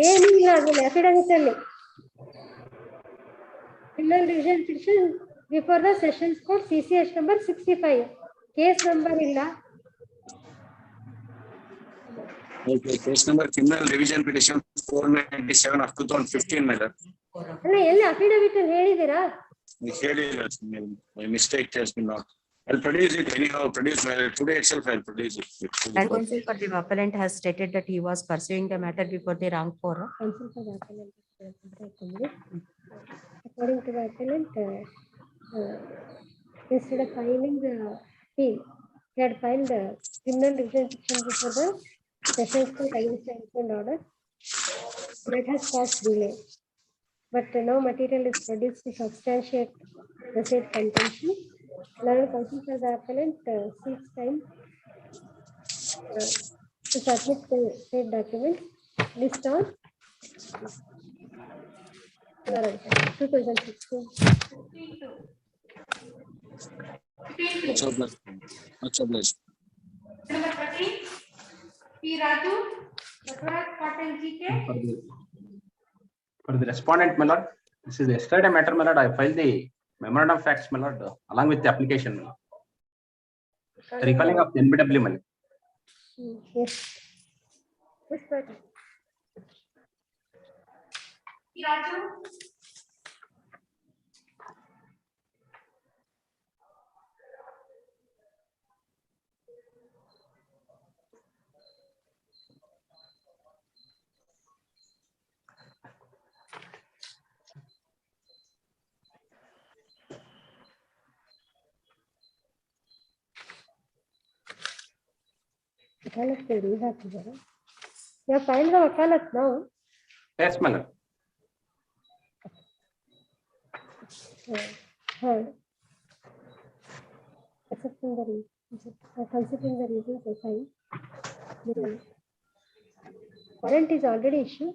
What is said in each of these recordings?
ಏನಿಲ್ಲ ಅದರಲ್ಲಿ ಅಫಿಡವಿಟ್ ಅಲ್ಲಿ criminal division petition before the sessions court CCH number 65 case number illa Okay, case number criminal revision petition 497 of 2015 my lord. ಅಲ್ಲ ಎಲ್ಲಿ affidavit ಅಲ್ಲಿ ಹೇಳಿದಿರಾ? My mistake has been not. I'll produce it anyhow. Today itself I'll produce it. And counsel for the appellant has stated that he was pursuing the matter before the rank 4. According to the appellant, instead of filing the appeal, he had filed the criminal division petition before the sessions court against the imprisonment order. That has caused delay. But no material is produced to substantiate the said contention. Learned counsel for the appellant seeks time to submit the said documents. List on 2016. Much obliged. Number 13, P. Raju, For the respondent, my lord, this is yesterday matter, my lord. I filed the memorandum of facts, my lord, along with the application, my lord. Recalling of the NBW, my lord. Yes. Yes, sir. P. Raju, Wakalat you have to go. You have filed the wakalat now. Yes, my lord. Heard. Accepting the reasons, considering the reasons assigned. Warrant is already issued.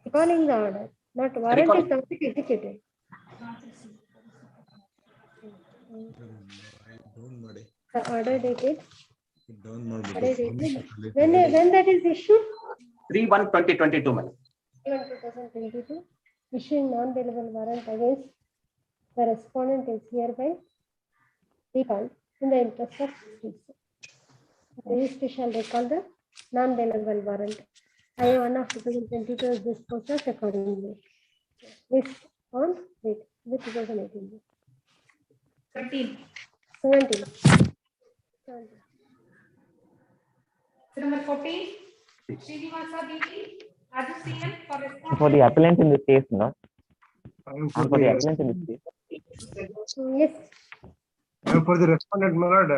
Recalling the order. Not warrant is not executed. The order dated. When that is issued? 3/1/2022, my lord. 2022. Issuing non-bailable warrant against the respondent is hereby recalled in the interest of justice. The registry shall recall the non-bailable warrant. I-1 of 2022 is disposed of accordingly. This on date with 2018. 13, 17. number 14, Srinivasa DP, Raju CM for response. For the appellant in this case, no? For For the appellant in this case. Yes. For the respondent, my lord,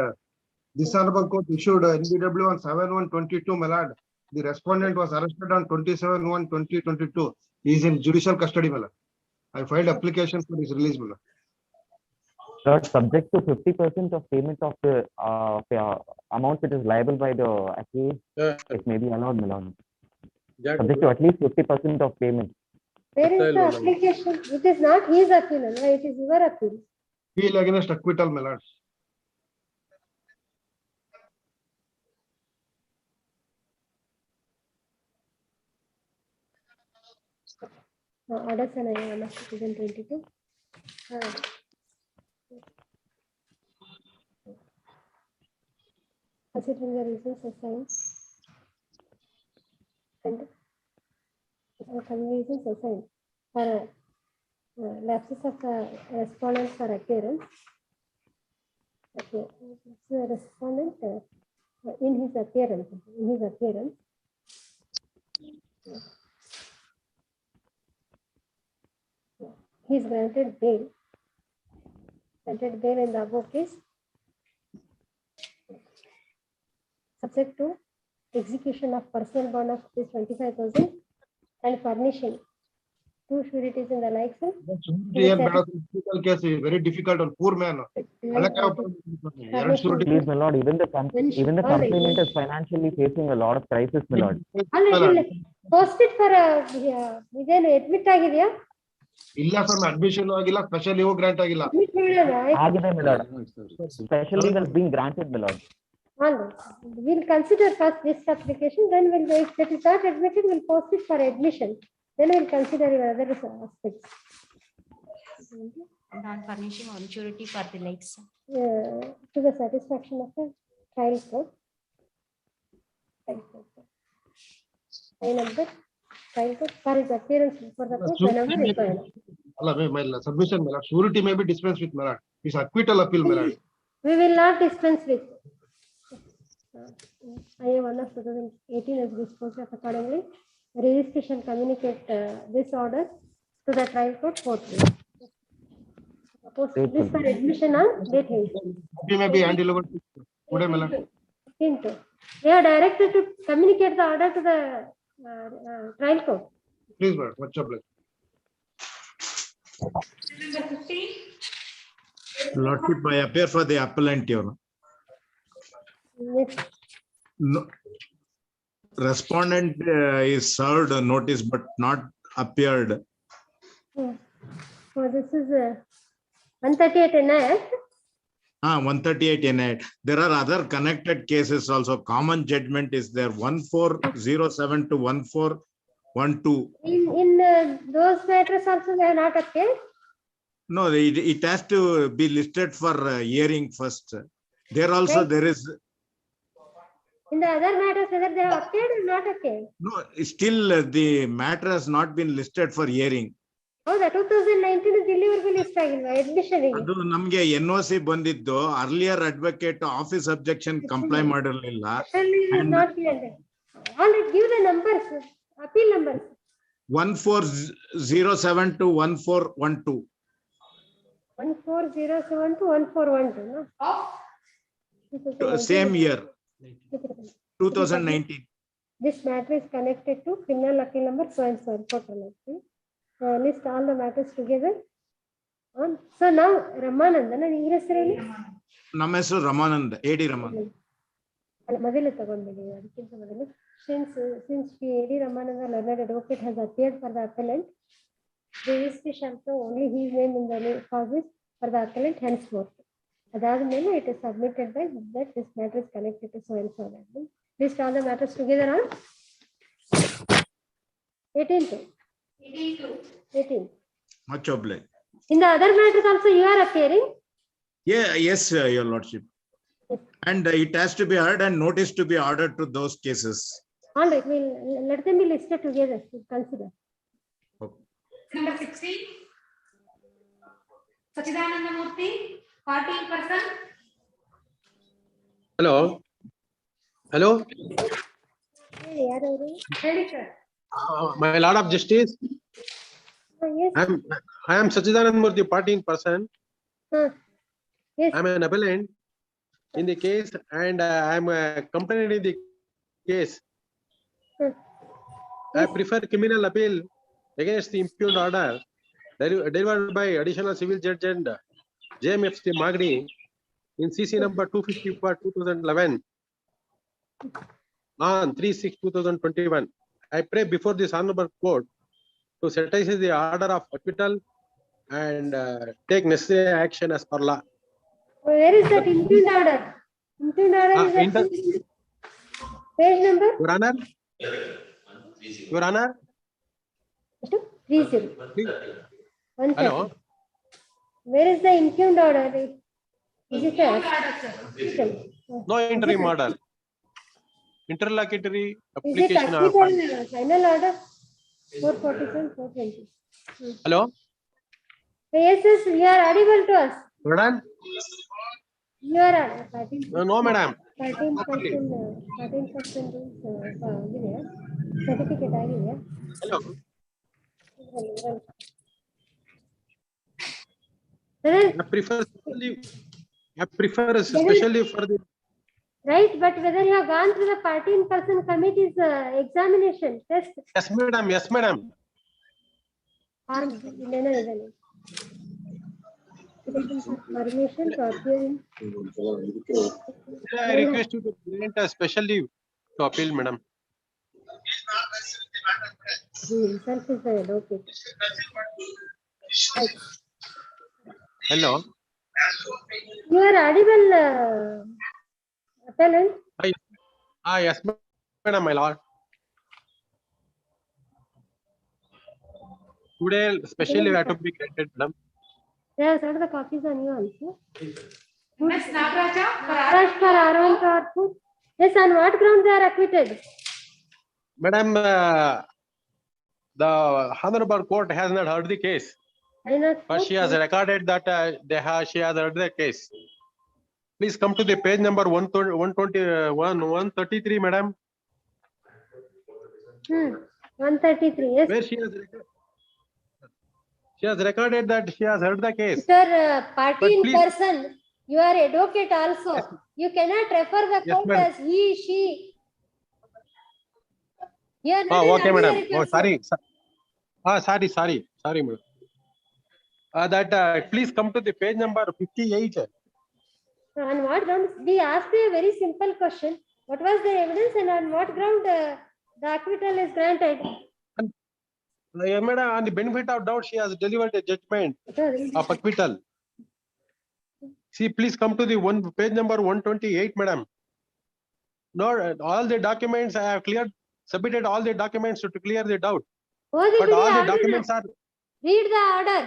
this honorable court issued NBW on 7/1/22, my lord. The respondent was arrested on 27/1/2022. He is in judicial custody, my lord. I filed application for his release, my lord. Lord, subject to 50% of payment of the amount which is liable by the accused, it may be allowed, my lord. Subject to at least 50% of payment. Where is the application? It is not his appeal, no? It is your appeal. Appeal against acquittal, my lord. Orders and I-1 of 2022. Considering the reasons assigned and reasons assigned for lapses of the respondent for appearance. Okay, the respondent in his appearance, he is granted bail in the above case, subject to execution of personal bond of 25,000 and furnishing 2 sureties in the like sum. Case is very difficult on poor man. Please, my lord, even the complainant is financially facing a lot of crisis, my lord. Post it for ಇದೇನು admit ಆಗಿದೆಯಾ? ಇಲ್ಲ sir, admission ಆಗಿಲ್ಲ, special leave grant ಆಗಿಲ್ಲ. ಆಗಿದೆ, my lord. Special leave has been granted, my lord. All right. We'll consider first this application, then we'll, if that is not admitted, we'll post it for admission. Then we'll consider your other aspects. And on furnishing on surety for the lights. To the satisfaction of the trial court. I number trial court for his appearance for the court whenever required. My submission, my lord. Surety may be dispensed with, my lord. It's acquittal appeal, my lord. We will not dispense with. IA 1 of 2018 is disposed of accordingly. Registry shall communicate this order to the trial court forthwith. Post this for admission on date. Copy may be handed over today, my lord. They are directed to communicate the order to the trial court. Please, madam. Much obliged. Number 15. Lordship, I appear for the appellant, Your Honor. Next. No. Respondent is served a notice but not appeared. So this is 138 NIS. 138 NI. There are other connected cases also. Common judgment is there 1407 to 1412. In those matters also they are not appeared. No, it has to be listed for hearing first. There also Right. there is In the other matters, whether they have appeared or not appeared. no, still the matter has not been listed for hearing. Oh, the 2019 is deliverable list ಆಗಿಲ್ವಾ admission ಗೆ? ಅದು ನಮ್ಗೆ NOC ಬಂದಿದ್ದು earlier advocate office objection comply ಮಾಡಿರ್ಲಿಲ್ಲ. Actually, it is not clear. All right, give the numbers, appeal numbers. 1407 to 1412. 1407 to 1412. No? Same year, 2019. This matter is connected to criminal appeal number so and so. List all the matters together. So now Ramananda, your ಹೆಸರೇನು? ನಮ್ಮ ಹೆಸರು Ramanand, AD Ramanand. ಮೊದಲು ತಗೊಂಡ್ಬಿಡಿ ಅದಕ್ಕಿಂತ ಮೊದಲು. Since AD Ramananda, learned advocate, has appeared for the appellant, the registry shall show only his name in the causes for the appellant henceforth. Adadmele it is submitted by that this matter is connected to so and so. List all the matters together on 18. Much obliged. In the other matters also you are appearing? Yeah, yes, your lordship. And it has to be heard and notice to be ordered to those cases. All right, we'll let them be listed together. Consider. Okay. Number 16. Sachidananda Murthy, party in person. Hello. Hello. Hey, ಯಾರವರು? ಹೇಳಿ sir. My Lord of Justice. Yes. I am Sachidanand Murthy, party in person. Yes. I am an appellant in the case and I am accompanied in the case. I prefer criminal appeal against the impugned order delivered by additional civil judge and JMFC Magdi in CC number 250/2011 on 3/6/2021. I pray before this honorable court to set aside the order of acquittal and take necessary action as per law. Where is that impugned order? Impugned order is that page number? Your Honor. Your Honor. 30. Hello. Where is the impugned order? Is it a No interim order. Interlocutory Is it application of. acquittal final order? 447, 420. Hello. Yes, yes, you are audible to us. Madam. You are 13%. No, madam. 13% ಇದೆಯಾ? Certificate ಆಗಿದೆಯಾ? Hello. I prefer especially for the. Right, but whether you have gone through the party in person committee's examination test. Yes, madam. Yes, madam. Permission to appear in. I request you to grant a special leave to appeal, madam. He himself is the advocate. Hello. You are audible, Appellant, Yes, madam, my lord. Today, specially, we have to be granted, madam. yes, what are the copies on you also? MS Nagaraja for Raj for Arvind Kaur. Yes, on what ground they are acquitted? Madam, the honorable court has not heard the case, They not but she has recorded that she has heard the case. Please come to the page number 133, madam, 133. Yes, where she has recorded that she has heard the case. Mr. Party But in please- person, you are advocate also. Yes. You cannot refer the Yes, court madam. as he, she. You are not an Okay, madam. ordinary Oh, person. sorry, madam. Please come to the page number 58. On what ground? We asked you a very simple question. What was the evidence and on what ground the acquittal is granted? Madam, on the benefit of doubt, she has delivered a judgment of acquittal. See, please come to the page number 128, madam. No, all the documents I have submitted all the documents to clear the doubt. Oh, But all the documents are, read the order.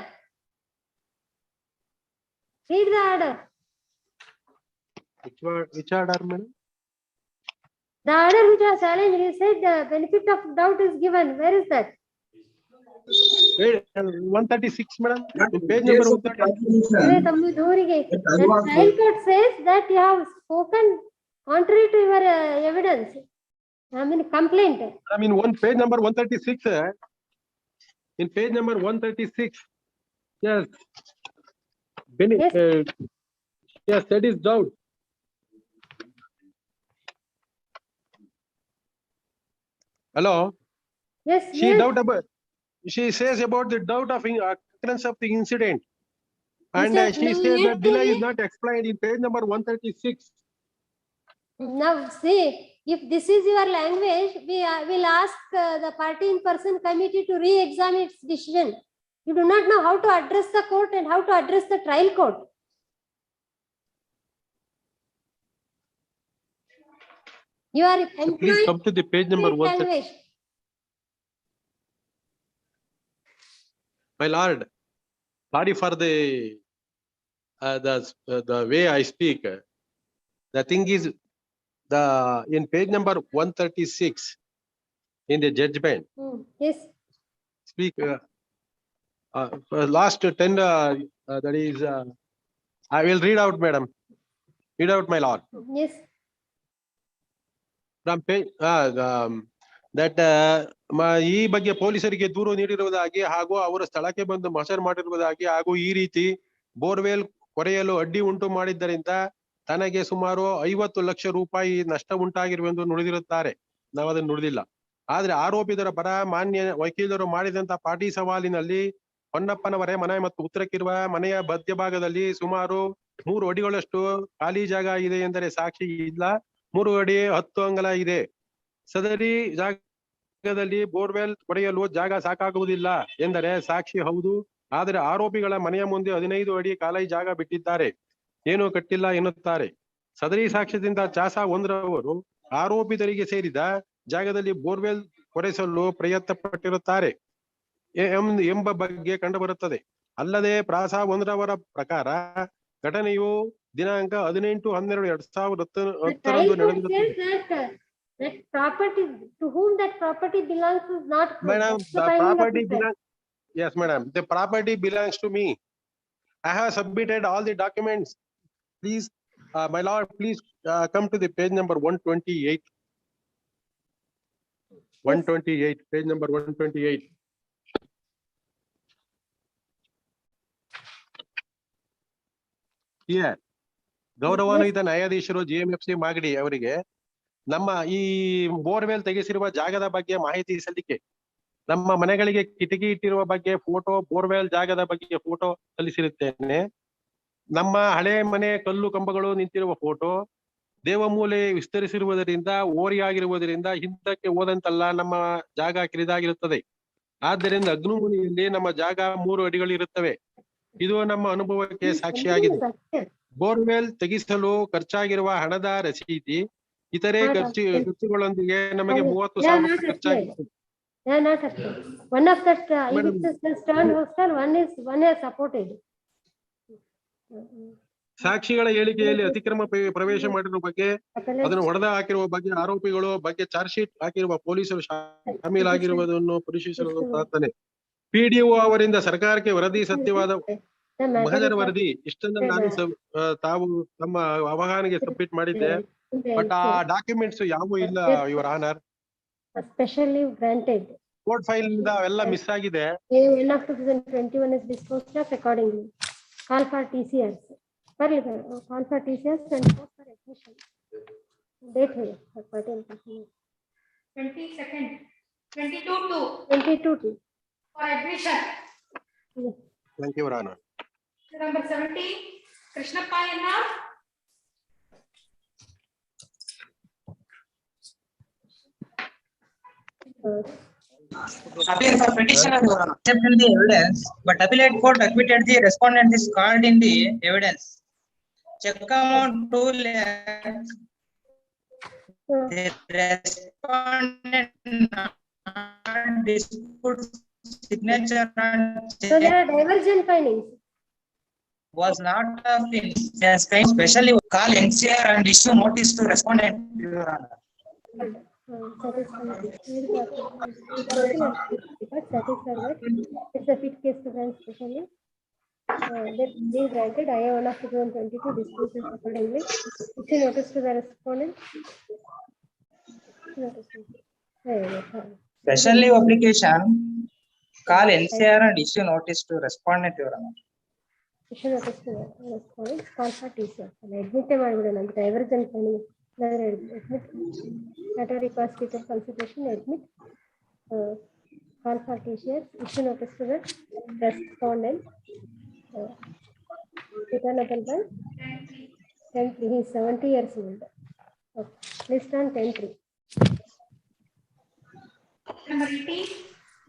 Read the order. which order, madam? The order which was challenged, you said the benefit of doubt is given. Where is that? Wait, 136, madam. In page number 136. The trial court says that you have spoken contrary to your evidence. I mean complaint. I mean, page number 136. In page number 136, yes. Yes, that is doubt. Hello. Yes, She says about the doubt of occurrence of the incident. And Mr. she says that delay is not explained in page number 136. Now see, if this is your language, we will ask the party in person committee to re-examine its decision. You do not know how to address the court and how to address the trial court. You are So please come to the page number 136. language. My lord, sorry for the way I speak. The thing is, in page number 136 in the judgment, Yes. speak last 10. That is, I will read out, madam. Read out, my lord. Yes. From page that ಈ ಬಗ್ಗೆ ಪೊಲೀಸರಿಗೆ ದೂರು ನೀಡಿರುವುದಾಗಿ ಹಾಗೂ ಅವರ ಸ್ಥಳಕ್ಕೆ ಬಂದು ಮಹಸರ್ ಮಾಡಿರುವುದಾಗಿ ಹಾಗೂ ಈ ರೀತಿ ಬೋರ್ವೆಲ್ ಕೊರೆಯಲು ಅಡ್ಡಿ ಉಂಟು ಮಾಡಿದ್ದರಿಂದ ತನಗೆ ಸುಮಾರು 50 ಲಕ್ಷ ರೂಪಾಯಿ ನಷ್ಟ ಉಂಟಾಗಿರುವೆಂದು ನುಡಿದಿರುತ್ತಾರೆ. ನಾವು ಅದನ್ನು ನುಡಿದಿಲ್ಲ. ಆದ್ರೆ ಆರೋಪಿತರ ಪರ ಮಾನ್ಯ ವಕೀಲರು ಮಾಡಿದಂತ ಪಾಟಿ ಸವಾಲಿನಲ್ಲಿ ಹೊನ್ನಪ್ಪನವರೇ ಮನೆ ಮತ್ತು ಉತ್ತರಕ್ಕಿರುವ ಮನೆಯ ಮಧ್ಯಭಾಗದಲ್ಲಿ ಸುಮಾರು 3 ಅಡಿಗಳಷ್ಟು ಖಾಲಿ ಜಾಗ ಇದೆ ಎಂದರೆ ಸಾಕ್ಷಿ ಇಲ್ಲ. 3 ಅಡಿ 10 ಅಂಗಲ ಇದೆ. ಸದರಿ ಜಾಗದಲ್ಲಿ ಬೋರ್ವೆಲ್ ಕೊರೆಯಲು ಜಾಗ ಸಾಕಾಗುವುದಿಲ್ಲ ಎಂದರೆ ಸಾಕ್ಷಿ ಹೌದು. ಆದರೆ ಆರೋಪಿಗಳ ಮನೆಯ ಮುಂದೆ 15 ಅಡಿ ಖಾಲಿ ಜಾಗ ಬಿಟ್ಟಿದ್ದಾರೆ, ಏನೂ ಕಟ್ಟಿಲ್ಲ ಎನ್ನುತ್ತಾರೆ. ಸದರಿ ಸಾಕ್ಷ್ಯದಿಂದ ಚಾಸಾ 1ರವರು ಆರೋಪಿತರಿಗೆ ಸೇರಿದ ಜಾಗದಲ್ಲಿ ಬೋರ್ವೆಲ್ ಕೊರೆಸಲು ಪ್ರಯತ್ನ ಪಟ್ಟಿರುತ್ತಾರೆ ಎಂಬ ಬಗ್ಗೆ ಕಂಡುಬರುತ್ತದೆ. ಅಲ್ಲದೆ ಪ್ರಾಸಾ 1ರವರ ಪ್ರಕಾರ ಘಟನೆಯು ದಿನಾಂಕ 18/12/2010 ನಡೆದಿರುತ್ತದೆ. That property, to whom that property belongs is not proved. Madam, the property belongs. Yes, madam. The property belongs to me. I have submitted all the documents. Please, my lord, please come to the page number 128. 128, page number 128. Here, ಗೌರವಾನ್ವಿತ ನ್ಯಾಯಾಧೀಶರು GMFC Magadi ಅವರಿಗೆ ನಮ್ಮ ಈ borewell ತೆಗೆಸಿರುವ ಜಾಗದ ಬಗ್ಗೆ ಮಾಹಿತಿ ಸಲ್ಲಿಕೆ, ನಮ್ಮ ಮನೆಗಳಿಗೆ ಕಿಟಕಿ ಇಟ್ಟಿರುವ ಬಗ್ಗೆ ಫೋಟೋ, ಬೋರ್ವೆಲ್ ಜಾಗದ ಬಗ್ಗೆ ಫೋಟೋ ಸಲ್ಲಿಸಿರುತ್ತೇನೆ. ನಮ್ಮ ಹಳೆ ಮನೆ ಕಲ್ಲು ಕಂಬಗಳು ನಿಂತಿರುವ ಫೋಟೋ, ದೇವಮೂಲೆ ವಿಸ್ತರಿಸಿರುವುದರಿಂದ ಓರಿಯಾಗಿರುವುದರಿಂದ ಹಿಂದಕ್ಕೆ ಹೋದಂತಲ್ಲ ನಮ್ಮ ಜಾಗ ಕಿರಿದಾಗಿರುತ್ತದೆ. ಆದ್ದರಿಂದ ಅಗ್ನಿಮೂಲೆಯಲ್ಲಿ ನಮ್ಮ ಜಾಗ 3 ಅಡಿಗಳಿರುತ್ತವೆ. ಇದು ನಮ್ಮ ಅನುಭವಕ್ಕೆ ಸಾಕ್ಷಿಯಾಗಿದೆ. ಬೋರ್ವೆಲ್ ತೆಗಿಸಲು ಖರ್ಚಾಗಿರುವ ಹಣದ ರಸೀದಿ ಇತರೆ ಖರ್ಚುಗಳೊಂದಿಗೆ ನಮಗೆ 30,000 ಖರ್ಚಾಗಿತ್ತು. They are not applied. One of the stand hostel, one is supported. ಸಾಕ್ಷಿಗಳ ಹೇಳಿಕೆಯಲ್ಲಿ ಅತಿಕ್ರಮ ಪ್ರವೇಶ ಮಾಡಿರುವ ಬಗ್ಗೆ, ಅದನ್ನು ಹೊಡೆದ ಹಾಕಿರುವ ಬಗ್ಗೆ, ಆರೋಪಿಗಳು ಬಗ್ಗೆ ಚಾರ್ಜ್ ಶೀಟ್ ಹಾಕಿರುವ ಪೊಲೀಸರು ಶಾಮೀಲಾಗಿರುವುದನ್ನು ಪರಿಶೀಲಿಸಲು ಪ್ರಾರ್ಥನೆ. ಪಿಡಿಒ ಅವರಿಂದ ಸರ್ಕಾರಕ್ಕೆ ವರದಿ ಸತ್ಯವಾದ ಮಹಜರ್ ವರದಿ ಇಷ್ಟನ್ನು ನಾನು ತಾವು ತಮ್ಮ ಅವಗಾಹನೆಗೆ ಸಬ್ಮಿಟ್ ಮಾಡಿದ್ದೆ. ಬಟ್ ಆ ಡಾಕ್ಯುಮೆಂಟ್ಸ್ ಯಾವೂ ಇಲ್ಲ your honour. Specially granted. Court file ಇಂದ ಅವೆಲ್ಲ ಮಿಸ್ ಆಗಿದೆ. A1 of 2021 is disposed of accordingly. Call for TCS. Call for TCS and call for admission. Date here. 22nd. 22 22 for admission. Yes. Thank you, Your Honor. Number 17, Krishnappa Yanna. Appeal for petition accepted the evidence, but appellate court acquitted the respondent is called in the evidence. Check amount 2 lakhs. The respondent not dispute signature and So there are divergent findings. was not of instance, especially call NCR and issue notice to respondent. Your Honor. It's a fit case to grant specially. That being granted, I1 of 2022 disposes accordingly. Issue notice to the respondent. Specially application, call NCR and issue notice to respondent. Your Honor. Issue notice to the respondent. Call for TCS. Admit divergent findings. Admit matter requires detailed consideration. Admit call for TCS. Issue notice to the respondent. Returnable by 10-3. He is 70 years old. Okay. List on 10-3. Number 18,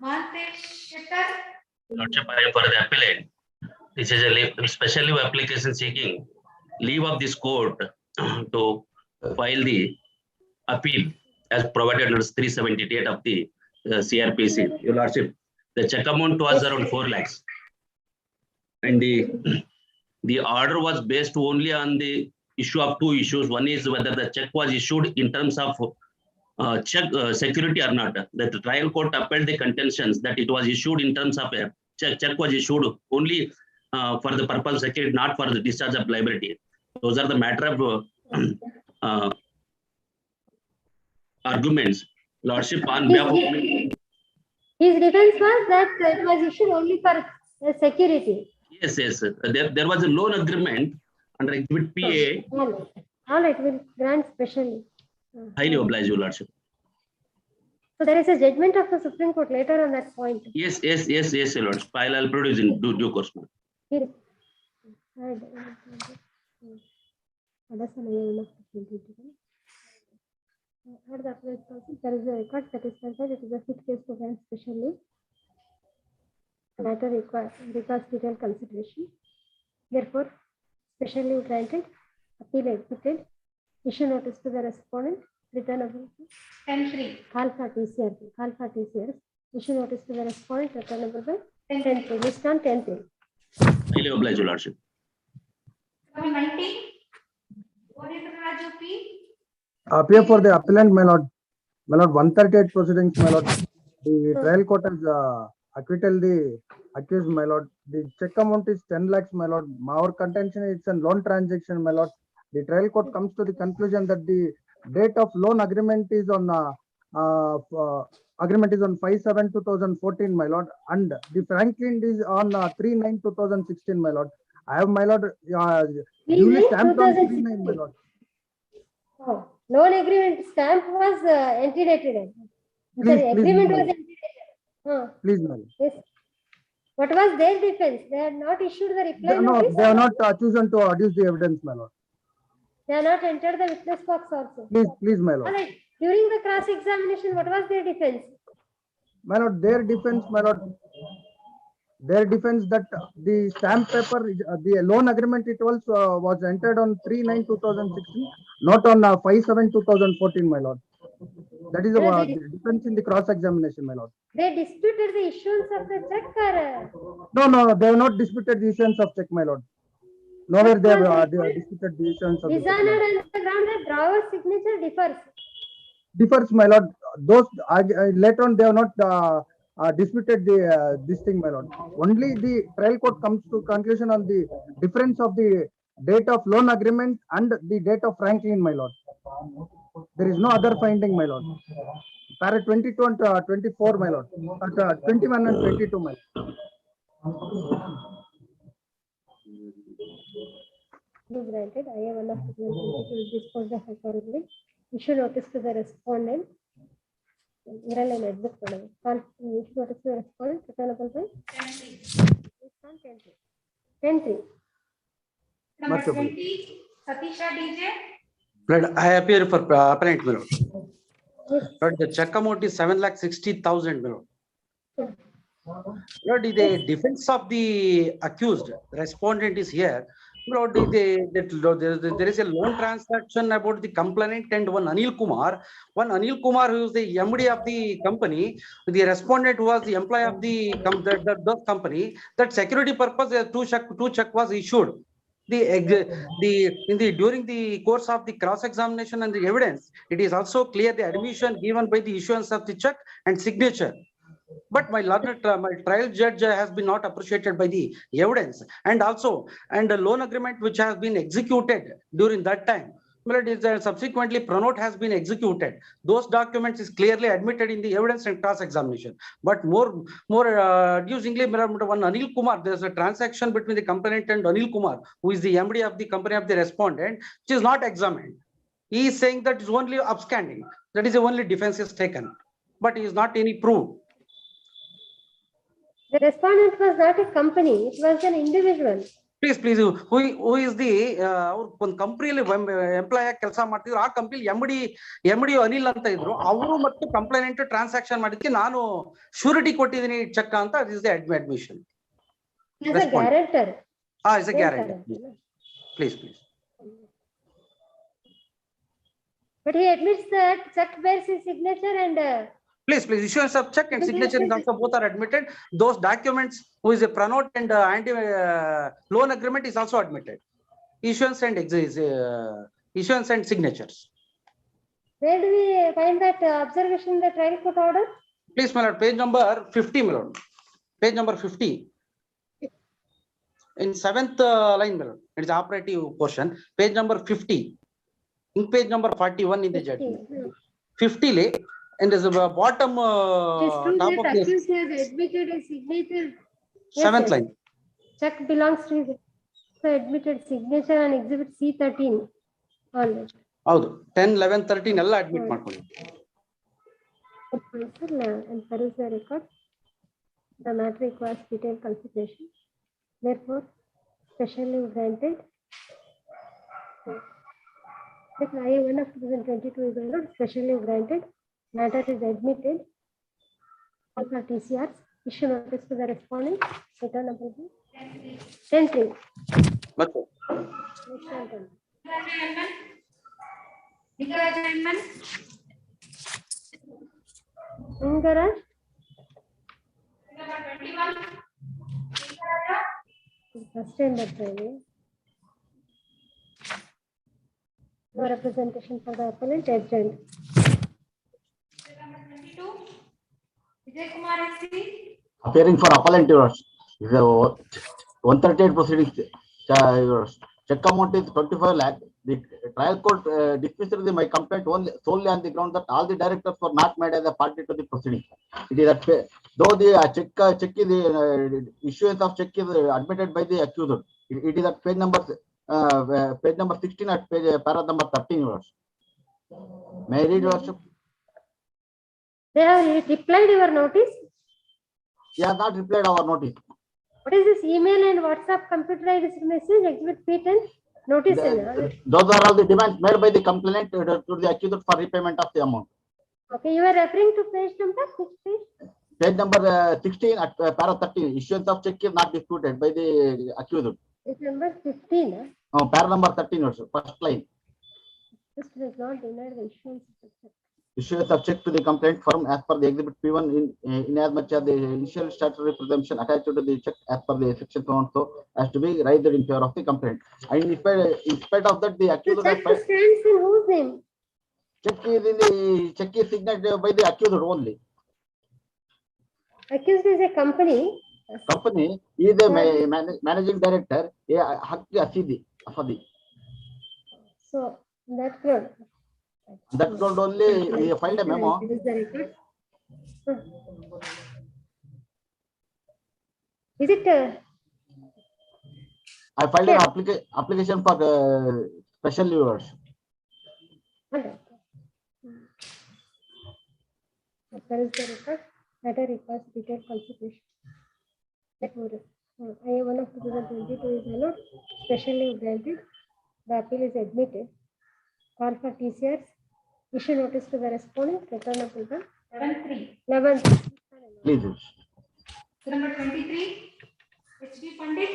Mantesh Shettar. Lordship, I am for the appellate. This is a special leave application seeking leave of this court to file the appeal as provided under 378 of the CRPC. Your Lordship, the check amount was around 4 lakhs. And the order was based only on the issue of 2 issues. One is whether the check was issued in terms of check security or not. That the trial court upheld the contentions that it was issued in terms of a check was issued only for the purpose of security, not for the discharge of liability. Those are the matter of arguments. Lordship, on behalf of his defense was that it was issued only for security. Yes. There was a loan agreement under Exhibit PA. All right, we'll grant specially. Highly obliged, Your Lordship. So there is a judgment of the Supreme Court later on that point. Yes, Your Lordship. I'll produce in due course. Here. There is a record satisfied that it is a fit case to grant specially. Matter requires detailed consideration. Therefore, specially granted, appeal admitted, issue notice to the respondent, returnable. 10-3. Call for TCR. Issue notice to the respondent, returnable by 10-3. List on 10-3. Highly obliged, Your Lordship. Number 19, Raju P. Appear for the appellant, my lord. My lord, 138 proceedings, my lord. The trial court has acquitted the accused, my lord. The check amount is 10 lakhs, my lord. Our contention is a loan transaction, my lord. The trial court comes to the conclusion that the date of loan agreement is on 5/7/2014, my lord, and the Franklin is on 3/9/2016, my lord. I have, my lord, duly stamped on 3/9, my lord. Oh, loan agreement stamp was antedated. Agreement was antedated. Please, my lord. Yes. What was their defense? They had not issued the reply No, notice? they have not chosen to adduce the evidence, my lord. They have not entered the witness box also. Please, my lord. All right. During the cross-examination, what was their defense? My lord, their defense, my lord. their defense that the stamp paper, the loan agreement, it also was entered on 3/9/2016, not on 5/7/2014, my lord. That is the defense in the cross examination, my lord. They disputed the issuance of the check or? No, they have not disputed the issuance of check, my lord. Nowhere they have disputed the issuance of the check. Dishonored on the ground that drawer's signature Differs, my lord. Those later on they have not disputed the this thing, my lord. Only the trial court comes to conclusion on the difference of the date of loan agreement and the date of franking, my lord. There is no other finding, my lord. Para 22 and 24, my lord. 21 and 22, my lord. Granted, I have one of the disposed of accordingly. Issue notice to the respondent. Issue notice to the respondent. Returnable by 10-3. Number 20, Satisha DJ. Lord, I appear for appellant, my lord. Lord, the check amount is 7,60,000, my lord. Lord, the defense of the accused respondent is here. Lord, there is a loan transaction about the complainant and one Anil Kumar. One Anil Kumar, who is the MD of the company, the respondent who was the employee of the company. That security purpose, two check was issued. During the course of the cross examination and the evidence, it is also clear the admission given by the issuance of the check and signature. But my trial judge has been not appreciated by the evidence, and the loan agreement which has been executed during that time. Subsequently, pronote has been executed. Those documents is clearly admitted in the evidence and cross examination. But more amusingly, one Anil Kumar, there's a transaction between the complainant and Anil Kumar, who is the MD of the company of the respondent, which is not examined. He is saying that is only upstanding. That is the only defense is taken, but he is not any proof. The respondent was not a company, it was an individual. Please, who is the one company employee ಕೆಲಸ ಮಾಡ್ತಿದ್ರು ಆ company MD Anil ಅಂತ ಇದ್ರು ಅವರು ಮತ್ತು complaint transaction ಮಾಡಿದಕ್ಕೆ ನಾನು surety ಕೊಟ್ಟಿದ್ದೀನಿ ಚೆಕ್ ಅಂತ that is the admission. As a guarantor. As a guarantor. Please. But he admits that check bears his signature and Please, issuance of check and signature is also both are admitted. Those documents, who is a pronote and loan agreement is also admitted. Issuance and signatures. Where do we find that observation in the trial court order? Please, my lord, page number 50, my lord. Page number 50. In 7th line, my lord. It is operative portion. Page number 50. In page number 41 in the judgment. 50 and there's a bottom top of the admitted a signature. 7th line. Check belongs to the admitted signature and exhibit C13. ಹೌದು 10, 11, 13 ಎಲ್ಲ admit ಮಾಡ್ಕೊಳ್ಳಿ. And peruse the record. The matter requires detailed consideration. Therefore, specially granted. If I1 of 2022 is allowed, specially granted. Matter is admitted. Also TCRs. Issue notice to the respondent. Return number 10-3. Ingaraj. Number 21. First time that training. No representation for the appellant adjourned. Number 22. Vijay Kumar SC. Appearing for appellant, yours. 138 proceedings. Yours. Check amount is 25 lakh. The trial court dismissed my complaint solely on the ground that all the directors were not made as a party to the proceedings. It is that though the check is the issuance of check is admitted by the accuser. It is at page number 16 at page para number 13. Yours. May I read, Worship? They have replied your notice? He has not replied our notice. What is this email and WhatsApp computerized message? Exhibit P10 notice. Those are all the demands made by the complainant to the accuser for repayment of the amount. Okay, you are referring to page number 6 page? Page number 16 at para 13. Issuance of check is not disputed by the accused. It's number 15. Para number 13 also, first line. This does not deny the issuance of the check. Issuance of check to the complaint firm as per the exhibit P1 in as much as the initial statutory presumption attached to the check as per the section so and so as to be raised in favor of the complaint. And in spite of that, the accused The check stands in whose name? check is signed by the accused only. Accused is a company. Company is a managing director. Afadi. So that ground. That ground only we filed a memo. It is the record. Is it? I filed an application for special leavers. That is the record. Matter requires detailed consideration. That was IA1 of 2022 is allowed. Special leave granted. The appeal is admitted. Call for TCRs. Issue notice to the respondent. Return of paper. 11. Please. Number 23. HD Pandit.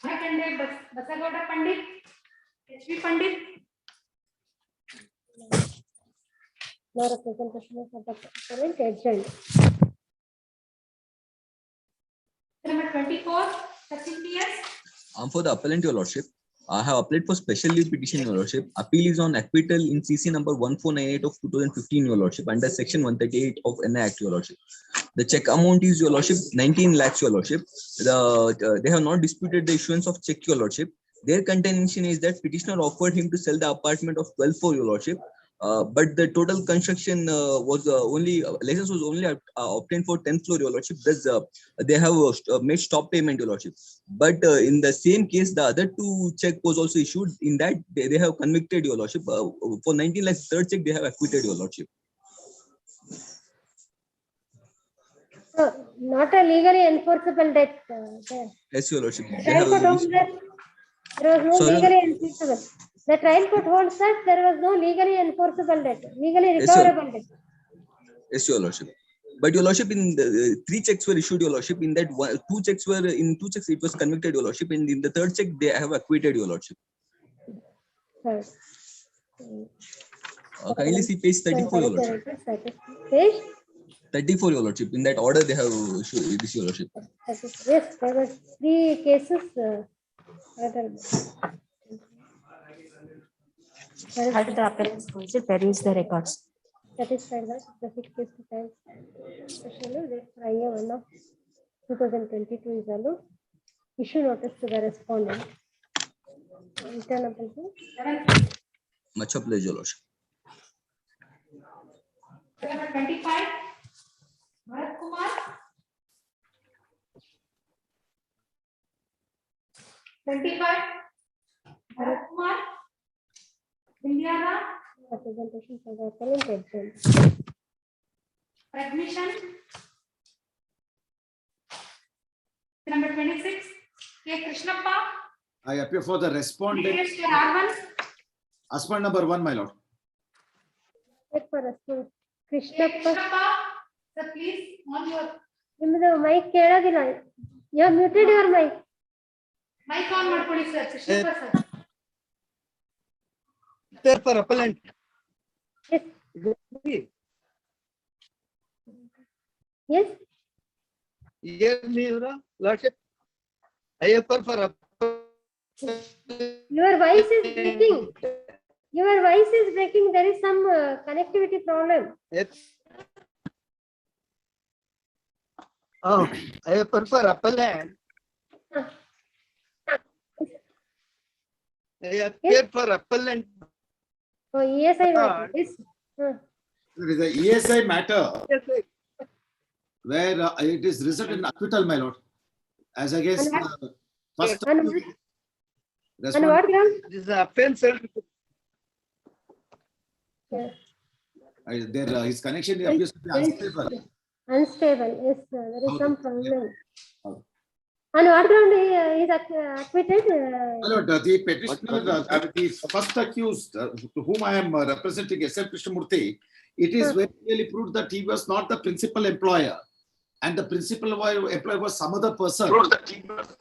Basagowda Pandit. HB Pandit. No representation of the appellant adjourned. Number 24. Sachin PS. For the appellant, your lordship, I have applied for special leave petition, your lordship. Appeal is on acquittal in CC number 1498 of 2015, your lordship, under section 138 of NI Act, your lordship. The check amount is, your lordship, 19 lakhs, your lordship. They have not disputed the issuance of check, your lordship. Their contention is that petitioner offered him to sell the apartment of 12 for, your lordship. But the total construction was license was only obtained for 10th floor, your lordship. Thus, they have made stop payment, your lordship. But in the same case, the other two check was also issued. In that, they have convicted, your lordship. For 19 lakhs, third check, they have acquitted, your lordship. So, not a legally enforceable debt there. Yes, your lordship. There was no legally enforceable. The trial court holds that there was no legally enforceable debt, legally recoverable debt. Yes, your lordship. But your lordship, in the 3 checks were issued, your lordship. In that 2 checks it was convicted, your lordship. And in the third check, they have acquitted, your lordship. Kindly see page 34, your lordship. Page 34, your lordship. In that order, they have issued this, your lordship. Yes, there were 3 cases. Had the appellant's counsel peruse the records. Satisfied that the 6 case to time especially that IA1 of 2022 is allowed. Issue notice to the respondent. Return of paper. Much obliged, your lordship. Number 25. Bharat Kumar. 25. Bharat Kumar. Indiana. Representation for the appellant adjourned. Admission. Number 26. K. Krishnappa. I appear for the respondent. Nearest R1. Aspirant number 1, my lord. Check for respondent. Krishnappa. Sir, please, on your ನಿಮ್ಮದು mic ಕೇಳೋದಿಲ್ಲ. You have muted your mic. mic on ಮಾಡ್ಕೊಳ್ಳಿ sir. Krishnappa sir. There for appellant. Yes. Yes. Yes, Your Lordship. I appear for Your voice is breaking. Your voice is breaking. There is some connectivity problem. Yes. Oh, I appear for appellant. I appear for appellant. Oh, yes, I know. Yes. There is a ESI matter where it is result in acquittal, my lord, as against first. And what ground? This is offense. There, his connection appears to be unstable. Unstable. Yes, there is some problem. On what ground he is acquitted? My lord, the petitioner, the first accused, to whom I am representing, S.L. Krishnamurthy, it is very clearly proved that he was not the principal employer, and the principal employer was some other person,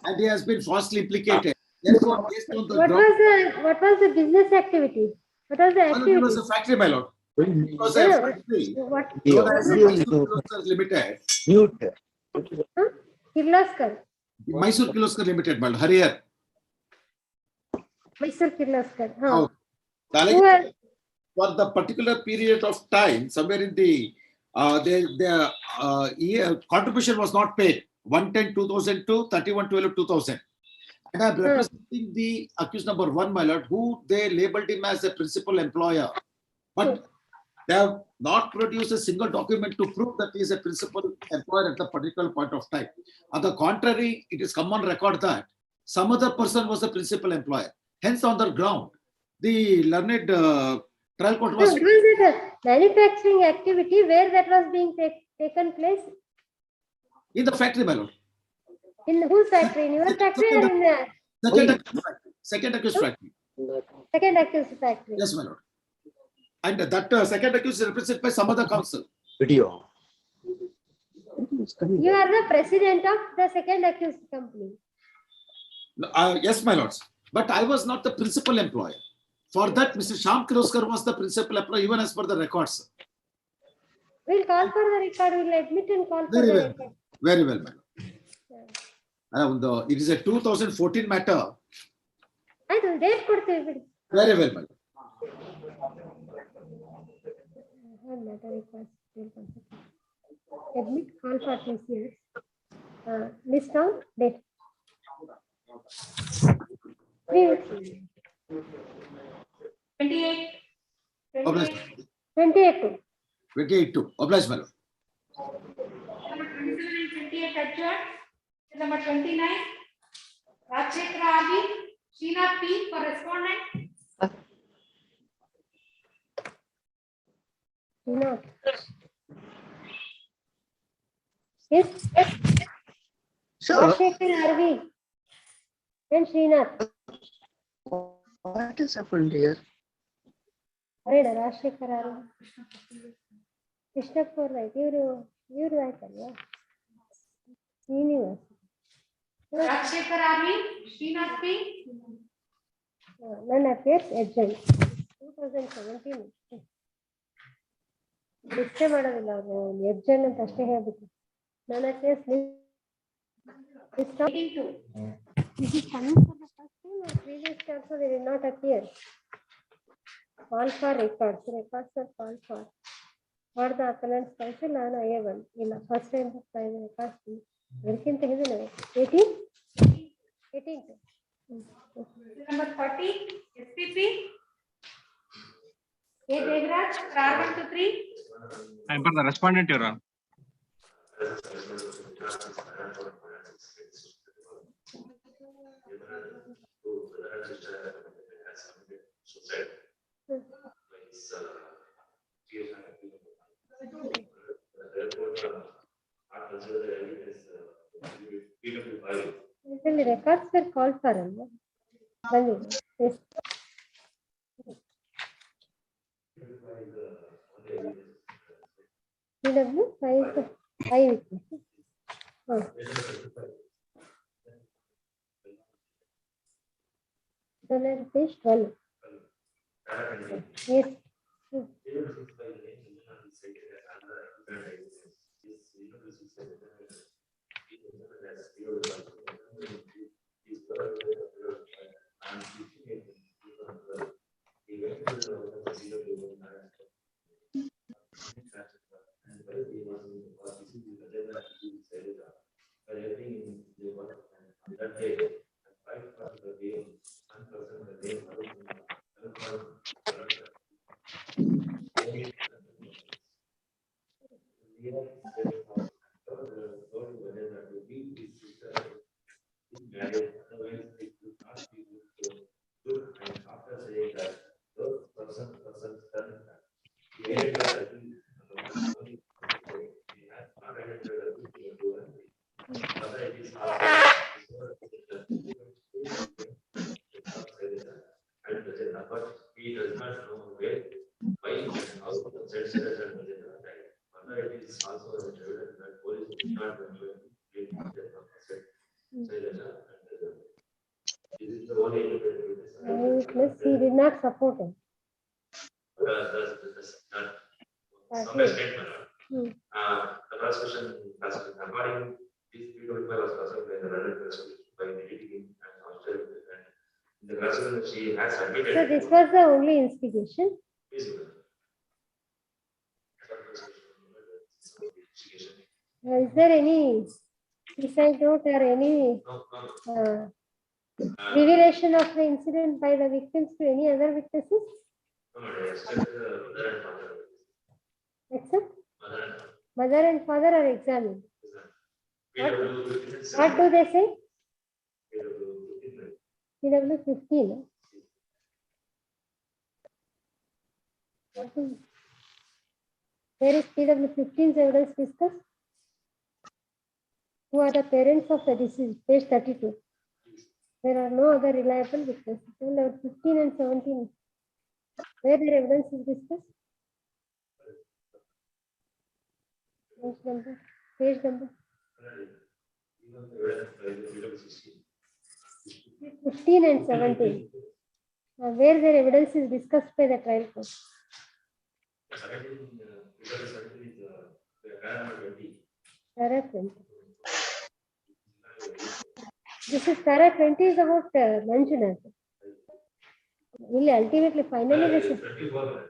and he has been falsely implicated. Therefore, based on the What was the business activity? What was the activity? It was a factory, my lord. It was a factory. What? Known as Mysore Kirloskar Limited. Kirloskar. Mysore Kirloskar Limited, my lord. Harrier. Mysore Kirloskar. Oh. For the particular period of time, somewhere in the year, contribution was not paid. 1/10/2002, 31/12/2000. And I'm representing the accused number 1, my lord, who they labeled him as a principal employer. But they have not produced a single document to prove that he is a principal employer at the particular point of time. On the contrary, it is come on record that some other person was a principal employer. Hence, on the ground, the learned trial court was... Was it a manufacturing activity where that was being taken place? In the factory, my lord. In whose factory? In your factory or in the... Second accused factory. Second accused factory. Yes, my lord. And that second accused is represented by some other counsel. Video. You are the president of the second accused company. Yes, my lords. But I was not the principal employer. For that, Mr. Shyam Kirloskar was the principal employer, even as per the records. We'll call for the record. We'll admit and call for the record. Very well, my lord. It is a 2014 matter. I don't date ಕೊಡ್ತೀವಿ. Very well, my lord. Admit call for TCS. List down date. 28. 28. 28-2. Oblige, my lord. Number 27 and 28 adjourned. Number 29. Rajshekara Ali, Sheena P for respondent. No. Yes. Rajshekara Arvi and Srinath. What is happened here? Rajshekara Arvi. Krishnapur, right? You right, yeah. Universe. Rajshekara Ali, Sheena P. None appears adjourned. 2017. ಡಿಸ್ಟೇ ಮಾಡೋದಿಲ್ಲ ಅವರು ಎಡ್ಜನ್ ಅಂತ ಅಷ್ಟೇ ಹೇಳ್ಬೇಕು. ನನ್ನ case previous also they did not appear. Call for records. Records are called for the appellant's counsel ನಾನು A1 ಇಲ್ಲ first time records ಅದಕ್ಕಿಂತ ಹಿಂದೆ 18. Number 30, SPP. A. Devraj, R1 to 3. I am the respondent, Your Honor. The records were called for. Yes. PW 5 witnesses. Page 12. Yes. Plus he did not support him. The prosecution according this P25 was presented by the relevant prosecution by mitigating and hostile and the prosecution she has admitted. So this was the only instigation. Is there any suicide note or any revelation of the incident by the victims to any other witnesses? Except mother and father are examined. What do they say? PW 15. Where is PW 15's evidence discussed? Who are the parents of the deceased? Page 32. There are no other reliable witnesses. Level 15 and 17. Where their evidence is discussed? Page number. 15 and 17. Where their evidence is discussed by the trial court. Para 20. This is para 20 is about Manjunath. Will ultimately, finally, this is 24.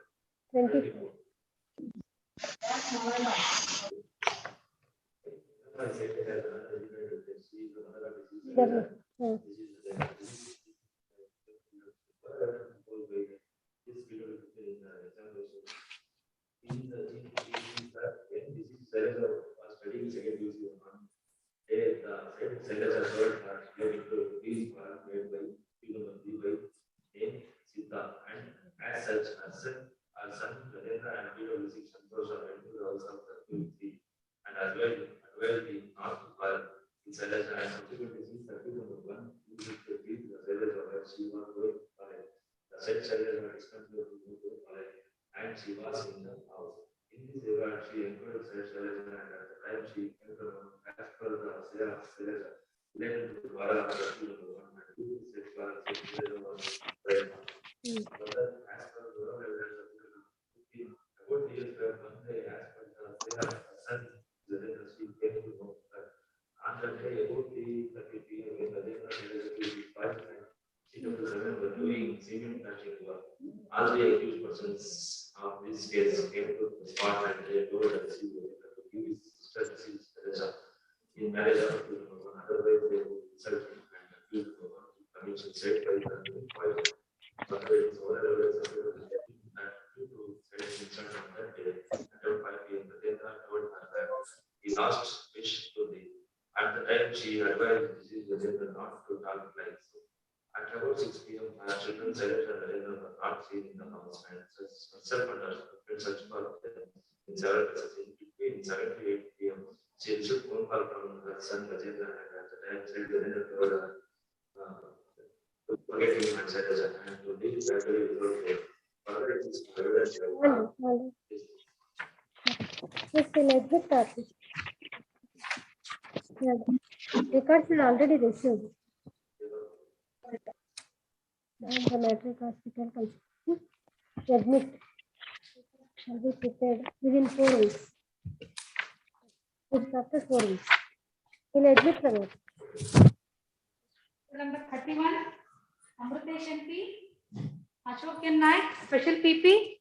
And she was in the house. In this regard, she encouraged Shailaja and at the time she encouraged as per the Shailaja related to Vara and sexual was present. Further, as per the evidence about the years where one day as per the son, she came to know that on the day about the 30 p.m. when the Shailaja she took the seven were doing cement touching work. All the accused persons of this case came to the spot and they told that she was to give his sister in marriage of otherwise they would insult him and accuse the commit suicide by the wife. Otherwise, all evidence that due to insult on that day at 5 p.m. the day told her that he lost wish to the at the time she advised the gender not to talk like so. At about 6 p.m., her children said that the were not seen in the house and herself and her husband searched for them in several places. In between 7 to 8 p.m., she received phone call from her son Rajendra and at the time said Rajendra told her to forget him and said and to leave gradually without fail. Further, it is evidence Yes, we'll admit that. Records are already received. And the matric hospital consultant admit shall be prepared within 4 weeks. It's after 4 weeks. We'll admit the matter. Number 31, Amrutesh MP, Ashok Naik, Special PP.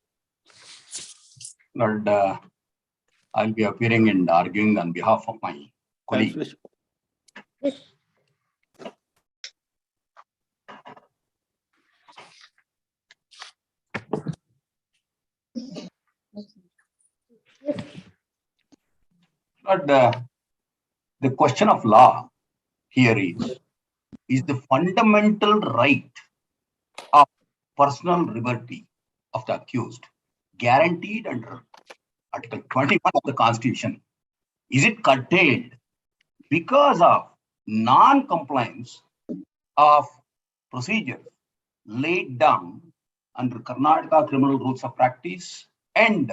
Lord, I'll be appearing and arguing on behalf of my colleague. Yes. But the question of law here is the fundamental right of personal liberty of the accused guaranteed under Article 21 of the Constitution. Is it curtailed because of non-compliance of procedures laid down under Karnataka Criminal Rules of Practice and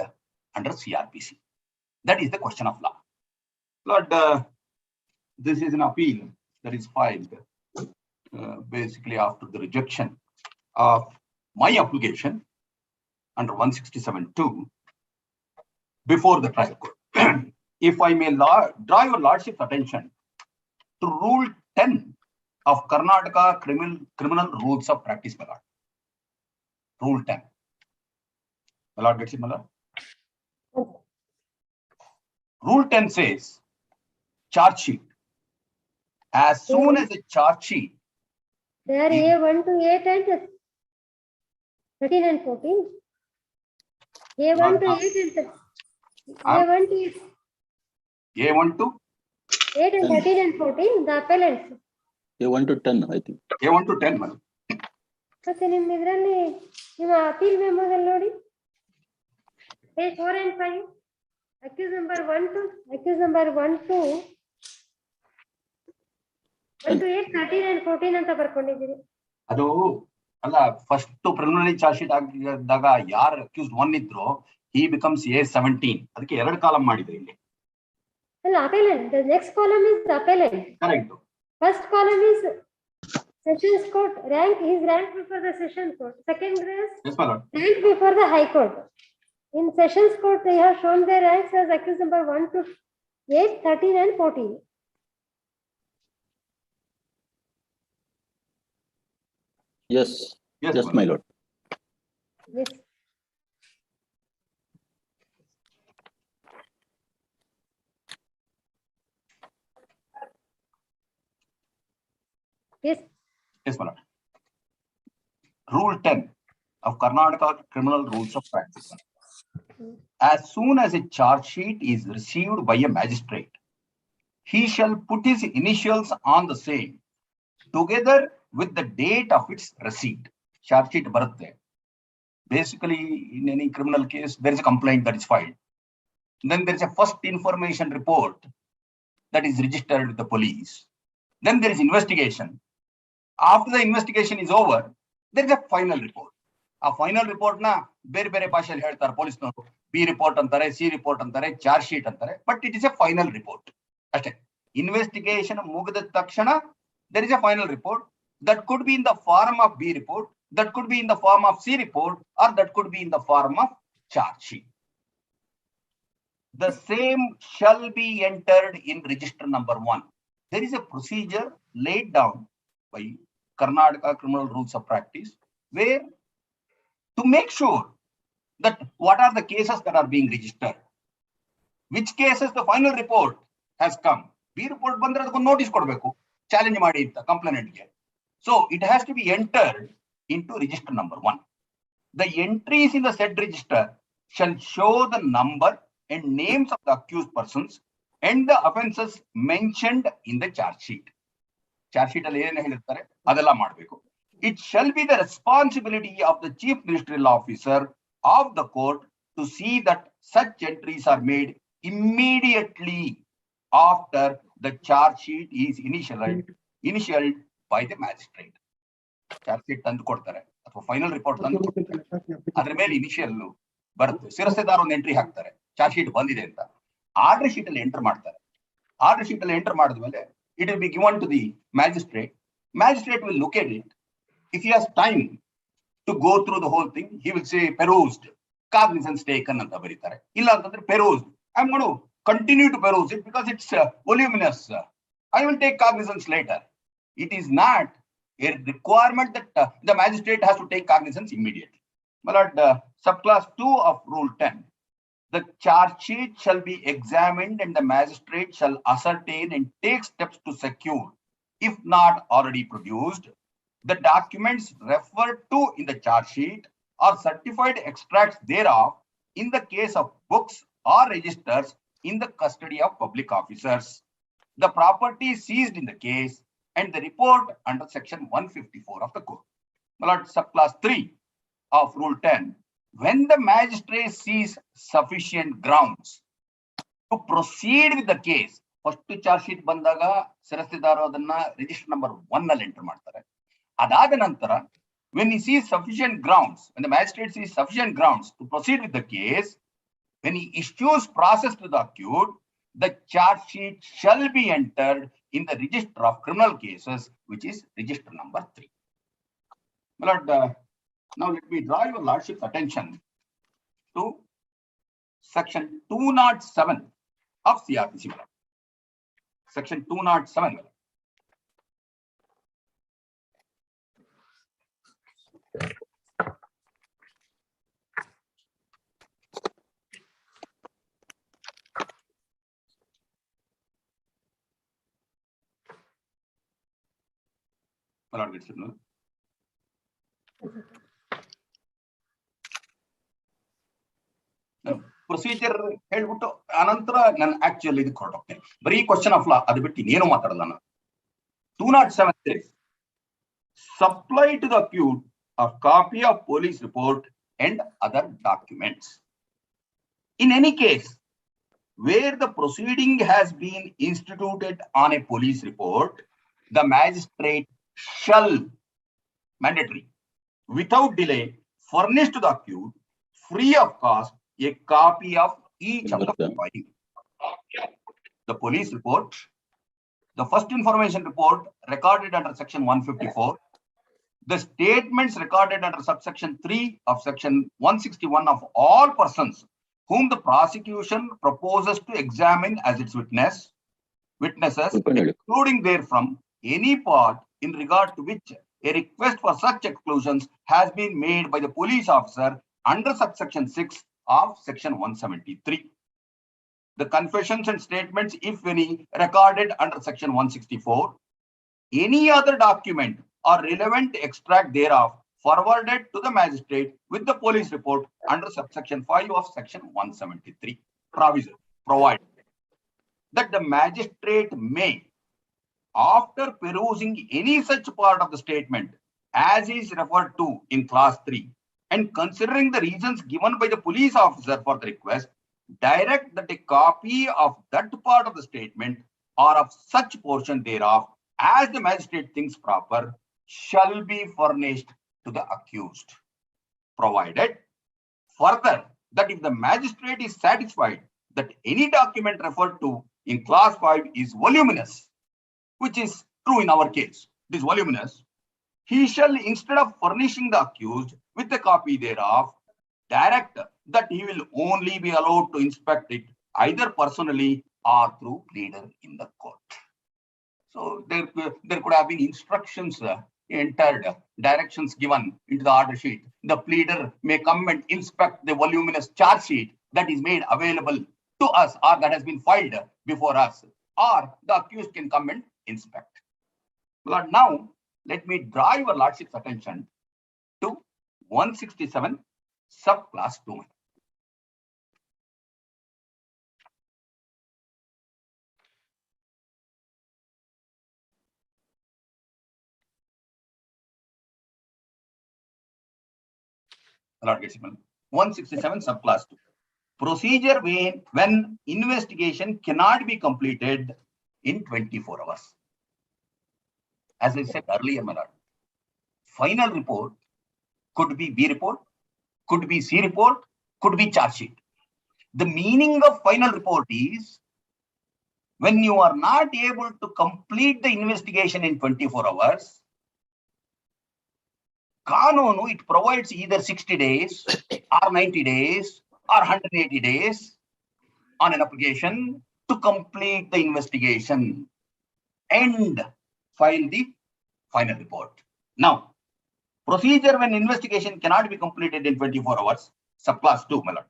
under CRPC? That is the question of law. Lord, this is an appeal that is filed basically after the rejection of my application under 167(2) before the trial court. If I may draw your lordship's attention to Rule 10 of Karnataka Criminal Rules of Practice, my lord. Rule 10. My lord, gets it, my lord? Rule 10 says, charge sheet. As soon as the charge sheet. They are A1 to 8 and 13 and 14. A1 to 8 and A1 to A1 to 8 and 13 and 14, the appellants. A1 to 10, I think. A1 to 10, madam. ಮತ್ತೆ ನಿಮ್ಮ ಇದರಲ್ಲಿ ನಿಮ್ಮ appeal ಮೆಮೊದಲ್ಲಿ ನೋಡಿ page 4 and 5 accused number 1 to 8 13 and 14 ಅಂತ ಬರ್ಕೊಂಡಿದ್ದೀರಿ. ಅದು ಅಲ್ಲ, first preliminary charge sheet ಆಗಿದ್ದಾಗ ಯಾರು ಅಕ್ಯೂಸ್ಡ್ 1 ಇದ್ರು, he becomes A17. ಅದಕ್ಕೆ 2 ಕಾಲಮ್ ಮಾಡಿದ್ರು ಇಲ್ಲಿ. ಅಲ್ಲ, appellant. The next column is the appellant. Correct. First column is Sessions Court rank. His rank before the Sessions Court. Second is Yes, my lord. rank before the High Court. In Sessions Court, they have shown their ranks as accused number 1 to 8, 13 and 14. Yes. Yes, my lord. Yes. Yes. Yes, my lord. Rule 10 of Karnataka Criminal Rules of Practice. As soon as a charge sheet is received by a magistrate, he shall put his initials on the same, together with the date of its receipt. Charge sheet baratte. Basically, in any criminal case, there is a complaint that is filed. Then there is a first information report that is registered with the police. Then there is investigation. After the investigation is over, there is a final report. A final report na bere bhasheli heltare police noru. B report antare, C report antare, charge sheet antare, but it is a final report. Ashte. Investigation mugida takshana, there is a final report that could be in the form of B report, that could be in the form of C report, or that could be in the form of charge sheet. The same shall be entered in register number 1. There is a procedure laid down by Karnataka Criminal Rules of Practice, where to make sure that what are the cases that are being registered, which cases the final report has come. B report bandre adukku notice kodbeku, challenge ಮಾಡಿ ಅಂತ complainant ಗೆ. So it has to be entered into register number 1. The entries in the said register shall show the number and names of the accused persons and the offences mentioned in the charge sheet. Charge sheet alli ಏನು ಹೇಳಿರ್ತಾರೆ ಅದೆಲ್ಲ ಮಾಡಬೇಕು. It shall be the responsibility of the chief ministerial officer of the court to see that such entries are made immediately after the charge sheet is initialed by the magistrate. Charge sheet ತಂದು ಕೊಡ್ತಾರೆ ಅಥವಾ final report ತಂದು ಅದರ ಮೇಲೆ initial ಬರುತ್ತೆ. ಶಿರಸ್ತೆದಾರ ಒಂದು entry ಹಾಕ್ತಾರೆ, charge sheet ಬಂದಿದೆ ಅಂತ. ಆರ್ಡರ್ ಶೀಟ್ ಅಲ್ಲಿ ಎಂಟರ್ ಮಾಡ್ತಾರೆ. ಆರ್ಡರ್ ಶೀಟ್ ಅಲ್ಲಿ ಎಂಟರ್ ಮಾಡಿದ್ಮೇಲೆ it will be given to the magistrate. Magistrate will look at it. If he has time to go through the whole thing, he will say perused, cognizance taken anta baritare. Illa antandre perused, I am going to continue to peruse it because it's voluminous. I will take cognizance later. It is not a requirement that the magistrate has to take cognizance immediately. But subclass 2 of Rule 10, the charge sheet shall be examined and the magistrate shall ascertain and take steps to secure, if not already produced, the documents referred to in the charge sheet or certified extracts thereof in the case of books or registers in the custody of public officers, the property seized in the case, and the report under section 154 of the code. Malad, subclass 3 of Rule 10, when the magistrate sees sufficient grounds to proceed with the case, first charge sheet bandaga ಶಿರಸ್ತೆದಾರರು ಅದನ್ನ register number 1 ನಲ್ಲಿ enter ಮಾಡ್ತಾರೆ. ಅದಾದ ನಂತರ when he sees sufficient grounds, when the magistrate sees sufficient grounds to proceed with the case, when he issues process to the accused, the charge sheet shall be entered in the register of criminal cases, which is register number 3. My lord, now let me draw your lordship's attention to section 207 of CRPC. My lord. Section 207. My lord, gets it, no? Procedure ಹೇಳ್ಬಿಟ್ಟು ಅನಂತರ ನಾನು actually ಇದಕ್ಕೆ ಹೊರಟೋಗ್ತೇನೆ. ಬರೀ question of law ಅದು ಬಿಟ್ಟು ಇನ್ನೇನು ಮಾತಾಡಲ್ಲ ನಾನು. 207 supply to the accused a copy of police report and other documents. In any case where the proceeding has been instituted on a police report, the magistrate shall, mandatory, without delay, furnish to the accused free of cost a copy of each of the following: the police report, the first information report recorded under section 154, the statements recorded under subsection 3 of section 161 of all persons whom the prosecution proposes to examine as its witnesses, excluding therefrom any part in regard to which a request for such exclusions has been made by the police officer under subsection 6 of section 173. The confessions and statements, if any, recorded under section 164, any other document or relevant extract thereof forwarded to the magistrate with the police report under subsection 5 of section 173. Provision provided that the magistrate may, after perusing any such part of the statement as is referred to in clause 3 and considering the reasons given by the police officer for the request, direct that a copy of that part of the statement or of such portion thereof as the magistrate thinks proper shall be furnished to the accused. Provided further that if the magistrate is satisfied that any document referred to in clause 5 is voluminous, which is true in our case, it is voluminous, he shall, instead of furnishing the accused with a copy thereof, direct that he will only be allowed to inspect it either personally or through pleader in the court. So there could have been instructions entered, directions given into the order sheet. The pleader may come and inspect the voluminous charge sheet that is made available to us or that has been filed before us, or the accused can come and inspect. But now let me draw your lordship's attention to 167 subclass 2. Lord gets it. 167 subclass 2. Procedure when investigation cannot be completed in 24 hours. As I said earlier, my lord, final report could be B report, could be C report, could be charge sheet. The meaning of final report is when you are not able to complete the investigation in 24 hours, Kanunu, it provides either 60 days or 90 days or 180 days on an application to complete the investigation and file the final report. Now, procedure when investigation cannot be completed in 24 hours, subclass 2, my lord.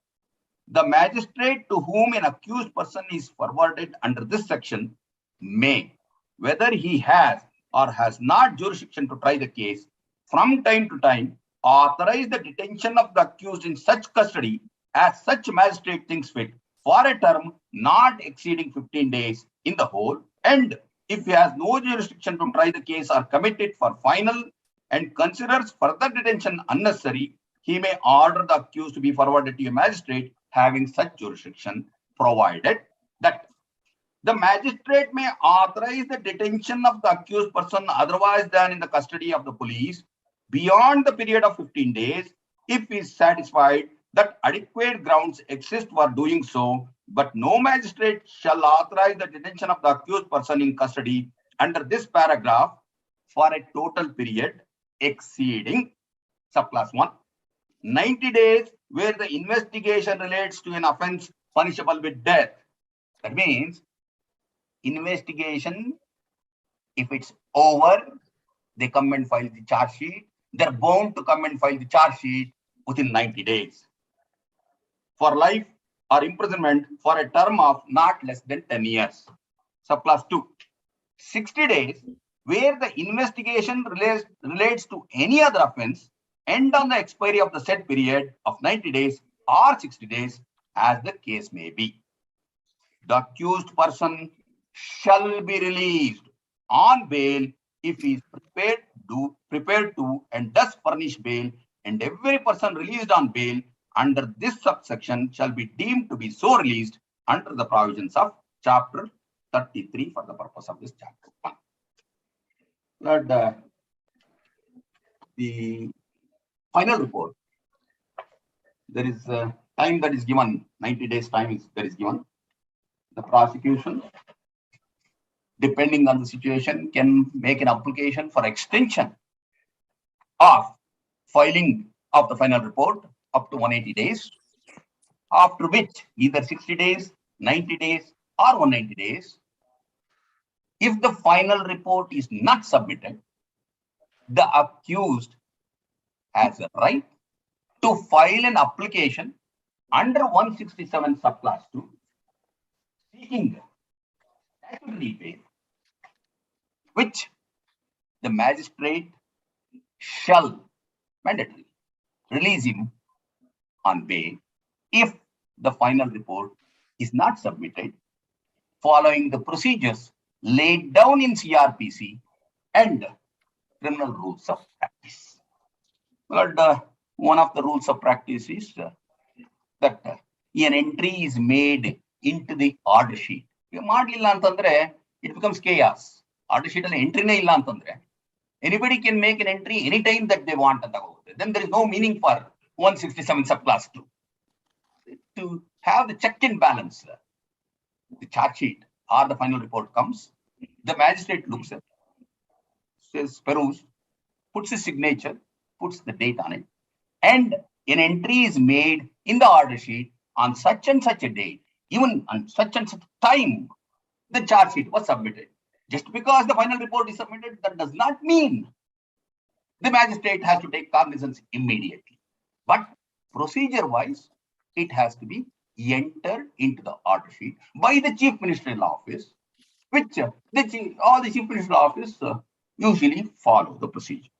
The magistrate to whom an accused person is forwarded under this section may, whether he has or has not jurisdiction to try the case, from time to time authorize the detention of the accused in such custody as such magistrate thinks fit for a term not exceeding 15 days in the whole, and if he has no jurisdiction to try the case or commit it for final and considers further detention unnecessary, he may order the accused to be forwarded to a magistrate having such jurisdiction, provided that the magistrate may authorize the detention of the accused person otherwise than in the custody of the police beyond the period of 15 days if he is satisfied that adequate grounds exist for doing so but no magistrate shall authorize the detention of the accused person in custody under this paragraph for a total period exceeding subclass 1, 90 days where the investigation relates to an offense punishable with death. That means investigation, if it's over, they come and file the charge sheet. They're bound to come and file the charge sheet within 90 days. For life or imprisonment for a term of not less than 10 years. Subclass 2, 60 days where the investigation relates to any other offense end on the expiry of the said period of 90 days or 60 days as the case may be. The accused person shall be released on bail if he is prepared to and does furnish bail, and every person released on bail under this subsection shall be deemed to be so released under the provisions of chapter 33 for the purpose of this chapter 1. Lord, the final report, there is time that is given, 90 days time is given. The prosecution, depending on the situation, can make an application for extension of filing of the final report up to 180 days, after which either 60 days, 90 days, or 190 days. If the final report is not submitted, the accused has a right to file an application under 167 subclass 2, seeking statutory bail, which the magistrate shall mandatorily release him on bail if the final report is not submitted following the procedures laid down in CRPC and criminal rules of practice. But one of the rules of practice is that an entry is made into the order sheet. It becomes chaos. Order sheet entry nahi illa antandre. Anybody can make an entry anytime that they want. Then there is no meaning for 167 subclass 2. To have the check and balance, the charge sheet or the final report comes, the magistrate looks at, says peruse, puts his signature, puts the date on it, and an entry is made in the order sheet on such and such a date, even on such and such time, the charge sheet was submitted. Just because the final report is submitted, that does not mean the magistrate has to take cognizance immediately. But procedure-wise, it has to be entered into the order sheet by the Chief Ministerial Office, which all the Chief Ministerial Office usually follow the procedure.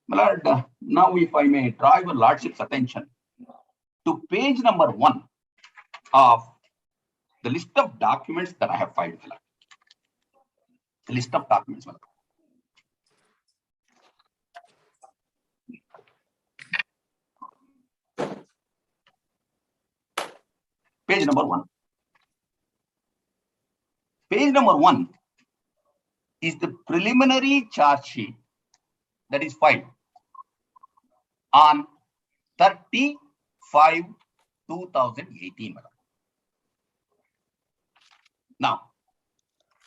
My Lord, now if I may draw your Lordship's attention to page number 1 of the list of documents that I have filed. The list of documents. Page number 1. Page number 1 is the preliminary charge sheet that is filed on 30/5/2018. Now,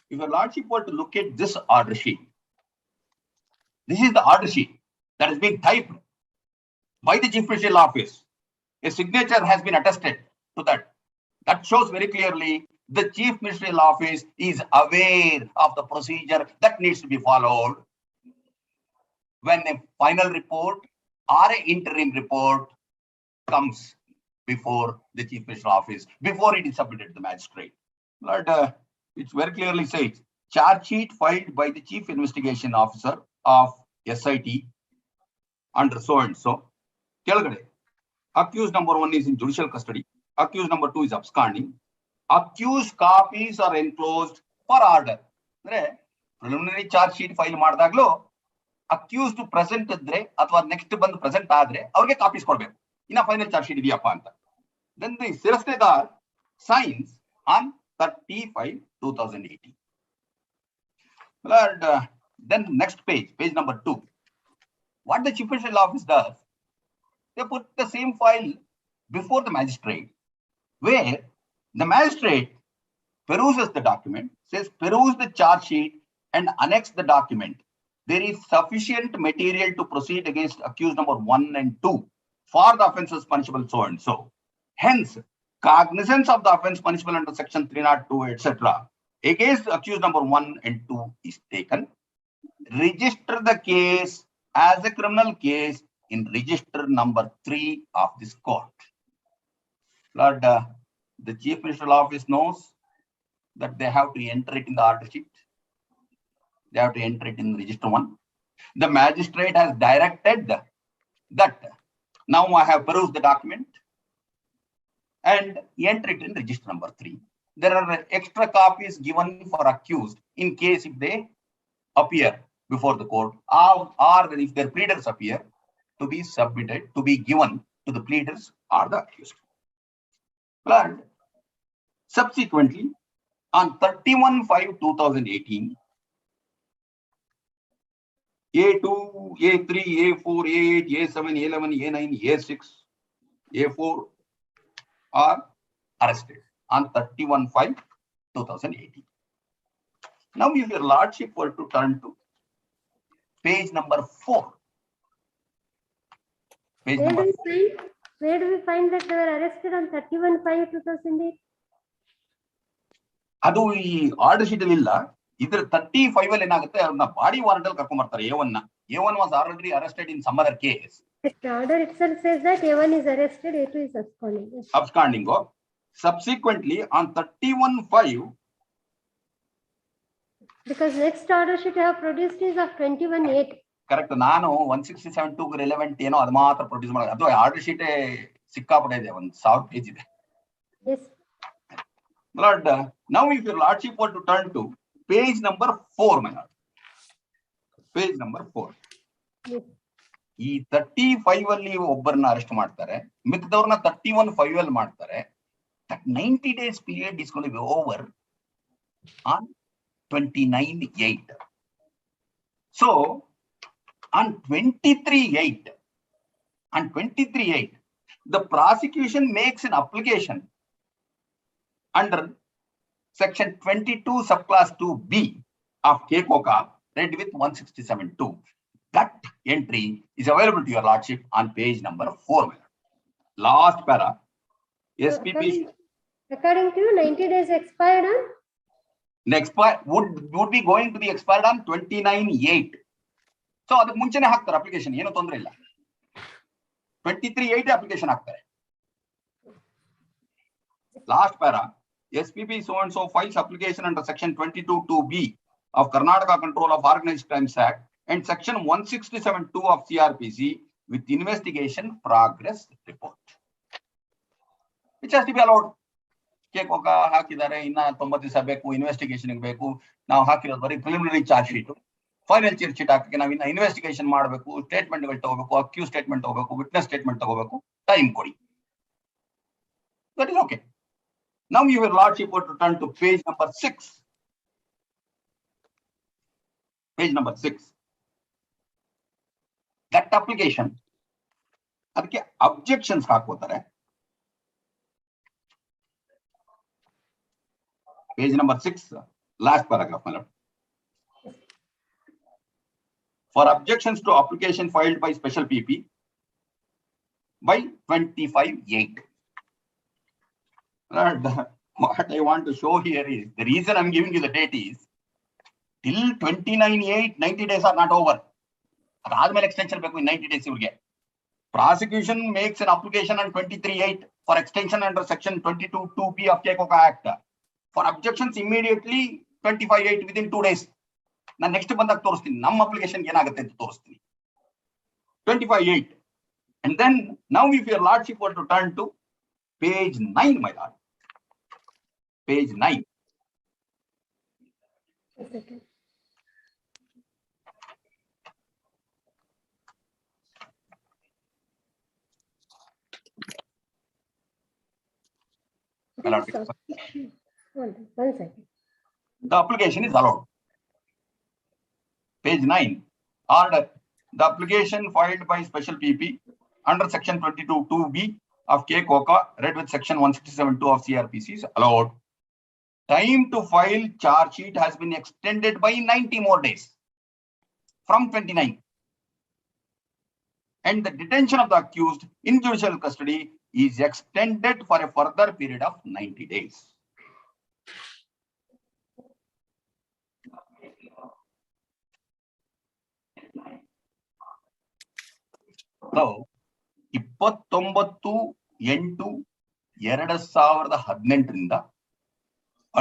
if your Lordship were to look at this order sheet, this is the order sheet that is being typed by the Chief Ministerial Office. A signature has been attested to that. That shows very clearly the Chief Ministerial Office is aware of the procedure that needs to be followed when a final report or an interim report comes before the Chief Ministerial Office, before it is submitted to the magistrate. But it very clearly says, charge sheet filed by the Chief Investigation Officer of SIT under so and so. Accused number 1 is in judicial custody. Accused number 2 is absconding. Accused copies are enclosed for order. Preliminary charge sheet file madaglo accused to present idre athwa next ಬಂದು present ಆದ್ರೆ ಅವರಿಗೆ copies ಕೊಡಬೇಕು. ಇನ್ನ final charge sheet ಇದೆಯಪ್ಪ ಅಂತ. Then the ಶಿರಸ್ತೇದಾರ್ signs on 30/5/2018. Then next page, page number 2. What the Chief Ministerial Office does, they put the same file before the magistrate where the magistrate peruses the document, says peruse the charge sheet and annex the document. There is sufficient material to proceed against accused number 1 and 2 for the offences punishable so and so. Hence, cognizance of the offence punishable under section 302, etc. against accused number 1 and 2 is taken. Register the case as a criminal case in register number 3 of this court. Lord, the Chief Minister's office knows that they have to enter it in the order sheet. They have to enter it in register 1. The magistrate has directed that now I have perused the document and enter it in register number 3. There are extra copies given for accused in case if they appear before the court, or if their pleaders appear, to be submitted, to be given to the pleaders or the accused. But subsequently, on 31/5/2018, A2, A3, A4, A8, A7, A11, A9, A6, A4 are arrested on 31/5/2018. Now, if your lordship were to turn to page number 4. Page Where number do we find that they were arrested on 31/5/2008? ಅದು ಈ order sheet ಅಲ್ಲಿ ಇಲ್ಲ. ಇದ್ರ 35 ಅಲ್ಲಿ ಏನಾಗುತ್ತೆ, ಅವ್ರನ್ನ body warrant ಅಲ್ಲಿ ಕರ್ಕೊಂಡ್ ಬರ್ತಾರೆ. A1 was already arrested in some other case. The order itself says that A1 is arrested, A2 is absconding. Absconding. Subsequently, on 31/5, because next order sheet I have produced is of 21/8. Correct. ನಾನು 167(2) relevant ಏನೋ ಅದು ಮಾತ್ರ produce ಮಾಡೋದು. ಅದು order sheet ಸಿಕ್ಕಾಪಟ್ಟೆ ಇದೆ, 1000 page ಇದೆ. Yes. Lord, now if your lordship were to turn to page number 4, my lord. Page number 4. Yes. ಈ 35 ಅಲ್ಲಿ ಒಬ್ಬರನ್ನ ಅರೆಸ್ಟ್ ಮಾಡ್ತಾರೆ, ಮಿಕ್ಕದವ್ರನ್ನ 31/5 ಅಲ್ಲಿ ಮಾಡ್ತಾರೆ. That 90 days period is going to be over on 29/8. So on 23/8, the prosecution makes an application under section 22 subclass 2B of KCOCA, read with 167(2). That entry is available to your lordship on page number 4. Last para. SPP. According to you, 90 days expired on? Would be going to be expired on 29/8. So ಅದಕ್ಕೆ ಮುಂಚೆನೆ ಹಾಕ್ತಾರೆ application, ಏನು ತೊಂದರೆ ಇಲ್ಲ. 23/8 application ಹಾಕ್ತಾರೆ. Last para. SPP so and so files application under section 22(2)B of Karnataka Control of Organized Crimes Act and section 167(2) of CRPC with investigation progress report, which has to be allowed. KCOCA ಹಾಕಿದ್ದಾರೆ, ಇನ್ನ 90 ದಿವಸ ಬೇಕು, investigation ಬೇಕು. ನಾವು ಹಾಕಿರೋದು ಬರೀ preliminary charge sheet. Final charge sheet ಹಾಕಿ ನಾವು ಇನ್ನ ಇನ್ವೆಸ್ಟಿಗೇಷನ್ ಮಾಡಬೇಕು, ಸ್ಟೇಟ್ಮೆಂಟ್ಗಳು ತಗೋಬೇಕು, ಅಕ್ಯೂಸ್ ಸ್ಟೇಟ್ಮೆಂಟ್ ತಗೋಬೇಕು, ವಿಟ್ನೆಸ್ ಸ್ಟೇಟ್ಮೆಂಟ್ ತಗೋಬೇಕು, ಟೈಮ್ ಕೊಡಿ. That is okay. Now your lordship would return to page number 6. Page number 6. That application, ಅದಕ್ಕೆ objections ಹಾಕೋತಾರೆ. Page number 6, last paragraph, my lord. For objections to application filed by special PP by 25/8. What I want to show here is, the reason I'm giving you the date is, till 29/8, 90 days are not over. Adadmele extension beku in 90 days ivrige. Prosecution makes an application on 23/8 for extension under section 22(2)B of KCOCA Act. For objections immediately 25/8 within 2 days. ನಾನು next ಬಂದಾಗ ತೋರಿಸ್ತೀನಿ ನಮ್ಮ application ಏನಾಗುತ್ತೆ ಅಂತ ತೋರಿಸ್ತೀನಿ. 25/8. And then now if your lordship were to turn to page 9, my lord. Page 9. One second. The application is allowed. Page 9. Order. The application filed by special PP under section 22(2)B of K. Coca, read with section 167(2) of CRPC is allowed. Time to file charge sheet has been extended by 90 more days from 29. And the detention of the accused in judicial custody is extended for a further period of 90 days. So, 29/8/2018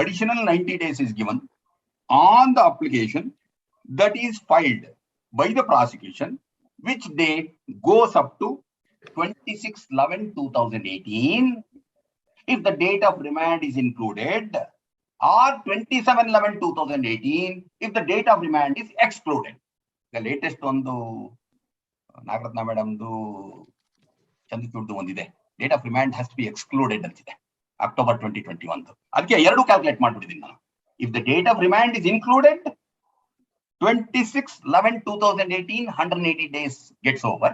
additional 90 days is given on the application that is filed by the prosecution, which day goes up to 26/11/2018 if the date of remand is included, or 27/11/2018 if the date of remand is excluded. The latest one, Nagaratna madamdu Chanditurdu ondide. Date of remand has to be excluded antide. October 2021. ಅದಕ್ಕೆ ಎರಡು calculate ಮಾಡ್ಬಿಟ್ಟಿದ್ದೀನಿ ನಾನು. If the date of remand is included, 26/11/2018, 180 days gets over.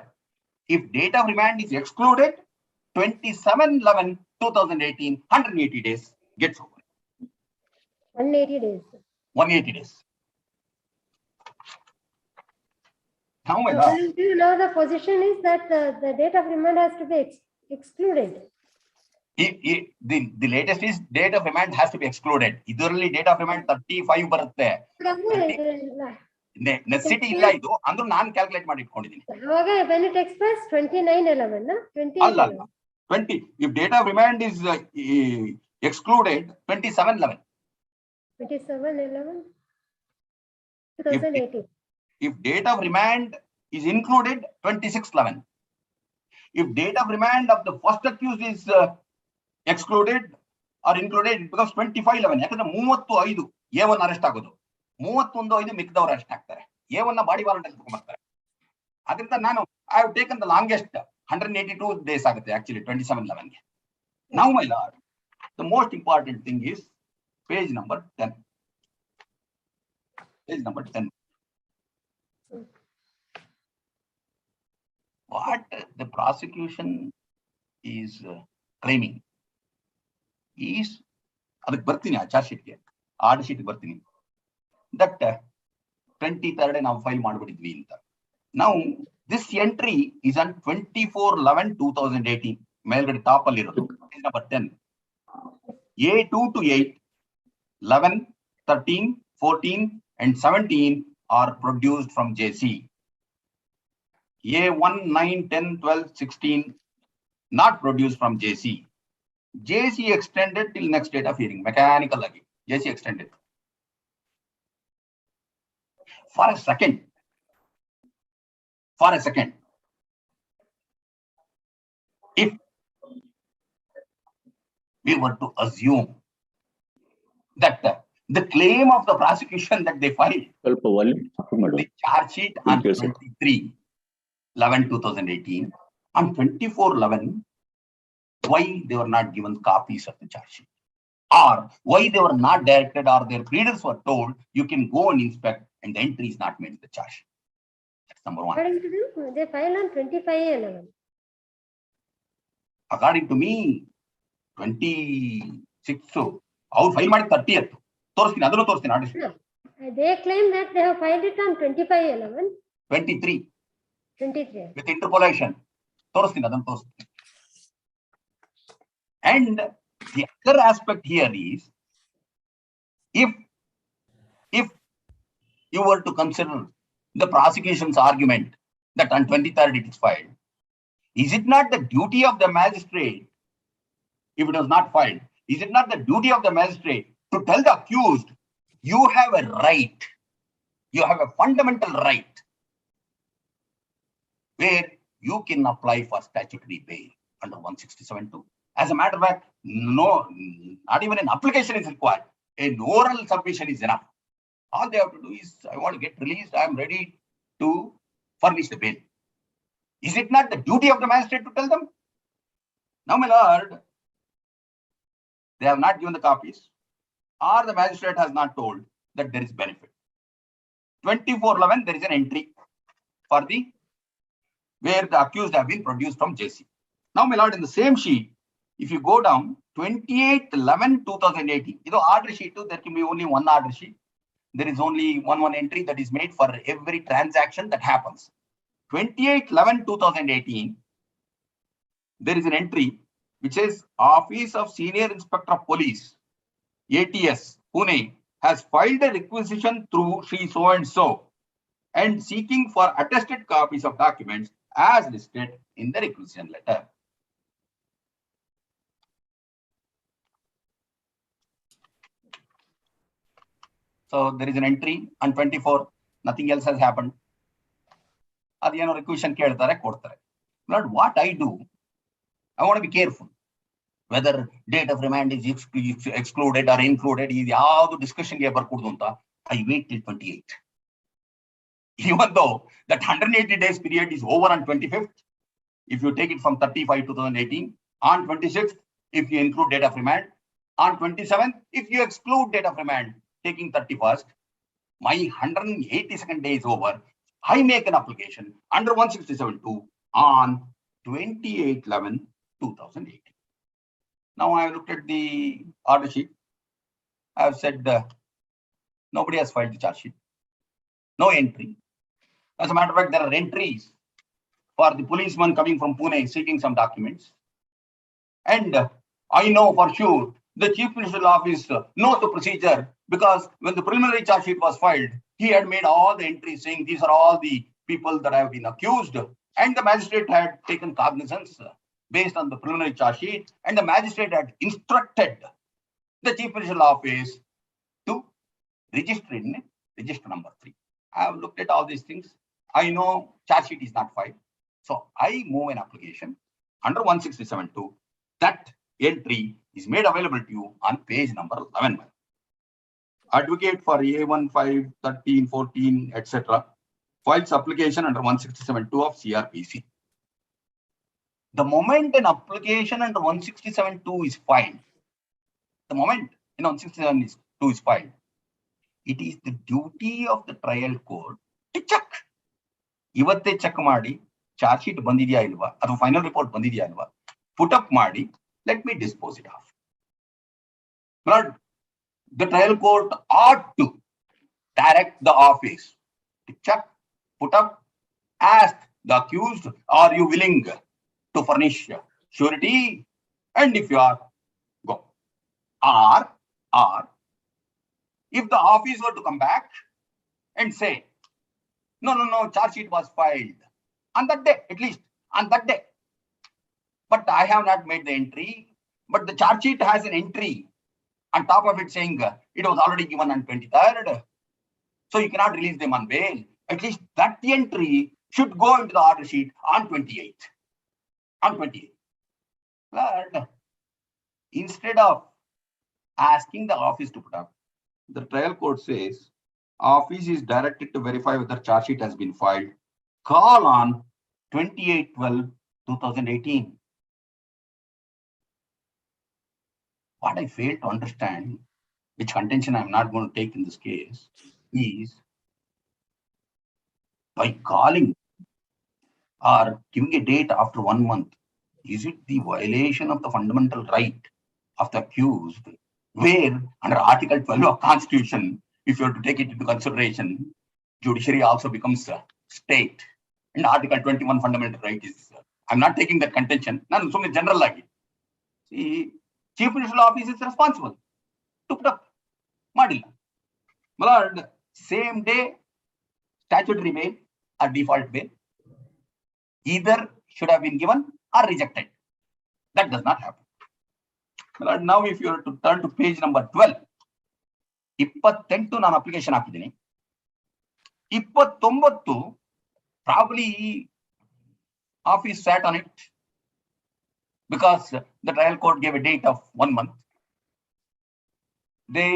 If date of remand is excluded, 27/11/2018, 180 days gets over. 180 days. 180 days. Now, Now the position is that the date of remand has to be excluded. The latest is date of remand has to be excluded. Iduralli date of remand 35 ಬರುತ್ತೆ. Necessity ಇಲ್ಲ ಇದು ಅಂದ್ರೂ ನಾನು calculate ಮಾಡಿ ಇಟ್ಕೊಂಡಿದ್ದೀನಿ. ಅವಾಗ when it expires 29/11 ಅಲ್ಲ 20 if date of remand is excluded 27/11 2018. If date of remand is included 26/11. If date of remand of the first accused is excluded or included, it becomes 25/11. ಯಾಕಂದ್ರೆ 35 A1 arrest ಆಗೋದು, 31/5 ಮಿಕ್ಕಿದವರು arrest ಆಗ್ತಾರೆ. A1 body warrant ಅಲ್ಲಿ ತಗೊಂಡ್ಬರ್ತಾರೆ. ಅದರಿಂದ ನಾನು I have taken the longest 182 days ಆಗುತ್ತೆ actually 27/11 ಗೆ. Now my lord, the most important thing is page number 10. Page number 10. What the prosecution is claiming is, ಅದಕ್ಕೆ ಬರ್ತೀನಿ ಆ ಚಾರ್ಜ್ ಶೀಟ್ಗೆ, ಆರ್ಡರ್ ಶೀಟ್ಗೆ ಬರ್ತೀನಿ, ದಟ್ 23rd ನಾವು ಫೈಲ್ ಮಾಡ್ಬಿಟ್ಟಿದ್ವಿ ಅಂತ. ನಾವು ದಿಸ್ ಎಂಟ್ರಿ ಇಸ್ ಆನ್ 24/11/2018 ಮೇಲ್ಗಡೆ ಟಾಪ್ ಅಲ್ಲಿ ಇರೋದು number 10. A2 to 8, 11, 13, 14 and 17 are produced from JC. A1, 9, 10, 12, 16 not produced from JC. JC extended till next date of hearing. Mechanical agi JC extended. For a second, if we were to assume that the claim of the prosecution that they filed, the charge sheet on 23/11/2018, on 24/11, why they were not given copies of the charge sheet, or why they were not directed, or their pleaders were told you can go and inspect and the entry is not made in the charge sheet. That's number one. According to them, they filed on 25/11. According to me, 26. ಅವ್ರು file ಮಾಡಿ 30th ತೋರಿಸ್ತೀನಿ, ಅದನ್ನು ತೋರಿಸ್ತೀನಿ order sheet. They claim that they have filed it on 25/11. 23 with interpolation. ತೋರಿಸ್ತೀನಿ, ಅದನ್ನು ತೋರಿಸ್ತೀನಿ. And the other aspect here is, if you were to consider the prosecution's argument that on 23rd it is filed, is it not the duty of the magistrate, if it was not filed, is it not the duty of the magistrate to tell the accused, you have a right, you have a fundamental right where you can apply for statutory bail under 167(2). As a matter of fact, no, not even an application is required. An oral submission is enough. All they have to do is, I want to get released, I am ready to furnish the bail. Is it not the duty of the magistrate to tell them? Now, my lord, they have not given the copies, or the magistrate has not told that there is benefit. 24/11, there is an entry for the where the accused have been produced from JC. Now, my lord, in the same sheet, if you go down 28/11/2018, order sheet, there can be only one order sheet. There is only one entry that is made for every transaction that happens. 28/11/2018, there is an entry which says Office of Senior Inspector of Police, ATS, Pune, has filed a requisition through Sri so and so and seeking for attested copies of documents as listed in the requisition letter. So there is an entry on 24, nothing else has happened. Adiyano requisition keltare kodtare. Lord, what I do, I want to be careful. Whether date of remand is excluded or included, is the discussion I wait till 28. Even though that 180 days period is over on 25th, if you take it from 35/2018, on 26th, if you include date of remand, on 27th, if you exclude date of remand, taking 31st, my 182nd day is over. I make an application under 167(2) on 28/11/2018. Now I have looked at the order sheet. I have said nobody has filed the charge sheet. No entry. As a matter of fact, there are entries for the policeman coming from Pune seeking some documents. And I know for sure the Chief Minister's Office knows the procedure, because when the preliminary charge sheet was filed, he had made all the entries saying these are all the people that have been accused. And the magistrate had taken cognizance based on the preliminary charge sheet, and the magistrate had instructed the Chief Minister's Office to register in register number 3. I have looked at all these things. I know charge sheet is not filed. So I move an application under 167(2). That entry is made available to you on page number 11. Advocate for A1, 5, 13, 14, etc. files application under 167(2) of CRPC. The moment an application under 167(2) is filed, the moment 167(2) is filed, it is the duty of the trial court to check. Ivatte check maadi, charge sheet bandidya ilva, adu final report bandidya ilva, put up maadi, let me dispose it off. But the trial court ought to direct the office to check, put up, ask the accused, are you willing to furnish surety? And if you are, go. Or if the office were to come back and say, no, charge sheet was filed on that day, at least on that day, but I have not made the entry, but the charge sheet has an entry on top of it saying it was already given on 23rd, so you cannot release them on bail. At least that entry should go into the order sheet on 28th. On 28th. But instead of asking the office to put up, the trial court says office is directed to verify whether charge sheet has been filed. Call on 28/12/2018. What I fail to understand, which contention I'm not going to take in this case, is by calling or giving a date after 1 month, is it the violation of the fundamental right of the accused, where under Article 12 of Constitution, if you have to take it into consideration, judiciary also becomes a state, and Article 21 fundamental right is, I'm not taking that contention, none, so general like. See, Chief Minister's Office is responsible to put up. Madilla. Malad, same day, statutory bail or default bail either should have been given or rejected. That does not happen. Malad, now if you are to turn to page number 12, 28 ನಾನು application ಹಾಕಿದ್ದೀನಿ. 29 probably office sat on it because the trial court gave a date of 1 month. They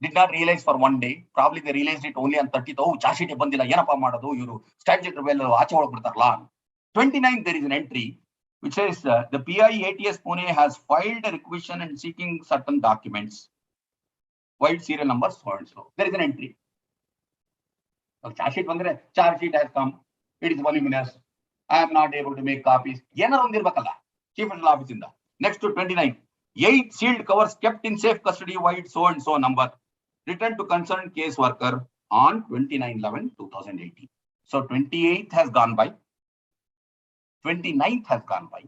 did not realize for 1 day. Probably they realized it only on 30th. Oh, charge sheet bandila, yenappa madodu, ivaru statute well aache hogbidtarala. 29th there is an entry which says the PI ATS Pune has filed a requisition and seeking certain documents. Wide serial number so and so. There is an entry. Charge sheet bandire, charge sheet has come. It is voluminous. I am not able to make copies. ಏನಾರ ಒಂದಿರ್ಬೇಕಲ್ಲ chief minister office ಇಂದ. Next to 29, 8 sealed covers kept in safe custody white so and so number returned to concerned case worker on 29/11/2018. So 28th has gone by. 29th has gone by.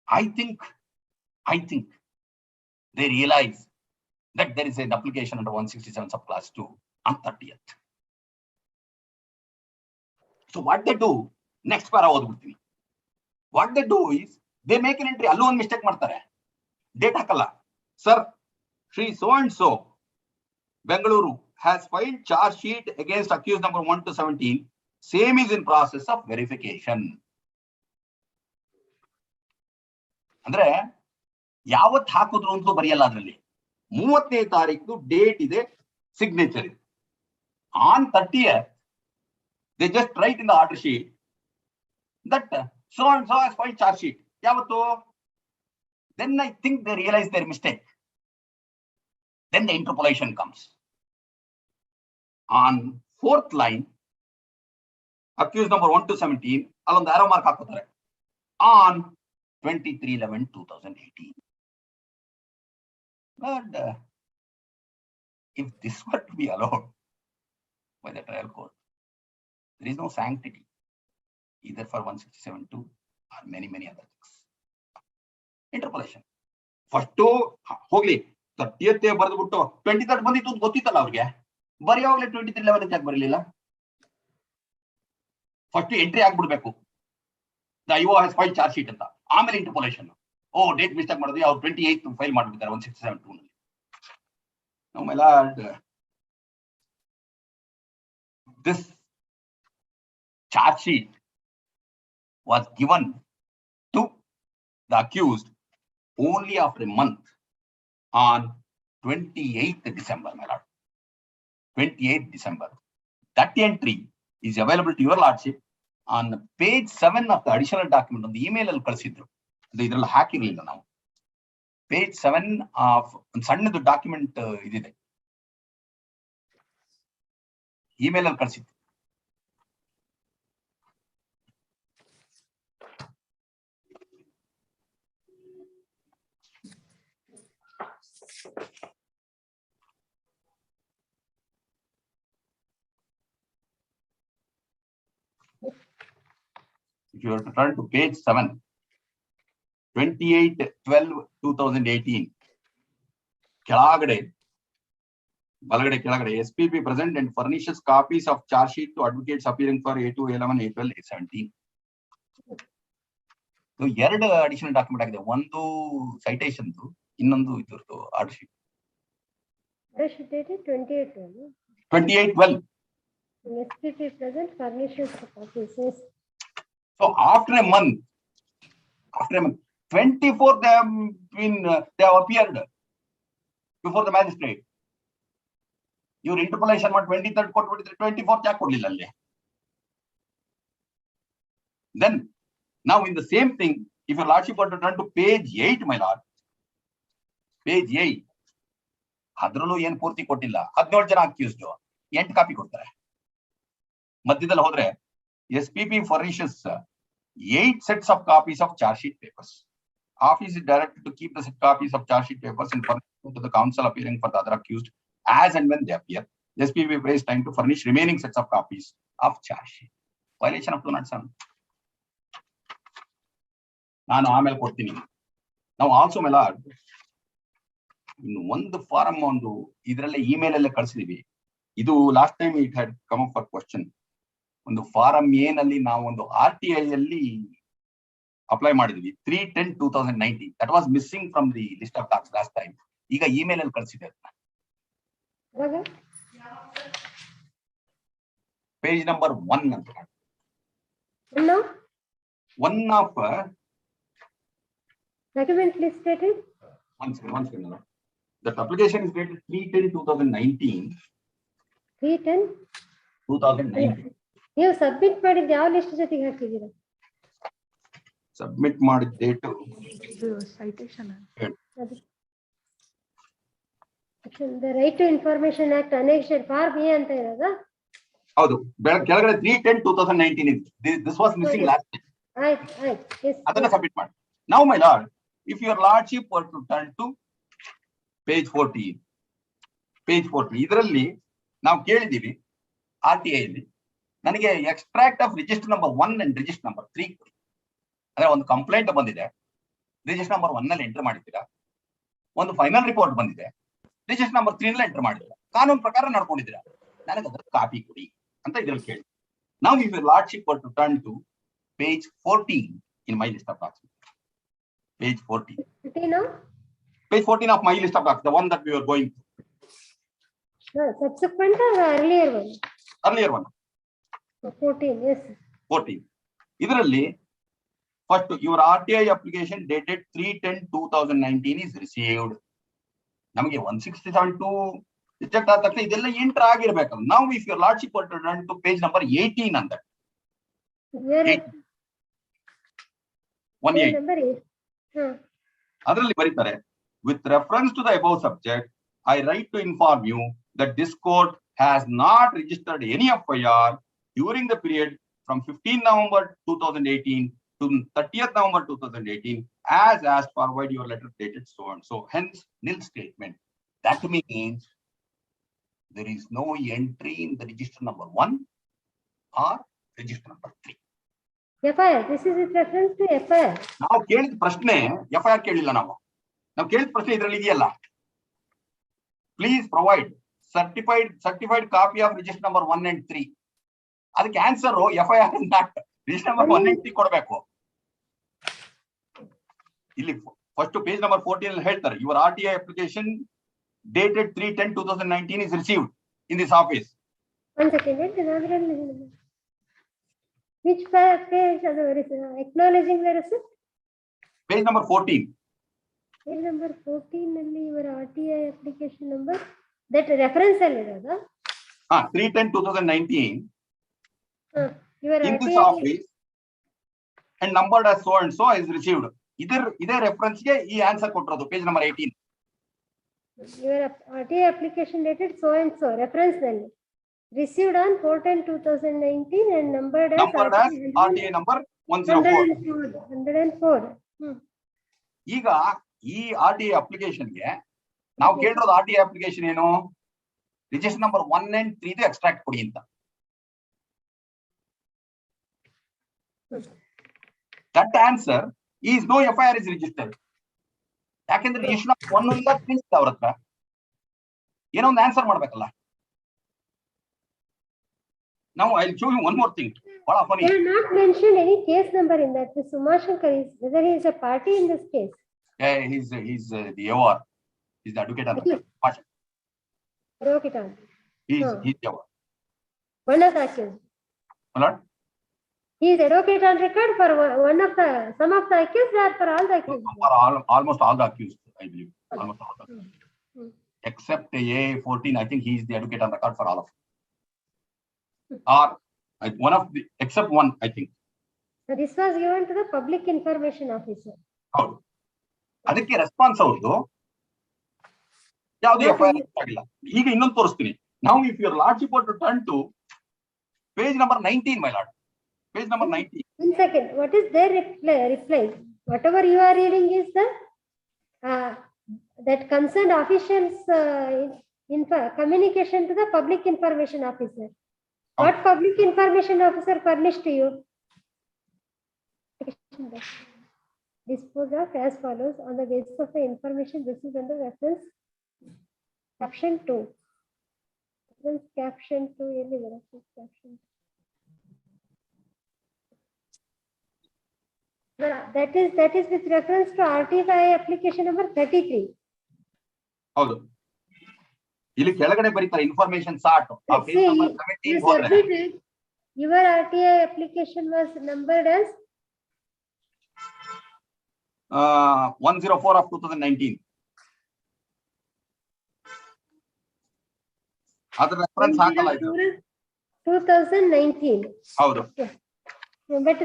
I think they realize that there is an application under 167 subclass 2 on 30th. So what they do, next para ಓದ್ಬಿಡ್ತೀನಿ. What they do is they make an entry. ಅಲ್ಲೂ ಒಂದು mistake ಮಾಡ್ತಾರೆ. Date ಹಾಕಲ್ಲ. Sir, Shri so and so Bengaluru has filed charge sheet against accused number 1 to 17. Same is in process of verification. ಅಂದ್ರೆ ಯಾವತ್ತು ಹಾಕಿದ್ರು ಅಂತಲೂ ಬರೆಯಲ್ಲ ಅದರಲ್ಲಿ. 30ನೇ ತಾರೀಕು ಡೇಟ್ ಇದೆ, ಸಿಗ್ನೇಚರ್ ಇದೆ. On 30th, they just write in the order sheet that so and so has filed charge sheet. ಯಾವತ್ತು? Then I think they realize their mistake. Then the interpolation comes. On 4th line, accused number 1 to 17, allondu arrow mark ಹಾಕೋತಾರೆ. On 23/11/2018. But if this were to be allowed by the trial court, there is no sanctity either for 167(2) or many other things. Interpolation. First ಹೋಗ್ಲಿ 30th ಬರೆದ್ಬಿಟ್ಟು 23rd ಬಂದಿತ್ತು ಅಂತ ಗೊತ್ತಿತ್ತಲ್ಲ ಅವ್ರಿಗೆ, ಬರೆಯೋವಾಗಲೇ 23/11 ಯಾಕೆ ಬರಲಿಲ್ಲ? First entry ಆಗ್ಬಿಡ್ಬೇಕು, the IO has filed charge sheet ಅಂತ, ಆಮೇಲೆ interpolation. Date mistake ಮಾಡಿದ್ವಿ, ಅವ್ರು 28th ಫೈಲ್ ಮಾಡ್ಬಿಟ್ಟಿದ್ದಾರೆ 167(2) ನಲ್ಲಿ. No, my lord, this charge sheet was given to the accused only after a month on 28th December, my lord. 28th December. That entry is available to your lordship on page 7 of the additional document. On the email ಅಲ್ಲಿ ಕಳಿಸಿದ್ರು, ಇದರಲ್ಲಿ ಹಾಕಿರ್ಲಿಲ್ಲ ನಾವು. page 7 of ಸಣ್ಣದು document ಇದಿದೆ, email ಅಲ್ಲಿ ಕಳಿಸಿದ್ರು. If you have to turn to page 7, 28/12/2018, ಕೆಳಗಡೆ ಬಲಗಡೆ ಕೆಳಗಡೆ SPP present and furnishes copies of charge sheet to advocates appearing for A2, A11, A12, A17. ಎರಡು ಅಡಿಷನಲ್ ಡಾಕ್ಯುಮೆಂಟ್ ಆಗಿದೆ, ಒಂದು ಸೈಟೇಷನ್, ಇನ್ನೊಂದು ಇದ್ರದ್ದು order sheet. 28/12. SPP present furnishes copies. So after a month, 24th they have appeared before the magistrate. Your interpolation on 23rd ಕೊಟ್ಬಿಟ್ಟಿದ್ರೆ 24th ಯಾಕೆ ಕೊಡ್ಲಿಲ್ಲ ಅಲ್ಲಿ? Then now in the same thing, if your lordship were to turn to page 8, my lord, page 8, ಅದ್ರಲ್ಲೂ ಏನ್ ಪೂರ್ತಿ ಕೊಟ್ಟಿಲ್ಲ. 17 ಜನ accused, 8 copy ಕೊಡ್ತಾರೆ. ಮಧ್ಯದಲ್ಲಿ ಹೋದ್ರೆ SPP furnishes 8 sets of copies of charge sheet papers. Office is directed to keep the set copies of charge sheet papers and furnish to the counsel appearing for the other accused as and when they appear. SPP pays time to furnish remaining sets of copies of charge sheet. Violation of 207. ನಾನು ಆಮೇಲೆ ಕೊಡ್ತೀನಿ. ನಾವು also my lord, ಇನ್ನು ಒಂದು form ಒಂದು ಇದರಲ್ಲೇ email ಅಲ್ಲೇ ಕಳಿಸಿದೀವಿ. ಇದು last time it had come up for question. ಒಂದು ಫಾರಂ ಏನಲ್ಲಿ ನಾವು ಒಂದು RTI ಅಲ್ಲಿ ಅಪ್ಲೈ ಮಾಡಿದ್ವಿ 3/10/2019. That was missing from the list of talks last time. ಈಗ ಇಮೇಲ್ ಅಲ್ಲಿ ಕಳಿಸಿದೆ ಅದನ್ನ. ಪೇಜ್ ನಂಬರ್ 1 ಅಂತ. One of document list stated. One second. That application is dated 3/10/2019. 3/10/2019. ನೀವು ಸಬ್ಮಿಟ್ ಮಾಡಿದ ಯಾವ ಲಿಸ್ಟ್ ಜೊತೆಗೆ ಹಾಕಿದ್ದೀರಾ? ಸಬ್ಮಿಟ್ ಮಾಡಿದ date citation The Right to Information Act annexed Part A ಅಂತ ಇರೋದಾ? ಹೌದು ಕೆಳಗಡೆ 3/10/2019 ಇದೆ. This was missing last time. ಅದನ್ನ ಸಬ್ಮಿಟ್ ಮಾಡಿ. Now my lord, if your lordship were to turn to page 14, ಇದರಲ್ಲಿ ನಾವು ಕೇಳಿದೀವಿ RTI ಅಲ್ಲಿ ನನಗೆ extract of register number 1 and register number 3 ಕೊಡಿ. ಅಂದ್ರೆ ಒಂದು ಕಂಪ್ಲೇಂಟ್ ಬಂದಿದೆ, ರಿಜಿಸ್ಟರ್ ನಂಬರ್ 1 ನಲ್ಲಿ ಎಂಟರ್ ಮಾಡಿದ್ದೀರಾ, ಒಂದು ಫೈನಲ್ ರಿಪೋರ್ಟ್ ಬಂದಿದೆ, ರಿಜಿಸ್ಟರ್ ನಂಬರ್ 3 ನಲ್ಲಿ ಎಂಟರ್ ಮಾಡಿದ್ದೀರಾ, ಕಾನೂನು ಪ್ರಕಾರ ನಡ್ಕೊಂಡಿದ್ದೀರಾ, ನನಗೆ ಅದರ ಕಾಪಿ ಕೊಡಿ ಅಂತ ಇದ್ರಲ್ಲಿ ಕೇಳಿ. Now if your lordship were to turn to page 14 in my list of documents, page 14. Page 14 of my list of documents, the one that we were going to. No, subsequent or earlier one? Earlier one. 14, yes. 14. ಇದರಲ್ಲಿ first your RTI application dated 3/10/2019 is received. ನಮಗೆ 167(2) reject ಆದ ತಕ್ಷಣ ಇದೆಲ್ಲ enter ಆಗಿರ್ಬೇಕಲ್ಲ. Now if your lordship were to turn to page number 18 on that. 18. ಅದರಲ್ಲಿ ಬರೀತಾರೆ, with reference to the above subject, I write to inform you that this court has not registered any FIR during the period from 15 November 2018 to 30th November 2018 as forward your letter dated so and so. Hence, nil statement. That means there is no entry in the register number 1 or register number 3. FIR. This is with reference to FIR. ನಾವು ಕೇಳಿದ ಪ್ರಶ್ನೆ FIR ಕೇಳಿಲ್ಲ. ನಾವು ಕೇಳಿದ ಪ್ರಶ್ನೆ ಇದರಲ್ಲಿ ಇದೆಯಲ್ಲ, please provide certified copy of register number 1 and 3. ಅದಕ್ಕೆ answer FIR not register number 1 and 3 ಕೊಡಬೇಕು. ಇಲ್ಲಿ ಫಸ್ಟ್ ಪೇಜ್ ನಂಬರ್ 14 ಅಲ್ಲಿ ಹೇಳ್ತಾರೆ, your RTI application dated 3/10/2019 is received in this office. One second, which page acknowledging the receipt? Page number 14. Page number 14 ನಲ್ಲಿ your RTI application number that reference ಅಲ್ಲಿ ಇರೋದಾ? 3/10/2019 your in this office and numbered as so and so is received. ಇದೇ reference ಗೆ ಈ answer ಕೊಟ್ಟಿರೋದು page number 18. your RTI application dated so and so reference ನಲ್ಲಿ received on 4/10/2019 and numbered as RTI number 104. ಈಗ ಈ RTI application ಗೆ ನಾವು ಕೇಳಿರೋದು RTI application ಏನು, ರಿಜಿಸ್ಟರ್ ನಂಬರ್ 1 and 3 ದು ಎಕ್ಸ್ಟ್ರಾಕ್ಟ್ ಕೊಡಿ ಅಂತ. That answer is no FIR is registered. ಯಾಕೆಂದ್ರೆ ರಿಜಿಸ್ಟರ್ ನಂಬರ್ 1 ಇಲ್ಲ 3 ಇಲ್ಲ ಅವ್ರ ಹತ್ರ, ಏನೋ ಒಂದು ಆನ್ಸರ್ ಮಾಡ್ಬೇಕಲ್ಲ. Now I'll show you one more thing. Bada funny. They have not mentioned any case number in that. The Sumashankar is whether he is a party in this case. Yeah, he's the AOR. He's the advocate on the case. Advocate on. He's the AOR. One of the accused. What? He is advocate on record for one of the some of the accused or for all the accused? For almost all the accused, I believe. Almost all the accused. Except A14, I think he is the advocate on record for all of them. Or one of the, except one, I think. So this was given to the public information officer. ಹೌದು, ಅದಕ್ಕೆ response ಅವ್ರದ್ದು ಯಾವುದು FIR ಆಗಿಲ್ಲ. ಈಗ ಇನ್ನೊಂದು ತೋರಿಸ್ತೀನಿ. Now if your lordship were to turn to page number 19, my lord. Page number 19. One second. What is their reply? Whatever you are reading is the that concerned officials communication to the public information officer. What public information officer furnished to you? Dispose of as follows on the basis of the information received under reference caption 2. Reference caption 2. Reference caption 2. That is with reference to RTI application number 33. ಹೌದು, ಇಲ್ಲಿ ಕೆಳಗಡೆ ಬರೀತಾರೆ information sort. Page number 17 ಹೋದ್ರೆ your RTI application was numbered as 104 of 2019. ಅದರ reference ಹಾಕಲ್ಲ ಇದು. 2019. ಹೌದು. But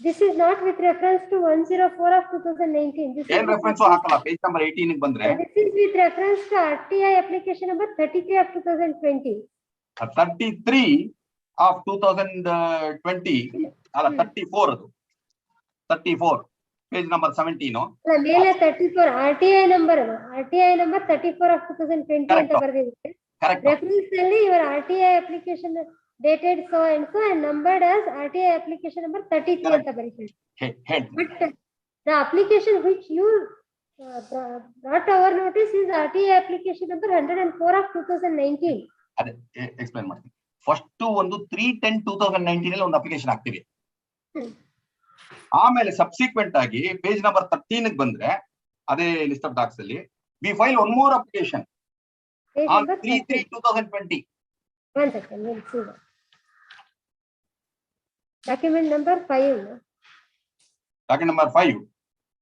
this is not with reference to 104 of 2019. This ಏನ್ ರೆಫರೆನ್ಸ್ ಹಾಕಲ್ಲ. ಪೇಜ್ ನಂಬರ್ 18 ಗೆ ಬಂದ್ರೆ this is with reference to RTI application number 33 of 2020. 33 of 2020, 34, 34, page number 17. ಮೇಲೆ 34 RTI number 34 of 2020 ಅಂತ ಬರೆದಿದೆ. Reference ನಲ್ಲಿ your RTI application dated so and so and numbered as RTI application number 33 ಅಂತ ಬರೀತಾರೆ. But the application which you brought our notice is RTI application number 104 of 2019. ಅದೇ explain ಮಾಡ್ತೀನಿ. First ಒಂದು 3/10/2019 ಅಲ್ಲಿ ಒಂದು ಅಪ್ಲಿಕೇಶನ್ ಹಾಕ್ತೀವಿ. ಆಮೇಲೆ ಸಬ್ಸಿಕ್ವೆಂಟ್ ಆಗಿ ಪೇಜ್ ನಂಬರ್ 13 ಗೆ ಬಂದ್ರೆ ಅದೇ ಲಿಸ್ಟ್ ಆಫ್ ಡಾಕ್ಸ್ ಅಲ್ಲಿ we file one more application on 3/3/2020. One second, we'll see that. Document number 5. Document number 5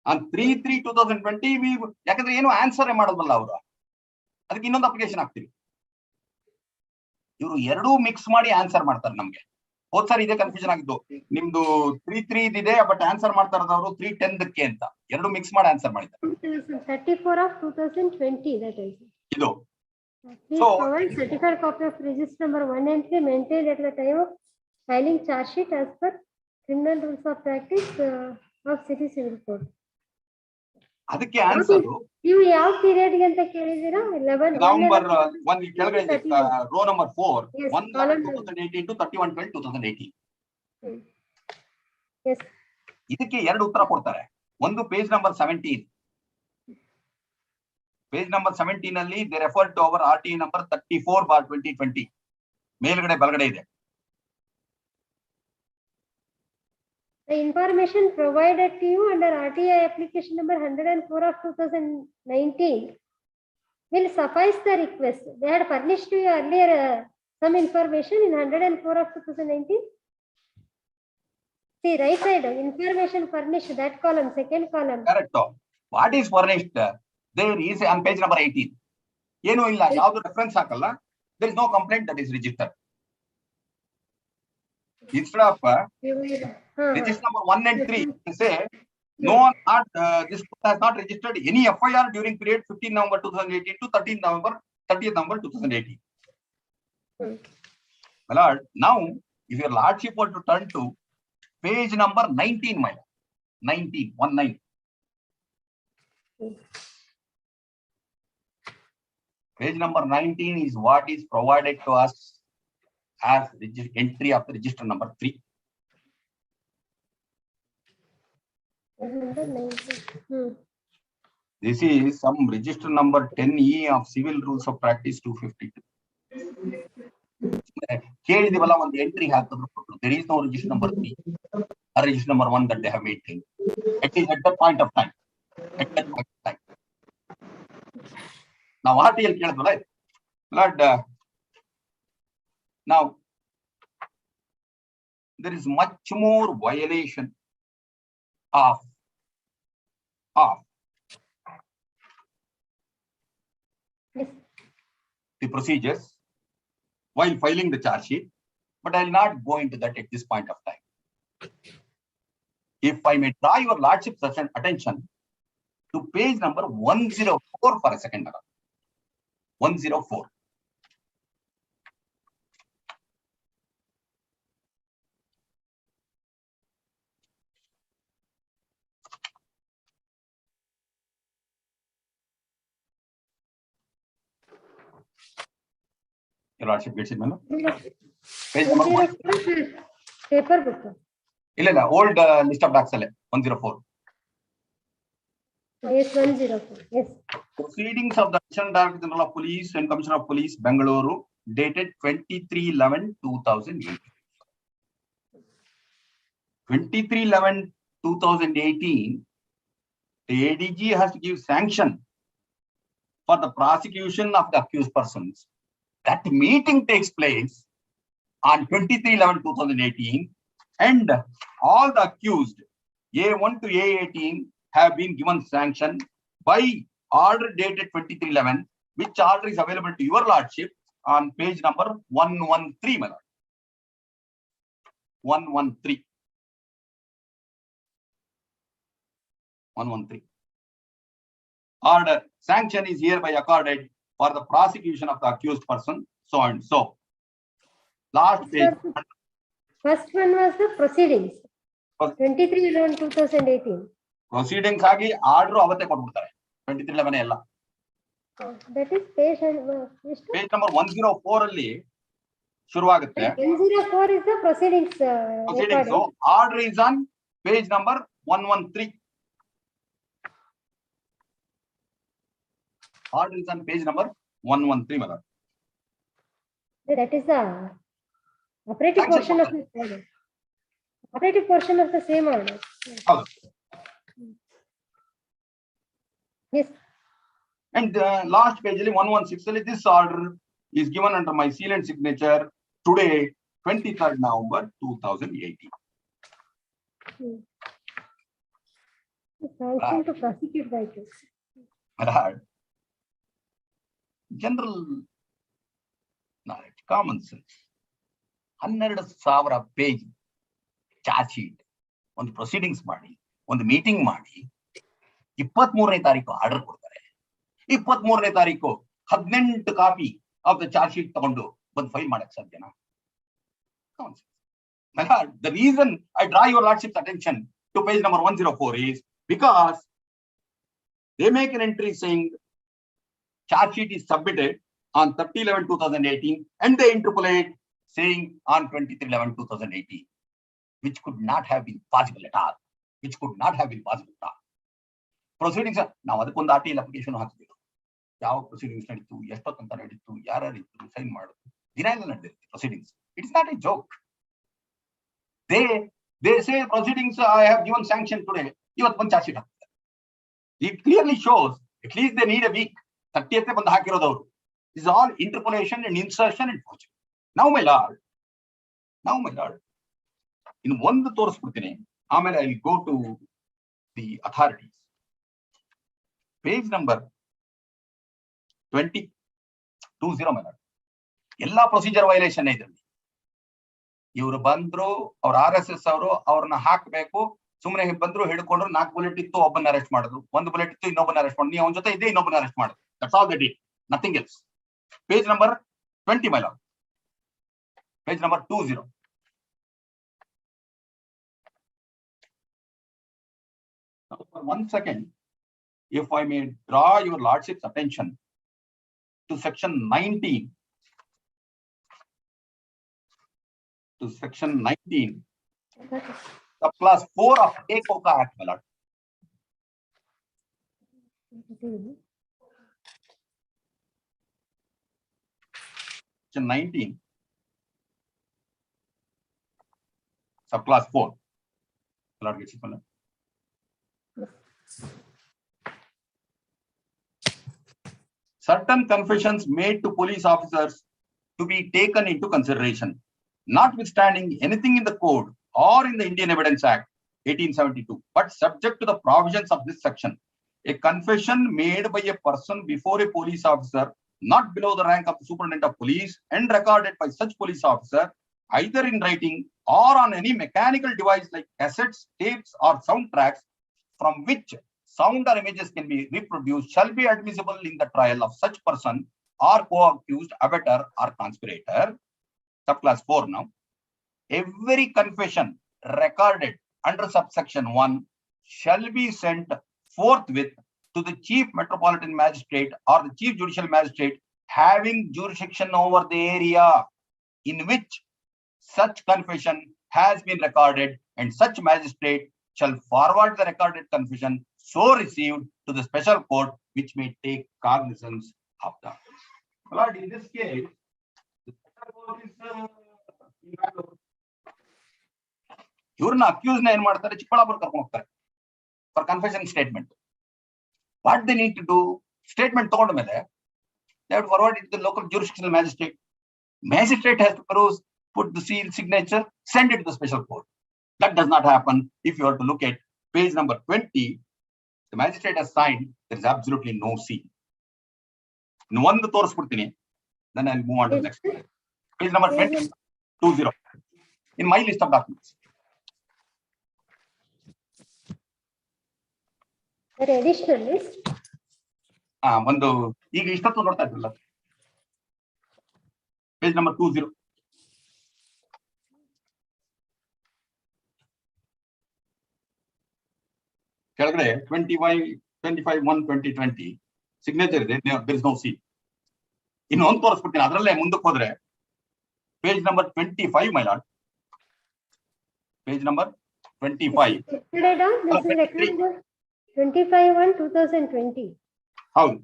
on 3/3/2020 we ಯಾಕಂದ್ರೆ ಏನು ಆನ್ಸರ್ ಮಾಡೋದಲ್ಲ ಅವರು, ಅದಕ್ಕೆ ಇನ್ನೊಂದು ಅಪ್ಲಿಕೇಶನ್ ಹಾಕ್ತೀವಿ. ಇವರು ಎರಡೂ ಮಿಕ್ಸ್ ಮಾಡಿ ಆನ್ಸರ್ ಮಾಡ್ತಾರೆ ನಮ್ಗೆ. ಹೋದ್ ಸರಿ ಇದೇ ಕನ್ಫ್ಯೂಷನ್ ಆಗಿದ್ದು, ನಿಮ್ದು 3/3 ಇದೆ ಬಟ್ ಆನ್ಸರ್ ಮಾಡ್ತಾ ಇರೋದವರು 3/10 ಅಂತ ಎರಡು ಮಿಕ್ಸ್ ಮಾಡಿ ಆನ್ಸರ್ ಮಾಡಿದ್ದಾರೆ. 34 of 2020 that is. ಇದು Please provide certified copy of register number 1 entry maintained at the time of filing charge sheet as per criminal rules of practice of city civil code. ಅದಕ್ಕೆ answer ನೀವು ಯಾವ period ಗೆ ಅಂತ ಕೇಳಿದಿರಾ? 11 November 1 ಕೆಳಗಡೆ rho number 4 1/2018 to 31/12/2018. Yes. ಇದಕ್ಕೆ ಎರಡು ಉತ್ತರ ಕೊಡ್ತಾರೆ. ಒಂದು ಪೇಜ್ ನಂಬರ್ 17. ಪೇಜ್ ನಂಬರ್ 17 ಅಲ್ಲಿ they refer to our RTI number 34/2020. ಮೇಲ್ಗಡೆ ಬಲಗಡೆ ಇದೆ. The information provided to you under RTI application number 104 of 2019 will suffice the request. They had furnished to you earlier some information in 104 of 2019. See, right side, information furnished, that column, second column. Correct. What is furnished? There is on page number 18. ಏನು ಇಲ್ಲ, ಯಾವುದು reference ಹಾಕಲ್ಲ. There is no complaint that is registered. Instead of register number 1 and 3, you say no one not this has not registered any FIR during period 15 November 2018 to 30th November 2018. My lord, now if your lordship were to turn to page number 19, my lord, 19. Page number 19 is what is provided to us as entry of the register number 3. This is some register number 10E of Civil Rules of Practice 252. ಕೇಳಿದಿವಲ್ಲ ಒಂದು entry ಹಾಕಿದ್ರು, there is no register number 3 or register number 1 that they have maintained. It is at that point of time. ನಾವು RTI ಕೇಳಿದ್ವಲ್ಲ, Lord, now there is much more violation of the procedures while filing the charge sheet, but I will not go into that at this point of time. If I may draw your lordship's attention to page number 104 for a second. 104. Your lordship gets it, madam? Page number 1. Paper book. Illa, old list of docs 104. Yes, 104. Yes. Proceedings of the Additional Director General of Police and Commissioner of Police, Bengaluru, dated 23/11/2018. 23/11/2018, the ADG has to give sanction for the prosecution of the accused persons. That meeting takes place on 23/11/2018, and all the accused A1 to A18 have been given sanction by order dated 23/11, which order is available to your lordship on page number 113, my lord. 113. 113. Order sanction is hereby accorded for the prosecution of the accused person, so and so. Last page. First one was the proceedings. 23/11/2018. Proceedings ಆಗಿ order ಅವತ್ತೇ ಕೊಟ್ಬಿಡ್ತಾರೆ 23/11 ಎಲ್ಲ. That is page number 104 ಅಲ್ಲಿ ಶುರುವಾಗುತ್ತೆ. 104 is the proceedings. Proceedings. So order is on page number 113. Order is on page number 113, my lord. That is the operative portion of the order. Operative portion of the same order. Yes. And last page 116 this order is given under my seal and signature today 23rd November 2018. Sanction to prosecute by case. General knowledge, common sense. 12,000 page charge sheet ಒಂದು proceedings ಮಾಡಿ ಒಂದು meeting ಮಾಡಿ 23ನೇ ತಾರೀಕು order ಕೊಡ್ತಾರೆ. 23ನೇ ತಾರೀಕು 18 copy of the charge sheet ತಗೊಂಡು ಬಂದು ಫೈಲ್ ಮಾಡಕ್ ಸಾಧ್ಯನಾ? The reason I draw your lordship's attention to page number 104 is because they make an entry saying charge sheet is submitted on 30/11/2018 and they interpolate saying on 23/11/2018, which could not have been possible at all. Which could not have been possible at all. Proceedings, now ಅದಕ್ಕೊಂದು RTL application ಹಾಕಬೇಕು. ಯಾವ proceedings ನಡೀತು, ಎಷ್ಟೊತ್ತಂತ ನಡೀತು, ಯಾರ್ಯಾರು ಇತ್ತು, sign ಮಾಡೋದು, ದಿನ ಎಲ್ಲ ನಡೆದಿರುತ್ತೆ proceedings. It's not a joke. They say proceedings I have given sanction today. ಇವತ್ತು ಬಂದು ಚಾರ್ಜ್ ಶೀಟ್ ಹಾಕ್ತಾರೆ. It clearly shows at least they need a week. 30th ಬಂದು ಹಾಕಿರೋದು ಅವರು. This is all interpolation and insertion and forgery. Now my lord, in ಒಂದು ತೋರಿಸ್ಬಿಡ್ತೀನಿ, ಆಮೇಲೆ I will go to the authorities. Page number 20 my lord. ಎಲ್ಲಾ procedure violation ಇದರಲ್ಲಿ. ಇವರು ಬಂದ್ರು, ಅವ್ರ RSS ಅವರು ಅವ್ರನ್ನ ಹಾಕ್ಬೇಕು, ಸುಮ್ಮನೆ ಬಂದ್ರು, ಹಿಡ್ಕೊಂಡ್ರು, 4 ಬುಲೆಟ್ ಇತ್ತು, ಒಬ್ಬನ ಅರೆಸ್ಟ್ ಮಾಡಿದ್ರು, 1 ಬುಲೆಟ್ ಇತ್ತು, ಇನ್ನೊಬ್ಬನ ಅರೆಸ್ಟ್ ಮಾಡಿದ್ರು, ನೀವು ಅವನ ಜೊತೆ ಇದ್ದೇ ಇನ್ನೊಬ್ಬನ ಅರೆಸ್ಟ್ ಮಾಡಿದ್ರು. That's all they did, nothing else. Page number 20 my lord. Page number 20. Now, for 1 second, if I may draw your lordship's attention to section 19. To section 19, subclass 4 of Coca Act, my lord. Section 19, subclass 4. My lord gets it, my lord. Certain confessions made to police officers to be taken into consideration, notwithstanding anything in the code or in the Indian Evidence Act 1872, but subject to the provisions of this section. A confession made by a person before a police officer not below the rank of the superintendent of police and recorded by such police officer either in writing or on any mechanical device like cassettes, tapes or soundtracks from which sound or images can be reproduced shall be admissible in the trial of such person or co-accused, abettor or conspirator. Subclass 4 now. Every confession recorded under subsection 1 shall be sent forthwith to the Chief Metropolitan Magistrate or the Chief Judicial Magistrate having jurisdiction over the area in which such confession has been recorded, and such magistrate shall forward the recorded confession so received to the special court which may take cognizance of that. Lord, in this case, ಇವ್ರನ್ನ accused ನ ಏನ್ ಮಾಡ್ತಾರೆ, ಚಿಕ್ಕಬಳ್ಳಾಪುರ ಕರ್ಕೊಂಡು ಹೋಗ್ತಾರೆ for confession statement. What they need to do, statement ತಗೊಂಡ ಮೇಲೆ they have to forward it to the local jurisdictional magistrate. Magistrate has to peruse, put the seal, signature, send it to the special court. That does not happen. If you are to look at page number 20, the magistrate has signed, there is absolutely no seal. In one ತೋರಿಸ್ಬಿಡ್ತೀನಿ, then I'll move on to the next page. Page number 20 in my list of documents. Additional list. ಒಂದು ಈಗ ಇಷ್ಟೊತ್ತು ನೋಡ್ತಾ ಇದ್ರಲ್ಲ, page number 20. ಕೆಳಗಡೆ 25/1/2020 signature ಇದೆ, there is no seal. ಇನ್ನೊಂದು ತೋರಿಸ್ಬಿಡ್ತೀನಿ, ಅದರಲ್ಲೇ ಮುಂದಕ್ಕೆ ಹೋದ್ರೆ page number 25 my lord, page number 25. 25/1/2020. ಹೌದು,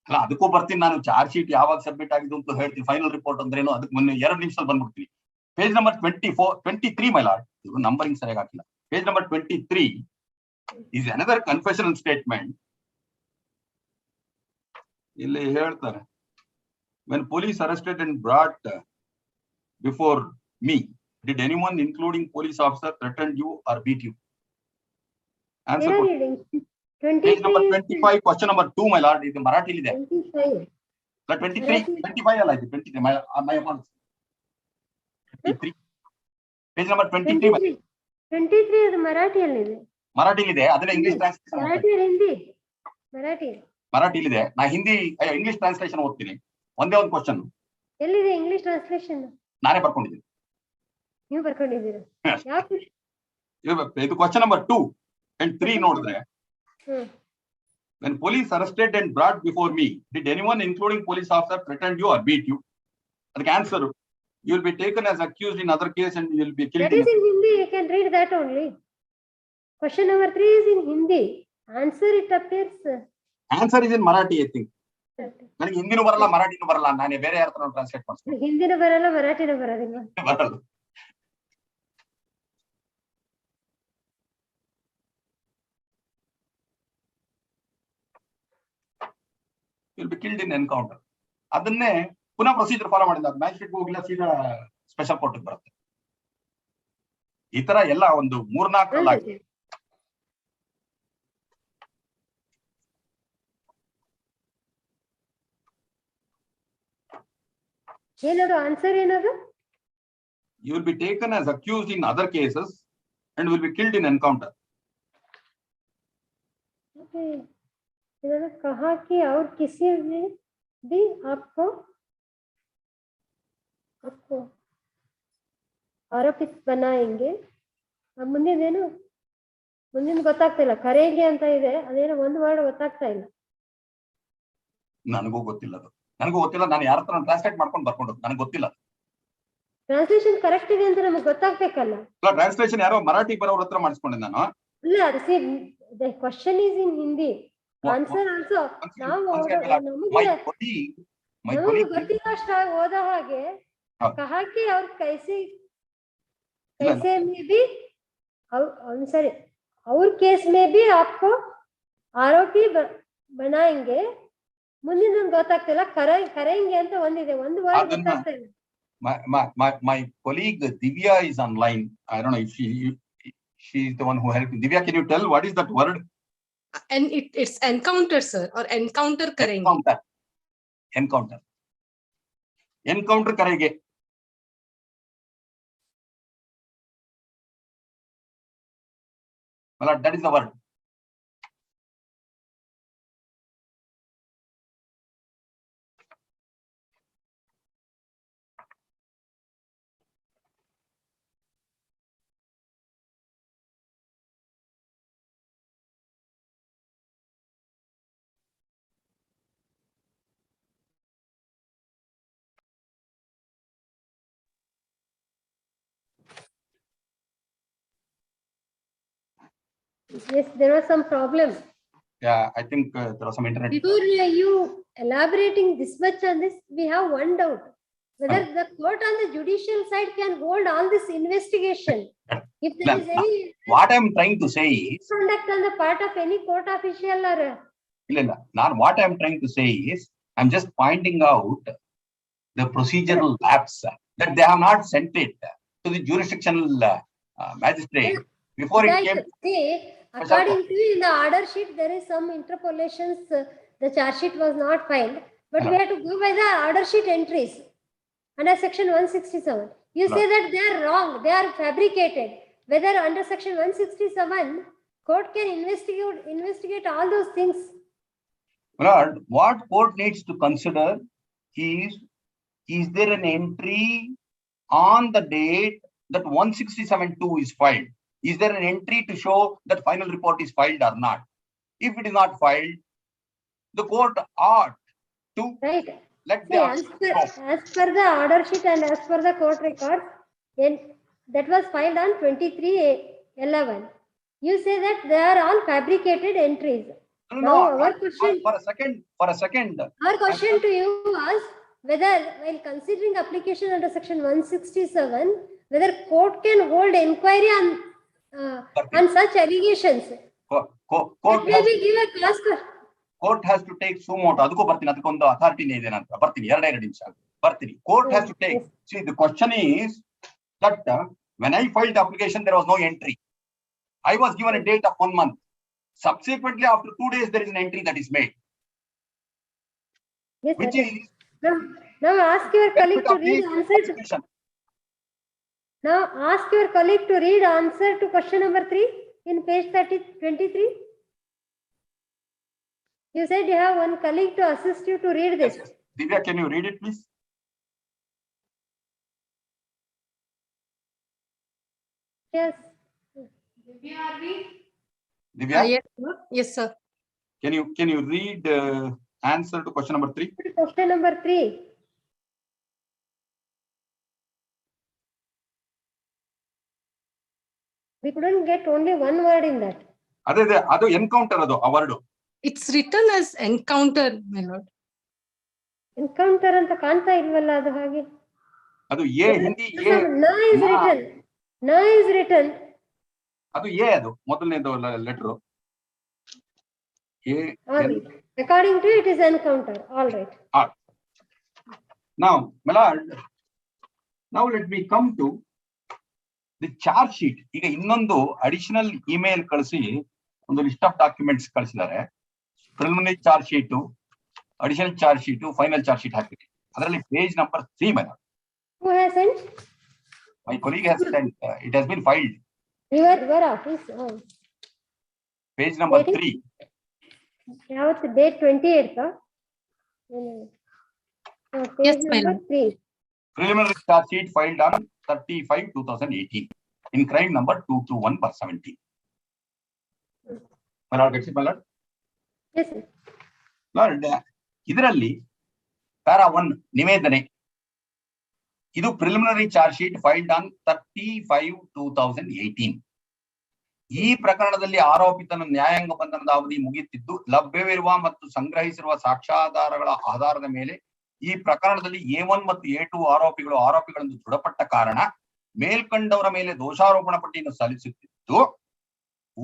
ಅಲ್ಲ ಅದಕ್ಕೂ ಬರ್ತೀನಿ ನಾನು. ಚಾರ್ಜ್ ಶೀಟ್ ಯಾವಾಗ ಸಬ್ಮಿಟ್ ಆಗಿದ್ದು ಅಂತ ಹೇಳ್ತೀನಿ, ಫೈನಲ್ ರಿಪೋರ್ಟ್ ಅಂದ್ರೇನು ಅದಕ್ಕೆ ಮೊನ್ನೆ 2 ನಿಮಿಷದಲ್ಲಿ ಬಂದ್ಬಿಡ್ತೀನಿ. ಪೇಜ್ ನಂಬರ್ 23 my lord, ಇದು ನಂಬರಿಂಗ್ ಸರಿಯಾಗಿ ಹಾಕಿಲ್ಲ. Page number 23 is another confessional statement. ಇಲ್ಲಿ ಹೇಳ್ತಾರೆ, when police arrested and brought before me, did anyone including police officer threatened you or beat you? Answer. Page number 25, question number 2 my lord, ಇದು ಮರಾಠಿಲಿ ಇದೆ. 25 ಅಲ್ಲ, ಇದು 23 my apologies. 23 page number 23 23 ಅದು ಮರಾಠಿಯಲ್ಲಿದೆ. ಮರಾಠಿಲಿದೆ, ಅದನ್ನ English translation ಮರಾಠಿಲಿದೆ. ನಾ Hindi English translation ಓದ್ತೀನಿ. ಒಂದೇ ಒಂದು ಕ್ವಶನ್ ಎಲ್ಲಿದೆ ಇಂಗ್ಲಿಷ್ ಟ್ರಾನ್ಸ್ಲೇಷನ್? ನಾನೇ ಬರ್ಕೊಂಡಿದ್ದೀನಿ. ನೀವು ಬರ್ಕೊಂಡಿದ್ದೀರಾ? ಇದು ಕ್ವಶನ್ ನಂಬರ್ 2 and 3 ನೋಡಿದ್ರೆ, when police arrested and brought before me, did anyone including police officer threatened you or beat you? ಅದಕ್ಕೆ answer, you will be taken as accused in other case and you will be killed. That is in Hindi, you can read that only. Question number 3 is in Hindi. Answer it appears. Answer is in Marathi, I think. ನನಗೆ ಹಿಂದಿನೂ ಬರಲ್ಲ, ಮರಾಠಿನೂ ಬರಲ್ಲ, ನಾನೇ ಬೇರೆ ಯಾರ ತರ translate ಮಾಡ್ತೀನಿ. ಹಿಂದಿನೂ ಬರಲ್ಲ, ಮರಾಠಿನೂ ಬರೋದಿಲ್ಲ. ಬರಲ್ಲ. will be killed in encounter. ಅದನ್ನೇ ಪುನಃ ಪ್ರೊಸೀಜರ್ ಫಾಲೋ ಮಾಡಿಲ್ಲ, ಮ್ಯಾಜಿಸ್ಟ್ರೇಟ್ ಹೋಗಿಲ್ಲ, ಸೀದಾ ಸ್ಪೆಷಲ್ ಕೋರ್ಟ್ ಬರುತ್ತೆ. ಈ ತರ ಎಲ್ಲ ಒಂದು 3-4 ಆಗಿದೆ. ಏನದು ಆನ್ಸರ್? ಏನದು? You will be taken as accused in other cases and will be killed in encounter. इन्होंने कहा कि और किसी ने भी आपको ಆರೋಪಿತ बनाएंगे. ಮುಂದಿನ ಗೊತ್ತಾಗ್ತಾ ಇಲ್ಲ, ಕರೆಗೆ ಅಂತ ಇದೆ, ಅದೇನೋ ಒಂದು ವರ್ಡ್ ಗೊತ್ತಾಗ್ತಾ ಇಲ್ಲ. ನನಗೂ ಗೊತ್ತಿಲ್ಲ, ನಾನು ಯಾರ ಹತ್ರ ಟ್ರಾನ್ಸ್ಲೇಟ್ ಮಾಡ್ಕೊಂಡು ಬರ್ಕೊಂಡು, ನನಗೆ ಗೊತ್ತಿಲ್ಲ. ಟ್ರಾನ್ಸ್ಲೇಷನ್ ಕರೆಕ್ಟ್ ಇದೆ ಅಂತ ನಮಗೆ ಗೊತ್ತಾಗ್ಬೇಕಲ್ಲ. ಟ್ರಾನ್ಸ್ಲೇಷನ್ ಯಾರೋ ಮರಾಠಿ ಬರೋರ ಹತ್ರ ಮಾಡಿಸ್ಕೊಂಡೆ ನಾನು. ಇಲ್ಲ, ಅದು the question is in Hindi. Answer also ನಾವು ನಮಗೆ ಗೊತ್ತಿಲ್ಲಷ್ಟ ಓದ ಹಾಗೆ कहा कि और कैसे में भी सॉरी और केस में भी आपको आरोपी बनाएंगे. ಮುಂದಿನ ಗೊತ್ತಾಗ್ತಿಲ್ಲ, ಕರೆಂಗೆ ಅಂತ ಒಂದಿದೆ, ಒಂದು ವರ್ಡ್ ಗೊತ್ತಾಗ್ತಾ ಇಲ್ಲ. My colleague Divya is online. I don't know if she is the one who helped. Divya, can you tell what is that word? And it's encounter, sir, or encounter karenge. Encounter karenge. Well, that is the word. Yes, there was some problem. Yeah, I think there was some internet. Before you elaborating this much on this, we have one doubt. Whether the court on the judicial side can hold all this investigation. If there is any what I am trying to say is conduct on the part of any court official or what I am trying to say is, I'm just pointing out the procedural lapse that they have not sent it to the jurisdictional magistrate before it came. According to in the order sheet, there is some interpolations. The charge sheet was not filed, but we have to go by the order sheet entries under section 167. You say that they are wrong, they are fabricated. Whether under section 167, court can investigate all those things. Lord, what court needs to consider is there an entry on the date that 167(2) is filed? Is there an entry to show that final report is filed or not? If it is not filed, the court ought to let the as per the order sheet and as per the court record, that was filed on 23/11. You say that they are all fabricated entries. No, our question, for a second. Our question to you was whether, while considering application under section 167, whether court can hold inquiry on such allegations. Court has to take sumo. ಅದಕ್ಕೂ ಬರ್ತೀನಿ, ಅದಕ್ಕೊಂದು ಅಥಾರಿಟಿನೇ ಇದೆ ನಂತರ ಬರ್ತೀನಿ, 2 ನಿಮಿಷ ಬರ್ತೀನಿ. Court has to take. See, the question is that when I filed the application, there was no entry. I was given a date of 1 month. Subsequently, after 2 days, there is an entry that is made. Yes, which is now ask your colleague to read answer. Now ask your colleague to read answer to question number 3 in page 23. You said you have one colleague to assist you to read this. Yes. Divya, can you read it, please? Yes. Divya? Yes, sir. Can you read answer to question number 3? Question number 3. We couldn't get only one word in that. Adu encounter adu a word. It's written as encounter, my lord. Encounter anta kaanta ilvalla adu hage. Adu A hindi A. Na is written. Na is written. Adu A adu ಮೊದಲನೇದು letter. A. According to it is encounter. All right. Now, my lord, now let me come to the charge sheet. ಈಗ ಇನ್ನೊಂದು additional email ಕಳಿಸಿ ಒಂದು list of documents ಕಳಿಸಿದ್ದಾರೆ. Preliminary charge sheet, additional charge sheet, final charge sheet ಹಾಕಿದೆ. ಅದರಲ್ಲಿ page number 3 my lord. Who has sent? My colleague has sent. It has been filed. Your office. Page number 3. Yavat date 28th. Page number 3. Preliminary charge sheet filed on 30/5/2018 in crime number 221/17. My lord, gets it, my lord? Yes, sir. Lord, ಇದರಲ್ಲಿ para 1 ನಿವೇದನೆ. ಇದು preliminary charge sheet filed on 30/5/2018. ಈ ಪ್ರಕರಣದಲ್ಲಿ ಆರೋಪಿತನ ನ್ಯಾಯಾಂಗ ಬಂಧನದ ಅವಧಿ ಮುಗಿಯುತ್ತಿದ್ದು ಲಭ್ಯವಿರುವ ಮತ್ತು ಸಂಗ್ರಹಿಸಿರುವ ಸಾಕ್ಷ್ಯಾಧಾರಗಳ ಆಧಾರದ ಮೇಲೆ ಈ ಪ್ರಕರಣದಲ್ಲಿ A1 ಮತ್ತು A2 ಆರೋಪಿಗಳೆಂದು ದೃಢಪಟ್ಟ ಕಾರಣ ಮೇಲ್ಕಂಡವರ ಮೇಲೆ ದೋಷಾರೋಪಣಾ ಪಟ್ಟಿಯನ್ನು ಸಲ್ಲಿಸುತ್ತಿದ್ದು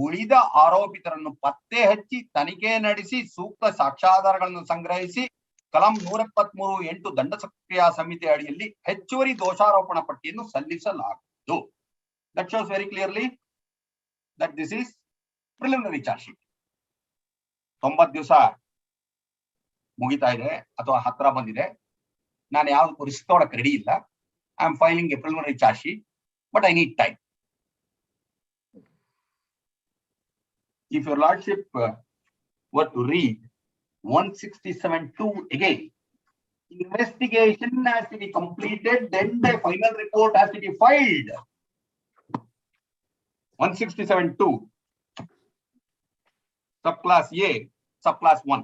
ಉಳಿದ ಆರೋಪಿತರನ್ನು ಪತ್ತೆ ಹಚ್ಚಿ ತನಿಖೆ ನಡೆಸಿ ಸೂಕ್ತ ಸಾಕ್ಷ್ಯಾಧಾರಗಳನ್ನು ಸಂಗ್ರಹಿಸಿ ಕಲಂ 173(8) ದಂಡ ಪ್ರಕ್ರಿಯಾ ಸಂಹಿತೆ ಅಡಿಯಲ್ಲಿ ಹೆಚ್ಚುವರಿ ದೋಷಾರೋಪಣಾ ಪಟ್ಟಿಯನ್ನು ಸಲ್ಲಿಸಲಾಗುವುದು. That shows very clearly that this is preliminary charge sheet. 90 ದಿವಸ ಮುಗಿತಾ ಇದೆ ಅಥವಾ ಹತ್ರ ಬಂದಿದೆ. ನಾನು ಯಾವ್ದು ರಿಸ್ಕ್ ತಗೊಳಕ್ಕೆ ರೆಡಿ ಇಲ್ಲ. I am filing A preliminary charge sheet, but I need time. If your lordship were to read 167(2) again, investigation has to be completed, then the final report has to be filed. 167(2) subclass A, subclass 1.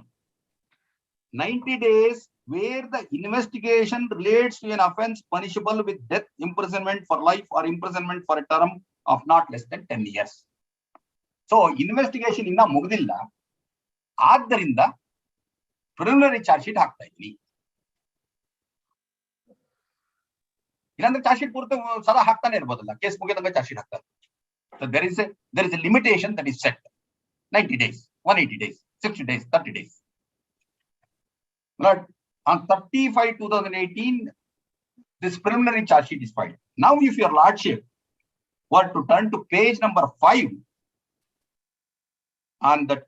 90 days where the investigation relates to an offense punishable with death, imprisonment for life, or imprisonment for a term of not less than 10 years. So, investigation inna mugdilla. ಆದ್ದರಿಂದ preliminary charge sheet ಹಾಕ್ತಾ ಇದ್ದೀನಿ. ಇಲ್ಲಾಂದ್ರೆ charge sheet ಪೂರ್ತಿ ಸದಾ ಹಾಕ್ತಾನೆ ಇರ್ಬೋದಲ್ಲ, case ಮುಗಿದಂಗ charge sheet ಹಾಕ್ತಾರೆ. So there is a limitation that is set. 90 days, 180 days, 60 days, 30 days. But on 30/5/2018, this preliminary charge sheet is filed. Now, if your lordship were to turn to page number 5 on that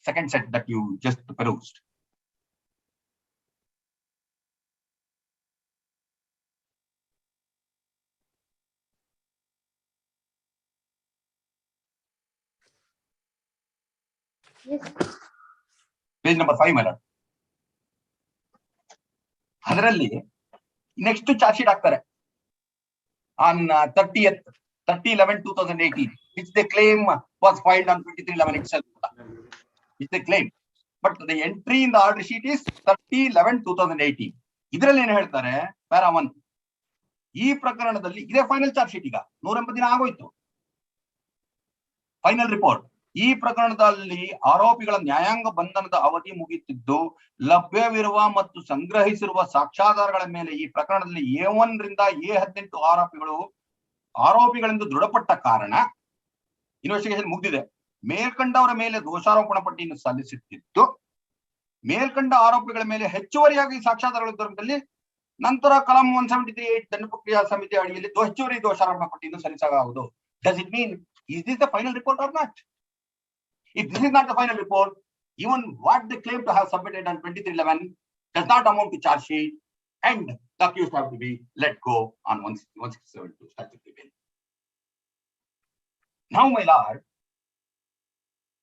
second set that you just perused. Yes. Page number 5, my lord. ಅದರಲ್ಲಿ next charge sheet ಹಾಕ್ತಾರೆ on 30th 30/11/2018, which they claim was filed on 23/11 itself. Which they claim. But the entry in the order sheet is 30/11/2018. ಇದರಲ್ಲಿ ಏನು ಹೇಳ್ತಾರೆ para 1, ಈ ಪ್ರಕರಣದಲ್ಲಿ ಇದೇ final charge sheet. ಈಗ 180 ದಿನ ಆಗೋಯ್ತು. Final report. ಈ ಪ್ರಕರಣದಲ್ಲಿ ಆರೋಪಿಗಳ ನ್ಯಾಯಾಂಗ ಬಂಧನದ ಅವಧಿ ಮುಗಿಯುತ್ತಿದ್ದು, ಲಭ್ಯವಿರುವ ಮತ್ತು ಸಂಗ್ರಹಿಸಿರುವ ಸಾಕ್ಷ್ಯಾಧಾರಗಳ ಮೇಲೆ ಈ ಪ್ರಕರಣದಲ್ಲಿ A1 ರಿಂದ A18 ಆರೋಪಿಗಳೆಂದು ದೃಢಪಟ್ಟ ಕಾರಣ ಇನ್ವೆಸ್ಟಿಗೇಷನ್ ಮುಗಿದಿದೆ. ಮೇಲ್ಕಂಡವರ ಮೇಲೆ ದೋಷಾರೋಪಣಾ ಪಟ್ಟಿಯನ್ನು ಸಲ್ಲಿಸುತ್ತಿದ್ದು, ಮೇಲ್ಕಂಡ ಆರೋಪಿಗಳ ಮೇಲೆ ಹೆಚ್ಚುವರಿಯಾಗಿ ಸಾಕ್ಷ್ಯಾಧಾರಗಳ ನಂತರ ಕಲಂ 173(8) ದಂಡ ಪ್ರಕ್ರಿಯಾ ಸಮಿತಿ ಅಡಿಯಲ್ಲಿ ಹೆಚ್ಚುವರಿ ದೋಷಾರೋಪಣಾ ಪಟ್ಟಿಯನ್ನು ಸಲ್ಲಿಸಲಾಗುವುದು. Does it mean, is this the final report or not? If this is not the final report, even what they claim to have submitted on 23/11 does not amount to charge sheet, and the accused have to be let go on 167(2) statutory bail. Now, my lord,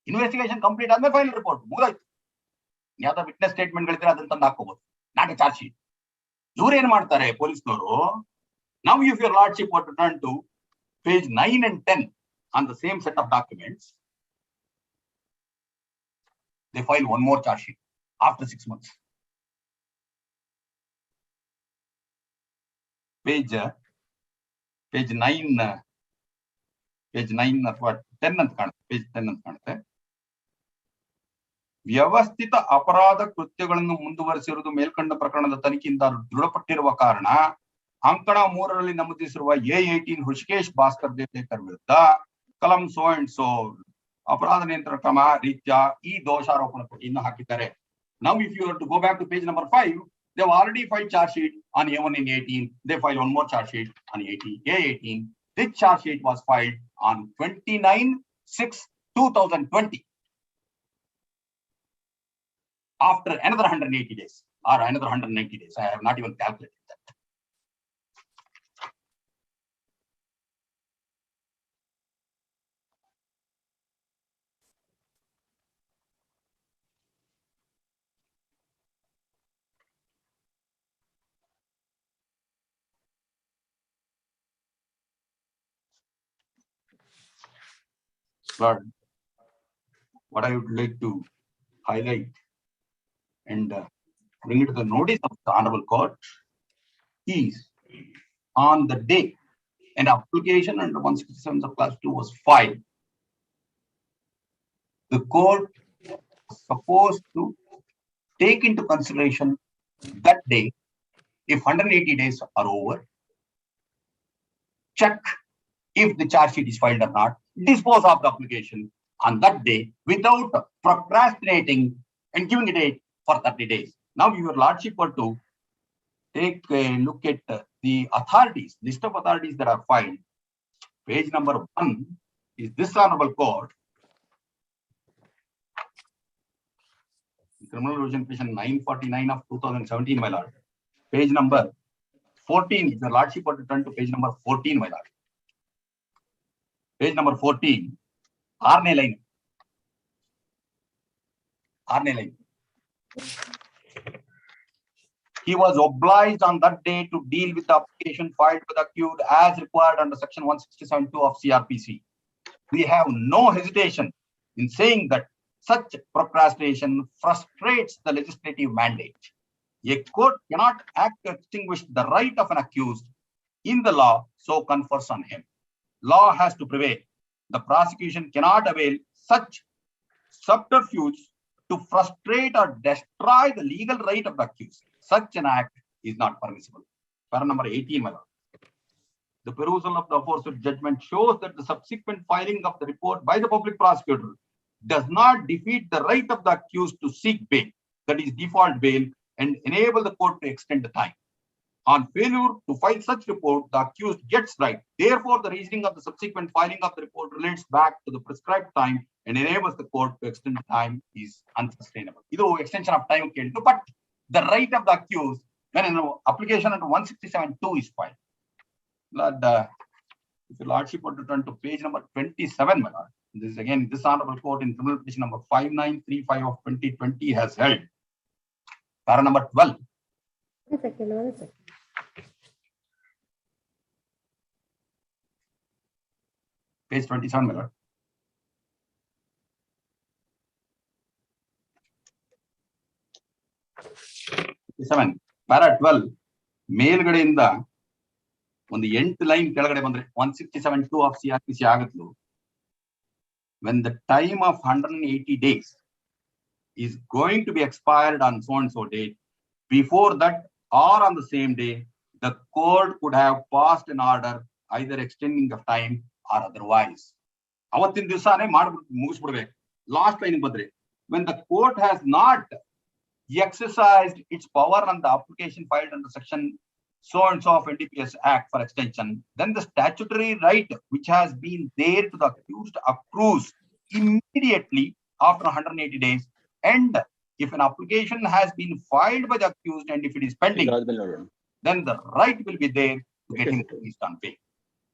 investigation complete ಆದ್ಮೇಲೆ final report ಮುಗಿದಾಯ್ತು. ಯಾವ್ದೋ witness statement ಗಳಿದ್ರೆ ಅದನ್ನ ತಂದು ಹಾಕೋಬಹುದು, not charge sheet. ಇವ್ರು ಏನ್ ಮಾಡ್ತಾರೆ ಪೊಲೀಸ್ನವರು? ನಾವು if your lordship want to turn to page 9 and 10 on the same set of documents, they file one more charge sheet after 6 months. Page 9 ಅಥವಾ 10 ಅಂತ ಕಾಣುತ್ತೆ. page 10 ಅಂತ ಕಾಣುತ್ತೆ. ವ್ಯವಸ್ಥಿತ ಅಪರಾಧ ಕೃತ್ಯಗಳನ್ನು ಮುಂದುವರಿಸಿರುವುದು ಮೇಲ್ಕಂಡ ಪ್ರಕರಣದ ತನಿಖೆಯಿಂದ ದೃಢಪಟ್ಟಿರುವ ಕಾರಣ ಅಂಕಣ 3ರಲ್ಲಿ ನಮೂದಿಸಿರುವ A18 ಹೃಷಿಕೇಶ್ ಭಾಸ್ಕರ್ ದೇವೇಕರ್ ವಿರುದ್ಧ ಕಲಂ ಸೋ ಅಂಡ್ ಸೋ ಅಪರಾಧ ನಿಯಂತ್ರಣ ಕ್ರಮ ರೀತ್ಯ ಈ ದೋಷಾರೋಪಣಾ ಪಟ್ಟಿಯನ್ನು ಹಾಕಿದ್ದಾರೆ. Now if you have to go back to page number 5, they have already filed charge sheet on A1 and A18. They filed one more charge sheet on A18. This charge sheet was filed on 29/6/2020. After another 180 days or another 190 days. I have not even calculated that. Lord, what I would like to highlight and bring it to the notice of the Honorable Court is, on the day an application under 167 of class 2 was filed, the court was supposed to take into consideration that day, if 180 days are over, check if the charge sheet is filed or not, dispose of the application on that day without procrastinating and giving a date for 30 days. Now, your lordship were to take a look at the authorities, list of authorities that are filed. Page number 1 is this Honorable Court. Criminal Revision Petition 949 of 2017, my lord. Page number 14, if your lordship were to turn to page number 14, my lord. Page number 14, Arne line. He was obliged on that day to deal with the application filed with the accused as required under section 167(2) of CRPC. We have no hesitation in saying that such procrastination frustrates the legislative mandate. A court cannot act to extinguish the right of an accused in the law so confers on him. Law has to prevail. The prosecution cannot avail such subterfuge to frustrate or destroy the legal right of the accused. Such an act is not permissible. Para number 18, my lord. The perusal of the aforesaid judgment shows that the subsequent filing of the report by the public prosecutor does not defeat the right of the accused to seek bail, that is default bail, and enable the court to extend the time. On failure to file such report, the accused gets right. Therefore, the reasoning of the subsequent filing of the report relates back to the prescribed time and enables the court to extend the time is unsustainable. This extension of time, but the right of the accused when an application under 167(2) is filed. Lord, if the lordship were to turn to page number 27, my lord, this is again this honorable court in criminal petition number 5935 of 2020 has held. Para number 12. One second. Page 27, my lord. Para 12 ಮೇಲ್ಗಡೆಯಿಂದ ಒಂದು 8 line ಕೆಳಗಡೆ ಬಂದ್ರೆ 167(2) of CRPC ಆಗತ್ಲು. When the time of 180 days is going to be expired on so and so date, before that or on the same day, the court could have passed an order either extending the time or otherwise. ಅವತ್ತಿನ ದಿವಸನೇ ಮುಗಿಸ್ಬಿಡ್ಬೇಕು. Last line ಬಂದ್ರೆ when the court has not exercised its power on the application filed under section so and so of NDPS Act for extension, then the statutory right which has been there to the accused accrues immediately after 180 days. And if an application has been filed by the accused and if it is pending, then the right will be there to get him released on bail.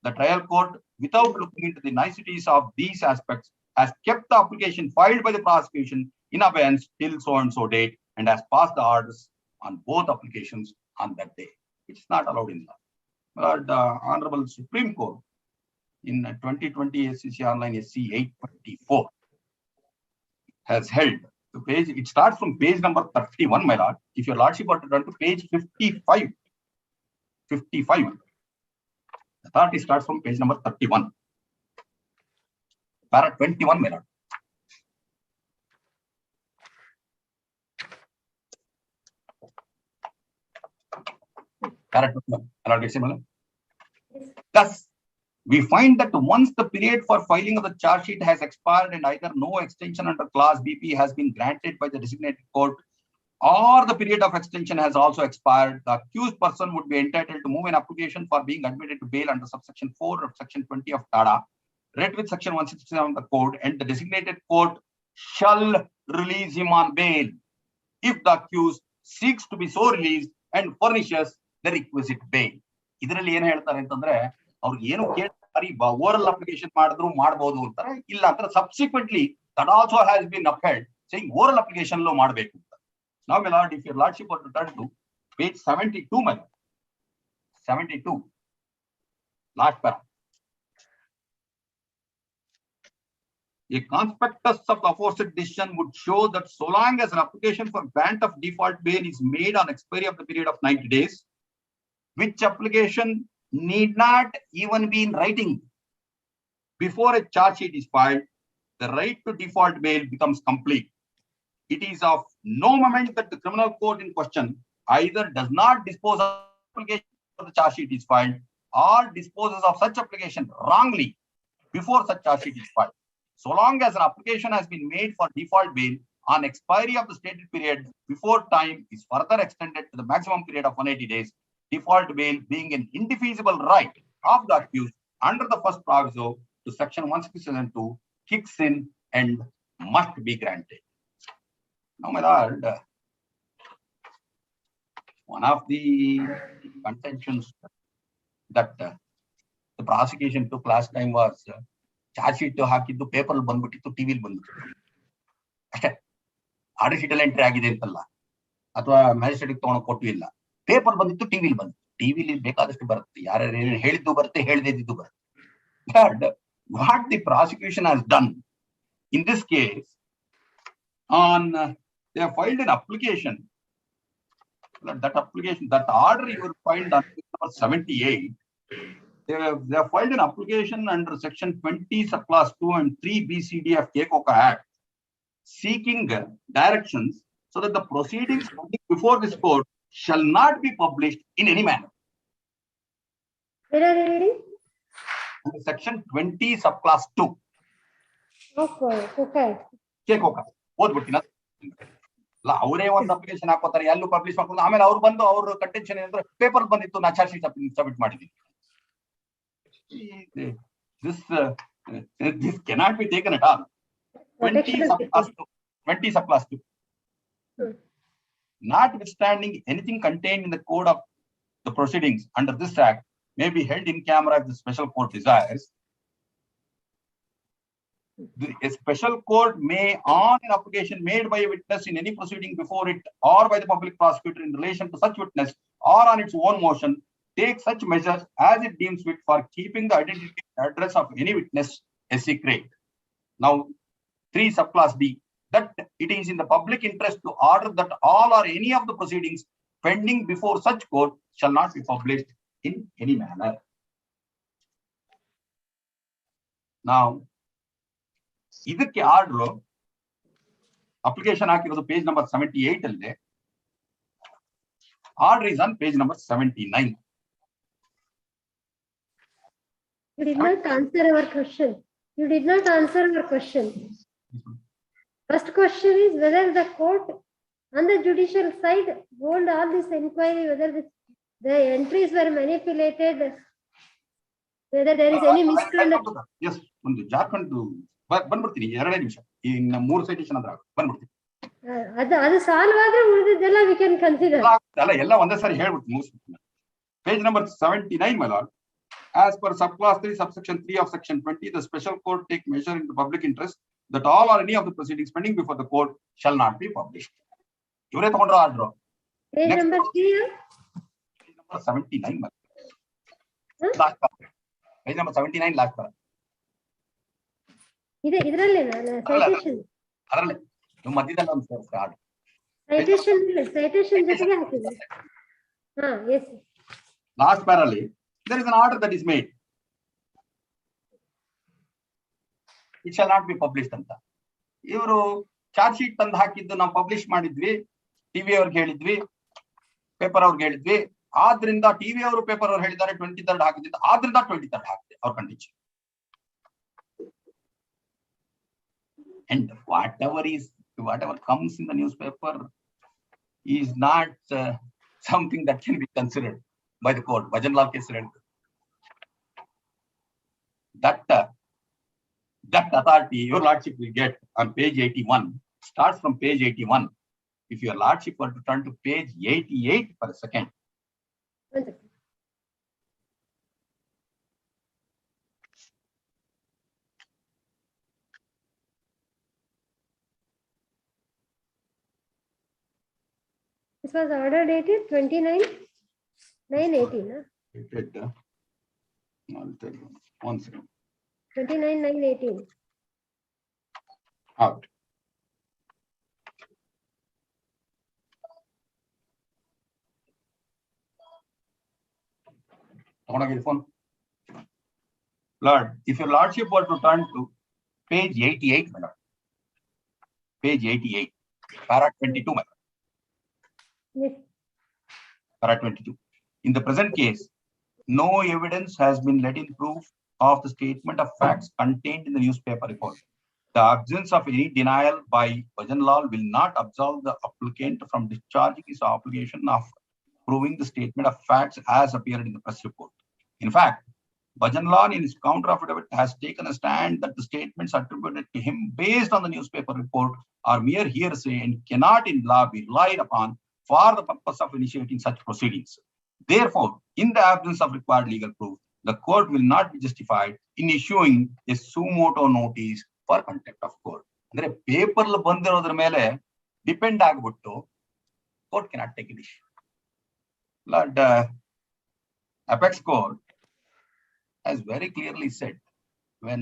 The trial court, without looking into the niceties of these aspects, has kept the application filed by the prosecution in abeyance till so and so date and has passed the orders on both applications on that day, which is not allowed in law. But the Honorable Supreme Court in 2020 SCC Online SC 824 has held the page. It starts from page number 31, my lord. If your lordship were to turn to page 55, authority starts from page number 31. Para 21, my lord. Thus, we find that once the period for filing of the charge sheet has expired and either no extension under clause BP has been granted by the designated court or the period of extension has also expired, the accused person would be entitled to move an application for being admitted to bail under subsection 4 of section 20 of TADA, read with section 167 of the code, and the designated court shall release him on bail if the accused seeks to be so released and furnishes the requisite bail. ಇದರಲ್ಲಿ ಏನ್ ಹೇಳ್ತಾರೆ ಅಂತಂದ್ರೆ ಅವ್ರಿಗೆ ಏನು ಕೇಳ್ತಾರೆ oral application ಮಾಡಿದ್ರು ಮಾಡಬಹುದು ಅಂತಾರೆ, ಇಲ್ಲ ಅಂದ್ರೆ subsequently that also has been upheld saying oral application low ಮಾಡಬೇಕು ಅಂತ. Now, my lord, if your lordship were to turn to page 72, my lord, 72, last paragraph. A conspectus of the aforesaid decision would show that so long as an application for grant of default bail is made on expiry of the period of 90 days, which application need not even be in writing before a charge sheet is filed, the right to default bail becomes complete. It is of no moment that the criminal court in question either does not dispose of application before the charge sheet is filed or disposes of such application wrongly before such charge sheet is filed. So long as an application has been made for default bail on expiry of the stated period before time is further extended to the maximum period of 180 days, default bail being an indefeasible right of the accused under the first proviso to section 167(2) kicks in and must be granted. Now, my lord, one of the contentions that the prosecution took last time was charge sheet ಹಾಕಿದ್ದು paper ಬಂದ್ಬಿಟ್ಟಿತ್ತು, ಟಿವಿಲಿ ಬಂದ್ಬಿಟ್ಟಿತ್ತು ಅಷ್ಟೇ. Order sheet ಎಲ್ಲ entry ಆಗಿದೆ ಅಂತಲ್ಲ, ಅಥವಾ magistrate ತಗೊಂಡು ಕೊಟ್ಟು ಇಲ್ಲ, paper ಬಂದಿತ್ತು, ಟಿವಿಲಿ ಬಂದಿತ್ತು. ಟಿವಿಲಿ ಬೇಕಾದಷ್ಟು ಬರುತ್ತೆ, ಯಾರ್ಯಾರು ಏನೇನು ಹೇಳಿದ್ದು ಬರುತ್ತೆ, ಹೇಳದಿದ್ದು ಬರುತ್ತೆ. But what the prosecution has done in this case, on they have filed an application. That application, that order you will find on number 78. They have filed an application under section 20 subclass 2 and 3 BCD of Court Act, seeking directions so that the proceedings before this court shall not be published in any manner. Where are they reading? Under section 20 subclass 2. Okay. ಓದ್ಬಿಡ್ತೀನಿ. ಅಲ್ಲ, ಅವರೇ ಒಂದು application ಹಾಕೋತಾರೆ, ಎಲ್ಲೂ publish ಮಾಡ್ಕೊಂಡು ಆಮೇಲೆ ಅವ್ರು ಬಂದು ಅವ್ರ contention ಏನಂದ್ರೆ ಪೇಪರ್ ಬಂದಿತ್ತು, ನಾ ಚಾರ್ಜ್ ಶೀಟ್ ಸಬ್ಮಿಟ್ ಮಾಡಿದ್ದೀನಿ. This cannot be taken at all. 20 subclass 2. Notwithstanding anything contained in the code of the proceedings under this act may be held in camera if the special court desires. A special court may, on an application made by a witness in any proceeding before it or by the public prosecutor in relation to such witness or on its own motion, take such measures as it deems fit for keeping the identity and address of any witness a secret. Now, 3 subclass D, that it is in the public interest to order that all or any of the proceedings pending before such court shall not be published in any manner. Now, ಇದಕ್ಕೆ order application ಹಾಕಿರೋದು page number 78 ಅಲ್ಲಿ. Order is on page number 79. You did not answer our question. You did not answer our question. First question is whether the court on the judicial side hold all this inquiry, whether the entries were manipulated, whether there is any misconduct. Yes, ಒಂದು ಜಾರ್ಖಂಡ್ ಬಂದ್ಬಿಡ್ತೀನಿ 2 ನಿಮಿಷ. ಇನ್ನು 3 citation ಅಂದ್ರೆ ಬಂದ್ಬಿಡ್ತೀನಿ. ಅದು solve ಆದ್ರೆ ಉಳಿದಿದ್ದೆಲ್ಲ we can consider. ಅಲ್ಲ ಎಲ್ಲ ಒಂದೇ ಸಾರಿ ಹೇಳ್ಬಿಟ್ಟು ಮುಗಿಸ್ಬಿಡ್ತೀನಿ. Page number 79, my lord. As per subclass 3, subsection 3 of section 20, the special court take measure in the public interest that all or any of the proceedings pending before the court shall not be published. ಇವರೇ ತಗೊಂಡ್ರ order. Page number 3. Page number 79. Last paragraph. Page number 79, last paragraph. ಇದರಲ್ಲಿ citation. ಅದರಲ್ಲೇ ಮಧ್ಯದಲ್ಲಿ ಒಂದು order. Citation ಜೊತೆಗೆ ಹಾಕಿದ್ದಾರೆ. yes. Last parallel, there is an order that is made. It shall not be published ಅಂತ. ಇವರು ಚಾರ್ಜ್ ಶೀಟ್ ತಂದು ಹಾಕಿದ್ದು ನಾವು ಪಬ್ಲಿಷ್ ಮಾಡಿದ್ವಿ, ಟಿವಿ ಅವ್ರಿಗೆ ಹೇಳಿದ್ವಿ, ಪೇಪರ್ ಅವ್ರಿಗೆ ಹೇಳಿದ್ವಿ. ಆದ್ರಿಂದ ಟಿವಿ ಅವರು ಪೇಪರ್ ಅವ್ರು ಹೇಳಿದ್ದಾರೆ 23rd ಹಾಕಿದ್ದ, ಆದ್ರಿಂದ 23rd ಹಾಕಿದೆ ಅವ್ರ condition. And whatever comes in the newspaper is not something that can be considered by the court. Bhajanlal case that authority your lordship will get on page 81 starts from page 81. If your lordship were to turn to page 88 for a second. This was order dated 29/9/18. I'll tell you. One second. 29/9/18. Out. Phone. Lord, if your lordship were to turn to page 88, my lord. Page 88, para 22, my lord. Yes. Para 22. In the present case, no evidence has been let in proof of the statement of facts contained in the newspaper report. The absence of any denial by Bhajanlal will not absolve the applicant from discharging his obligation of proving the statement of facts as appeared in the press report. In fact, Bhajanlal in his counter affidavit has taken a stand that the statements attributed to him based on the newspaper report are mere hearsay and cannot in law be relied upon for the purpose of initiating such proceedings. Therefore, in the absence of required legal proof, the court will not be justified in issuing a suo motu notice for contempt of court. Andre paper la bandirodra mele depend agibittu court cannot take it issue. Lord, Apex Court has very clearly said when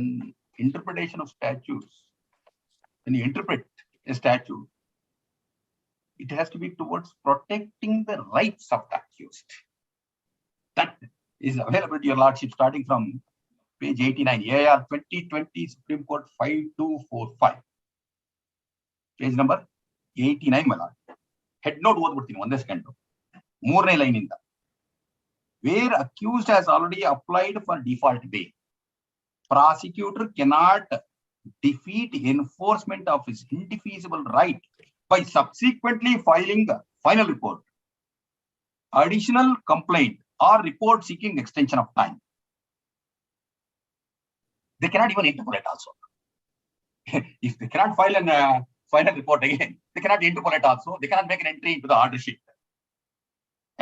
interpretation of statutes, when you interpret a statute, it has to be towards protecting the rights of the accused. That is available to your lordship starting from page 89, AR 2020 Supreme Court 5245. Page number 89, my lord. Head note ಓದ್ಬಿಡ್ತೀನಿ ಒಂದೇ second. 3ನೇ line ಇಂದ. Where accused has already applied for default bail, prosecutor cannot defeat enforcement of his indefeasible right by subsequently filing the final report, additional complaint, or report seeking extension of time. They cannot even interpolate also. If they cannot file a final report again, they cannot interpolate also. They cannot make an entry into the order sheet.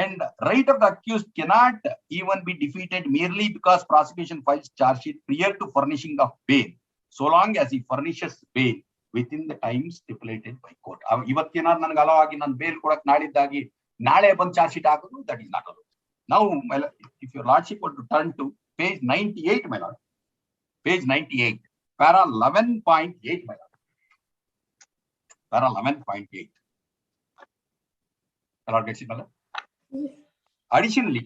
And right of the accused cannot even be defeated merely because prosecution files charge sheet prior to furnishing of bail, so long as he furnishes bail within the time stipulated by court. ಇವತ್ತೇನಾದ್ರು ನನಗೆ hello ಆಗಿ ನಾನು bale ಕೊಡಕ್ ನಾಳೆ ಬಂದು charge sheet ಹಾಕೋದು, that is not allow. Now, if your lordship were to turn to page 98, my lord, page 98, para 11.8, my lord, para 11.8. My lord gets it, my lord? Additionally,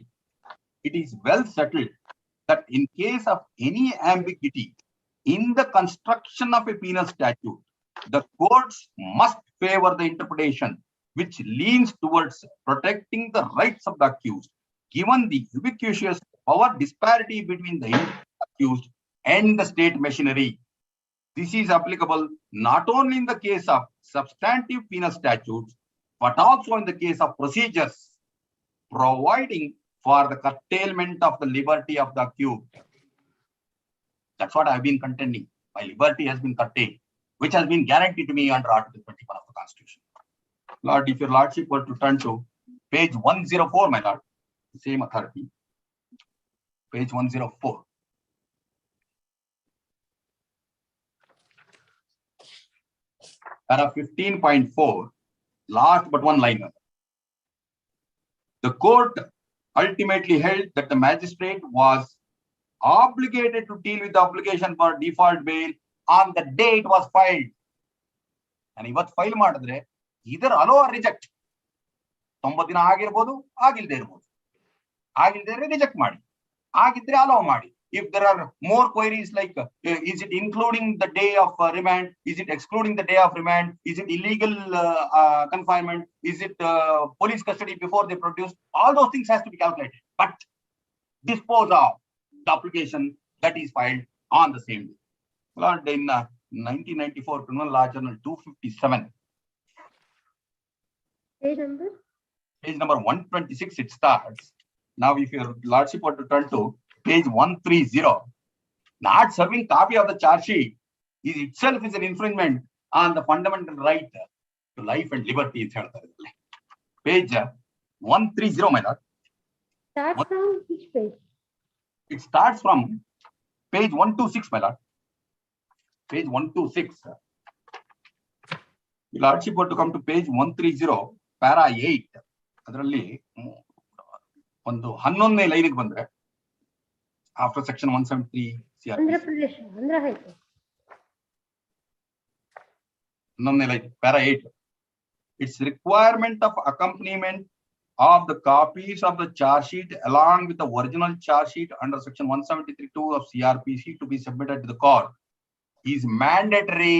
it is well settled that in case of any ambiguity in the construction of a penal statute, the courts must favor the interpretation which leans towards protecting the rights of the accused, given the ubiquitous power disparity between the accused and the state machinery. This is applicable not only in the case of substantive penal statutes, but also in the case of procedures providing for the curtailment of the liberty of the accused. That's what I've been contending. My liberty has been curtailed, which has been guaranteed to me under Article 21 of the Constitution. Lord, if your lordship were to turn to page 104, my lord, same authority, page 104. Para 15.4, last but one line. The court ultimately held that the magistrate was obligated to deal with the application for default bail on the day it was filed. And ಇವತ್ತು file ಮಾಡಿದ್ರೆ either allow or reject. 90 ದಿನ ಆಗಿರಬಹುದು, ಆಗಿಲ್ಲದೆ ಇರಬಹುದು. ಆಗಿಲ್ಲದೆ reject ಮಾಡಿ, ಆಗಿದ್ರೆ allow ಮಾಡಿ. If there are more queries like is it including the day of remand, is it excluding the day of remand, is it illegal confinement, is it police custody before they produce, all those things has to be calculated, but dispose of the application that is filed on the same day. Lord, in 1994 Criminal Law Journal 257, page number 126, it starts. Now, if your lordship were to turn to page 130, not serving copy of the charge sheet is itself is an infringement on the fundamental right to life and liberty. Page 130, my lord. Starts from which page? It starts from page 126, my lord. Page 126. The lordship were to come to page 130, para 8. ಅದರಲ್ಲಿ ಒಂದು 11ನೇ ಲೈನ್ಗೆ ಬಂದ್ರೆ after section 173 CRPC. Andhra Pradesh, Andhra High Court. 11ನೇ line, para 8. Its requirement of accompaniment of the copies of the charge sheet along with the original charge sheet under section 173(2) of CRPC to be submitted to the court is mandatory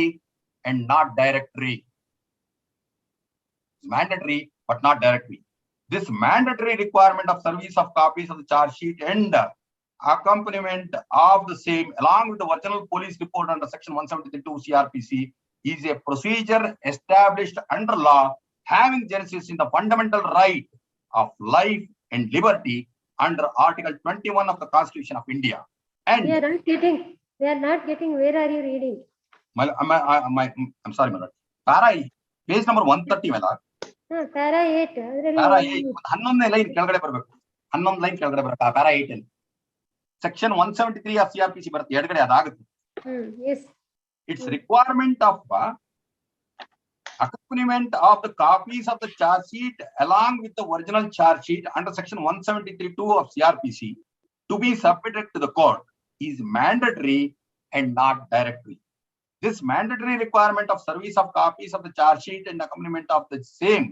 and not directory. It's mandatory but not directory. This mandatory requirement of service of copies of the charge sheet and accompaniment of the same along with the original police report under section 173(2) CRPC is a procedure established under law having genesis in the fundamental right of life and liberty under Article 21 of the Constitution of India. And we are not getting, where are you reading? I'm sorry, my lord. Para, page number 130, my lord. Para 8. Para 8. 11ನೇ line ಕೆಳಗಡೆ ಬರಬೇಕು. 11 line ಕೆಳಗಡೆ ಬರಬೇಕು. Para 8 ಅಲ್ಲಿ. Section 173 of CRPC ಬರುತ್ತೆ. ಎಡಗಡೆ ಅದಾಗುತ್ತೆ. Yes. Its requirement of accompaniment of the copies of the charge sheet along with the original charge sheet under section 173(2) of CRPC to be submitted to the court is mandatory and not directory. This mandatory requirement of service of copies of the charge sheet and accompaniment of the same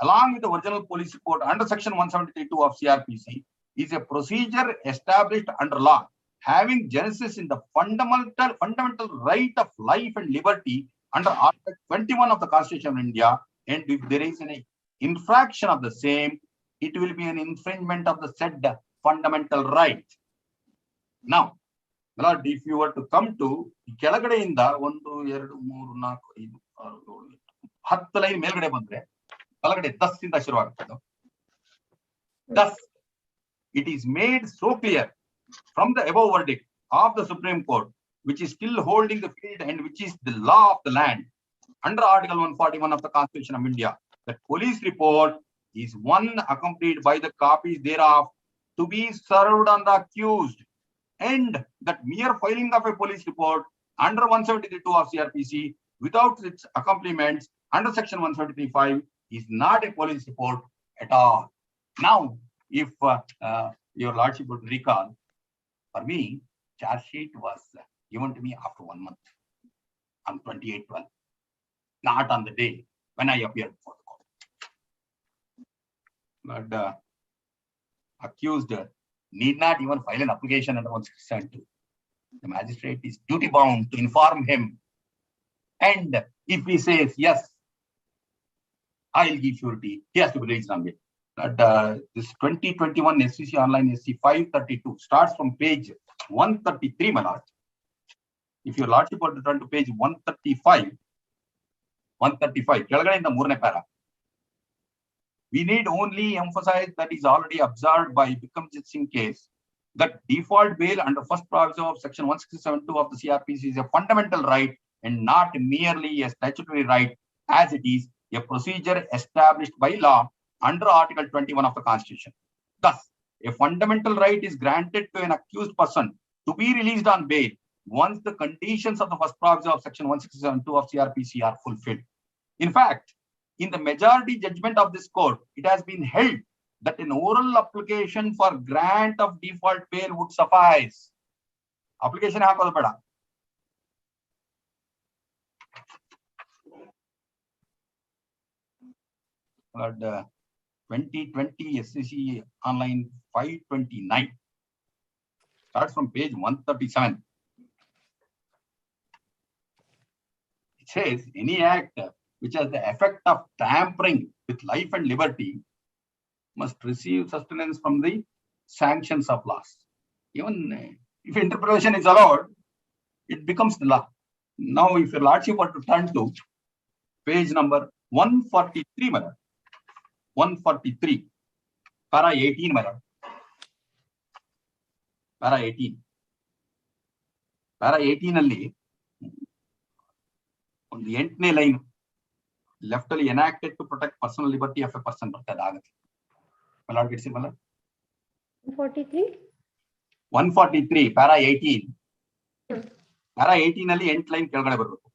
along with the original police report under section 173(2) of CRPC is a procedure established under law having genesis in the fundamental right of life and liberty under Article 21 of the Constitution of India, and if there is an infraction of the same, it will be an infringement of the said fundamental right. Now, Lord, if you were to come to ಕೆಳಗಡೆಯಿಂದ 1 2 3 4 5 6 7 10 line ಮೇಲ್ಗಡೆ ಬಂದ್ರೆ ಕೆಳಗಡೆ 10 ಇಂದ ಶುರುವಾಗುತ್ತೆ. Thus, it is made so clear from the above verdict of the Supreme Court, which is still holding the field and which is the law of the land under Article 141 of the Constitution of India, that police report is one accompanied by the copies thereof to be served on the accused, and that mere filing of a police report under 173(2) of CRPC without its accompaniments under section 173(5) is not a police report at all. Now, if your lordship would recall, for me, charge sheet was given to me after 1 month on 28/12, not on the day when I appeared before the court. But accused need not even file an application under 167(2). The magistrate is duty bound to inform him. And if he says, yes, I'll give surety, he has to be released on bail. This 2021 SCC Online SC 532 starts from page 133, my lord. If your lordship were to turn to page 135, ಕೆಳಗಡೆ ಇಂದ ಮೂರನೇ para. We need only emphasize that is already observed by Bikramjit Singh case that default bail under first proviso of section 167(2) of the CRPC is a fundamental right and not merely a statutory right, as it is a procedure established by law under Article 21 of the Constitution. Thus, a fundamental right is granted to an accused person to be released on bail once the conditions of the first proviso of section 167(2) of CRPC are fulfilled. In fact, in the majority judgment of this court, it has been held that an oral application for grant of default bail would suffice. Application hakodu beda. But 2020 SCC Online 529 starts from page 137. It says any act which has the effect of tampering with life and liberty must receive sustenance from the sanctions of laws. Even if interpretation is allowed, it becomes the law. Now, if your lordship were to turn to page number 143, my lord, 143, para 18, my lord, para 18. Para 18 ಅಲ್ಲಿ ಒಂದು 8ನೇ line left ಅಲ್ಲಿ enacted to protect personal liberty of a person ಬರ್ತದೆ ಆಗುತ್ತೆ. My lord gets it, my lord? 143 para 18. para 18 ಅಲ್ಲಿ 8 line ಕೆಳಗಡೆ ಬರಬೇಕು.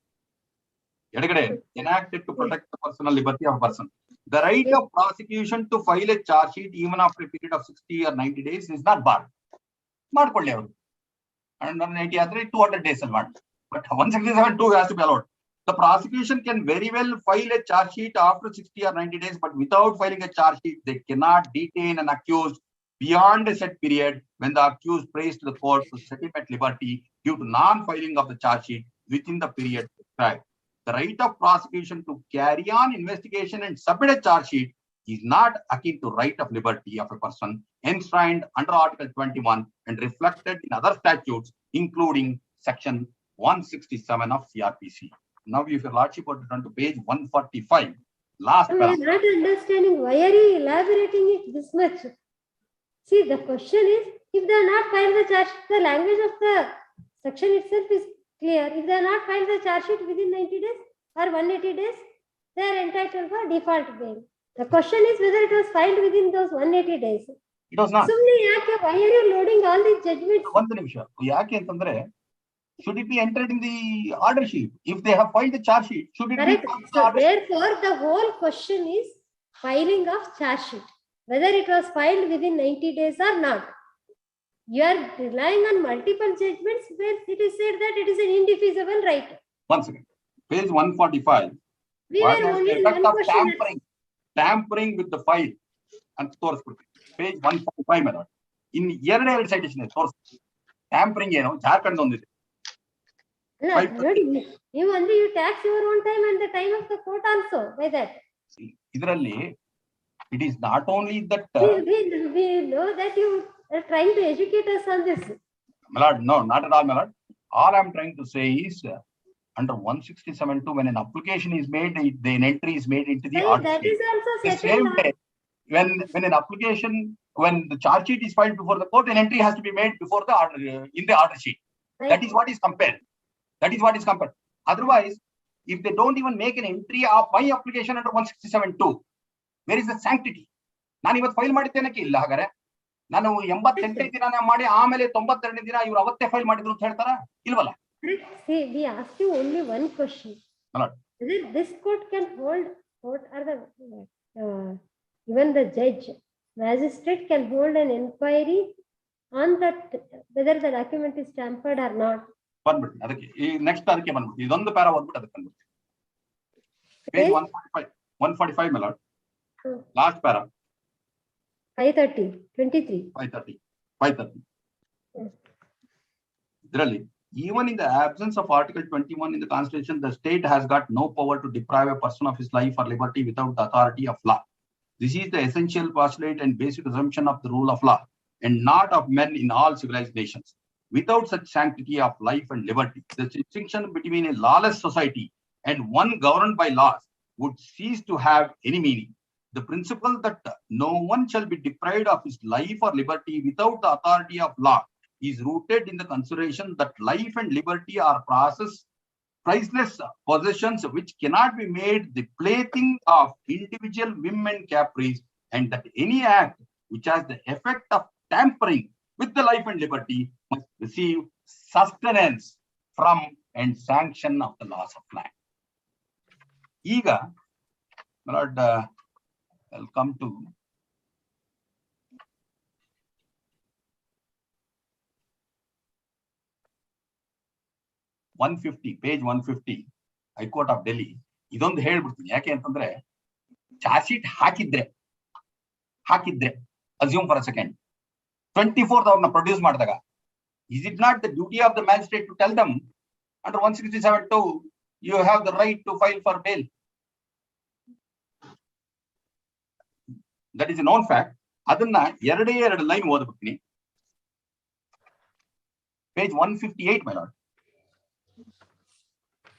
ಎಡಗಡೆ enacted to protect the personal liberty of a person. The right of prosecution to file a charge sheet even after a period of 60 or 90 days is not barred. ಮಾಡ್ಕೊಳ್ಳಿ ಅವರು 180 ಆದ್ರೆ 200 days ಅಲ್ಲಿ ಮಾಡಿ. But 167(2) has to be allowed. The prosecution can very well file a charge sheet after 60 or 90 days, but without filing a charge sheet, they cannot detain an accused beyond a set period when the accused prays to the court to set him at liberty due to non-filing of the charge sheet within the period prescribed. The right of prosecution to carry on investigation and submit a charge sheet is not akin to right of liberty of a person enshrined under Article 21 and reflected in other statutes, including section 167 of CRPC. Now, if your lordship were to turn to page 145, last I am not understanding why are you elaborating it this much. See, the question is, if they are not filed the charge sheet, the language of the section itself is clear. If they are not filed the charge sheet within 90 days or 180 days, they are entitled for default bail. The question is whether it was filed within those 180 days. It was not. So, why are you loading all these judgments? ಒಂದು ನಿಮಿಷ ಯಾಕೆ ಅಂತಂದ್ರೆ should it be entered in the order sheet? If they have filed the charge sheet, should it Correct. be filed in the So order sheet? therefore, the whole question is filing of charge sheet, whether it was filed within 90 days or not. You are relying on multiple judgments where it is said that it is an indefeasible right. Once again, page 145. We What were is only the in effect one of question. tampering with the file? And page 145, my lord. In ಎರಡನೇ citation ತೋರಿಸ್ತೀನಿ. Tampering ಏನು ಜಾರ್ಖಂಡ್ ಒಂದಿದೆ. You tax your own time and the time of the court also by that. ಇದರಲ್ಲಿ it is not only that we know that you are trying to educate us on this. My lord, no, not at all, my lord. All I'm trying to say is under 167(2), when an application is made, an entry is made into the order that sheet. is also The settled same law. day, when an application, when the charge sheet is filed before the court, an entry has to be made before the order in the order sheet. Right. That is what is compared. That is what is compared. Otherwise, if they don't even make an entry of my application under 167(2), where is the sanctity? ನಾನು ಇವತ್ತು file ಮಾಡಿದ್ದೇನಕ್ಕೆ ಇಲ್ಲ ಹಾಗಾದ್ರೆ ನಾನು 88 ದಿನ ಮಾಡಿ ಆಮೇಲೆ 92ನೇ ದಿನ ಇವರು ಅವತ್ತೇ ಫೈಲ್ ಮಾಡಿದ್ರು ಅಂತ ಹೇಳ್ತಾರ ಇಲ್ವಲ್ಲ? See, we asked you only one question. Whether this court can hold court or the even the judge Magistrate can hold an inquiry on that whether the document is tampered or not. ಬಂದ್ಬಿಡ್ತೀನಿ ಅದಕ್ಕೆ ಈ next ಅದಕ್ಕೆ ಬಂದ್ಬಿಟ್ಟು ಇದೊಂದು para ಓದ್ಬಿಟ್ಟು ಅದಕ್ಕೆ ಬಂದ್ಬಿಡ್ತೀನಿ. Page 145 ಮೆಲಾಡ್ last para 530 23 530 ಇದರಲ್ಲಿ even in the absence of Article 21 in the Constitution, the state has got no power to deprive a person of his life or liberty without the authority of law. This is the essential postulate and basic assumption of the rule of law, and not of men in all civilized nations. Without such sanctity of life and liberty, the distinction between a lawless society and one governed by laws would cease to have any meaning. The principle that no one shall be deprived of his life or liberty without the authority of law is rooted in the consideration that life and liberty are priceless possessions which cannot be made the plaything of individual whim and caprice, and that any act which has the effect of tampering with the life and liberty must receive sustenance from and sanction of the laws of land. Ega, Lord, I'll come to page 150, High Court of Delhi. ಇದೊಂದು ಹೇಳ್ಬಿಡ್ತೀನಿ ಯಾಕೆ ಅಂತಂದ್ರೆ charge sheet ಹಾಕಿದ್ರೆ assume for a second 24th ಅವ್ರನ್ನ produce ಮಾಡಿದಾಗ is it not the duty of the magistrate to tell them under 167(2) you have the right to file for bail? That is a known fact. ಅದನ್ನ ಎರಡು line ಓದ್ಬಿಡ್ತೀನಿ. page 158 my lord,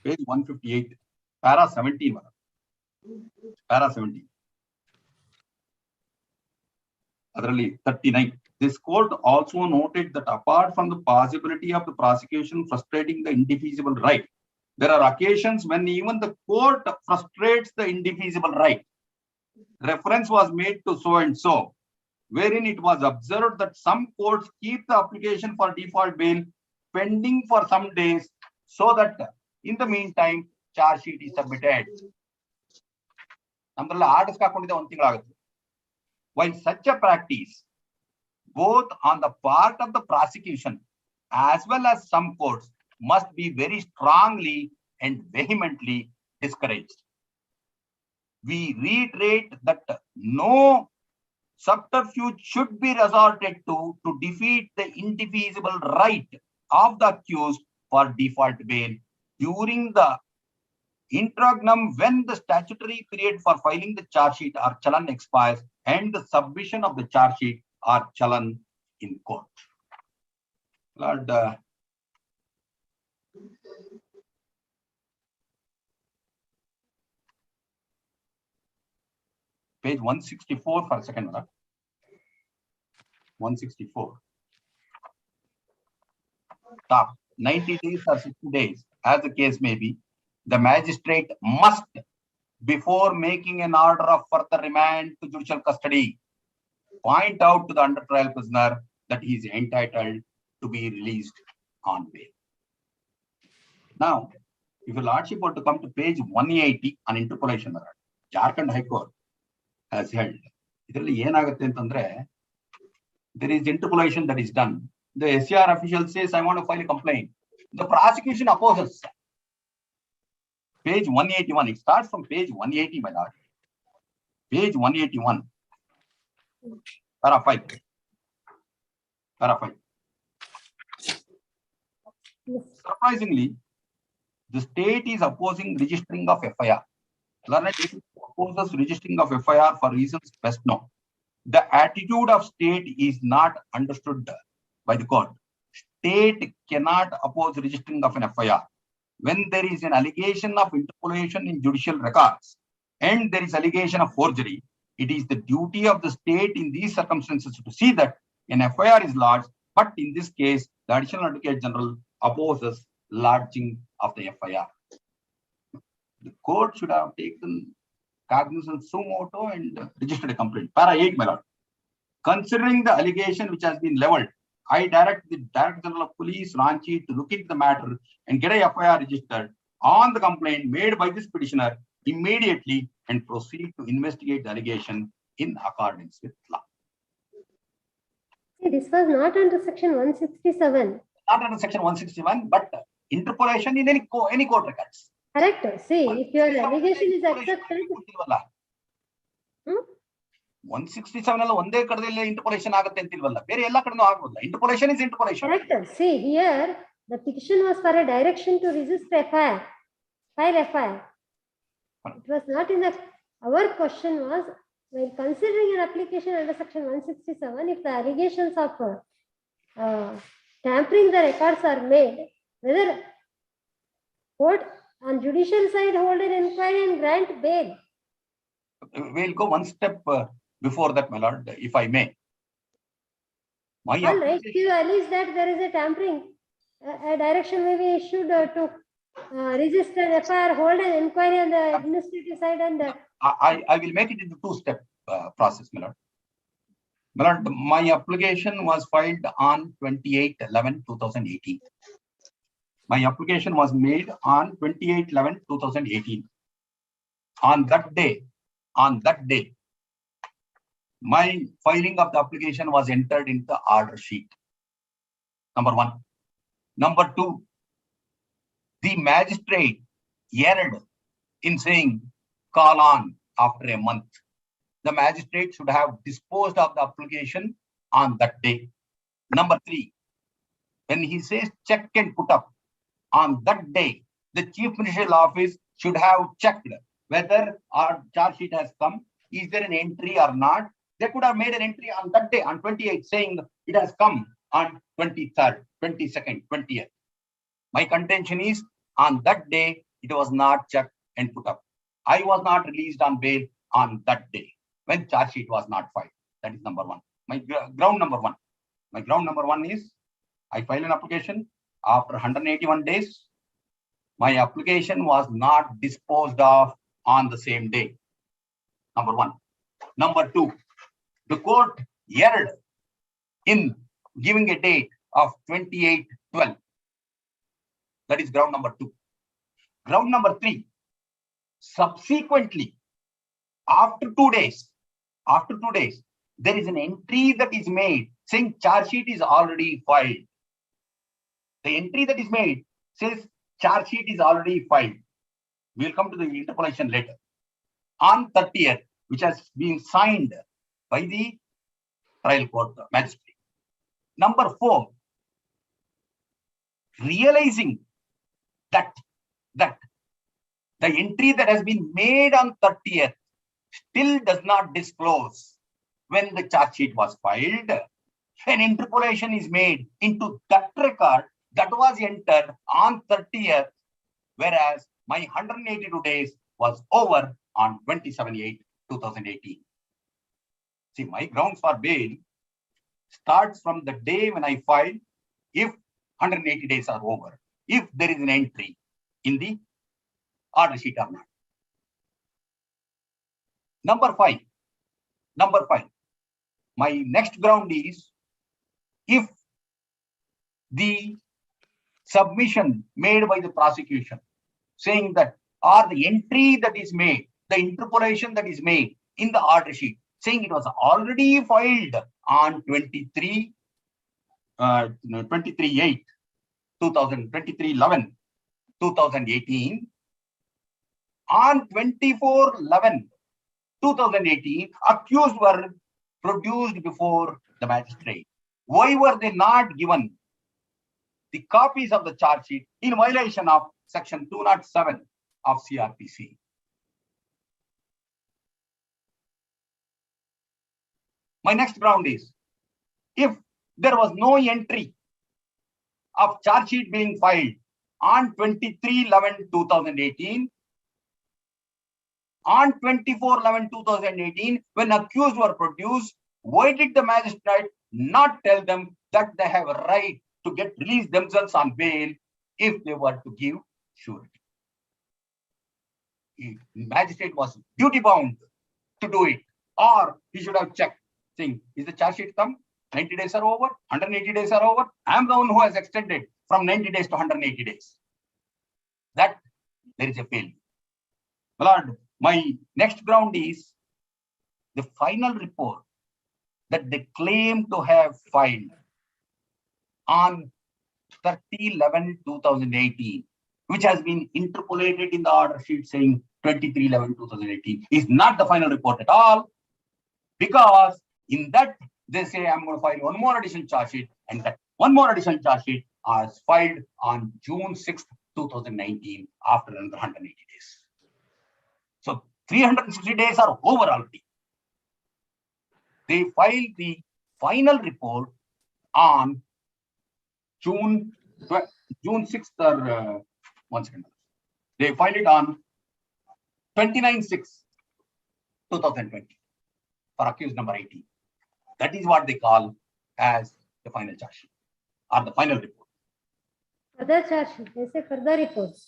page 158 para 17 my lord. Para 17 ಅದರಲ್ಲಿ 39. This court also noted that apart from the possibility of the prosecution frustrating the indefeasible right, there are occasions when even the court frustrates the indefeasible right. Reference was made to so and so, wherein it was observed that some courts keep the application for default bail pending for some days so that in the meantime charge sheet is submitted. ನಮ್ದ್ರಲ್ಲಿ orders ಹಾಕೊಂಡಿದ್ದೆ ಒಂದು ತಿಂಗಳಾಗುತ್ತೆ. While such a practice, both on the part of the prosecution as well as some courts, must be very strongly and vehemently discouraged. We reiterate that no subterfuge should be resorted to defeat the indefeasible right of the accused for default bail during the interregnum when the statutory period for filing the charge sheet or challan expires and the submission of the charge sheet or challan in court. Lord, page 164 for a second, Lord. 164. Top 90 days or 60 days, as the case may be, the magistrate must, before making an order of further remand to judicial custody, point out to the under trial prisoner that he is entitled to be released on bail. Now, if your lordship were to come to page 180 on interpolation, Jharkhand High Court has held. There is interpolation that is done. The SCR official says, I want to file a complaint. The prosecution opposes. Page 181. It starts from page 180, my lord. Page 181. Para 5. Para 5. Surprisingly, the state is opposing registering of FIR. Learned opposes registering of FIR for reasons best known. The attitude of state is not understood by the court. State cannot oppose registering of an FIR when there is an allegation of interpolation in judicial records and there is allegation of forgery. It is the duty of the state in these circumstances to see that an FIR is lodged, but in this case, the Additional Advocate General opposes lodging of the FIR. The court should have taken cognizance suo moto and registered a complaint. Para 8, my lord. Considering the allegation which has been leveled, I direct the Director General of Police, Ranchi, to look into the matter and get a FIR registered on the complaint made by this petitioner immediately and proceed to investigate the allegation in accordance with law. This was not under section 167. Not under section 161, but interpolation in any court records. Correct. See, if your allegation is accepted. 167 alla onde kadadelle interpolation agutte antilvalla, bere ella kadanu agolla. Interpolation is interpolation. Correct. See, here the petition was for a direction to register FIR, file FIR. It was not in the. Our question was, when considering an application under section 167, if the allegations of tampering the records are made, whether court on judicial side hold an inquiry and grant bail. We'll go one step before that, my lord, if I may. All right, you allege that there is a tampering, a direction may be issued to register FIR, hold an inquiry on the administrative side, and I will make it into two-step process, my lord. My lord, my application was filed on 28/11/2018. My application was made on 28/11/2018. On that day, my filing of the application was entered into the order sheet. Number one. Number two, the magistrate erred in saying call on after a month. The magistrate should have disposed of the application on that day. Number three, when he says check and put up, on that day, the Chief Ministerial Office should have checked whether our charge sheet has come. Is there an entry or not? They could have made an entry on that day, on 28th, saying it has come on 23rd, 22nd, 20th. My contention is, on that day, it was not checked and put up. I was not released on bail on that day, when charge sheet was not filed. That is number one. My ground number one. My ground number one is, I filed an application. After 181 days, my application was not disposed of on the same day. Number one. Number two, the court erred in giving a date of 28/12. That is ground number two. Ground number three, subsequently, after 2 days, there is an entry that is made saying charge sheet is already filed. The entry that is made says charge sheet is already filed. We will come to the interpolation later. On 30th, which has been signed by the trial court magistrate. Number four, realizing that the entry that has been made on 30th still does not disclose when the charge sheet was filed. An interpolation is made into that record that was entered on 30th, whereas my 182 days was over on 27/8/2018. See, my grounds for bail starts from the day when I filed, if 180 days are over, if there is an entry in the order sheet or not. Number five, my next ground is, if the submission made by the prosecution saying that, or the entry that is made, the interpolation that is made in the order sheet saying it was already filed on 23/11/2018, on 24/11/2018, accused were produced before the magistrate. Why were they not given the copies of the charge sheet in violation of section 207 of CRPC? My next ground is, if there was no entry of charge sheet being filed on 23/11/2018, on 24/11/2018, when accused were produced, why did the magistrate not tell them that they have a right to get released themselves on bail if they were to give surety? The magistrate was duty bound to do it, or he should have checked, saying, is the charge sheet come? 90 days are over, 180 days are over. I am the one who has extended from 90 days to 180 days. That there is a failure. My lord, my next ground is the final report that they claim to have filed on 30/11/2018, which has been interpolated in the order sheet saying 23/11/2018, is not the final report at all, because in that they say I'm going to file one more additional charge sheet, and that one more additional charge sheet is filed on June 6th, 2019, after another 180 days. So 360 days are over already. They filed the final report on June 6th, or one second. They filed it on 29/6/2020 for accused number 18. That is what they call as the final charge sheet or the final report. Further charge sheet, they say further reports.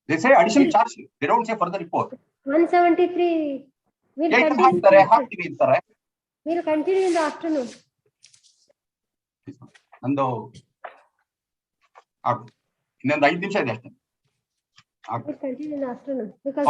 They say additional charge sheet. They don't say further report. 173 will Yeah, continue. We'll continue in the afternoon. ನಂದು ಇನ್ನೊಂದು 5 ನಿಮಿಷ ಇದೆ ಅಷ್ಟೇ. We'll continue in the afternoon because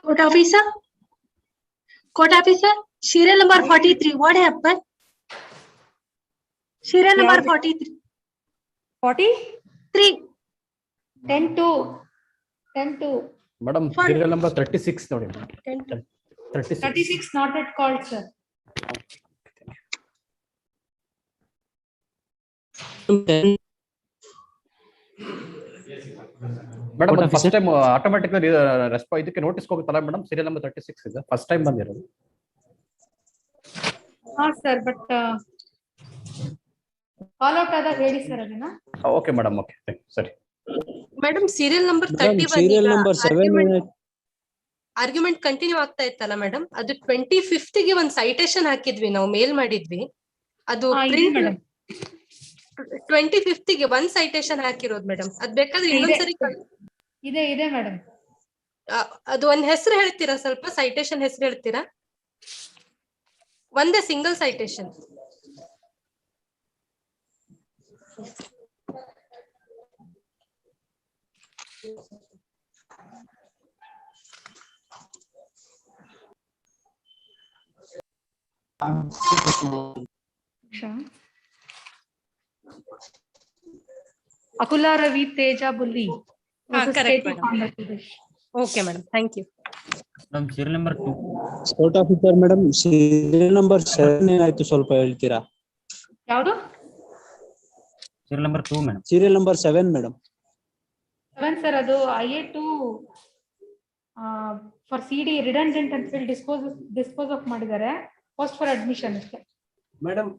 Court officer? Court officer? Serial number 43. What happened? Serial number 43. 43? 10-2. Madam, serial number 36. 36 not yet called, sir. Madam, the first time automatically response ಇದಕ್ಕೆ notice ಹೋಗುತ್ತಲ್ಲ madam, serial number 36 ಇದೆ first time ಬಂದಿರೋದು. Sir, but call out ಆದಾಗ ಹೇಳಿ sir ಅದನ್ನ. Okay madam, okay, ಸರಿ. Madam serial number 31 serial number 7 argument continue ಆಗ್ತಾ ಇತ್ತಲ್ಲ madam, ಅದು 25th ಗೆ ಒಂದು ಸೈಟೇಷನ್ ಹಾಕಿದ್ವಿ, ನಾವು ಮೇಲ್ ಮಾಡಿದ್ವಿ. ಅದು ಪ್ರಿಂಟ್ 25th ಗೆ ಒಂದು ಸೈಟೇಷನ್ ಹಾಕಿರೋದು ಮೇಡಮ್. ಅದ್ ಬೇಕಾದ್ರೆ ಇನ್ನೊಂದ್ಸರಿ ಇದೆ ಮೇಡಮ್. ಅದು ಒಂದ್ ಹೆಸರು ಹೇಳ್ತೀರಾ, ಸ್ವಲ್ಪ ಸೈಟೇಷನ್ ಹೆಸರು ಹೇಳ್ತೀರಾ? ಒಂದೇ single citation. Akula Ravi Teja Bulli. Okay madam, thank you. Serial number 2. Court officer madam, serial number 7 ಏನಾಯ್ತು ಸ್ವಲ್ಪ ಹೇಳ್ತೀರಾ? ಯಾವುದು? Serial number 2 madam. Serial number 7 madam. 7 sir, ಅದು IA2 ಫಾರ್ CD ರಿಡಂಡೆಂಟ್ ಅಂತ ಹೇಳಿ ಡಿಸ್ಪೋಸ್ ಆಫ್ ಮಾಡಿದ್ದಾರೆ. ಪೋಸ್ಟ್ ಫಾರ್ ಅಡ್ಮಿಷನ್ ಅಷ್ಟೇ ಮೇಡಮ್.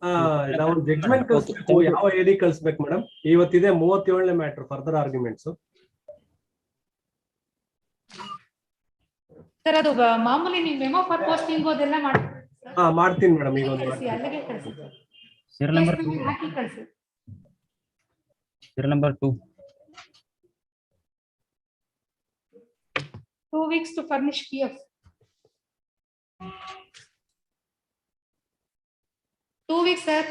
ನಾವು ಜಡ್ಜ್ಮೆಂಟ್ ಕಳಿಸ್ಬೇಕು, ಯಾವ ಏಡಿ ಕಳಿಸ್ಬೇಕು ಮೇಡಮ್? ಇವತ್ತಿದೆ 37ನೇ ಮ್ಯಾಟರ್, ಫರ್ದರ್ ಆರ್ಗ್ಯುಮೆಂಟ್ಸ್. ಸರ್ ಅದು ಮಾಮೂಲಿ ನೀವು ಮೆಮೋ ಫಾರ್ ಪೋಸ್ಟಿಂಗ್ ಅದೆಲ್ಲ ಮಾಡ್ತೀನಿ ಮೇಡಮ್. ಈಗ ಅಲ್ಲಿಗೆ ಕಳಿಸಿ. ಸೀರಿಯಲ್ ನಂಬರ್ 2 ಹಾಕಿ ಕಳಿಸಿ. Serial number 2. 2 weeks to furnish PF. 2 weeks, sir.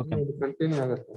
Okay. Continue ಆಗುತ್ತೆ.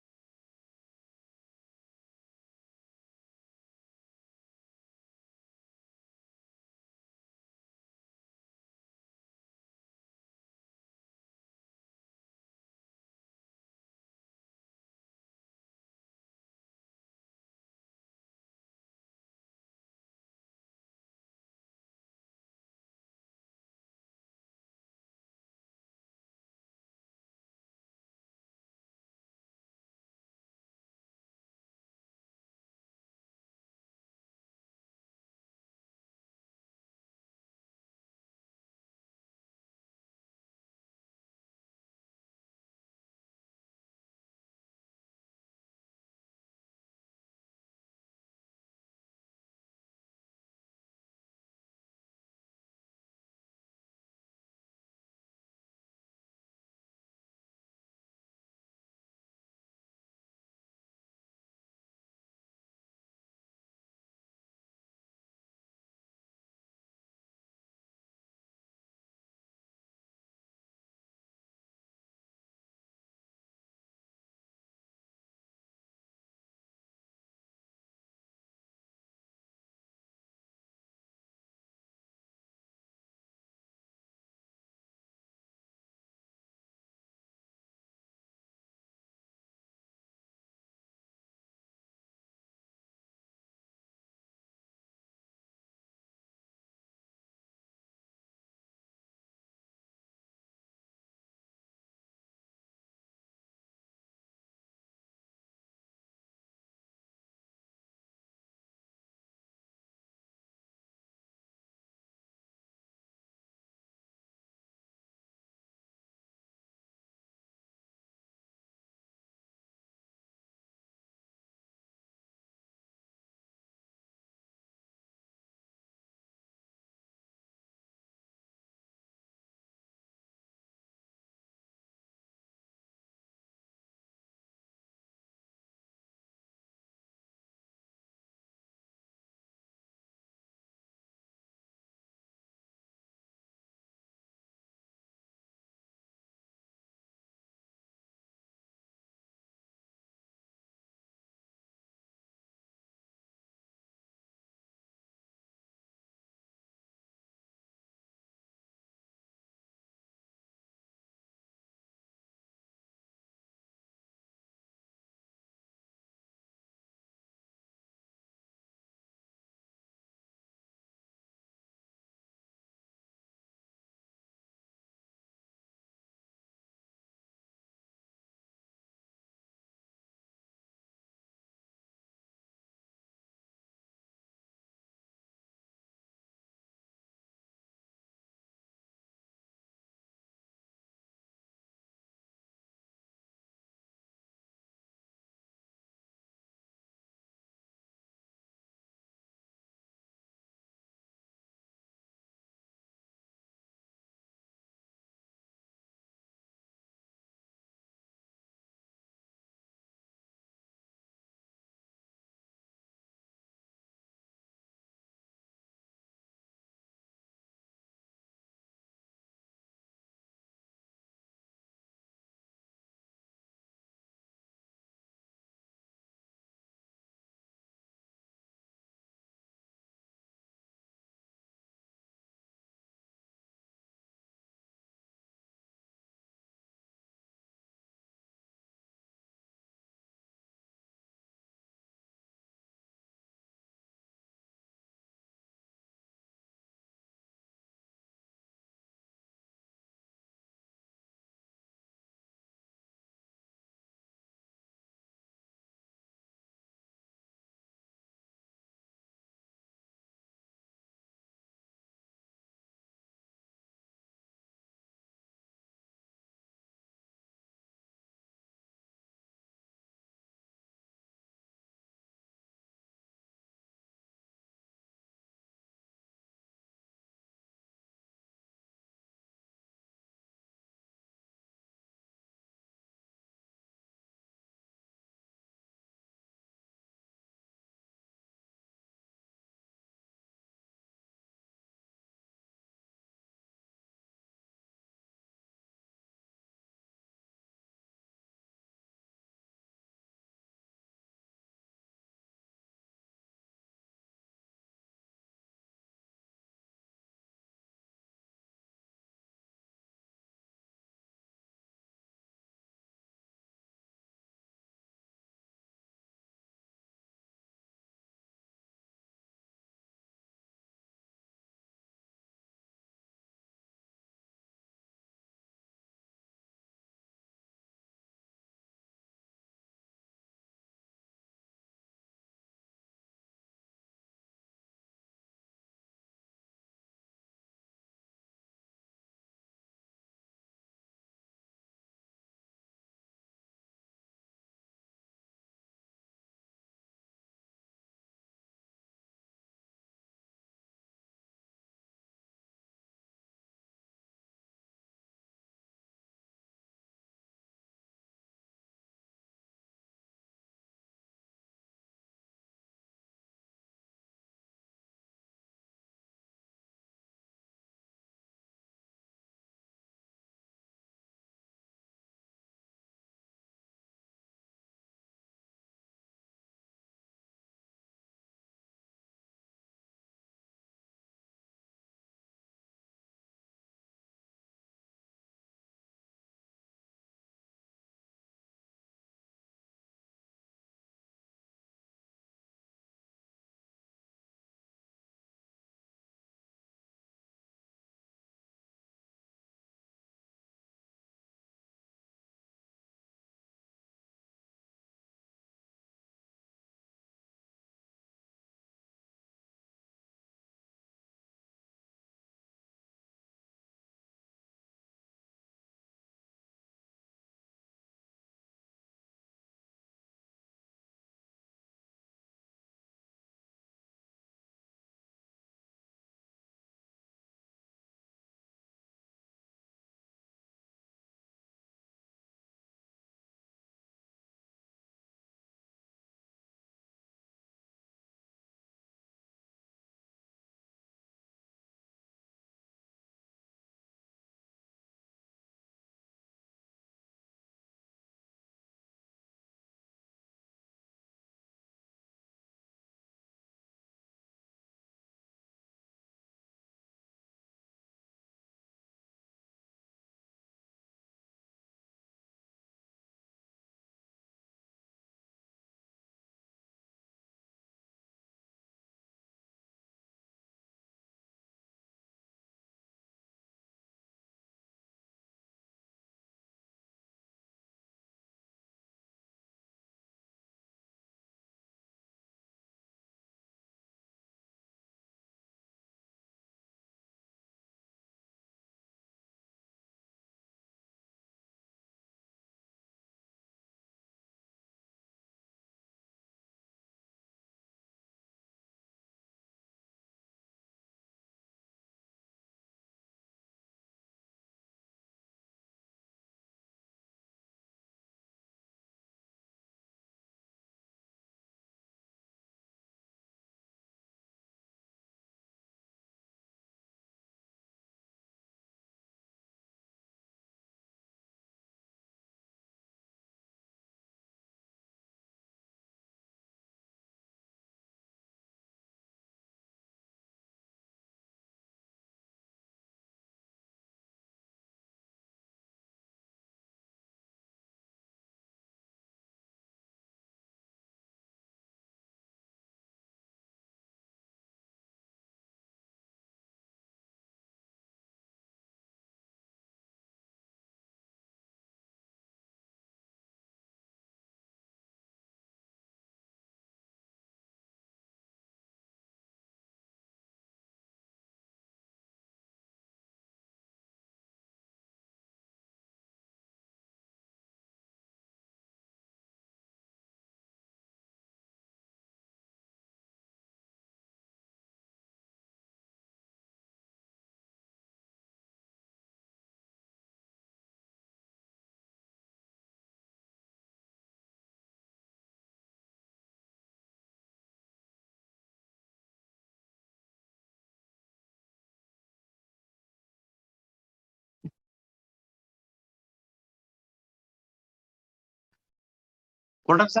Court officer.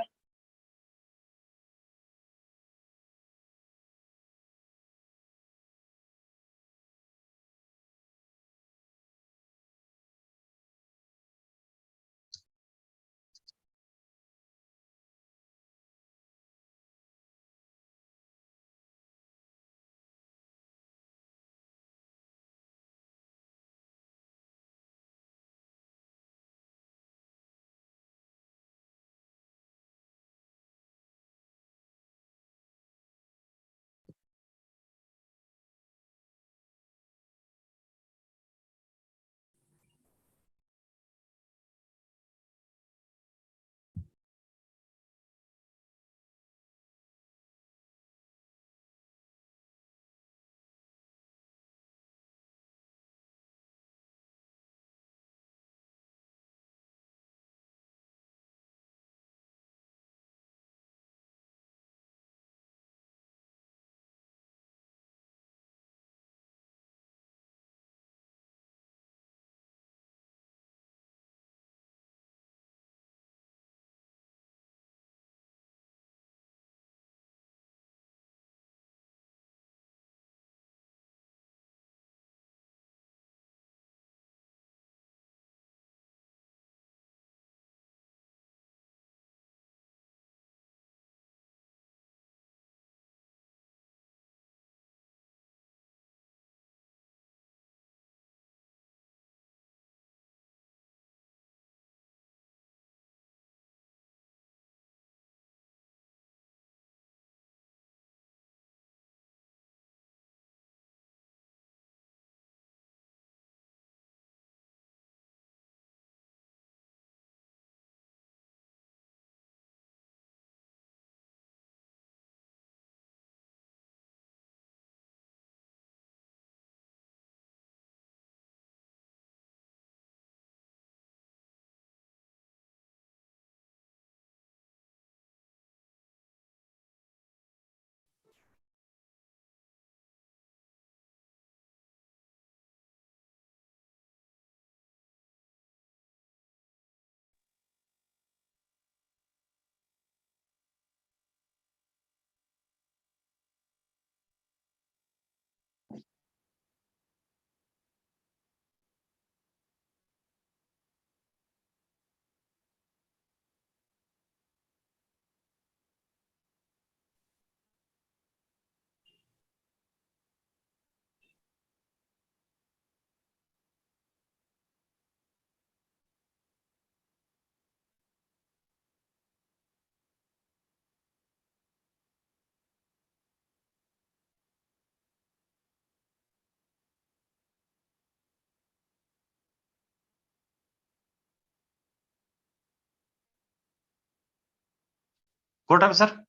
Court officer.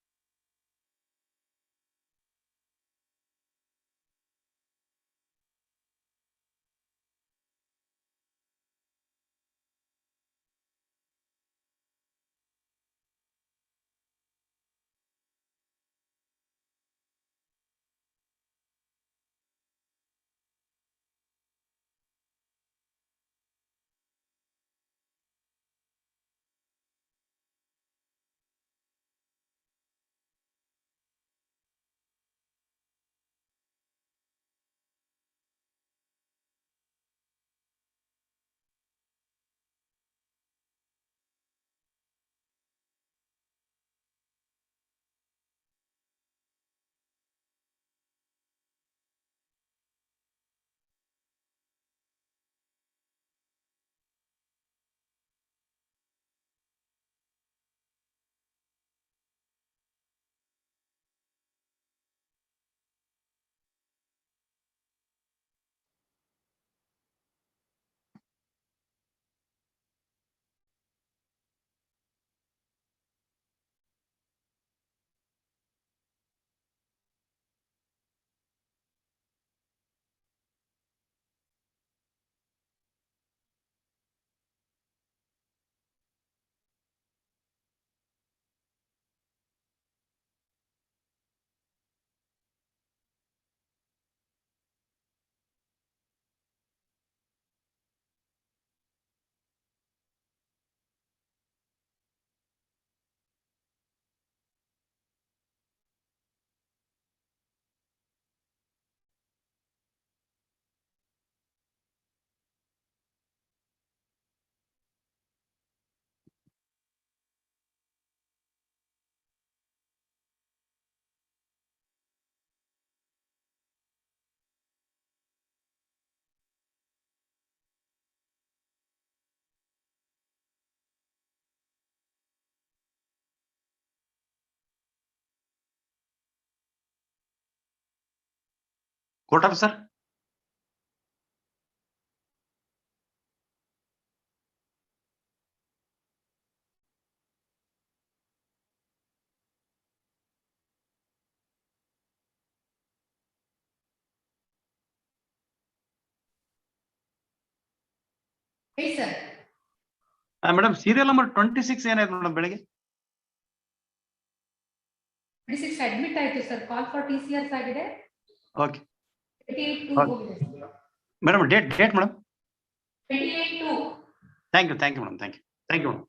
Court officer? Hey, sir. Madam, serial number 26 ಏನಾಯ್ತು ಮೇಡಮ್ ಬೆಳಿಗ್ಗೆ? 26 ಅಡ್ಮಿಟ್ ಆಯ್ತು ಸರ್. ಕಾಲ್ ಫಾರ್ TCS ಆಗಿದೆ. ಓಕೆ. 28-2 ಹೋಗಿದೆ. Madam date madam? 28-2. Thank you madam, thank you madam.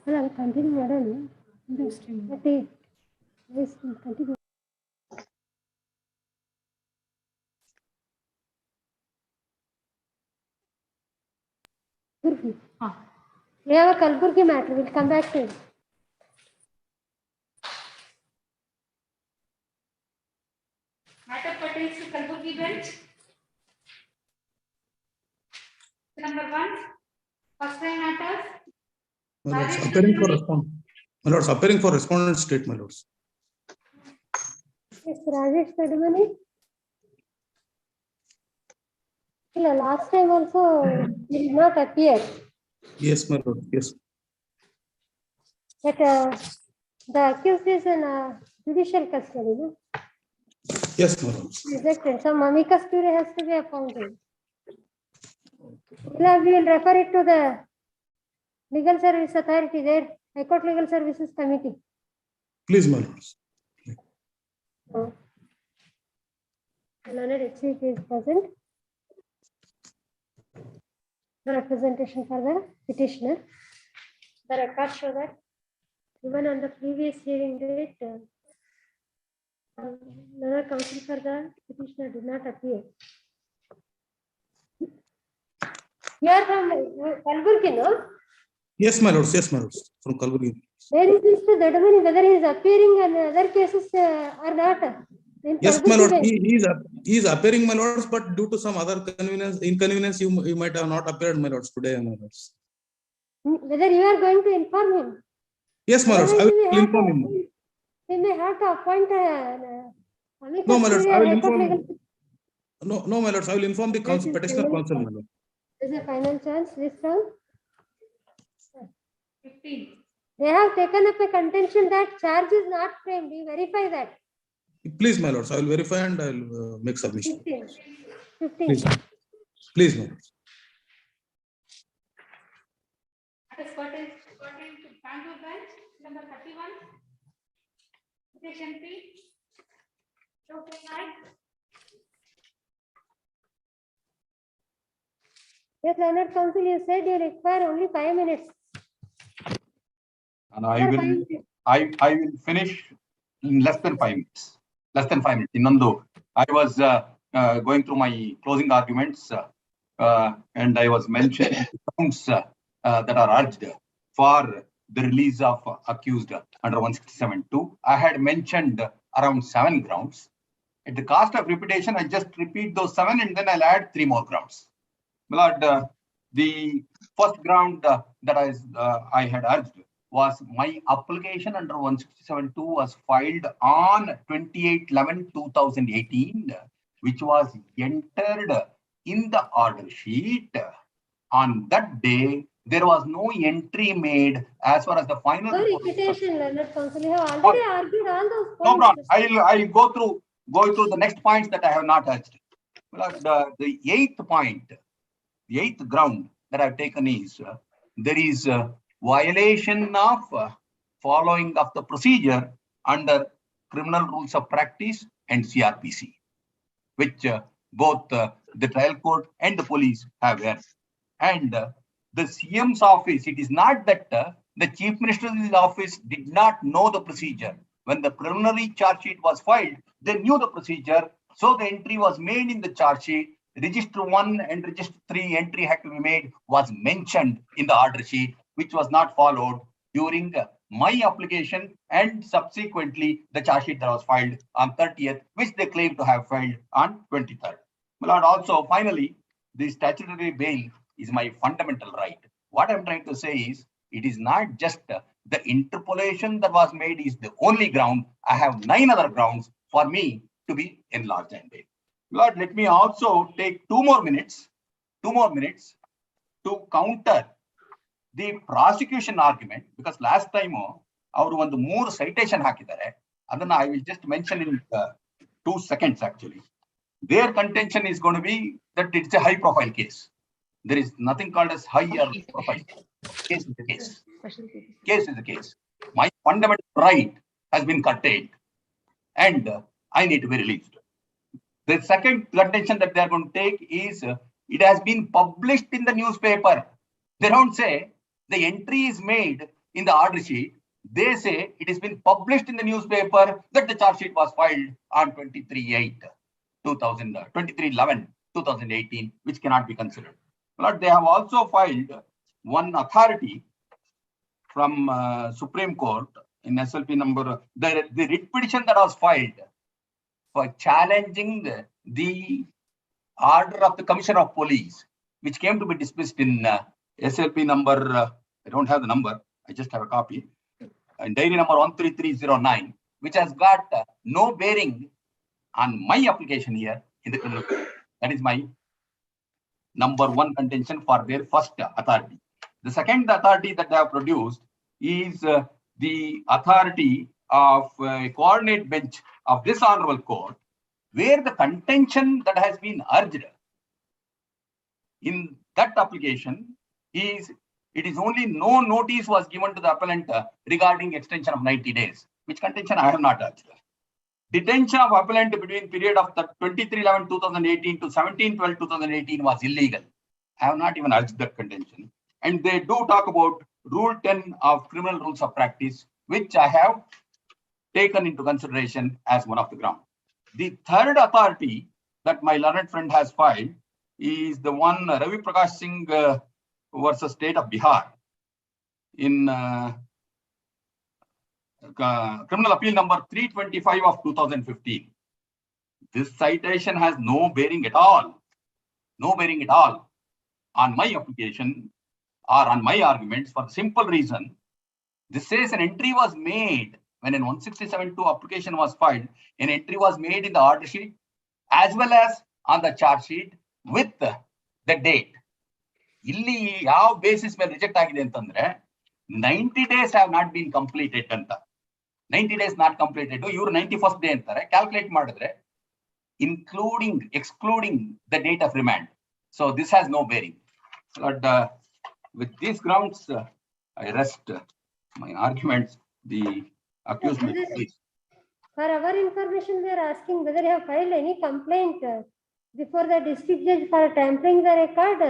ಅಲ್ಲ continue ಮಾಡೋಣ ಮತ್ತೆ continue Kalburgi. We have a Kalburgi matter. We'll come back to it. Matter pertains to Kalburgi bench. Number 1, first time matters. My lords, appearing for respondent. My lords, appearing for respondent state, my lords. Yes, Rajesh Pedamani. Last time also he did not appear. Yes, my lord. Yes. But the accused is in judicial custody. No? Yes, my lord. Rejected. Some amicus curiae has to be appointed. We will refer it to the legal service authority there, High Court Legal Services Committee. Please, my lords. Learned HCP is present. The representation for the petitioner. The records show that even on the previous hearing date, learned counsel for the petitioner did not appear. You are from Kalburgi, no? Yes, my lords. Yes, my lords. From Kalburgi. Where is this to Dadamani, whether he is appearing in other cases or not? Yes, my lord. He is appearing, my lords, but due to some other inconvenience, you might have not appeared, my lords, today, my lords. Whether you are going to inform him? Yes, my lords. I will inform him. We may have to appoint No, my lords. I will inform. No, my lords. I will inform the counsel, petitioner counsel, my lord. Is a final chance this round? 15. They have taken up a contention that charge is not framed. We verify that. Please, my lords. I will verify and I will make submission. 15. Please, my lords. That is pertains to Bangalore bench. Number 31. Petition fee. Yes, learned counsel, you said you require only 5 minutes. And I will finish in less than 5 minutes. Less than 5 minutes. Innandu, I was going through my closing arguments and I was mentioning grounds that are urged for the release of accused under 167(2). I had mentioned around 7 grounds. At the cost of repetition, I just repeat those 7 and then I'll add 3 more grounds. But the first ground that I had urged was my application under 167(2) was filed on 28/11/2018, which was entered in the order sheet. On that day, there was no entry made as far as the final. No repetition, learned counsel. You have already argued all those points. No problem. I'll go through the next points that I have not urged. The 8th point, the 8th ground that I've taken is there is a violation of following of the procedure under criminal rules of practice and CRPC, which both the trial court and the police have heard. And the CM's office, it is not that the Chief Minister's office did not know the procedure. When the preliminary charge sheet was filed, they knew the procedure. So the entry was made in the charge sheet. Register 1 and Register 3 entry had to be made was mentioned in the order sheet, which was not followed during my application and subsequently the charge sheet that was filed on 30th, which they claim to have filed on 23rd. My lord, also finally, the statutory bail is my fundamental right. What I'm trying to say is, it is not just the interpolation that was made is the only ground. I have 9 other grounds for me to be enlarged and bail. Lord, let me also take 2 more minutes to counter the prosecution argument, because last time ಅವರು ಒಂದು 3 citation ಹಾಕಿದ್ದಾರೆ. ಅದನ್ನ I will just mention in 2 seconds actually. Their contention is going to be that it's a high profile case. There is nothing called as high or profile. Case is the case. Case is the case. My fundamental right has been curtailed and I need to be released. The second contention that they are going to take is it has been published in the newspaper. They don't say the entry is made in the order sheet. They say it has been published in the newspaper that the charge sheet was filed on 23/11/2018, which cannot be considered. But they have also filed one authority from Supreme Court in SLP number, the writ petition that was filed for challenging the order of the Commissioner of Police, which came to be dismissed in SLP number, I don't have the number, I just have a copy, and diary number 13309, which has got no bearing on my application here in the criminal code. That is my number one contention for their first authority. The second authority that they have produced is the authority of a coordinate bench of this honorable court, where the contention that has been urged in that application is, it is only no notice was given to the appellant regarding extension of 90 days, which contention I have not urged. Detention of appellant between period of the 23/11/2018 to 17/12/2018 was illegal. I have not even urged that contention. And they do talk about Rule 10 of Criminal Rules of Practice, which I have taken into consideration as one of the grounds. The third authority that my learned friend has filed is the one Ravi Prakash Singh versus State of Bihar in Criminal Appeal number 325 of 2015. This citation has no bearing at all on my application or on my arguments, for the simple reason, this says an entry was made when an 167(2) application was filed. An entry was made in the order sheet as well as on the charge sheet with the date. Illi yav basis ಮೇಲೆ reject ಆಗಿದೆ ಅಂತಂದ್ರೆ 90 days have not been completed ಅಂತ. 90 days not completed. ಇವರು 91st day ಅಂತಾರೆ. Calculate ಮಾಡಿದ್ರೆ excluding the date of remand. So this has no bearing. But with these grounds, I rest my arguments. The accused may please. For our information, we are asking whether you have filed any complaint before the district judge for tampering the record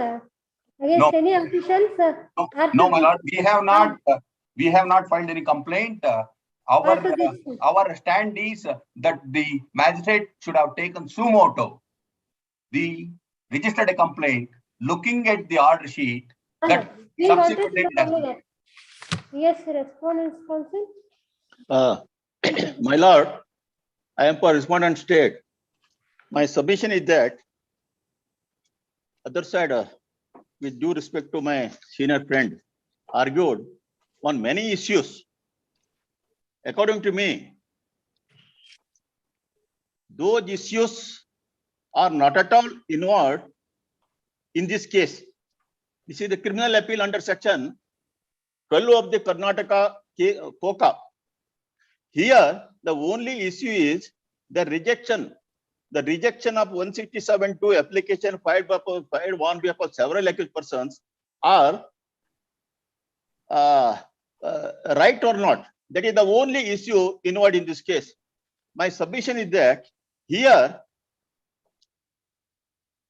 against any officials. No, my lord, we have not filed any complaint. Our stand is that the magistrate should have taken suo moto, registered a complaint, looking at the order sheet. That subsequently Yes, respondents counsel. My lord, I am for respondent state. My submission is that other side, with due respect to my senior friend, argued on many issues. According to me, those issues are not at all involved in this case. This is the criminal appeal under section 12 of the Karnataka COCA. Here, the only issue is the rejection of 167(2) application filed on behalf of several accused persons are right or not. That is the only issue involved in this case. My submission is that here,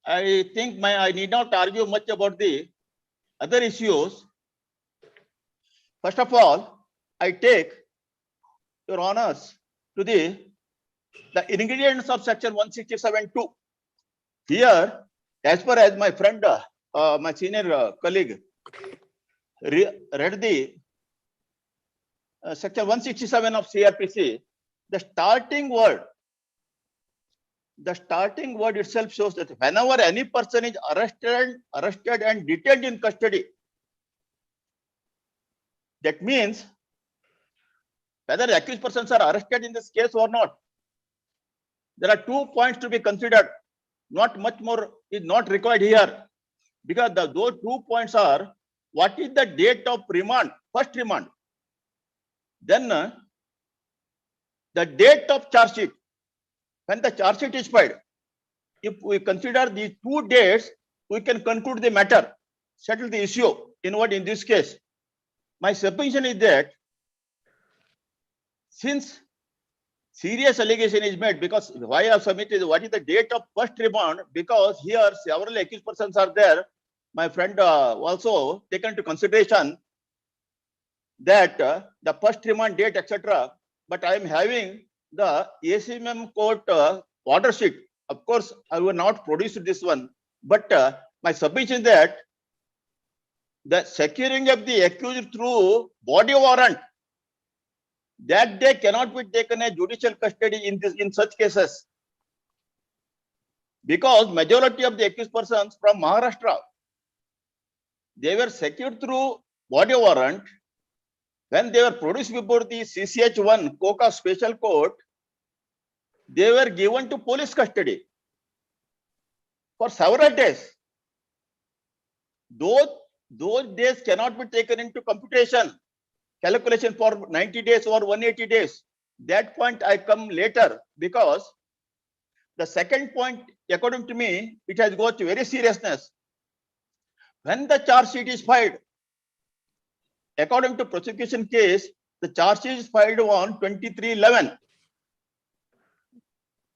I think I need not argue much about the other issues. First of all, I take your honors to the ingredients of section 167(2). Here, as far as my friend, my senior colleague read the section 167 of CRPC, the starting word itself shows that whenever any person is arrested and detained in custody, that means whether the accused persons are arrested in this case or not. There are 2 points to be considered. Not much more is not required here, because those 2 points are: what is the date of remand, first remand, then the date of charge sheet, when the charge sheet is filed. If we consider these 2 dates, we can conclude the matter, settle the issue involved in this case. My submission is that since serious allegation is made, because why I have submitted what is the date of first remand, because here several accused persons are there. My friend also taken into consideration that the first remand date, etc. But I am having the ACMM court order sheet. Of course, I will not produce this one, but my submission is that the securing of the accused through body warrant, that they cannot be taken as judicial custody in such cases, because majority of the accused persons from Maharashtra, they were secured through body warrant. When they were produced before the CCH1 Koka Special Court, they were given to police custody for several days. Those days cannot be taken into computation, calculation for 90 days or 180 days. That point I come later, because the second point, according to me, it has got very seriousness. When the charge sheet is filed, according to prosecution case, the charge sheet is filed on 23/11.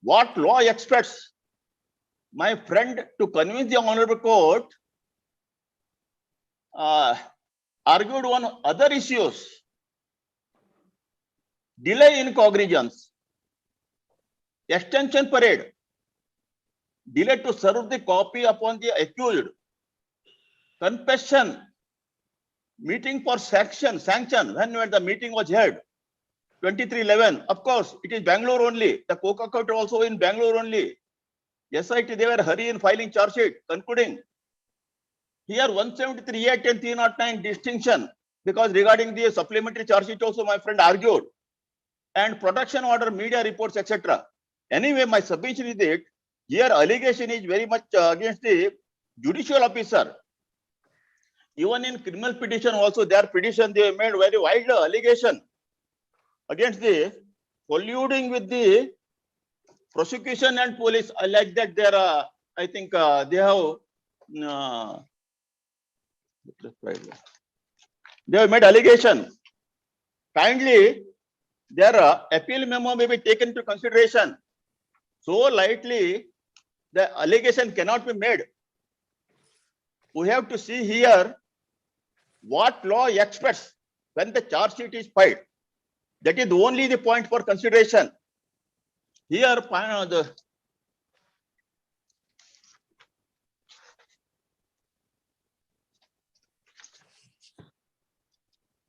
What law experts, my friend, to convince the honorable court, argued on other issues, delay in cognizance, extension period, delay to serve the copy upon the accused, confession, meeting for sanction, when the meeting was held, 23/11. Of course, it is Bangalore only. The Koka court also in Bangalore only. SIT, they were hurry in filing charge sheet, concluding. Here 173(8) and 309 distinction, because regarding the supplementary charge sheet also my friend argued, and protection order, media reports, etc. Anyway, my submission is that here allegation is very much against the judicial officer. Even in criminal petition also, their petition, they made very wide allegation against the colluding with the prosecution and police. I like that there are, I think they have made allegation. Kindly, their appeal memo may be taken into consideration. So lightly, the allegation cannot be made. We have to see here what law experts when the charge sheet is filed. That is only the point for consideration. Here,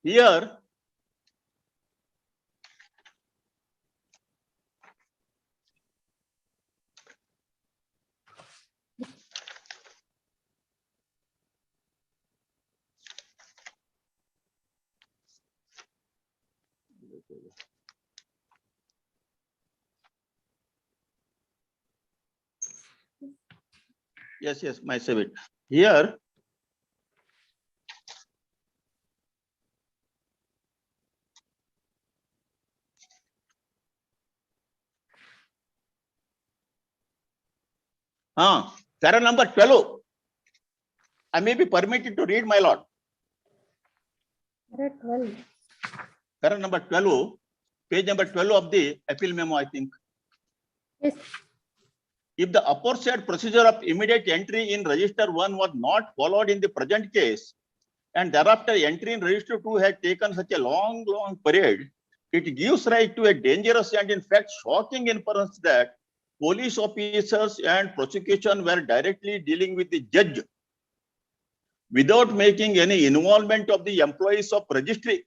here, yes, my submit. Here, para number 12. I may be permitted to read, my lord. Para number 12, page number 12 of the appeal memo, I think. Yes. If the aforesaid procedure of immediate entry in register 1 was not followed in the present case, and thereafter entry in register 2 had taken such a long period, it gives rise to a dangerous and in fact shocking inference that police officers and prosecution were directly dealing with the judge without making any involvement of the employees of registry.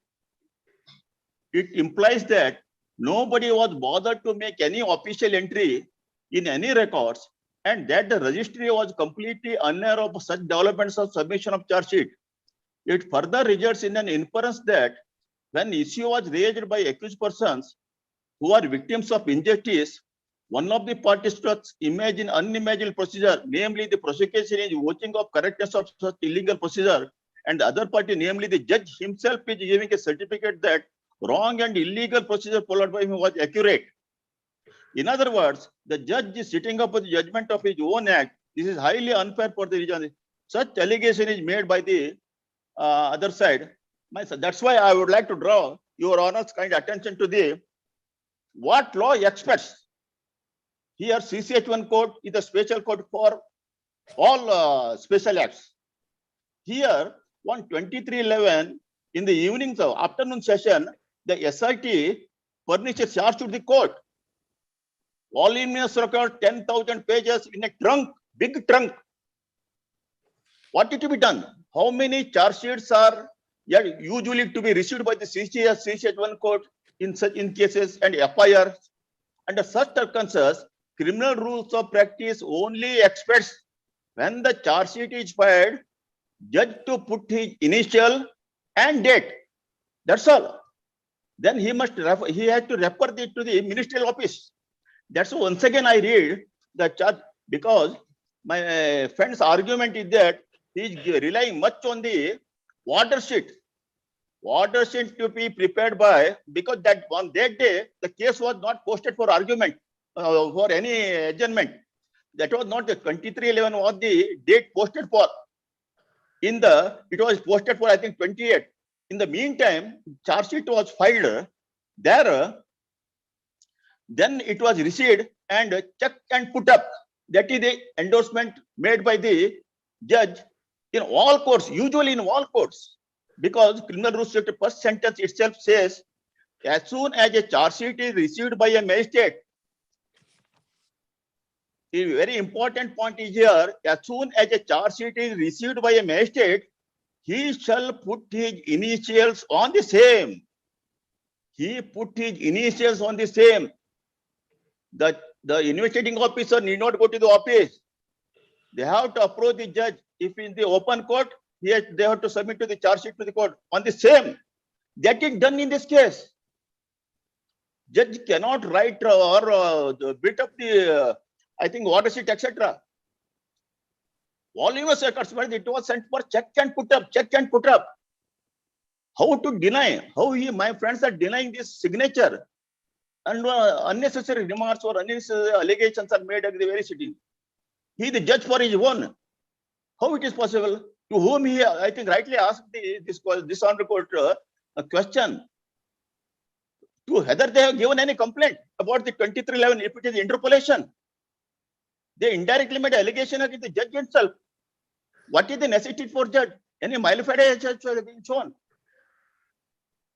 It implies that nobody was bothered to make any official entry in any records, and that the registry was completely unaware of such developments of submission of charge sheet. It further results in an inference that when issue was raised by accused persons who are victims of injustice, one of the parties to imagine unimaginable procedure, namely the prosecution is watching of correctness of such illegal procedure, and the other party, namely the judge himself, is giving a certificate that wrong and illegal procedure followed by him was accurate. In other words, the judge is sitting up with the judgment of his own act. This is highly unfair for the region. Such allegation is made by the other side. That's why I would like to draw your honor's kind attention to the what law experts. Here, CCH1 code is a special code for all special acts. Here, on 23/11 in the evening, so afternoon session, the SIT furnishes charge to the court. Voluminous record, 10,000 pages in a trunk, big trunk. What is to be done? How many charge sheets are usually to be received by the CCS, CCH1 court in cases and FIR? Under such circumstances, criminal rules of practice only expects when the charge sheet is filed, judge to put his initial and date. That's all. Then he has to refer it to the ministerial office. That's why once again I read the charge, because my friend's argument is that he is relying much on the water sheet. Water sheet to be prepared by, because that on that day the case was not posted for argument for any adjournment. That was not the 23/11 was the date posted for. It was posted for I think 28. In the meantime, charge sheet was filed there. Then it was received and checked and put up. That is the endorsement made by the judge in all courts, usually in all courts. Because criminal rules first sentence itself says, as soon as a charge sheet is received by a magistrate, a very important point is here, as soon as a charge sheet is received by a magistrate, he shall put his initials on the same. He put his initials on the same. The investigating officer need not go to the office. They have to approach the judge. If in the open court, they have to submit to the charge sheet to the court on the same. That is done in this case. Judge cannot write or bit up the, I think, water sheet, etc. Voluminous records, but it was sent for check and put up, check and put up. How to deny? How my friends are denying this signature? And unnecessary remarks or unnecessary allegations are made at the very sitting. He is the judge for his own. How it is possible? To whom he, I think, rightly asked this honorable court a question. To whether they have given any complaint about the 2311, if it is interpolation. They indirectly made allegation against the judge himself. What is the necessity for judge? Any malified has been shown.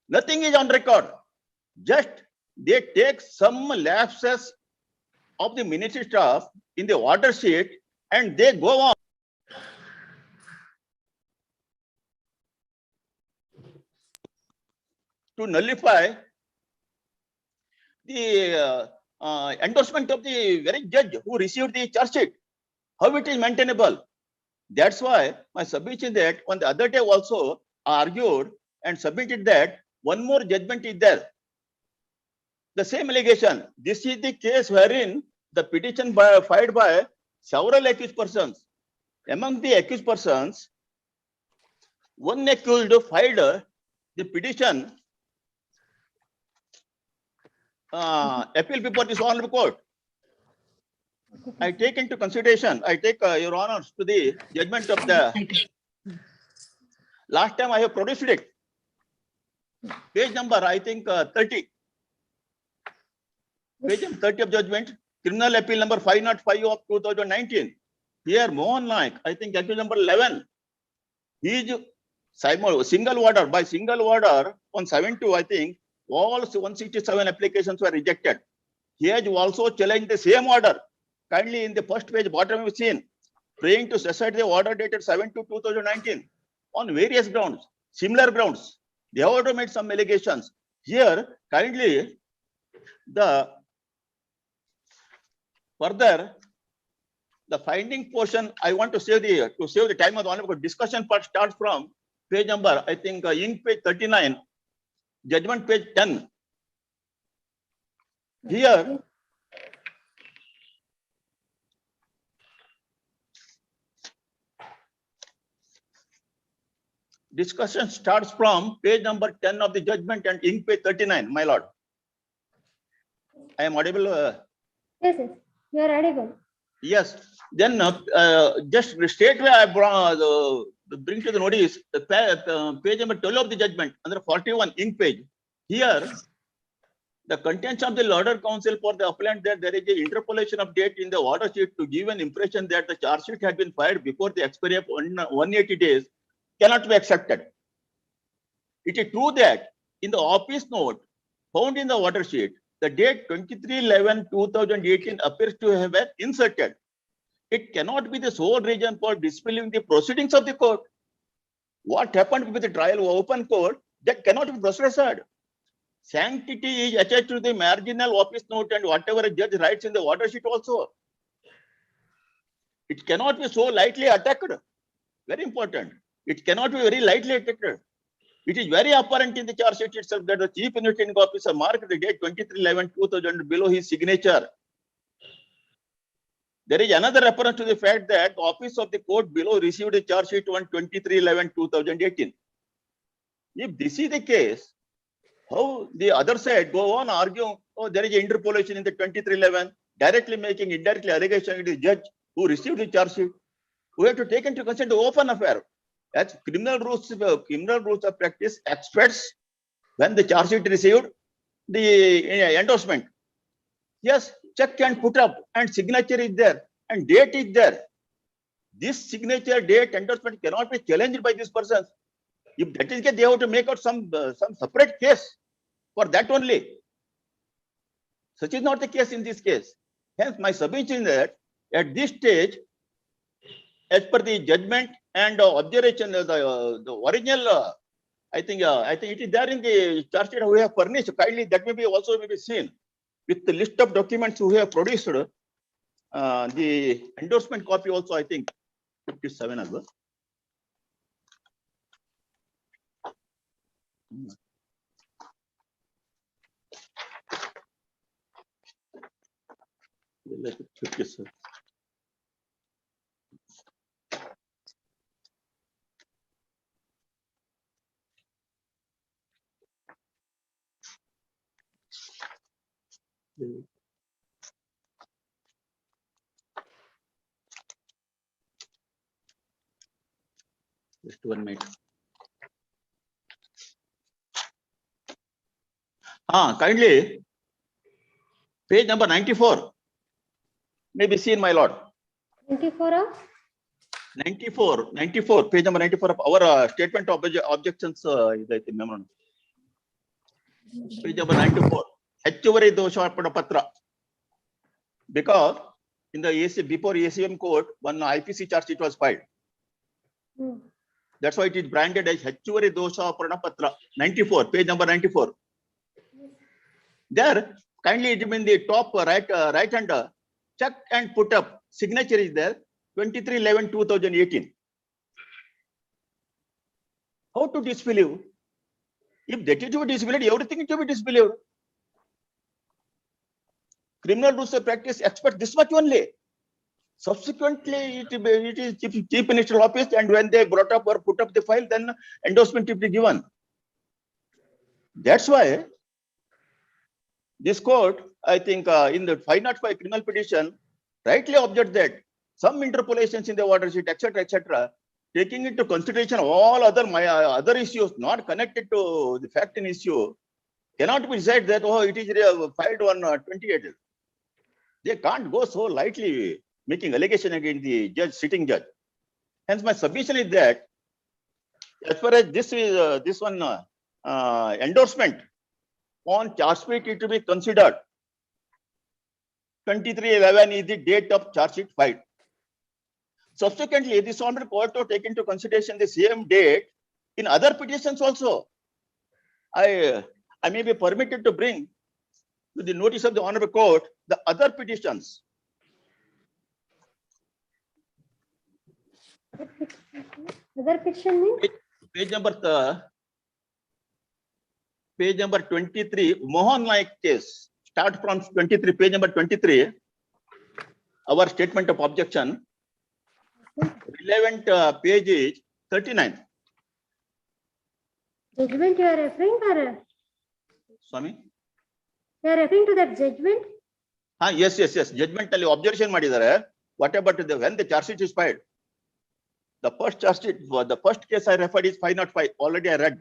Nothing is on record. Just they take some lapses of the ministry staff in the water sheet and they go on. To nullify the endorsement of the very judge who received the charge sheet. How it is maintainable? That's why my submission that on the other day also argued and submitted that one more judgment is there. The same allegation. This is the case wherein the petition filed by several accused persons. Among the accused persons, one accused filed the petition appeal before this honorable court. I take into consideration, I take your honors to the judgment of the last time I have produced it. Page number, I think 30. Page number 30 of judgment, criminal appeal number 505 of 2019. Here, Mohan Naik, I think appeal number 11. He is single order, by single order on 7/2, I think, all 167 applications were rejected. He has also challenged the same order. Kindly in the first page, bottom you've seen, praying to set the order dated 7/2/2019 on various grounds, similar grounds. They have also made some allegations. Here, kindly, further, the finding portion, I want to save the time of the honorable discussion part starts from page number, I think, in page 39, judgment page 10. Here, discussion starts from page number 10 of the judgment and in page 39, my lord. I am audible? Yes, yes, you are audible. Yes. Then just straightway I bring to the notice the page number 12 of the judgment under 41 ink page. Here, the contents of the order counsel for the appellant that there is a interpolation of date in the order sheet to give an impression that the charge sheet had been filed before the expiry of 180 days cannot be accepted. It is true that in the office note found in the order sheet, the date 23/11/2018 appears to have been inserted. it cannot be the sole reason for disbelieving the proceedings of the court. What happened with the trial open court, that cannot be processed. Sanctity is attached to the marginal office note and whatever a judge writes in the order sheet also. It cannot be so lightly attacked. Very important. It cannot be very lightly attacked. It is very apparent in the charge sheet itself that the chief investigating officer marked the date 23/11/2000 below his signature. There is another reference to the fact that the office of the court below received a charge sheet on 23/11/2018. If this is the case, how the other side go on arguing, oh, there is an interpolation in the 23/11, directly making indirectly allegation to the judge who received the charge sheet. We have to take into consideration the open affair. As criminal rules of practice expects when the charge sheet received the endorsement. Yes, check and put up and signature is there and date is there. This signature, date, endorsement cannot be challenged by this person. If that is the case, they have to make out some separate case for that only. Such is not the case in this case. Hence, my submission is that at this stage, as per the judgment and observation, the original, I think it is there in the charge sheet we have furnished. Kindly, that may be also may be seen with the list of documents we have produced. The endorsement copy also, I think, 57 as well. Just 1 minute. Kindly, page number 94 may be seen, my lord. 24 of? 94, page number 94 of our statement of objections is I think memorandum. Page number 94. ಹೆಚ್ಚುವರಿ ದೋಷಾರ್ಪಣ patra. Because in the AC, before ACM court, one IPC charge sheet was filed. That's why it is branded as ಹೆಚ್ಚುವರಿ ದೋಷಾರ್ಪಣ patra. 94, page number 94. There, kindly it means the top right hand check and put up signature is there 23/11/2018. How to disbelieve? If that is to be disbelieved, everything is to be disbelieved. Criminal rules of practice expect this much only. Subsequently, it is chief ministerial office, and when they brought up or put up the file, then endorsement will be given. That's why this court, I think, in the 505 criminal petition, rightly observed that some interpolations in the order sheet, etc., taking into consideration all other issues not connected to the fact in issue, cannot be said that, oh, it is filed on 28. They can't go so lightly making allegation against the judge, sitting judge. Hence, my submission is that as far as this is this one endorsement on charge sheet it to be considered 23/11 is the date of charge sheet filed. Subsequently, this honorable court to take into consideration the same date in other petitions also. I may be permitted to bring to the notice of the honorable court the other petitions. Other petition means? Page number 23, Mohan Naik case. Start from 23, page number 23. Our statement of objection. Relevant page is 39. Judgment you are referring to? Swami? You are referring to that judgment? Yes. Judgment ಅಲ್ಲಿ objection ಮಾಡಿದ್ದಾರೆ. What about when the charge sheet is filed? The first charge sheet, the first case I referred is 505. Already I read.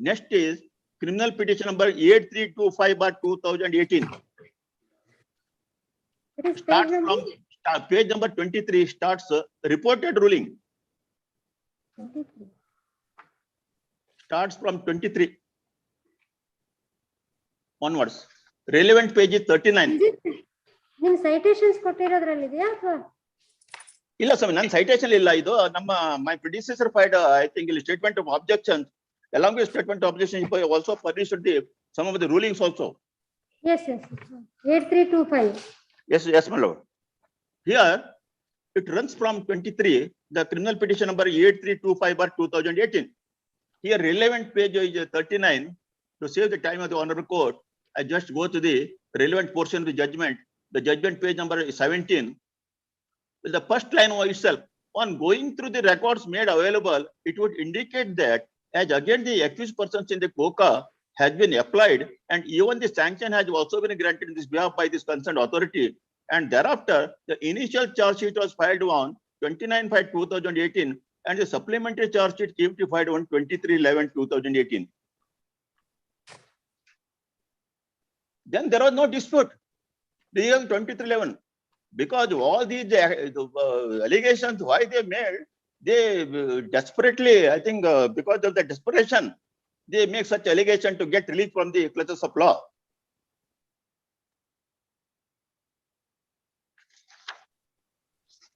Next is criminal petition number 8325/2018. Starts from page number 23. Starts reported ruling. 23. Starts from 23 onwards. Relevant page is 39. ನಿಮ್ citations ಕೊಟ್ಟಿರೋದ್ರಲ್ಲಿ ಇದೆಯಾ ಅಥವಾ ಇಲ್ಲ ಸ್ವಾಮಿ, ನನ್ನ citation ಇಲ್ಲ. ಇದು ನಮ್ಮ ಮೈ ಪ್ರಿಡಿಸೆಸರ್ filed I think ಇಲ್ಲಿ statement of objection along with statement of objection he also published the some of the rulings also. Yes, 8325. Yes, my lord. Here it runs from 23, the criminal petition number 8325/2018. Here relevant page is 39. To save the time of the honorable court, I just go to the relevant portion of the judgment. The judgment page number is 17. The first line itself, on going through the records made available, it would indicate that as again the accused persons in the COCA has been applied, and even the sanction has also been granted in this behalf by this concerned authority. And thereafter, the initial charge sheet was filed on 29/5/2018, and the supplementary charge sheet came to filed on 23/11/2018. Then there was no dispute. The year 23/11, because all these allegations why they made, they desperately, I think, because of the desperation, they make such allegation to get relief from the clutches of law.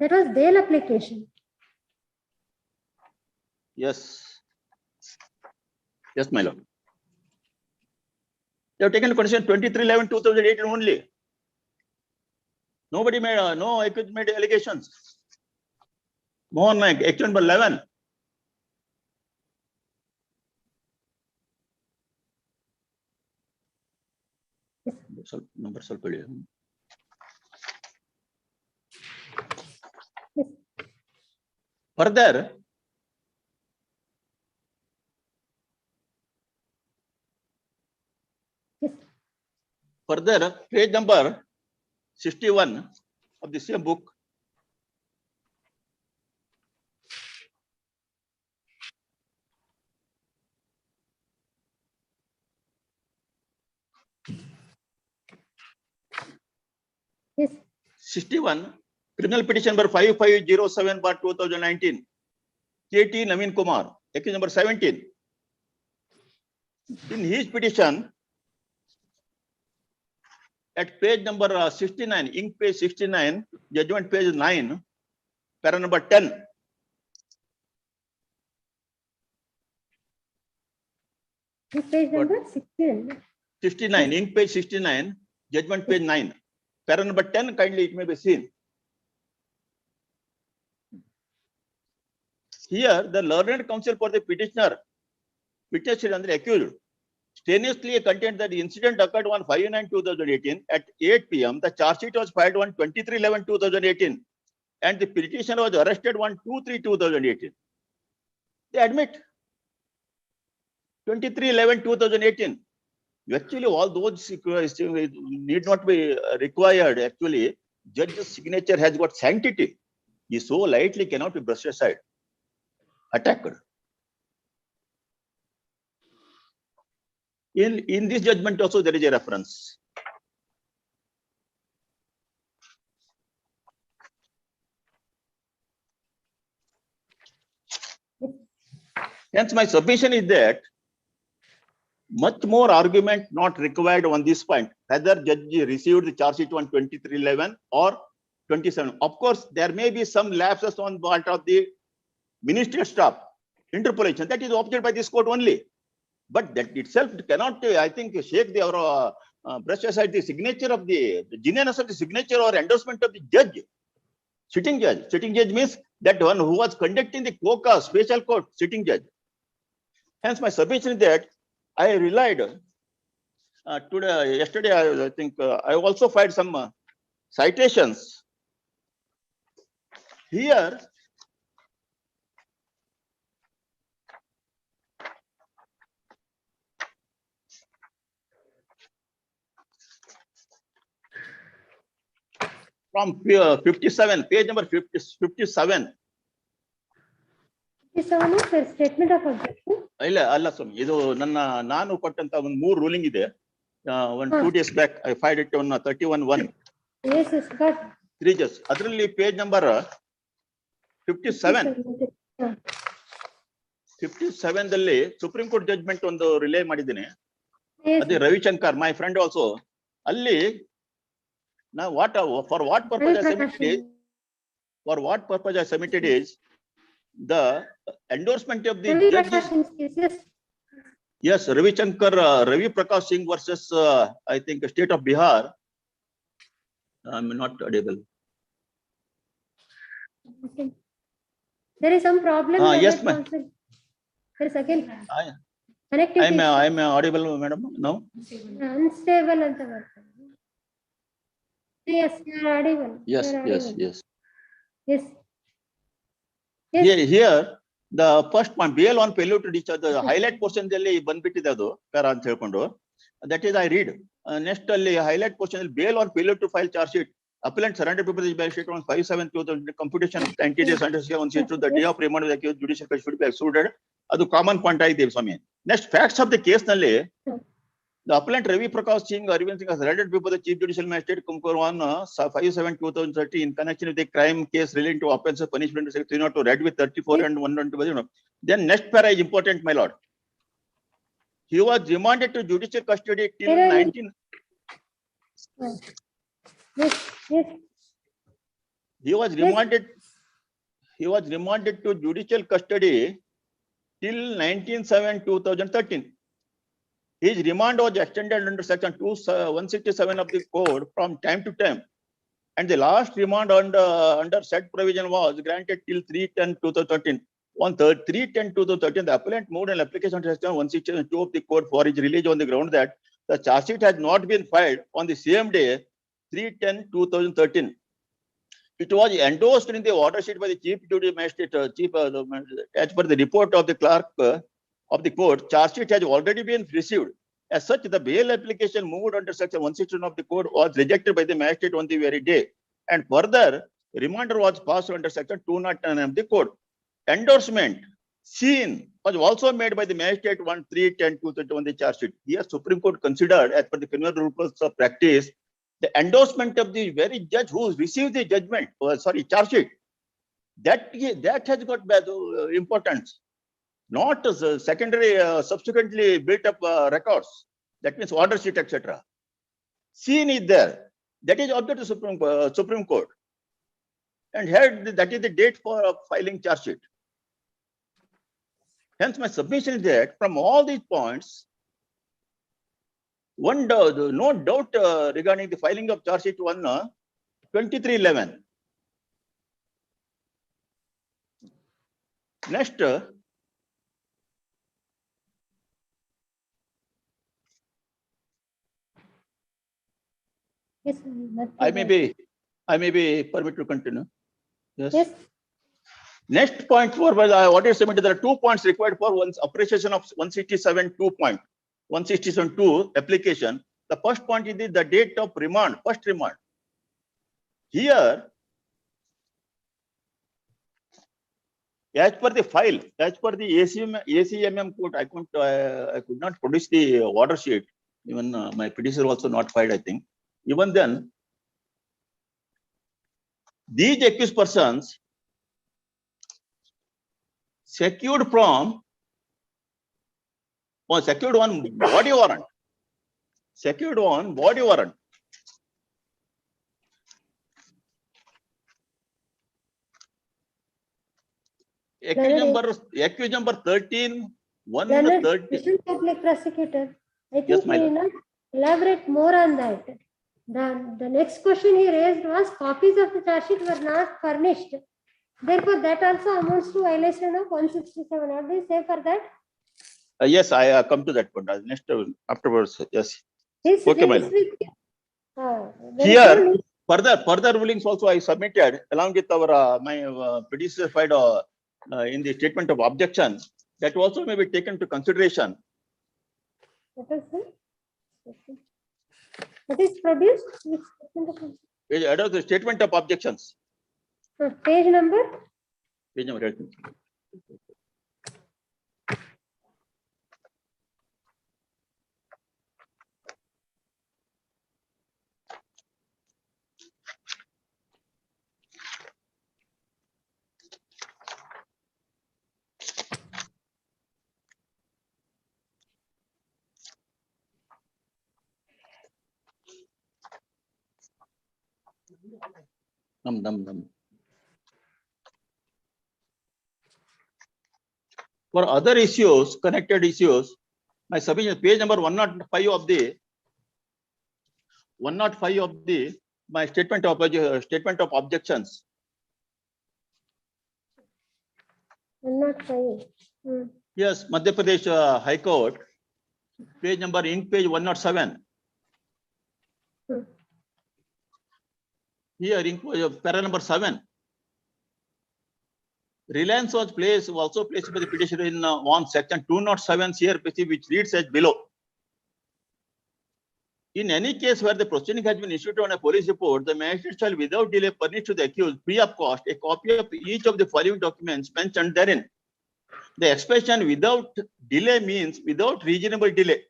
That was bail application. Yes, my lord. They have taken consideration 23/11/2018 only. Nobody made, no accused made allegations. Mohan Naik, action number 11. Number ಸ್ವಲ್ಪ ಹೇಳಿ. Further, page number 61 of the same book. Yes. 61, criminal petition number 5507/2019, KT Naveen Kumar, accused number 17. In his petition, at page number 69, ink page 69, judgment page 9, para number 10. Page number 16. 69, ink page 69, judgment page 9. Para number 10, kindly it may be seen. Here, the learned counsel for the petitioner and the accused strenuously contend that the incident occurred on 5/9/2018 at 8 p.m. The charge sheet was filed on 23/11/2018, and the petitioner was arrested on 2/3/2018. They admit 23/11/2018. Actually, all those need not be required. Actually, judge's signature has got sanctity. He so lightly cannot be brushed aside, attacked. In this judgment also there is a reference. Hence, my submission is that much more argument not required on this point. Whether judge received the charge sheet on 23/11 or 27. Of course, there may be some lapses on part of the ministerial staff, interpolation. That is opted by this court only. But that itself cannot, I think, shake the brush aside the signature of the genuineness of the signature or endorsement of the judge. Sitting judge. Sitting judge means that one who was conducting the COCA special court, sitting judge. Hence, my submission is that I relied yesterday, I think I also filed some citations. Here, from 57, page number 57. Statement of objection. ಅಲ್ಲ ಸ್ವಾಮಿ, ಇದು ನಾನು ಕೊಟ್ಟಂತ ಒಂದು 3 ruling ಇದೆ. 2 days back I filed it on 31/1. Yes, but 3 just ಅದರಲ್ಲಿ page number 57. 57 ದಲ್ಲಿ supreme court judgment ಒಂದು relay ಮಾಡಿದ್ದೀನಿ. ಅದೇ ರವಿಶಂಕರ್, ಮೈ ಫ್ರೆಂಡ್ ಆಲ್ಸೋ. ಅಲ್ಲಿ ನಾ for what purpose For what purpose I submitted is the endorsement of the Ravi judge is, Prakash Singh's case, yes. yes, Ravi Prakash Singh versus, I think, State of Bihar. I'm not audible. Okay. There is some problem. Yes, ma'am. There is again connectivity. I'm audible, madam, now? Unstable and the work. Yes, you are audible. Yes, You are yes, audible. yes. Yes. Yes. Here, the first point, BL1 failure to discharge, the highlight portion delli ಬಂದ್ಬಿಟ್ಟಿದೆ ಅದು para ಅಂತ ಹೇಳ್ಕೊಂಡು. That is I read. Next ಅಲ್ಲಿ highlight portion ಅಲ್ಲಿ BL1 failure to file charge sheet. Appellant surrendered paper is sheet on 5/7/2000 computation of 90 days under on to the day of remand of the accused judicial custody should be excluded. ಅದು common point ಆಗಿದೆ ಸ್ವಾಮಿ. Next facts of the case ನಲ್ಲಿ the appellant Ravi Prakash Singh Arvind Singh has surrendered before the Chief Judicial Magistrate Kumkur on 5/7/2030 in connection with the crime case relating to offence of punishment section 302 read with 34 and 112. Then next para is important, my lord. He was remanded to judicial custody till 19. Yes, yes. He was remanded to judicial custody till 19/7/2013. His remand was extended under section 167 of the code from time to time. And the last remand under said provision was granted till 3/10/2013. On 3/10/2013, the appellant moved an application to section 162 of the code for his release on the ground that the charge sheet has not been filed on the same day, 3/10/2013. It was endorsed in the order sheet by the Chief Judicial Magistrate, as per the report of the clerk of the court. Charge sheet has already been received. As such, the bail application moved under section 161 of the code was rejected by the magistrate on the very day. And further, reminder was passed under section 209 of the code. Endorsement seen was also made by the magistrate on 3/10/2013 on the charge sheet. Here, Supreme Court considered, as per the criminal rules of practice, the endorsement of the very judge who received the judgment, charge sheet. That has got importance. Not secondary, subsequently built up records. That means order sheet, etc. Seen is there. That is object to Supreme Court. And here, that is the date for filing charge sheet. Hence, my submission is that from all these points, no doubt regarding the filing of charge sheet 1/23/11. Next, Yes. I may be permitted to continue. Yes. Yes. Next point for what is submitted, there are 2 points required for one's appreciation of 167.2 application. The first point is the date of remand, first remand. Here, as per the file, as per the ACMM code, I could not produce the order sheet. Even my predecessor also not filed, I think. Even then, these accused persons secured one body warrant. Secured one body warrant. Accused number 13, 130. Mr. Public Prosecutor, I Yes, think my we lord. will not elaborate more on that. The next question he raised was copies of the charge sheet were not furnished. Therefore, that also amounts to violation of 167. What do you say for that? Yes, I come to that point. Next, afterwards, yes. This Okay, my deals lord. with, there is Here, no need- further rulings also I submitted along with our my predecessor filed in the statement of objection. That also may be taken to consideration. What is it? What is produced? The statement of objections. Page number? Page number 18. Num. For other issues, connected issues, my submission, page number 105 of the my statement of objections. 105. Yes, Madhya Pradesh High Court, page 107. Here in para number 7. Reliance was also placed by the petitioner in on section 207 CRPC, which reads as below. In any case where the proceeding has been issued on a police report, the magistrate shall without delay furnish to the accused free of cost a copy of each of the following documents mentioned therein. The expression without delay means without reasonable delay.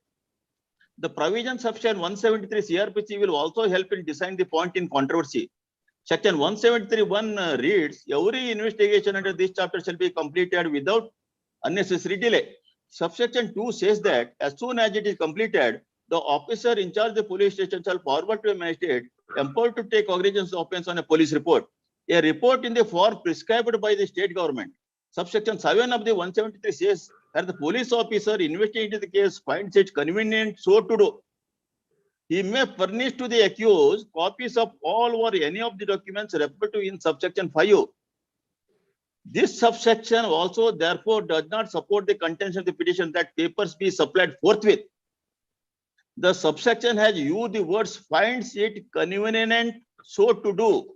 The provisions of section 173 CRPC will also help in deciding the point in controversy. Section 173(1) reads, every investigation under this chapter shall be completed without unnecessary delay. Subsection 2 says that as soon as it is completed, the officer in charge of the police station shall forward to a magistrate empowered to take cognizance of offence on a police report. A report in the form prescribed by the state government. Subsection 7 of the 173 says that the police officer investigating the case finds it convenient so to do. He may furnish to the accused copies of all or any of the documents referred to in subsection 5. This subsection also therefore does not support the contention of the petition that papers be supplied forthwith. The subsection has used the words finds it convenient so to do.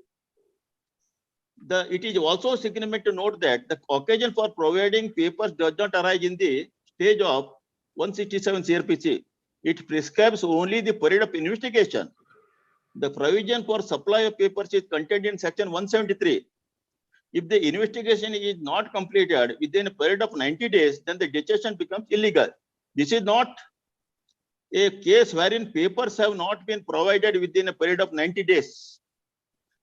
It is also significant to note that the occasion for providing papers does not arise in the stage of 167 CRPC. It prescribes only the period of investigation. The provision for supply of papers is contained in section 173. If the investigation is not completed within a period of 90 days, then the detention becomes illegal. This is not a case wherein papers have not been provided within a period of 90 days.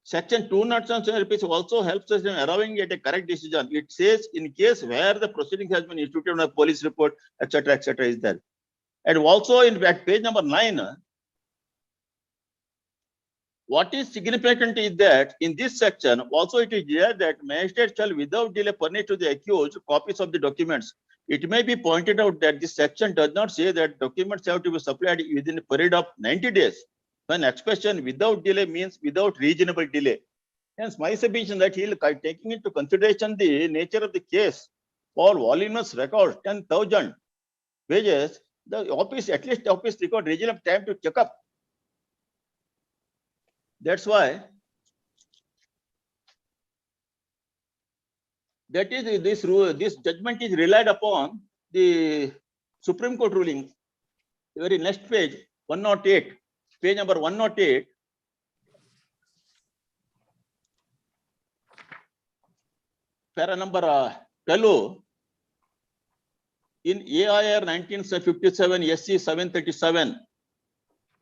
Section 207 CRPC also helps us in arriving at a correct decision. It says in case where the proceeding has been instituted on a police report, etc., is there. And also at page number 9, what is significant is that in this section, also it is clear that magistrate shall without delay furnish to the accused copies of the documents. It may be pointed out that this section does not say that documents have to be supplied within a period of 90 days. When expression without delay means without reasonable delay. Hence, my submission that he will taking into consideration the nature of the case for voluminous records, 10,000 pages, the office, at least the office record reasonable time to check up. That's why that is this rule, this judgment is relied upon the Supreme Court ruling. The very next page, 108, page number 108. Para number 12. In AIR 1957 SC 737,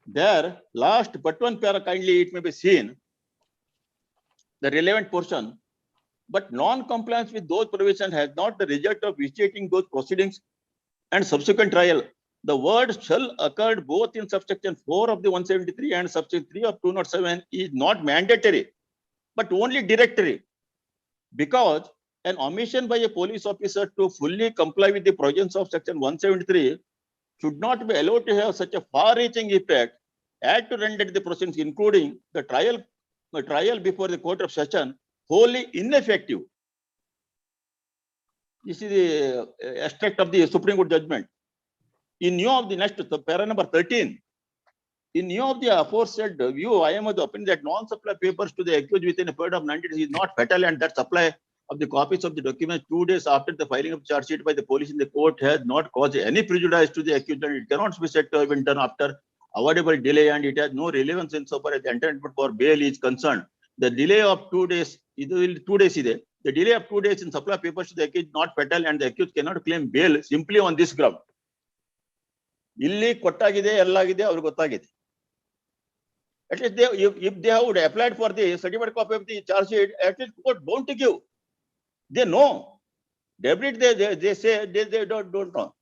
there last but one para kindly it may be seen, the relevant portion, but non-compliance with those provisions has not the result of initiating those proceedings and subsequent trial. The word shall occurred both in subsection 4 of the 173 and subsection 3 of 207 is not mandatory, but only directory, because an omission by a police officer to fully comply with the provisions of section 173 should not be allowed to have such a far-reaching effect as to render the proceedings, including the trial before the Court of Session, wholly ineffective. This is the extract of the Supreme Court judgment. In view of the next para number 13, in view of the aforesaid view, I am of the opinion that non-supply papers to the accused within a period of 90 days is not fatal, and that supply of the copies of the documents 2 days after the filing of charge sheet by the police in the court has not caused any prejudice to the accused, and it cannot be said to have been done after avoidable delay, and it has no relevance insofar as the entitlement for bail is concerned. The delay of 2 days, the delay of 2 days in supply papers to the accused is not fatal, and the accused cannot claim bail simply on this ground. Illi kottagide ellagide avaru gottagide. At least if they would applied for the certified copy of the charge sheet, at least court bound to give. They know. Debit they say they don't know.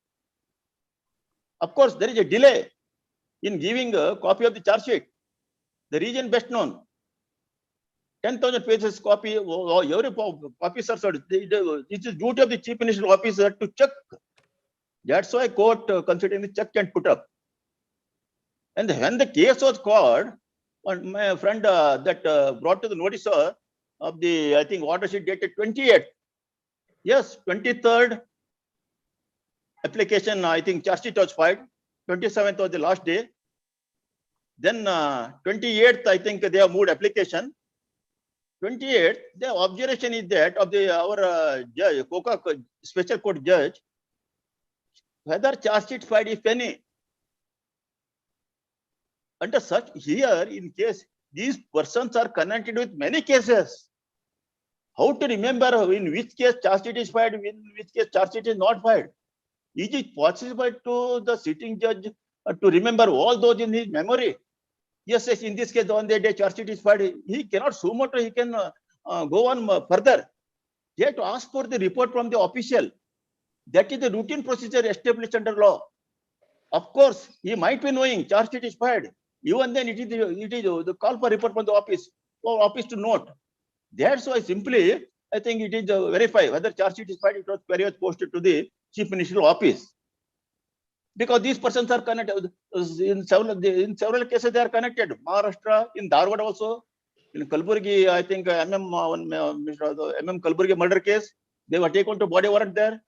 Of course, there is a delay in giving a copy of the charge sheet. The reason best known. 10,000 pages copy, every officer, it is duty of the chief ministerial officer to check. That's why court considering the check and put up. And when the case was called, and my friend that brought to the notice of the, I think, order sheet dated 28th. Yes, 23rd application, I think charge sheet was filed. 27th was the last day. Then 28th, I think they have moved application. 28th, the observation is that of the our judge, special court judge, whether charge sheet filed, if any. Under such, here in case these persons are connected with many cases, how to remember in which case charge sheet is filed, in which case charge sheet is not filed? Is it possible to the sitting judge to remember all those in his memory? Yes, yes, in this case, on the day charge sheet is filed, he cannot sumo, he can go on further. He has to ask for the report from the official. That is the routine procedure established under law. Of course, he might be knowing charge sheet is filed. Even then, it is the call for report from the office, for office to note. That's why simply, I think it is verify whether charge sheet is filed. It was query was posted to the chief ministerial office. Because these persons are connected in several cases. They are connected. Maharashtra, in Dharwad also, in Kalburgi, I think MM Kalburgi murder case, they were taken to body warrant there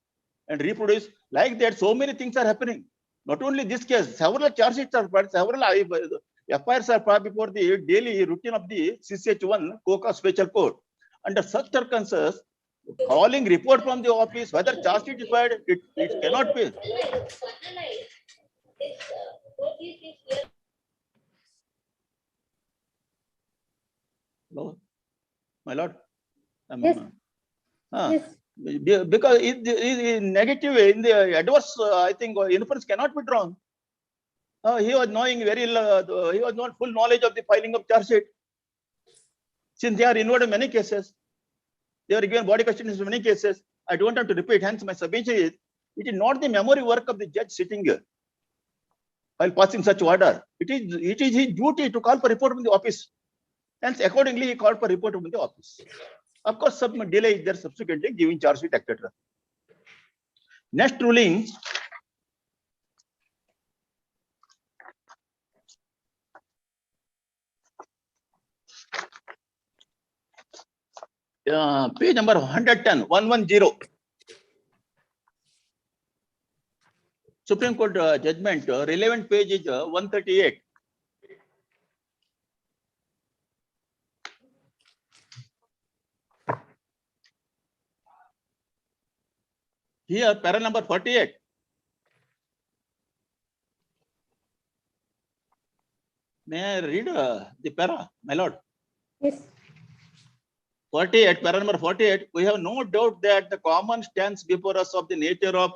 and reproduced. Like that, so many things are happening. Not only this case, several charge sheets are filed, several FIRs are filed before the daily routine of the CCH1 Coca Special Court. Under such circumstances, calling report from the office, whether charge sheet is filed, it cannot be. Hello, my lord. Yes. Yes. Because in negative, in the adverse, I think inference cannot be drawn. He was knowing he was not full knowledge of the filing of charge sheet. Since they are involved in many cases, they are given body questions in many cases. I don't have to repeat. Hence, my submission is it is not the memory work of the judge sitting here while passing such order. It is his duty to call for report from the office. Hence, accordingly, he called for report from the office. Of course, some delay is there subsequently giving charge sheet, etc. Next ruling. Page number 110, 110. Supreme Court judgment, relevant page is 138. Here, para number 48. May I read the para, my lord? Yes. 48, para number 48. We have no doubt that the common stance before us of the nature of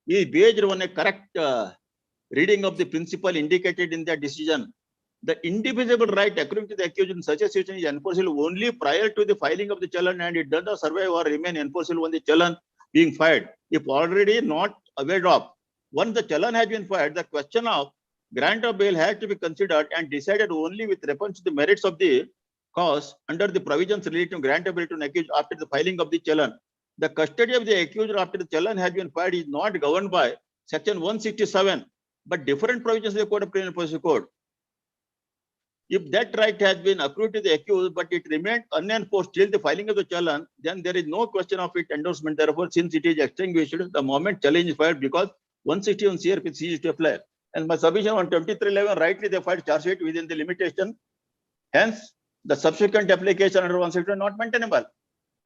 is based on a correct reading of the principle indicated in the decision. The indivisible right accruing to the accused in such a situation is enforceable only prior to the filing of the challan, and it does not survive or remain enforceable when the challan being filed. If already not aware of, once the challan has been filed, the question of grant of bail has to be considered and decided only with reference to the merits of the cause under the provisions relating to grant of bail to an accused after the filing of the challan. The custody of the accused after the challan has been filed is not governed by section 167, but different provisions of the Code of Criminal Procedure Code. If that right has been accrued to the accused, but it remained unenforced till the filing of the challan, then there is no question of its endorsement. Therefore, since it is extinguished, the moment challenge is filed because 161 CRP ceases to apply. And my submission on 2311, rightly they filed charge sheet within the limitation. Hence, the subsequent application under 161 is not maintainable.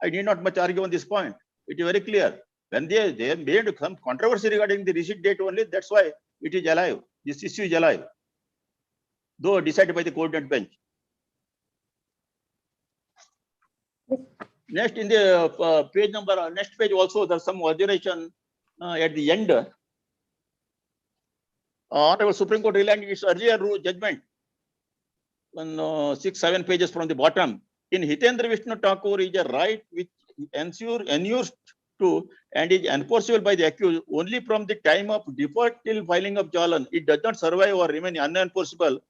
I need not much argue on this point. It is very clear. When they made some controversy regarding the receipt date only, that's why it is alive. This issue is alive, though decided by the coordinate bench. Next, in the page number, next page also, there's some observation at the end. Honorable Supreme Court relied its earlier judgment on 6-7 pages from the bottom. In Hitendra Vishnu Thakur is a right which ensures to and is enforceable by the accused only from the time of default till filing of challan. It does not survive or remain unenforceable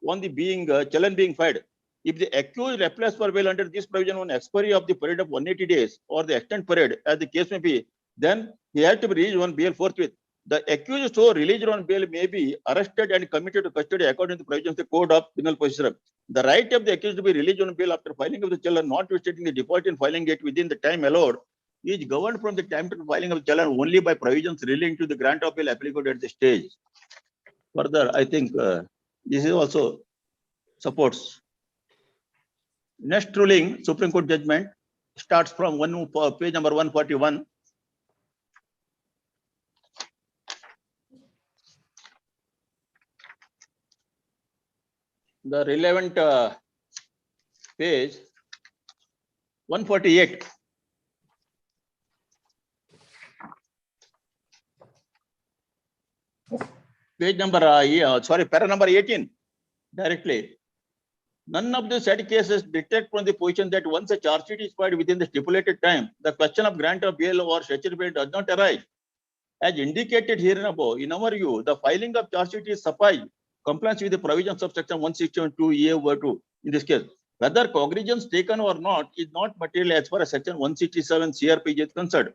on the challan being filed. if the accused applies for bail under this provision on expiry of the period of 180 days or the extended period, as the case may be, then he has to be released on bail forthwith. The accused so released on bail may be arrested and committed to custody according to the provisions of the Code of Penal Procedure. The right of the accused to be released on bail after filing of the challenge, notwithstanding the default in filing it within the time allowed, is governed from the time to filing of the challenge only by provisions relating to the grant of bail applicable at the stage. Further, I think this is also supports. Next ruling, Supreme Court judgment starts from page number 141. The relevant page 148. Page number, para number 18, directly. None of the said cases detect from the position that once a charge sheet is filed within the stipulated time, the question of grant of bail or statutory bail does not arise. As indicated here and above, in our view, the filing of charge sheet is suffice, compliance with the provisions of section 161(2)(a)(2) in this case. Whether cognizance taken or not is not material as far as section 167 CRPG is concerned.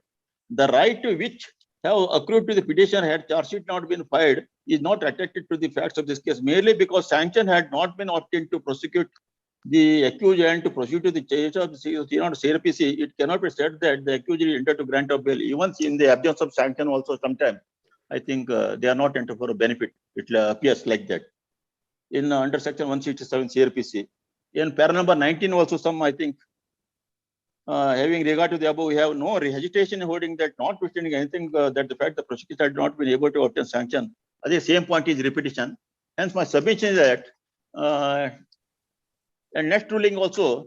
The right to which have accrued to the petitioner had charge sheet not been filed is not attached to the facts of this case merely because sanction had not been obtained to prosecute the accused and to proceed to the charge of the CRPC. It cannot be said that the accused is entitled to grant of bail. Even in the absence of sanction also sometimes, I think they are not entitled for a benefit. It appears like that. In under section 167 CRPC. In para number 19 also some, I think, having regard to the above, we have no hesitation in holding that notwithstanding anything that the fact the prosecutor had not been able to obtain sanction. The same point is repetition. Hence, my submission is that, and next ruling also,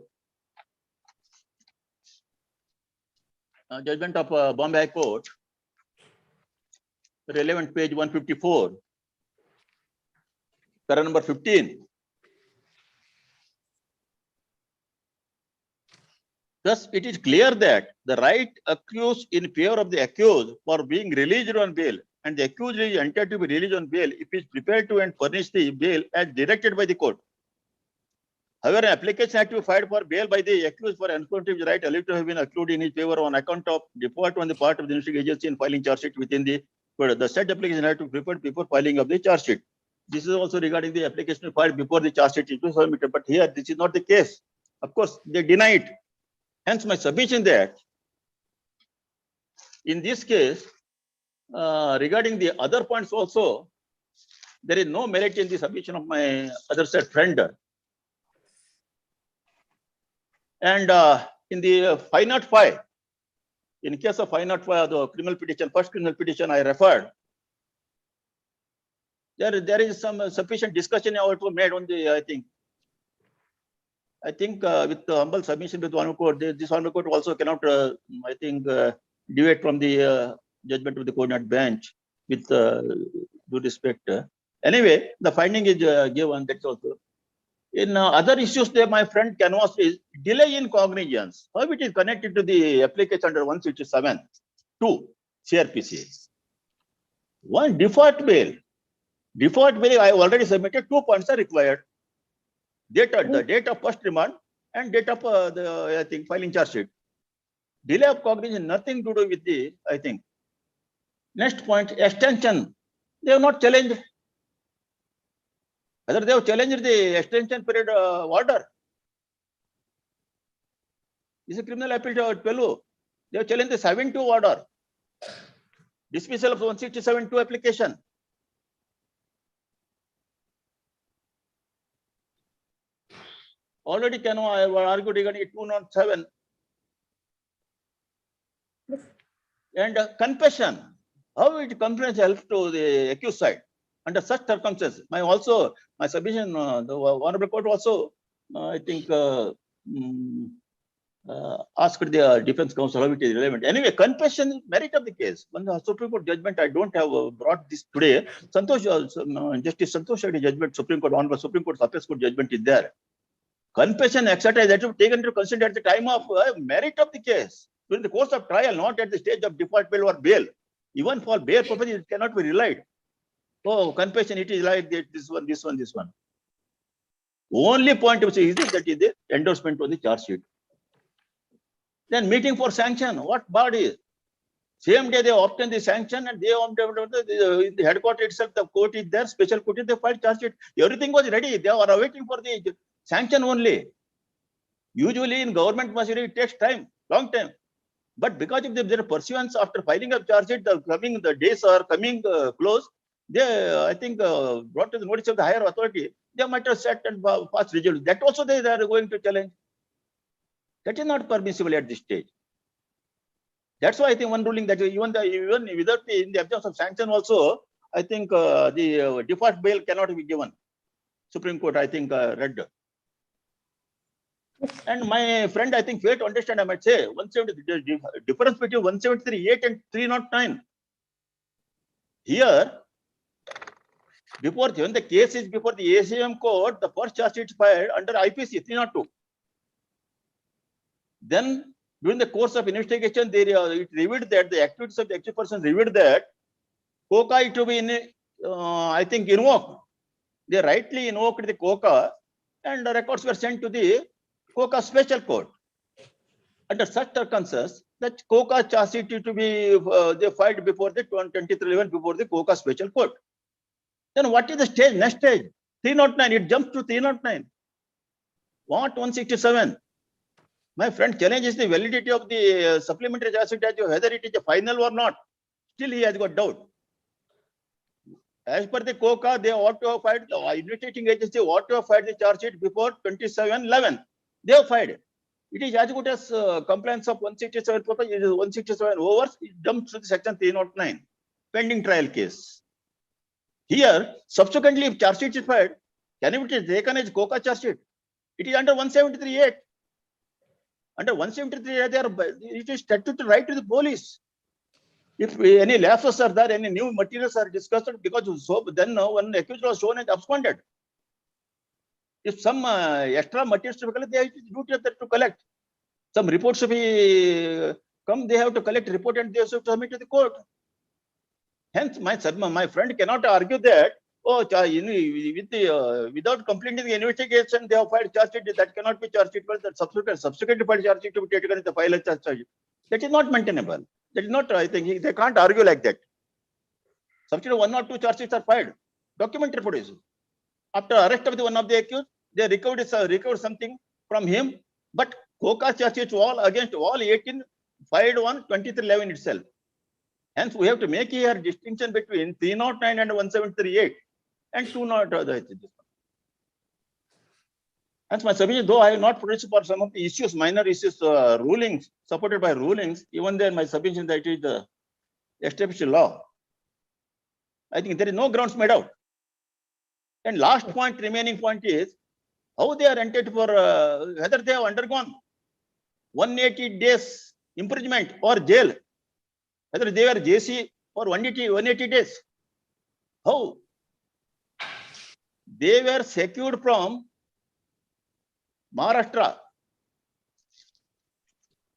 judgment of Bombay High Court, relevant page 154, para number 15. Thus, it is clear that the right accused in favor of the accused for being released on bail and the accused is entitled to be released on bail if he is prepared to and furnish the bail as directed by the court. However, an application had to be filed for bail by the accused for enforcement of his right alleged to have been accrued in his favor on account of default on the part of the investigating agency in filing charge sheet within the court. The said application had to be prepared before filing of the charge sheet. This is also regarding the application filed before the charge sheet is submitted. But here, this is not the case. Of course, they deny it. Hence, my submission that in this case, regarding the other points also, there is no merit in the submission of my other side friend. And in the 505, in case of 505, the criminal petition, first criminal petition I referred, there is some sufficient discussion also made on the, I think with the humble submission with Honorable Court, this Honorable Court also cannot, I think, deviate from the judgment of the coordinate bench with due respect. Anyway, the finding is given, that's also. In other issues there, my friend canvas is delay in cognizance. How it is connected to the application under 167(2) CRPC. One default bail. Default bail, I already submitted, 2 points are required. The date of first remand and date of the, I think, filing charge sheet. Delay of cognizance, nothing to do with the, I think. Next point, extension. They have not challenged. Whether they have challenged the extension period order. This is a criminal appeal to 12. They have challenged the 7-2 order. Dismissal of 167(2) application. Already I argued regarding 207. And confession. How it confession helps to the accused side under such circumstances. My submission, the Honorable Court also, I think, asked the defense counsel how it is relevant. Anyway, confession is merit of the case. When the Supreme Court judgment, I don't have brought this today. Justice Santosh Shetty judgment, Supreme Court, Honorable Supreme Court, Appeals Court judgment is there. Confession, etc., that should be taken into consideration at the time of merit of the case. During the course of trial, not at the stage of default bail or bail. Even for bail purposes, it cannot be relied. Oh, confession, it is like this one. Only point which is that is the endorsement on the charge sheet. Then meeting for sanction, what body? Same day they obtain the sanction and they the headquarters itself, the court is there, special court is, they filed charge sheet. Everything was ready. They are awaiting for the sanction only. Usually in government machinery, it takes time, long time. But because of their pursuance after filing of charge sheet, the days are coming close, they, I think, brought to the notice of the higher authority, they might have set and passed resolution. That also they are going to challenge. That is not permissible at this stage. That's why I think one ruling that even without in the absence of sanction also, I think the default bail cannot be given. Supreme Court, I think, read. And my friend, I think, failed to understand, I might say, 170, difference between 173.8 and 309. Here, before, when the case is before the ACM court, the first charge sheet is filed under IPC 302. Then, during the course of investigation, it revealed that the activities of the accused person revealed that COCA is to be, I think, invoked. They rightly invoked the COCA and the records were sent to the COCA special court. Under such circumstances, that COCA charge sheet is to be they filed before the 2311 before the COCA special court. Then what is the stage? Next stage, 309. It jumps to 309. What 167? My friend challenges the validity of the supplementary charge sheet, whether it is a final or not. Still, he has got doubt. As per the COCA, they ought to have filed, the investigating agency ought to have filed the charge sheet before 2711. They have filed. It is as good as compliance of 167 purpose. It is 167 over. It jumps to the section 309, pending trial case. Here, subsequently, if charge sheet is filed, can it be taken as COCA charge sheet? It is under 173.8. Under 173, it is statutory right to the police. If any lapses are there, any new materials are discussed, because so then one accused was shown and absconded. If some extra materials to collect, they have duty to collect. Some reports to be come, they have to collect report and they have to submit to the court. Hence, my friend cannot argue that, oh, without completing the investigation, they have filed charge sheet. That cannot be charge sheet. But that subsequent filed charge sheet to be taken as the file charge sheet. That is not maintainable. That is not, I think, they can't argue like that. Subsequent 1 or 2 charge sheets are filed. Document reproduced. After arrest of the one of the accused, they recovered something from him. But COCA charge sheets all against all 18 filed on 2311 itself. Hence, we have to make here distinction between 309 and 173.8 and 209. Hence, my submission, though I have not produced for some of the issues, minor issues, rulings, supported by rulings, even then my submission that it is the established law. I think there is no grounds made out. And last point, remaining point is how they are entered for, whether they have undergone 180 days imprisonment or jail, whether they were JC for 180 days. How? They were secured from Maharashtra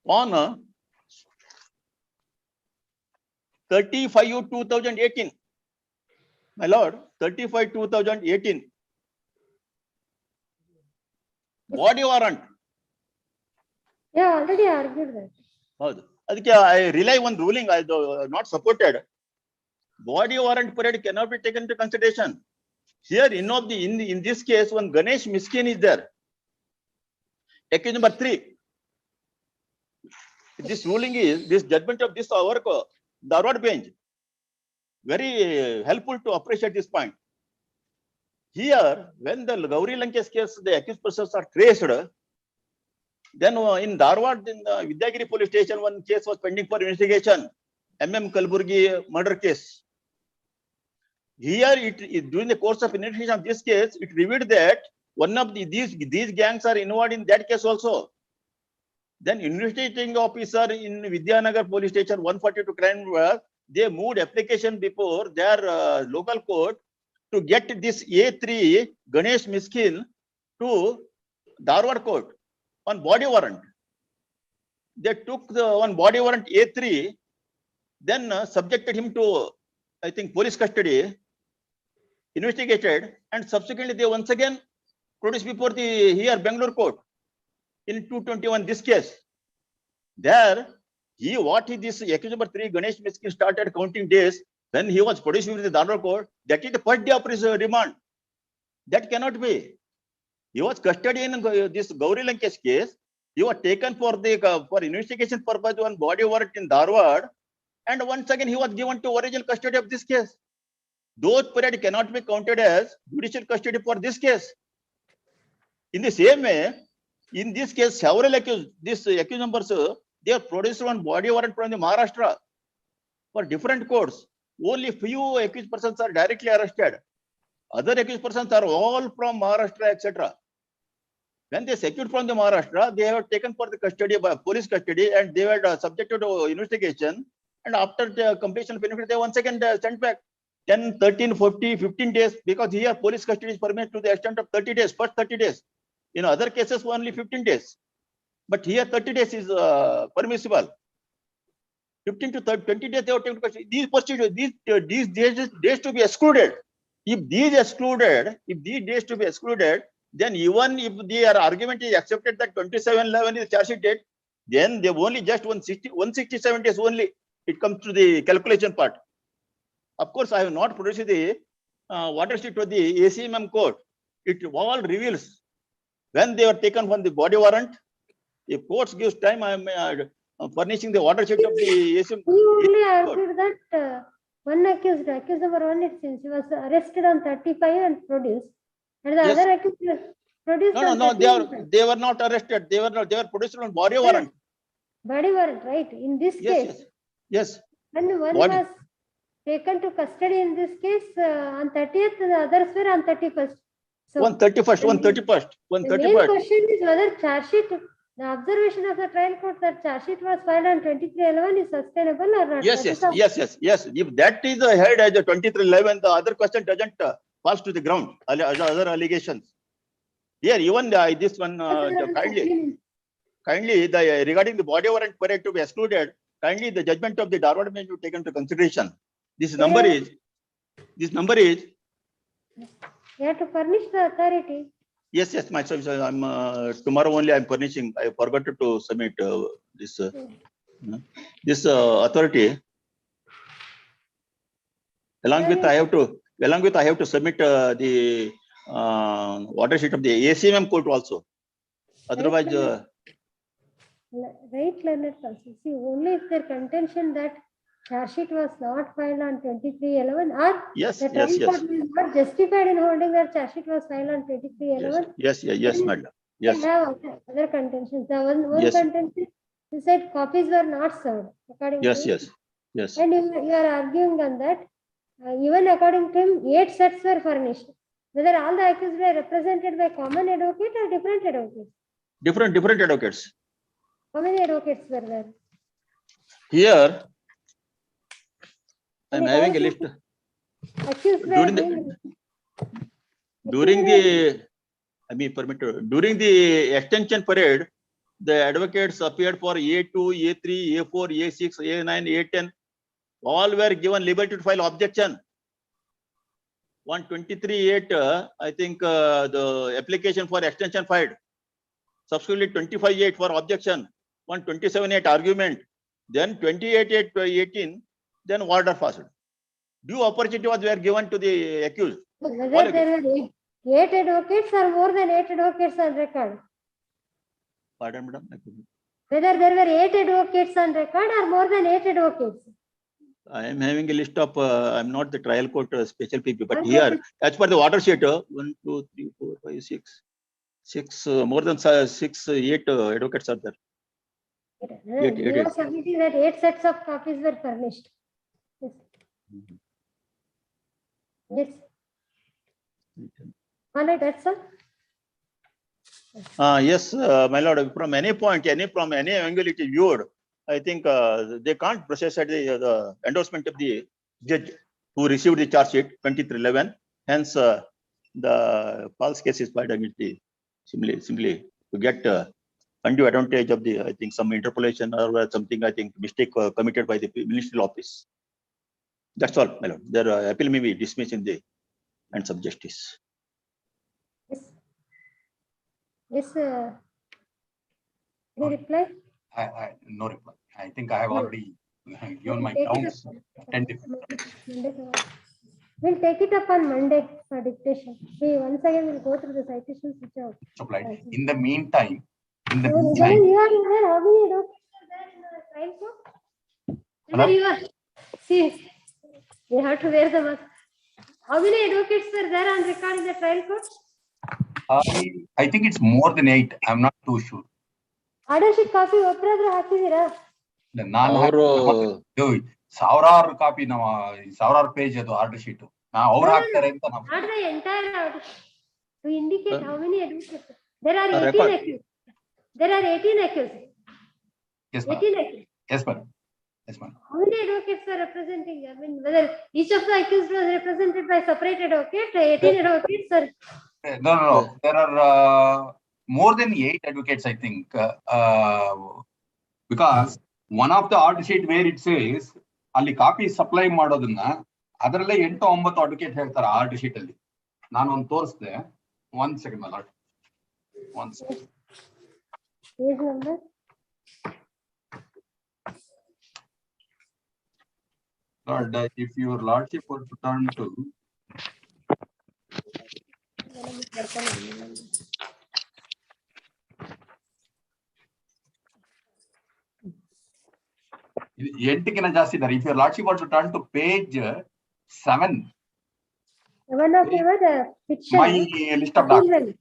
on 35/2018. My lord, 35/2018. Body warrant. Yeah, already argued that. I rely on ruling, I not supported. Body warrant period cannot be taken into consideration. Here, in this case, one Ganesh Miskin is there. Accused number 3. This ruling is, this judgment of this our Dharwad bench, very helpful to appreciate this point. Here, when the Gauri Lankesh case, the accused persons are traced, then in Dharwad, in the Vidyagiri police station, one case was pending for investigation, MM Kalburgi murder case. Here, during the course of investigation of this case, it revealed that one of these gangs are involved in that case also. Then investigating officer in Vidyanagar police station 142 crime, they moved application before their local court to get this A3 Ganesh Miskin to Dharwad court on body warrant. They took the on body warrant A3, then subjected him to, I think, police custody, investigated, and subsequently they once again produced before the here Bangalore court in 221 this case. There, this accused number 3 Ganesh Miskin started counting days when he was produced with the Bangalore court. That is the first day of his remand. That cannot be. He was custody in this Gauri Lankesh case. He was taken for investigation purpose on body warrant in Dharwad, and once again he was given to original custody of this case. Those period cannot be counted as judicial custody for this case. In the same way, in this case, several accused, accused numbers, they are produced on body warrant from the Maharashtra for different courts. Only few accused persons are directly arrested. Other accused persons are all from Maharashtra, etc. When they secured from the Maharashtra, they were taken for the custody by police custody, and they were subjected to investigation. And after the completion of investigation, they once again sent back 10, 13, 40, 15 days, because here police custody is permitted to the extent of 30 days, first 30 days. In other cases, only 15 days. But here 30 days is permissible. 15 to 20 days they were taken to custody. These procedures, these days to be excluded. If these days to be excluded, then even if their argument is accepted that 27/11 is charge sheet date, then they only just 167 days only. It comes to the calculation part. Of course, I have not produced the water sheet to the ACMM court. It all reveals when they were taken from the body warrant. If courts gives time, I am furnishing the water sheet of the ACMM. You only argued that one accused number 1, it seems, he was arrested on 35 and produced. And the other accused produced on 31. They were not arrested. They were produced on body warrant. Body warrant, right? In this case. Yes. And one was taken to custody in this case on 30th, the others were on 31st. So, 131st. The main question is whether charge sheet, the observation of the trial court that charge sheet was filed on 23/11 is sustainable or not. Yes. If that is held as a 23/11, the other question doesn't pass to the ground. Other allegations. Here, even this one, kindly, regarding the body warrant period to be excluded, kindly the judgment of the Dharwad bench be taken into consideration. This number is. You have to furnish the authority. Yes, myself. I'm tomorrow only. I'm furnishing. I forgot to submit this authority. Along with I have to submit the water sheet of the ACMM court also. Otherwise, right, learned counsel. See, only if their contention that charge sheet was not filed on 23/11 or the trial court is not justified in holding that charge sheet was filed on 23/11. Yes, madam. Yes. They have other contentions. The one contention, you said copies were not served according to him. Yes. And you are arguing on that. Even according to him, 8 sets were furnished. Whether all the accused were represented by common advocate or different advocates? Different advocates. How many advocates were there? Here, I am having a list. During the extension period, the advocates appeared for A2, A3, A4, A6, A9, A10. All were given liberty to file objection. 123(8), I think the application for extension filed. Subsequently 25(8) for objection. 127(8) argument. Then 28(8) to 18. Then order passed. Due opportunity were given to the accused. Whether there were 8 advocates or more than 8 advocates on record? Pardon, madam? Whether there were 8 advocates on record or more than 8 advocates? I am having a list of, I'm not the trial court special people, but here, as per the water sheet, 1, 2, 3, 4, 5, 6, more than 8 advocates are there. You are submitting that 8 sets of copies were furnished. Yes. All right, that's all. Yes, my lord, from any point, from any angle it is viewed, I think they can't process at the endorsement of the judge who received the charge sheet 23/11. Hence, the false case is filed against the simply to get undue advantage of the, I think, some interpolation or something, I think, mistake committed by the ministerial office. That's all, my lord. Their appeal may be dismissed in the hands of justice. Yes. Yes, any reply? No reply. I think I have already given my Take it grounds. up. 10 different. Monday. We'll take it up on Monday for dictation. We once again will go through the citations which are Supplied. In the meantime, you are there. How many documents are there in the trial court? Whether you are, see, we have to wear the mask. How many advocates are there on record in the trial court? I think it's more than 8. I'm not too sure. Order sheet copy ಒಬ್ಬರಾದ್ರೂ ಹಾಕಿದೀರಾ? ಸಾವಿರಾರು copy ನಾವು ಸಾವಿರಾರು page ಅದು order sheet ಅವ್ರು ಹಾಕ್ತಾರೆ ಅಂತ ನಾವು Not the entire order sheet. To indicate how many advocates. There are 18 record. accused. There are 18 accused. Yes, ma'am. 18 accused. Yes, ma'am. Yes, ma'am. How many advocates are representing? I mean, whether each of the accused was represented by separate advocate, 18 advocates are. No. There are more than 8 advocates, I think. Because one of the order sheet where it says, ಅಲ್ಲಿ copy supply ಮಾಡೋದನ್ನ ಅದರಲ್ಲೇ 8-9 advocate ಹೇಳ್ತಾರೆ order sheet ಅಲ್ಲಿ. ನಾನು ಒಂದು ತೋರಿಸ್ದೆ. 1 second, my lord. 1 second. Page number. Lord, if your lordship were to turn to ಎಂಟಕ್ಕಿಂತ ಜಾಸ್ತಿ ಇದ್ದಾರೆ. If your lordship were to turn to page 7. 7 of your fiction. My list of documents.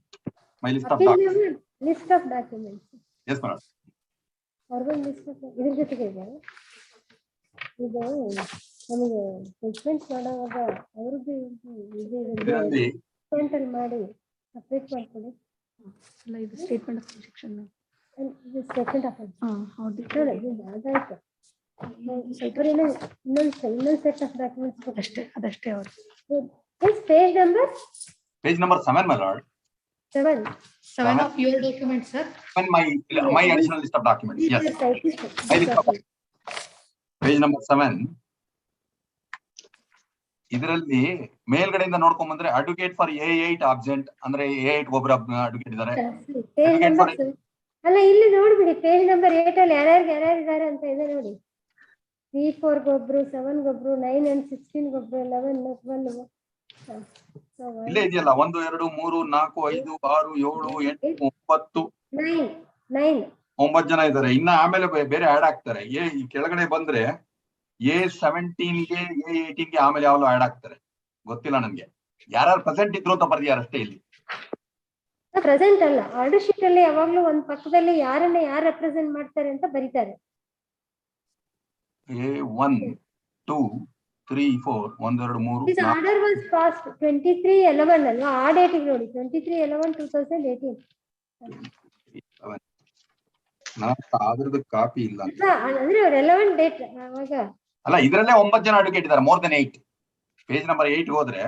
My list of documents. List of documents. Yes, my lord. Urban list of ಇದ್ರ ಜೊತೆಗೆ ಇದೆ. ಇದು ನಮಗೆ judgment ಮಾಡುವಾಗ ಅವ್ರದ್ದು ಇದರಲ್ಲಿ ಟೋಟಲ್ ಮಾಡಿ ಸಪ್ರೇಟ್ ಮಾಡ್ಕೊಳ್ಳಿ. ಅಲ್ಲ ಇದು ಸ್ಟೇಟ್ಮೆಂಟ್ ಆಫ್ objection. ಇದು ಸ್ಟೇಟ್ಮೆಂಟ್ ಆಫ್ ಹೌದು ಅದಾಯ್ತು. ಇನ್ನೊಂದು ಸೆಟ್ ಆಫ್ ಡಾಕ್ಯುಮೆಂಟ್ಸ್ ಅದಷ್ಟೇ ಅವರು. Yes, page number 7, my lord. 7 of your documents, sir. My additional list of documents. Yes. Page number 7. ಇದರಲ್ಲಿ ಮೇಲ್ಗಡೆಯಿಂದ ನೋಡ್ಕೊಂಡ್ ಬಂದ್ರೆ ಅಡ್ವೊಕೇಟ್ ಫಾರ್ A8 ಅಬ್ಸೆಂಟ್ ಅಂದ್ರೆ A8 ಒಬ್ಬರ ಅಡ್ವೊಕೇಟ್ ಇದ್ದಾರೆ. ಅಲ್ಲ ಇಲ್ಲಿ ನೋಡ್ಬಿಡಿ ಪೇಜ್ ನಂಬರ್ 8 ಅಲ್ಲಿ ಯಾರ್ಯಾರು ಇದ್ದಾರೆ ಅಂತ ಇದೆ ನೋಡಿ. 3-4 ಗೊಬ್ರು, 7 ಗೊಬ್ರು, 9 and 16 ಗೊಬ್ರು, 11 12. ಇಲ್ಲೇ ಇದೆಯಲ್ಲ 1 2 3 4 5 6 7 8 9 9 ಜನ ಇದ್ದಾರೆ. ಇನ್ನ ಆಮೇಲೆ ಬೇರೆ ಆಡ್ ಆಗ್ತಾರೆ. ಈ ಕೆಳಗಡೆ ಬಂದ್ರೆ A17ಗೆ A18ಗೆ ಆಮೇಲೆ ಯಾವ್ದು ಆಡ್ ಆಗ್ತಾರೆ ಗೊತ್ತಿಲ್ಲ ನನ್ಗೆ. ಯಾರು ಪ್ರೆಸೆಂಟ್ ಇದ್ರು ಅಂತ ಬರ್ದಿಯಾರ ಅಷ್ಟೇ ಇಲ್ಲಿ. ಪ್ರೆಸೆಂಟ್ ಅಲ್ಲ, ಆರ್ಡರ್ ಶೀಟ್ ಅಲ್ಲಿ ಯಾವಾಗ್ಲೂ ಒಂದ್ ಪಕ್ಕದಲ್ಲಿ ಯಾರು ರೆಪ್ರೆಸೆಂಟ್ ಮಾಡ್ತಾರೆ ಅಂತ ಬರೀತಾರೆ. A1 2 3 4 1 2 3 This order was passed 23/11 ಅಲ್ವಾ? ಆ ಡೇಟ್ ನೋಡಿ 23/11/2018. ಅದ್ರದ್ದು ಕಾಪಿ ಇಲ್ಲ ಅಂದ್ರೆ ರೆಲೆವೆಂಟ್ ಡೇಟ್ ಅವಾಗ ಅಲ್ಲ. ಇದ್ರಲ್ಲೇ 9 ಜನ ಅಡ್ವೊಕೇಟ್ ಇದ್ದಾರೆ. More than 8. ಪೇಜ್ ನಂಬರ್ 8 ಹೋದ್ರೆ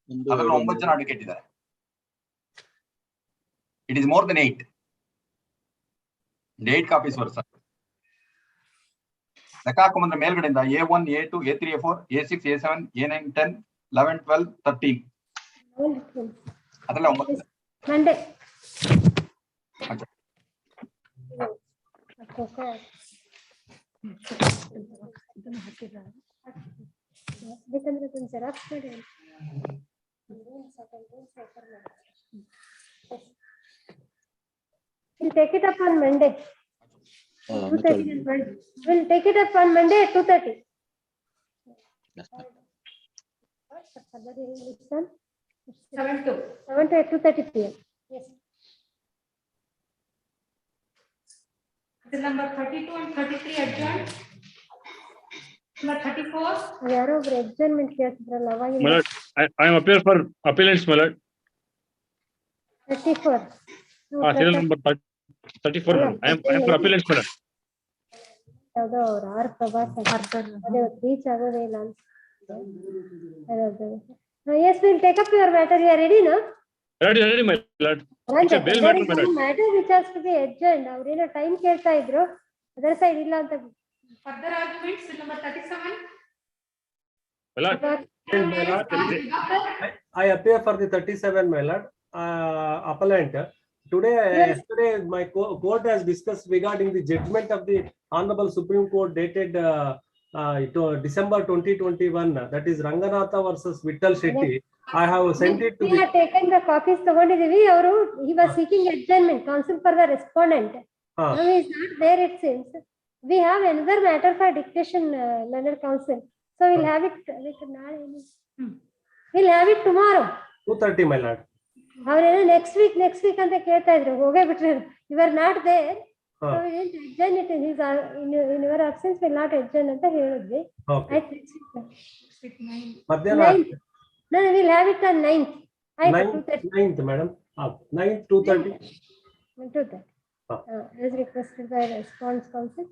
ಅದ್ರಲ್ಲಿ 9 ಜನ ಅಡ್ವೊಕೇಟ್ ಇದ್ದಾರೆ. It is more than 8. 8 copies were sir. ಲೆಕ್ಕ ಹಾಕೊಂಡ್ಬಂದ್ರೆ ಮೇಲ್ಗಡೆಯಿಂದ A1 A2 A3 A4 A6 A7 A9 10 11 12 13 ಅದೆಲ್ಲ 9 ಮಂಡೇ. ಬೇಕಂದ್ರೆ ಒಂದು ಜೆರಾಕ್ಸ್ ಮಾಡಿ. We'll take it up on Monday. 2:30. We'll take it up on Monday at 2:30. Seven to 2:30 p.m. Yes. This number 32 and 33 adjourned. Number 34. ಯಾರೋ ಒಬ್ರು adjournment ಕೇಳ್ತಿದ್ರಲ್ಲ ಅವಾಗ. My lord, I am appeal for appellants, my lord. 34. Serial number 34. I am for appellants, my lord. ಯಾವ್ದೋ ಅವ್ರು R Prabhakar ಅದೇ reach ಆಗೋದೇ ಇಲ್ಲ ಅನ್ಸುತ್ತೆ. Yes, we'll take up your matter. You are ready, no? Ready, my lord. It's a bail matter, my lord. Matter which has to be adjourned. ಅವ್ರೇನೋ time ಕೇಳ್ತಾ ಇದ್ರು, ಅದರ ಸೈಡ್ ಇಲ್ಲ ಅಂತ. Further arguments, number 37. My lord. I appear for the 37, my lord. Appellant. Yesterday, my court has discussed regarding the judgment of the Honorable Supreme Court dated December 2021. That is Ranganatha versus Vittal Shetty. I have sent it to we have taken the copies. He was seeking adjournment, counsel for the respondent. Now he is not there, it seems. We have another matter for dictation, Leonard Counsel. So we'll have it. We'll have it tomorrow. 2:30, my lord. Next week ಅಂತ ಕೇಳ್ತಾ ಇದ್ರು, ಹೋಗೇ ಬಿಟ್ರು. You were not there. So we didn't adjourn it in your absence. Will not adjourn ಅಂತ ಹೇಳಿದ್ವಿ. Okay. No, we'll have it on 9th. 9th, madam. 9th, 2:30. 2:30. As requested by response counsel.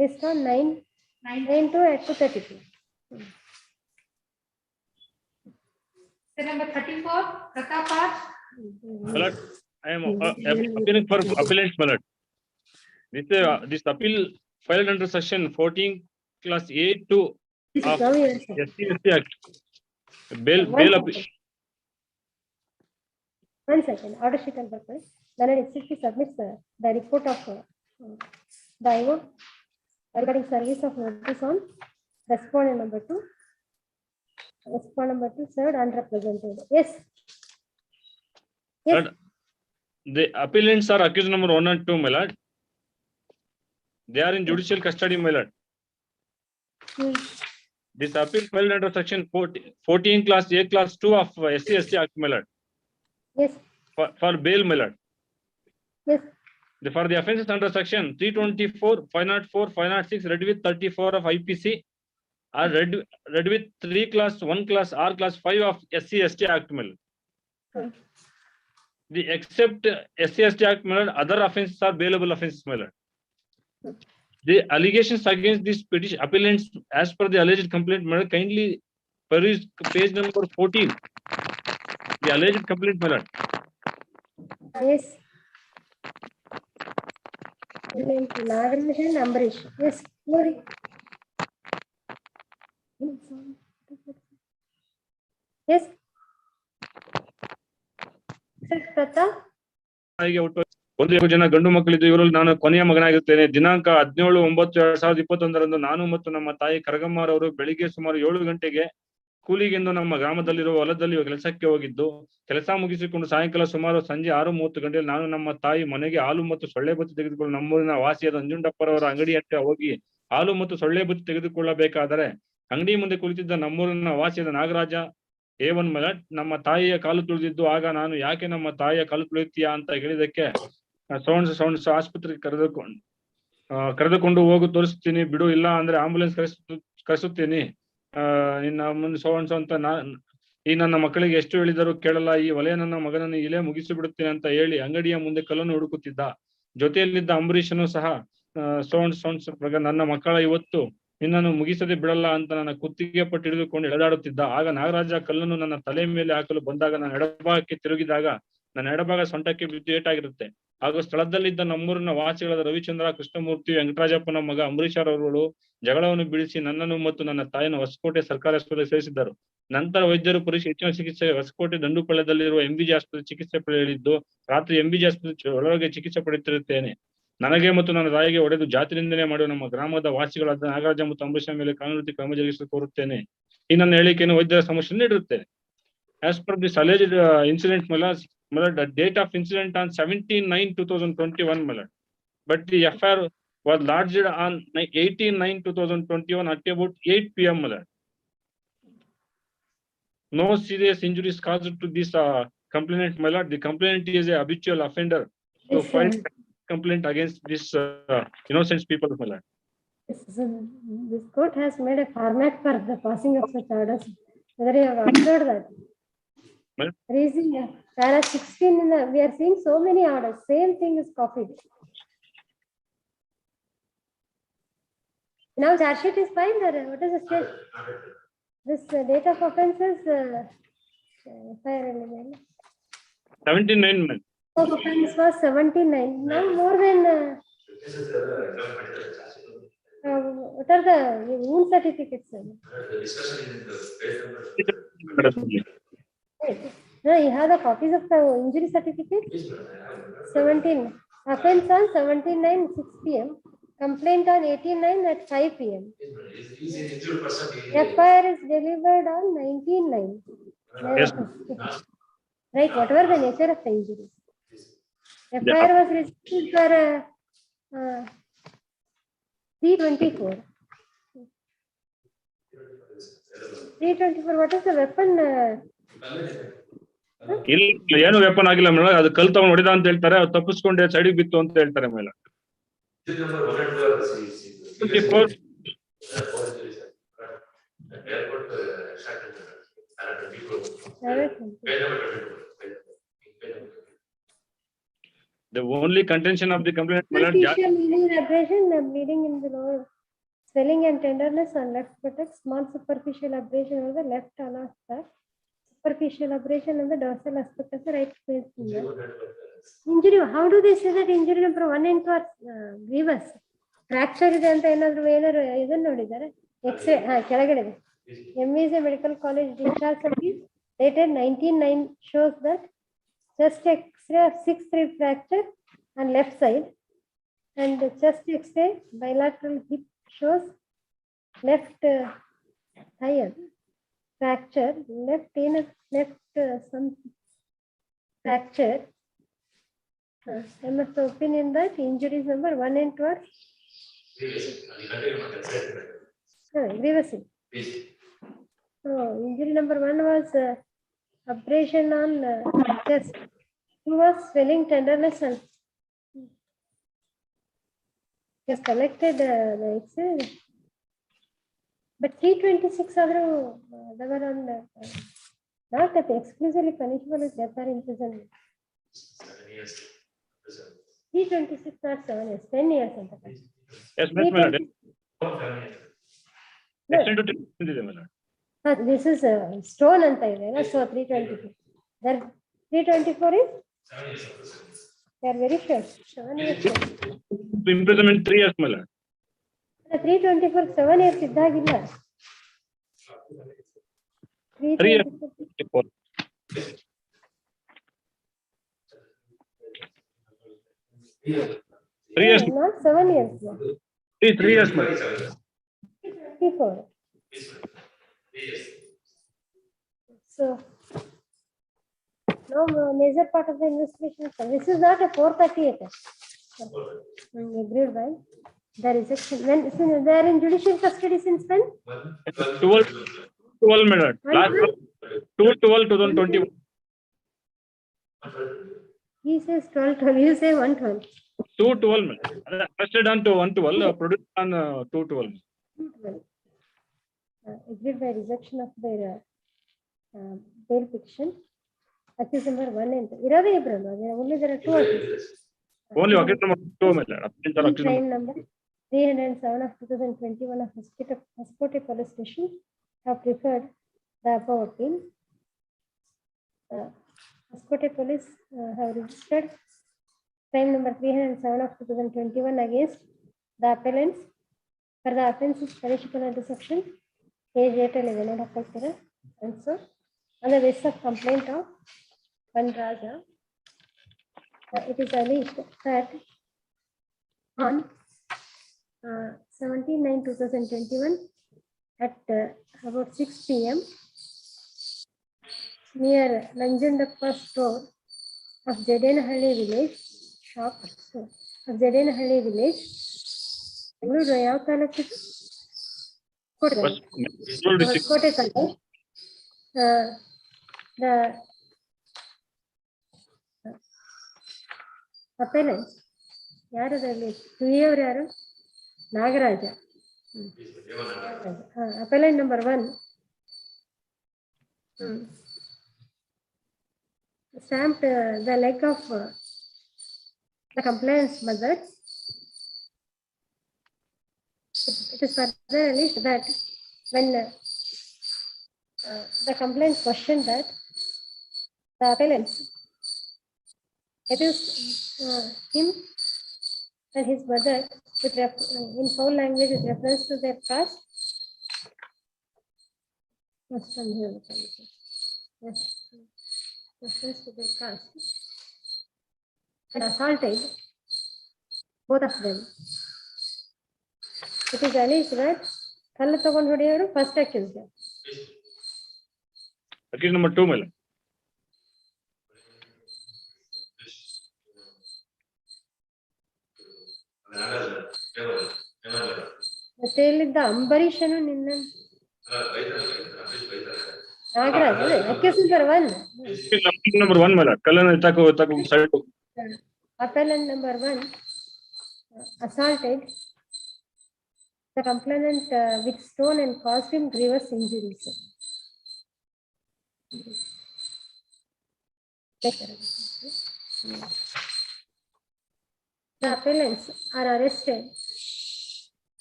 List on 9 to at 2:30. Number 34, Pratapaj. Malad, I am appealing for appellant, Malad. This appeal filed under section 14 class A2 of SC Act. Bail appeal. 1 second. Order sheet and purpose. Then it submits the report of the IO regarding service of notice on respondent number 2. Respondent number 2 served and represented. Yes. Yes. The appellants are accused number 1 and 2, my lord. They are in judicial custody, my lord. This appeal filed under section 14 class A class 2 of SC Act, my lord. Yes. For bail, my lord. Yes. For the offenses under section 324, 504, 506, read with 34 of IPC, are read with 3 class 1 class R class 5 of SC Act, my lord. The except SC Act, my lord, other offenses are bailable offenses, my lord. The allegations against this petition appellants as per the alleged complaint, my lord, kindly peruse page number 14. The alleged complaint, my lord. Yes. Nagaraj Ambarish. Yes. Glory. Yes. ಒಂದು ಜನ ಗಂಡು ಮಕ್ಕಳಿದ್ದು ಇವರಲ್ಲಿ ನಾನು ಕೊನೆಯ ಮಗನಾಗಿರುತ್ತೇನೆ. ದಿನಾಂಕ 17/9/2021 ನಾನು ಮತ್ತು ನಮ್ಮ ತಾಯಿ ಕರಗಮ್ಮರವರು ಬೆಳಿಗ್ಗೆ ಸುಮಾರು 7 ಗಂಟೆಗೆ ಕೂಲಿಗೆಂದು ನಮ್ಮ ಗ್ರಾಮದಲ್ಲಿರುವ ಹೊಲದಲ್ಲಿ ಕೆಲಸಕ್ಕೆ ಹೋಗಿದ್ದು, ಕೆಲಸ ಮುಗಿಸಿಕೊಂಡು ಸಾಯಂಕಾಲ ಸುಮಾರು ಸಂಜೆ 6:30 ಗಂಟೆಯಲ್ಲಿ ನಾನು ನಮ್ಮ ತಾಯಿ ಮನೆಗೆ ಹಾಲು ಮತ್ತು ಸೊಳ್ಳೆ ಬತ್ತಿ ತೆಗೆದುಕೊಂಡು ನಮ್ಮೂರಿನ ವಾಸಿಯಾದ ನಂಜುಂಡಪ್ಪರವರ ಅಂಗಡಿ ಹತ್ತಿರ ಹೋಗಿ ಹಾಲು ಮತ್ತು ಸೊಳ್ಳೆ ಬತ್ತಿ ತೆಗೆದುಕೊಳ್ಳಬೇಕಾದರೆ ಅಂಗಡಿ ಮುಂದೆ ಕುಳಿತಿದ್ದ ನಮ್ಮೂರಿನ ವಾಸಿಯಾದ ನಾಗರಾಜ A1 ಮಲಟ್ ನಮ್ಮ ತಾಯಿಯ ಕಾಲು ತುಳಿದಿದ್ದು. ಆಗ ನಾನು ಯಾಕೆ ನಮ್ಮ ತಾಯಿಯ ಕಾಲು ತುಳಿತೀಯಾ ಅಂತ ಹೇಳಿದಕ್ಕೆ ಸೌಂಡ್ಸ್ ಆಸ್ಪತ್ರೆಗೆ ಕರೆದುಕೊಂಡು ಹೋಗು, ತೋರಿಸ್ತೀನಿ ಬಿಡು, ಇಲ್ಲ ಅಂದ್ರೆ ಆಂಬುಲೆನ್ಸ್ ಕರೆಸುತ್ತೀನಿ, ನಿನ್ನ ಮುಂದೆ ಸೌಂಡ್ಸ್ ಅಂತ ಈ ನನ್ನ ಮಕ್ಕಳಿಗೆ ಎಷ್ಟು ಹೇಳಿದರೂ ಕೇಳಲ್ಲ, ಈ ಒಲೆಯ ನನ್ನ ಮಗನನ್ನು ಇಲ್ಲೇ ಮುಗಿಸಿ ಬಿಡುತ್ತೇನೆ ಅಂತ ಹೇಳಿ ಅಂಗಡಿಯ ಮುಂದೆ ಕಲ್ಲನ್ನು ಹುಡುಕುತ್ತಿದ್ದ. ಜೊತೆಯಲ್ಲಿದ್ದ ಅಂಬರೀಷನು ಸಹ ಸೌಂಡ್ಸ್ ನನ್ನ ಮಕ್ಕಳ ಇವತ್ತು ನಿನ್ನನ್ನು ಮುಗಿಸದೆ ಬಿಡಲ್ಲ ಅಂತ ನನ್ನ ಕುತ್ತಿಗೆ ಪಟ್ಟು ಹಿಡಿದುಕೊಂಡು ಎಳೆದಾಡುತ್ತಿದ್ದ. ಆಗ ನಾಗರಾಜ ಕಲ್ಲನ್ನು ನನ್ನ ತಲೆ ಮೇಲೆ ಹಾಕಲು ಬಂದಾಗ ನನ್ನ ಎಡಭಾಗಕ್ಕೆ ತಿರುಗಿದಾಗ ನನ್ನ ಎಡಭಾಗ ಸೊಂಟಕ್ಕೆ ಬಿದ್ದು ಏಟಾಗಿರುತ್ತೆ. ಹಾಗೂ ಸ್ಥಳದಲ್ಲಿದ್ದ ನಮ್ಮೂರಿನ ವಾಸಿಗಳಾದ ರವಿಚಂದ್ರ, ಕೃಷ್ಣಮೂರ್ತಿ, ವೆಂಕಟರಾಜಪ್ಪನ ಮಗ ಅಂಬರೀಷರವರು ಜಗಳವನ್ನು ಬಿಡಿಸಿ ನನ್ನನ್ನು ಮತ್ತು ನನ್ನ ತಾಯಿಯನ್ನು ಹೊಸಕೋಟೆ ಸರ್ಕಾರಿ ಆಸ್ಪತ್ರೆಗೆ ಸೇರಿಸಿದ್ದರು. ನಂತರ ವೈದ್ಯರು ಹೆಚ್ಚಿನ ಚಿಕಿತ್ಸೆಗೆ ಹೊಸಕೋಟೆ ದಂಡುಪಾಳ್ಯದಲ್ಲಿರುವ MBG ಆಸ್ಪತ್ರೆ ಚಿಕಿತ್ಸೆ ಪಡೆಯಲಿದ್ದು, ರಾತ್ರಿ MBG ಆಸ್ಪತ್ರೆ ಒಳಗೆ ಚಿಕಿತ್ಸೆ ಪಡೆಯುತ್ತಿರುತ್ತೇನೆ. ನನಗೆ ಮತ್ತು ನನ್ನ ತಾಯಿಗೆ ಹೊಡೆದು ಜಾತಿ ನಿಂದನೆ ಮಾಡುವ ನಮ್ಮ ಗ್ರಾಮದ ವಾಸಿಗಳಾದ ನಾಗರಾಜ ಮತ್ತು ಅಂಬರೀಷ ಮೇಲೆ ಕಾನೂನು ರೀತಿ ಕ್ರಮ ಜರುಗಿಸಲು ಕೋರುತ್ತೇನೆ. ಈ ನನ್ನ ಹೇಳಿಕೆಯನ್ನು ವೈದ್ಯರ ಸಮಸ್ಯೆ ನೀಡಿರುತ್ತೇನೆ. As per this alleged incident, my lord, the date of incident on 17/9/2021, my lord, but the FIR was lodged on 18/9/2021 at about 8 p.m. my lord. No serious injuries caused to this complainant, my lord. The complainant is a habitual offender to file complaint against this innocent people, my lord. This court has made a format for the passing of such orders. Whether you have observed that? Raising para 16 we are seeing so many orders. Same thing is copied. Now charge sheet is fine. What is the state? This date of offenses. 79. Offense was 79. Now more than. What are the wound certificates? No, you have the copies of the injury certificate? 17. Offense on 17/9, 6 p.m. Complaint on 18/9 at 5 p.m. FIR is delivered on 19/9. Yes. Right, whatever the nature of the injury. FIR was registered for 324. 324, what is the weapon? ಇಲ್ಲ ಏನು weapon ಆಗಿಲ್ಲ madam, ಅದು ಕಲ್ ತಗೊಂಡು ಹೊಡಿದ ಅಂತ ಹೇಳ್ತಾರೆ, ಅದು ತಪ್ಪಿಸ್ಕೊಂಡೆ ಸೈಡಿಗೆ ಬಿತ್ತು ಅಂತ ಹೇಳ್ತಾರೆ madam. The only contention of the complaint, Superficial bleeding, abrasion, bleeding in the lower, swelling and tenderness on left buttocks, small superficial abrasion on the left ala back, superficial abrasion on the dorsal aspect of the right face. Injury, how do they say that injury number 1 and 2 are grievous? Fracture ಇದೆ ಅಂತ ಏನಾದ್ರು ಇದನ್ನ ನೋಡಿದ್ದಾರೆ? X-ray ಕೆಳಗಡೆ ಇದೆ. MVC Medical College discharge service dated 19/9 shows that chest X-ray of 6th rib fracture on left side, and the chest X-ray bilateral hip shows left thigh fracture, left anus, some fracture. I must opinion that injuries number 1 and 2 are grievous. So injury number 1 was abrasion on chest. 2 was swelling, tenderness, and has collected the X-ray. But 326 other they were on not that exclusively punishable with death or imprisonment. 326 not 7 years, 10 years. Yes, madam. This is stone anta ide na, so 324. There 324 is? They are very sure. 7 years. Imprisonment 3 years, madam. 324 7 years ಇದ್ದಾಗಿಲ್ಲ. 324. Not 7 years. 3 years, madam. 24. So, no major part of the investigation. This is not a 438. Agreed by the rejection. When they are in judicial custody since when? 12 minutes. Last 2/12/2021. He says 12, you say 112. 2/12 minutes. Arrested on to 1/12, produced on 2/12. Agreed by rejection of their bail petition. Accused number 1 and 2. Irave Ibrahim, only there are 2 accused. Only accused number 2, madam. Crime number 307 of 2021 of Hoskote Police Station have preferred the above appeal. Hoskote Police have registered crime number 307 of 2021 against the appellants for the offenses punishable under section page 8 and so on the basis of complaint of Vanraja, it is alleged that on 17/9/2021 at about 6 p.m. near Nanjandappa store of Jadenahalli village, shop of Jadenahalli village, ಯಾವ ತಾಲೂಕು? ಕೋಟೆ taluk. The appellant ಯಾರದಲ್ಲಿ ತುಯಿಯವರು ಯಾರು? Nagaraja. Appellant number 1 stamped the leg of the complainant's mother. It is further alleged that when the complaint questioned that the appellant accused him and his mother with in foul language with reference to their caste. Questions to be cast and assaulted both of them. It is alleged that Kallu Tagon Hodiyaru first accused. Accused number 2, my lord. ಮತ್ತೆ ಹೇಳಿದ್ದ ಅಂಬರೀಷನು ನಿನ್ನ ನಾಗರಾಜ್ ಅದೇ accused number 1. Accused number 1, my lord. Kallana taku side. Appellant number 1 assaulted the complainant with stone and caused him grievous injuries. The appellants are arrested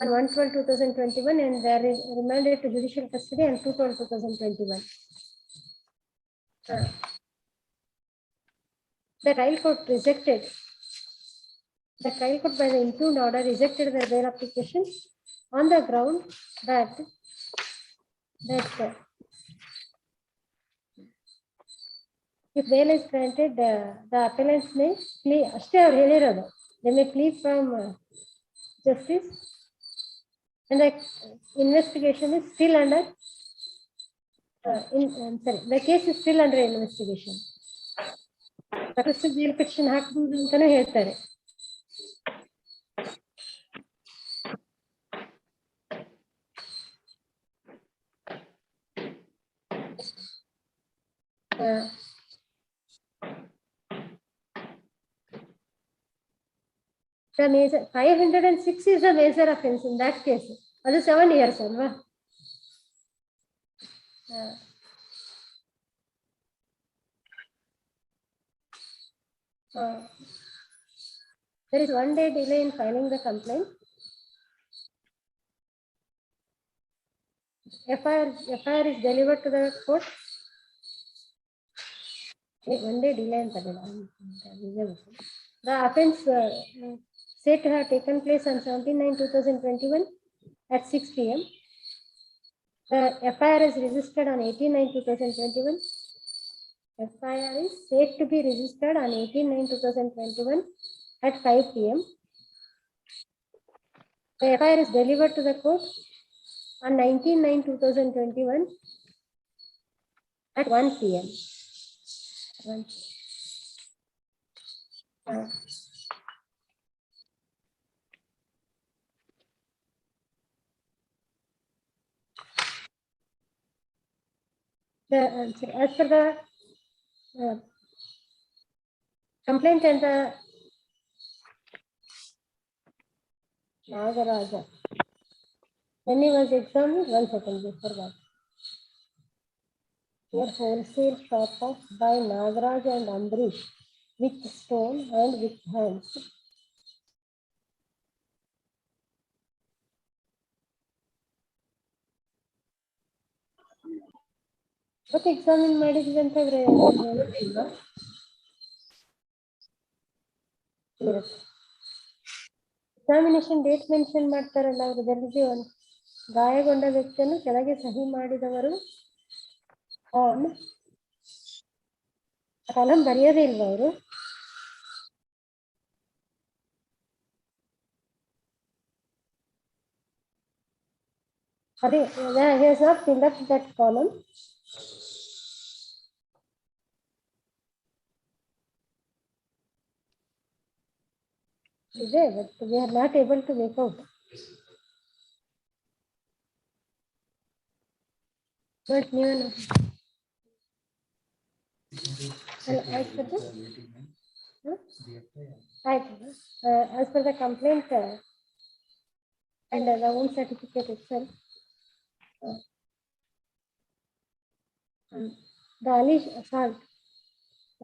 on 1/12/2021 and they are remanded to judicial custody on 2/12/2021. The trial court by the impugned order rejected their bail application on the ground that if bail is granted, the appellants may plea. Ashte avaru helirodu. They may plead from justice, and the investigation is still under. The case is still under investigation. Request bail petition ಹಾಕಬಹುದು ಅಂತಾನೂ ಹೇಳ್ತಾರೆ. The major 506 is a major offense in that case. That is 7 years, alva. There is 1 day delay in filing the complaint. FIR is delivered to the court. 1 day delay in the offense said to have taken place on 17/9/2021 at 6 p.m. The FIR is registered on 18/9/2021. FIR is said to be registered on 18/9/2021 at 5 p.m. The FIR is delivered to the court on 19/9/2021 at 1 p.m. As per the complaint and the Nagaraja, when he was examined, 1 second before that. Here wholesale shop of by Nagaraj and Ambrish with stone and with hands. But examine ಮಾಡಿದ್ವಿ ಅಂತ ಹೇಳಿಲ್ವಾ? Examination date mention ಮಾಡ್ತಾರಲ್ಲ ಅವರು ಬರೆದಿ ಒಂದು ಗಾಯಗೊಂಡ ವ್ಯಕ್ತಿಯನ್ನು ಕೆಳಗೆ ಸಹಿ ಮಾಡಿದವರು ಕಾಲಂ ಬರೆಯೋದೇ ಇಲ್ವಾ ಅವರು? ಅದೇ he has not filled up that column. ಇದೆ, but we are not able to make out. But ನೀವು as per the complaint and the own certificate itself, the alleged assault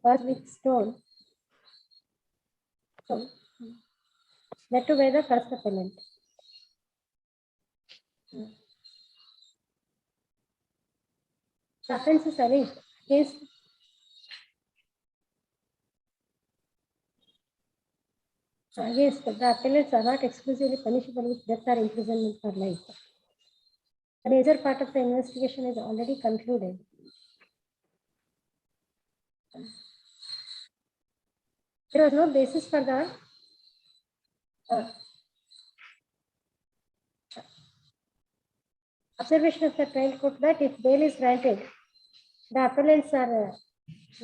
was with stone. So, that to by the first appellant. The offense is alleged against the appellants are not exclusively punishable with death or imprisonment for life. The major part of the investigation is already concluded. There was no basis for the observation of the trial court that if bail is granted, the appellants are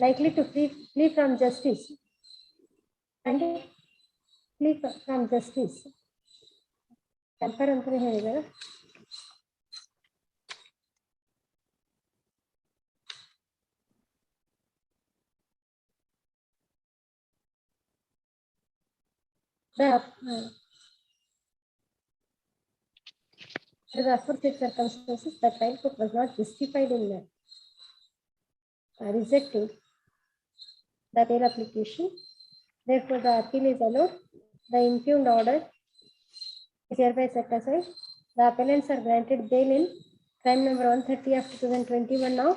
likely to flee from justice. And flee from justice. Temper ಅಂತಲೇ ಹೇಳಿದ್ದಾರೆ. The aforesaid circumstances, the trial court was not justified in rejecting the bail application. Therefore, the appeal is allowed. The impugned order is hereby set aside. The appellants are granted bail in crime number 130 of 2021 now.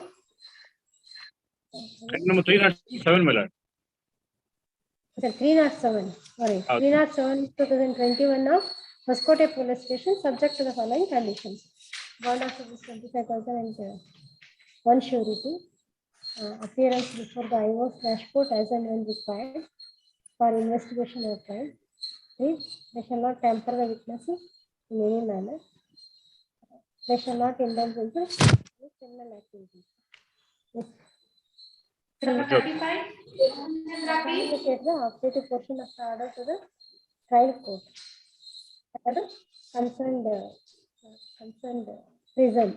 Number 307, my lord. 307. Sorry, 307 2021 now. Hoskote police station, subject to the following conditions: bond of 25,000 and one surety. Appearance before the IO/court as and when required for investigation or trial. They shall not tamper the witnesses in any manner. They shall not indulge in criminal activities. Communicate the operative portion of the order to the trial court. Concerned prison.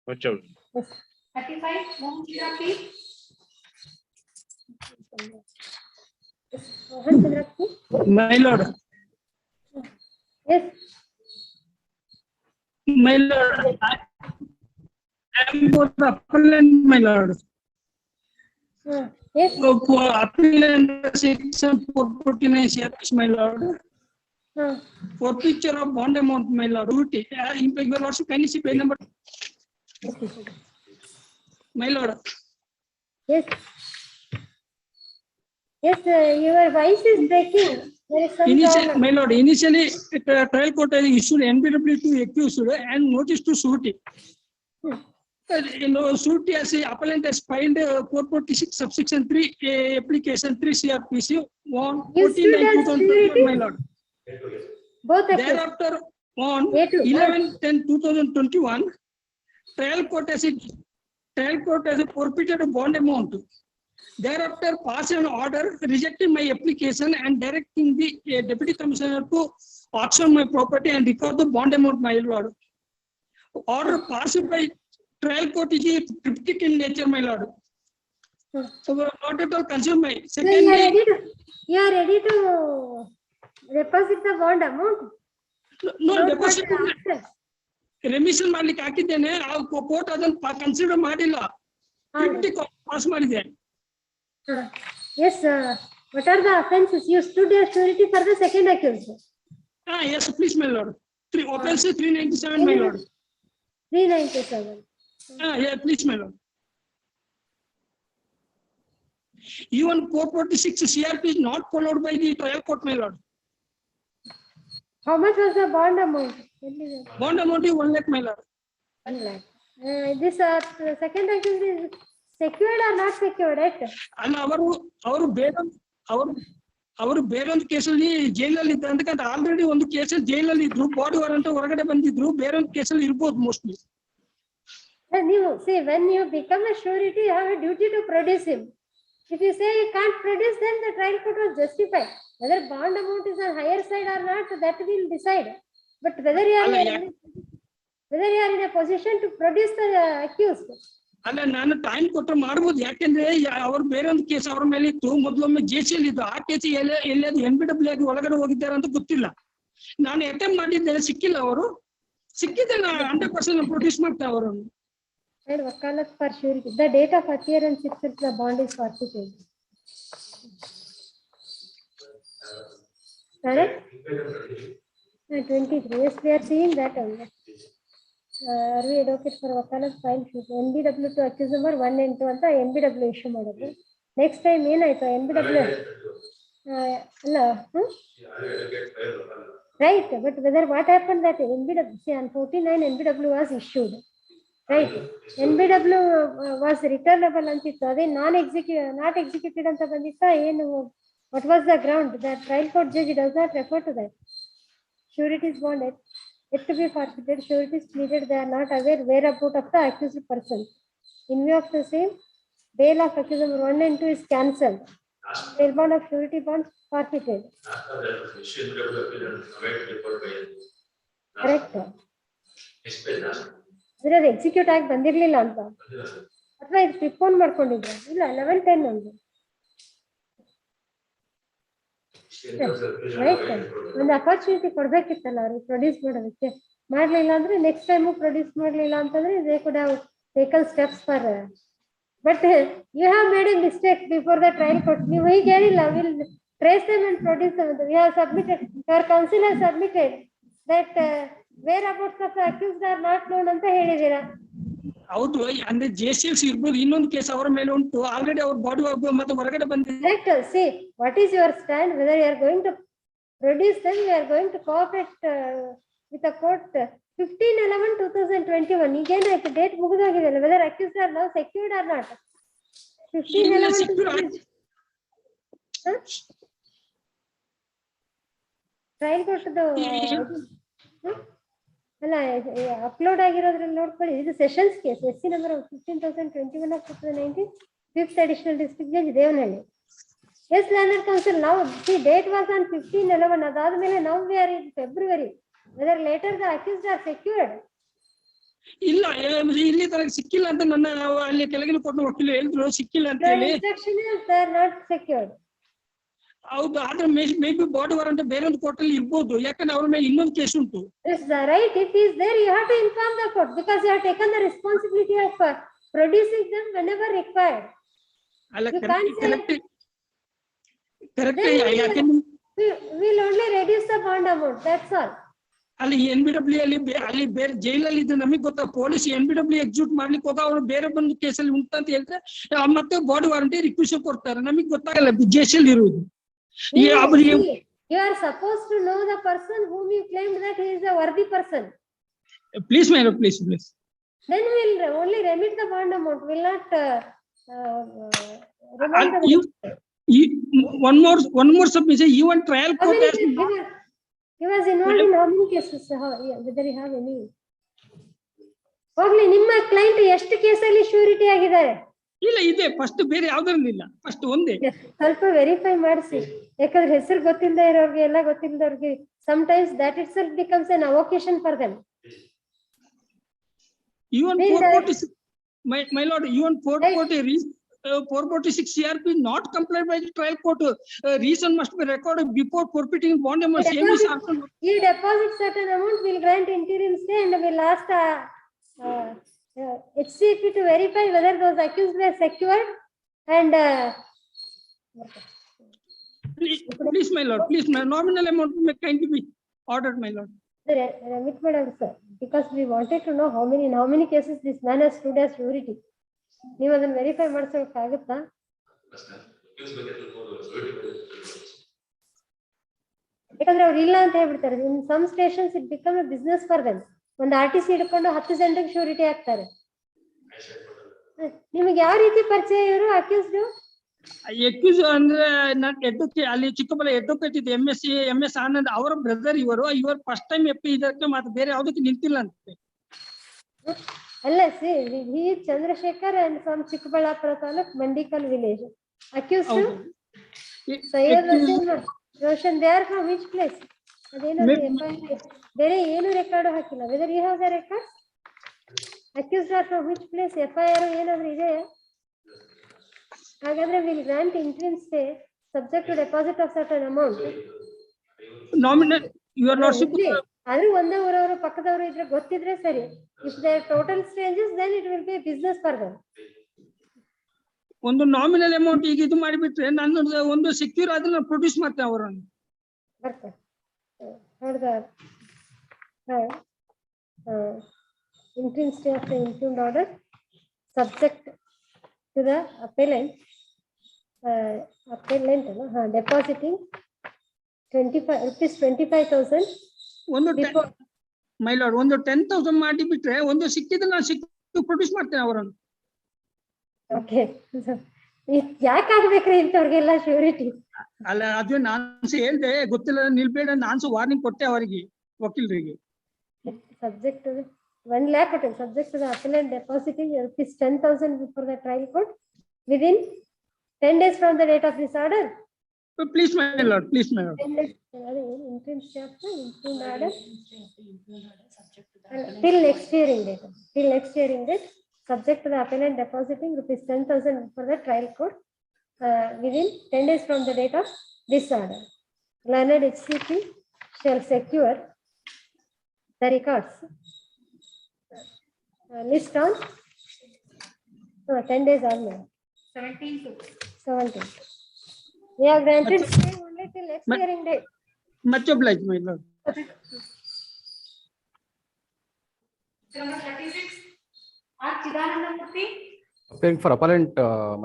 Watch out. 35, Mohan Shirapi. My lord. Yes. My lord. I am for the appellant, my lord. Yes. For appellant section 449 CRPC, my lord. For picture of bond amount, my lord. My lord, can you see page number? My lord. Yes. Yes, your voice is breaking. There is some problem. My lord, initially, trial court has issued NBW to accused and notice to surety. Surety as a appellant has filed 446 subsection 3 application 3 CRPC 1/14/2021, my lord. Both thereafter on 11/10/2021, trial court has forfeited a bond amount. Thereafter, pass an order rejecting my application and directing the deputy commissioner to auction my property and recover the bond amount, my lord. Order passed by trial court is cryptic in nature, my lord. So not at all consume my second. You are ready to deposit the bond amount? No, deposit. Remission ಮಾಡ್ಲಿಕ್ಕೆ ಹಾಕಿದ್ದೇನೆ court ಅದನ್ನು consider ಮಾಡಿಲ್ಲ. cryptic pass ಮಾಡಿದೆ. Yes, what are the offenses? You stood your surety for the second accused. Yes, please, my lord. Offense 397, my lord. 397. Yeah, please, my lord. Even 446 CRP is not followed by the trial court, my lord. How much was the bond amount? Bond amount is 1 lakh, my lord. 1 lakh. This second accused is secured or not secured, right? And ಅವರು ಬೇರೊಂದು ಕೇಸಲ್ಲಿ ಜೈಲಲ್ಲಿ ಇದ್ದ ಅಂತಕ್ಕಂಥ already ಒಂದು ಕೇಸಲ್ಲಿ ಜೈಲಲ್ಲಿ ಇದ್ರು, ಬಾಡಿ ವಾರಂಟ್ ಹೊರಗಡೆ ಬಂದಿದ್ರು, ಬೇರೊಂದು ಕೇಸಲ್ಲಿ ಇರ್ಬೋದು ಮೋಸ್ಟ್ಲಿ. ನೀವು see, when you become a surety, you have a duty to produce him. If you say you can't produce, then the trial court was justified. Whether bond amount is on higher side or not, that will decide. But whether you are in a position to produce the accused. ಅಲ್ಲ, ನಾನು time ಕೊಟ್ಟರೆ ಮಾಡ್ಬೋದು. ಯಾಕೆಂದ್ರೆ ಅವ್ರು ಬೇರೊಂದು case ಅವ್ರ ಮೇಲೆ ಇತ್ತು, ಮೊದಲೊಮ್ಮೆ ಜೆಸಿಯಲ್ಲಿ ಇದ್ದು. ಆ ಕೇಸ್ ಎಲ್ಲಾದ್ರು NBW ಆಗಿ ಒಳಗಡೆ ಹೋಗಿದ್ದಾರೆ ಅಂತ ಗೊತ್ತಿಲ್ಲ. ನಾನು ಅಟೆಂಪ್ಟ್ ಮಾಡಿದ್ದೇನೆ, ಸಿಕ್ಕಿಲ್ಲ. ಅವರು ಸಿಕ್ಕಿದ್ರೆ 100% ಪ್ರೊಡ್ಯೂಸ್ ಮಾಡ್ತಾ ಅವರನ್ನು. And wakalat for surety. The date of appearance itself, the bond is forfeited. Correct? 23. Yes, we are seeing that only. Are we advocate for wakalat file shoot? NBW to accuse number 1 and 2 ಅಂತ NBW issue ಮಾಡೋದು. Next time ಏನಾಯ್ತು NBW ಅಲ್ಲ, right? But whether what happened that NBW, see, on 49 NBW was issued. Right. NBW was returnable ಅಂತಿತ್ತು ಅದೇ not executed ಅಂತ ಬಂದಿತ್ತಾ ಏನು what was the ground? The trial court judge does not refer to that. Surety is bonded, yet to be forfeited, surety is pleaded, they are not aware whereabout of the accused person. In view of the same, bail of accused number 1 and 2 is cancelled. Bail bond of surety bonds forfeited. Correct. ಅಂದ್ರೆ execute ಆಗಿ ಬಂದಿರ್ಲಿಲ್ಲ ಅಂತ ಅಥವಾ ಇದು prepone ಮಾಡ್ಕೊಂಡಿದ್ರ ಇಲ್ಲ 11-10 ಒಂದು right ಒಂದು opportunity ಕೊಡ್ಬೇಕಿತ್ತಲ್ಲ ಅವ್ರಿಗೆ produce ಮಾಡೋದಕ್ಕೆ ಮಾಡ್ಲಿಲ್ಲ ಅಂದ್ರೆ ನೆಕ್ಸ್ಟ್ ಟೈಮು ಪ್ರೊಡ್ಯೂಸ್ ಮಾಡ್ಲಿಲ್ಲ ಅಂತಂದ್ರೆ they could have taken steps for but you have made a mistake before the trial court ನೀವು ಹೀಗೆ ಹೇಳಿಲ್ಲ will trace them and produce them we have submitted your counsel has submitted that whereabouts of accused are not known ಅಂತ ಹೇಳಿದೀರಾ. ಹೌದು ಅಂದ್ರೆ JCS ಇರ್ಬೋದು ಇನ್ನೊಂದು case ಅವರ ಮೇಲೆ ಉಂಟು ಆಲ್ರೆಡಿ ಅವ್ರ ಬಾಡಿ ಮತ್ತೆ ಹೊರಗಡೆ ಬಂದಿದೆ. Correct. See, what is your stand? Whether you are going to produce them, you are going to cooperate with the court. 15/11/2021. Again, at the date ಮುಗಿದೋಗಿದೆಲ್ಲ whether accused are now secured or not. 15/11/2021. Trial ಕೋರ್ಟ್ದು ಅಲ್ಲ upload ಆಗಿರೋದ್ರಲ್ಲಿ ನೋಡ್ಕೊಳ್ಳಿ ಇದು sessions case SC number 15,021 of 2019 5th additional district judge Devanahalli. Yes, Learned Council, now the date was on 15/11 ಅದಾದ್ಮೇಲೆ now we are in February. Whether later the accused are secured? ಇಲ್ಲ ಇಲ್ಲಿ ತರ ಸಿಕ್ಕಿಲ್ಲ ಅಂತ ನನ್ನ ಅಲ್ಲಿ ಕೆಳಗಿನ ಕೋರ್ಟ್ ವಕೀಲ ಹೇಳಿದ್ರು ಸಿಕ್ಕಿಲ್ಲ ಅಂತ ಹೇಳಿ. Instruction is they are not secured. ಹೌದು ಆದ್ರೆ ಮೇ ಬಿ ಬಾಡಿ ವಾರಂಟ್ ಬೇರೆ ಒಂದು ಕೋರ್ಟ್ ಅಲ್ಲಿ ಇರ್ಬೋದು ಯಾಕಂದ್ರೆ ಅವ್ರ ಮೇಲೆ ಇನ್ನೊಂದು ಕೇಸ್ ಉಂಟು. Yes, right. If he is there, you have to inform the court because you have taken the responsibility of producing them whenever required. ಅಲ್ಲ correct we'll only reduce the bond amount, that's all. ಅಲ್ಲಿ NBW ಅಲ್ಲಿ ಬೇರೆ ಜೈಲಲ್ಲಿ ಇದ್ದು ನಮಗೆ ಗೊತ್ತಾ police NBW execute ಮಾಡ್ಲಿಕ್ಕೆ ಹೋಗ ಅವ್ರು ಬೇರೆ ಬಂದು ಕೇಸಲ್ಲಿ ಉಂಟಂತ ಹೇಳಿದ್ರೆ ಮತ್ತೆ ಬಾಡಿ ವಾರಂಟಿ ರಿಕ್ವೆಸ್ಟ್ ಕೊಡ್ತಾರೆ ನಮಗೆ ಗೊತ್ತಾಗಲ್ಲ ಜೈಲಲ್ಲಿ ಇರುವುದು. You are supposed to know the person whom you claimed that he is a worthy person. Please, my lord, please. Then we'll only remit the bond amount. Will not one more submission. Even trial court has he was involved in how many cases? Whether you have any? ಹೋಗ್ಲಿ ನಿಮ್ಮ client ಎಷ್ಟು ಕೇಸಲ್ಲಿ surety ಆಗಿದ್ದಾರೆ? ಇಲ್ಲ ಇದೆ first ಬೇರೆ ಯಾವ್ದ್ರಲ್ಲಿ ಇಲ್ಲ ಫಸ್ಟ್ ಒಂದೇ ಸ್ವಲ್ಪ ವೆರಿಫೈ ಮಾಡಿಸಿ ಯಾಕಂದ್ರೆ ಹೆಸರು ಗೊತ್ತಿಲ್ಲದೆ ಇರೋರಿಗೆ ಎಲ್ಲ ಗೊತ್ತಿಲ್ಲದವ್ರಿಗೆ sometimes that itself becomes an avocation for them. Even 446 my lord even 446 CRP not complied by the trial court reason must be recorded before forfeiting bond amount. He deposits certain amount will grant interim stay and will ask HCP to verify whether those accused were secured and please my lord please my nominal amount may kindly be ordered my lord. Remit madam sir because we wanted to know in how many cases this man has stood as surety. ನೀವು ಅದನ್ನ verify ಮಾಡಿಸೋಕ್ಕಾಗುತ್ತಾ? ಯಾಕಂದ್ರೆ ಅವ್ರು ಇಲ್ಲ ಅಂತ ಹೇಳ್ಬಿಡ್ತಾರೆ. In some stations it become a business for them. ಒಂದು RTC ಹಿಡ್ಕೊಂಡು 10 ಜನರಿಗೆ ಶ್ಯೂರಿಟಿ ಹಾಕ್ತಾರೆ. ನಿಮಗೆ ಯಾವ ರೀತಿ ಪರಿಚಯ ಇವರು ಅಕ್ಯೂಸ್ಡ್? ಅಂದ್ರೆ ಅಲ್ಲಿ ಚಿಕ್ಕಬಳ್ಳ ಅಡ್ವೊಕೇಟ್ ಇದೆ MS ಆನಂದ್ ಅವರ ಬ್ರದರ್ ಇವರು ಫಸ್ಟ್ ಟೈಮ್ ಇದಕ್ಕೆ ಮತ್ತೆ ಬೇರೆ ಯಾವ್ದಕ್ಕೆ ನಿಂತಿಲ್ಲ ಅಂತ. ಅಲ್ಲ see he is Chandrashekar and from Chikkaballapur taluk Mandikal village. Accused Syed Roshan they are from which place? ಅದೇನೋ ಬೇರೆ ಏನು ರೆಕಾರ್ಡ್ ಹಾಕಿಲ್ಲ. whether you have the record? Accused are from which place? FIR ಏನಾದ್ರೂ ಇದೆ? ಹಾಗಾದ್ರೆ will grant interim stay subject to deposit of certain amount. Nominal you are not ಆದ್ರೆ ಒಂದೇ ಊರವರು ಪಕ್ಕದವರು ಇದ್ರೆ ಗೊತ್ತಿದ್ರೆ ಸರಿ. If they are total strangers then it will be a business for them. ಒಂದು nominal amount ಈಗ ಇದು ಮಾಡಿಬಿಟ್ರೆ ನಾನು ಒಂದು ಸೆಕ್ಯೂರ್ ಅದನ್ನ ಪ್ರೊಡ್ಯೂಸ್ ಮಾಡ್ತೇನೆ ಅವರನ್ನು. Interim stay of the impugned order subject to the appellant depositing 25,000 ಒಂದು ಮೈ ಲಾರ್ಡ್ ಒಂದು 10,000 ಮಾಡಿ ಬಿಟ್ರೆ ಒಂದು ಸಿಕ್ಕಿದ್ರೆ ನಾನು ಪ್ರೊಡ್ಯೂಸ್ ಮಾಡ್ತೇನೆ ಅವರನ್ನು. ಓಕೆ, ಯಾಕೆ ಆಗ್ಬೇಕ್ರಿ ಇಂಥವ್ರಿಗೆಲ್ಲ ಶ್ಯೂರಿಟಿ? ಅಲ್ಲ, ಅದು ನಾನು ಹೇಳ್ದೆ ಗೊತ್ತಿಲ್ಲ ನಿಲ್ಬೇಡ, ನಾನು ವಾರ್ನಿಂಗ್ ಕೊಟ್ಟೆ ಅವರಿಗೆ, ವಕೀಲರಿಗೆ. Subject to the 1 lakh, subject to the appellant depositing rupees 10,000 before the trial court within 10 days from the date of this order. Please, my lord, please, my lord. Till next hearing date, subject to the appellant depositing rupees 10,000 before the trial court within 10 days from the date of this order. Learned HCP shall secure the records list on 10 days only. 17. We have granted stay only till next hearing date. Much obliged, my lord. Number 36, R. Chidanandamurthy. Appearing for appellant,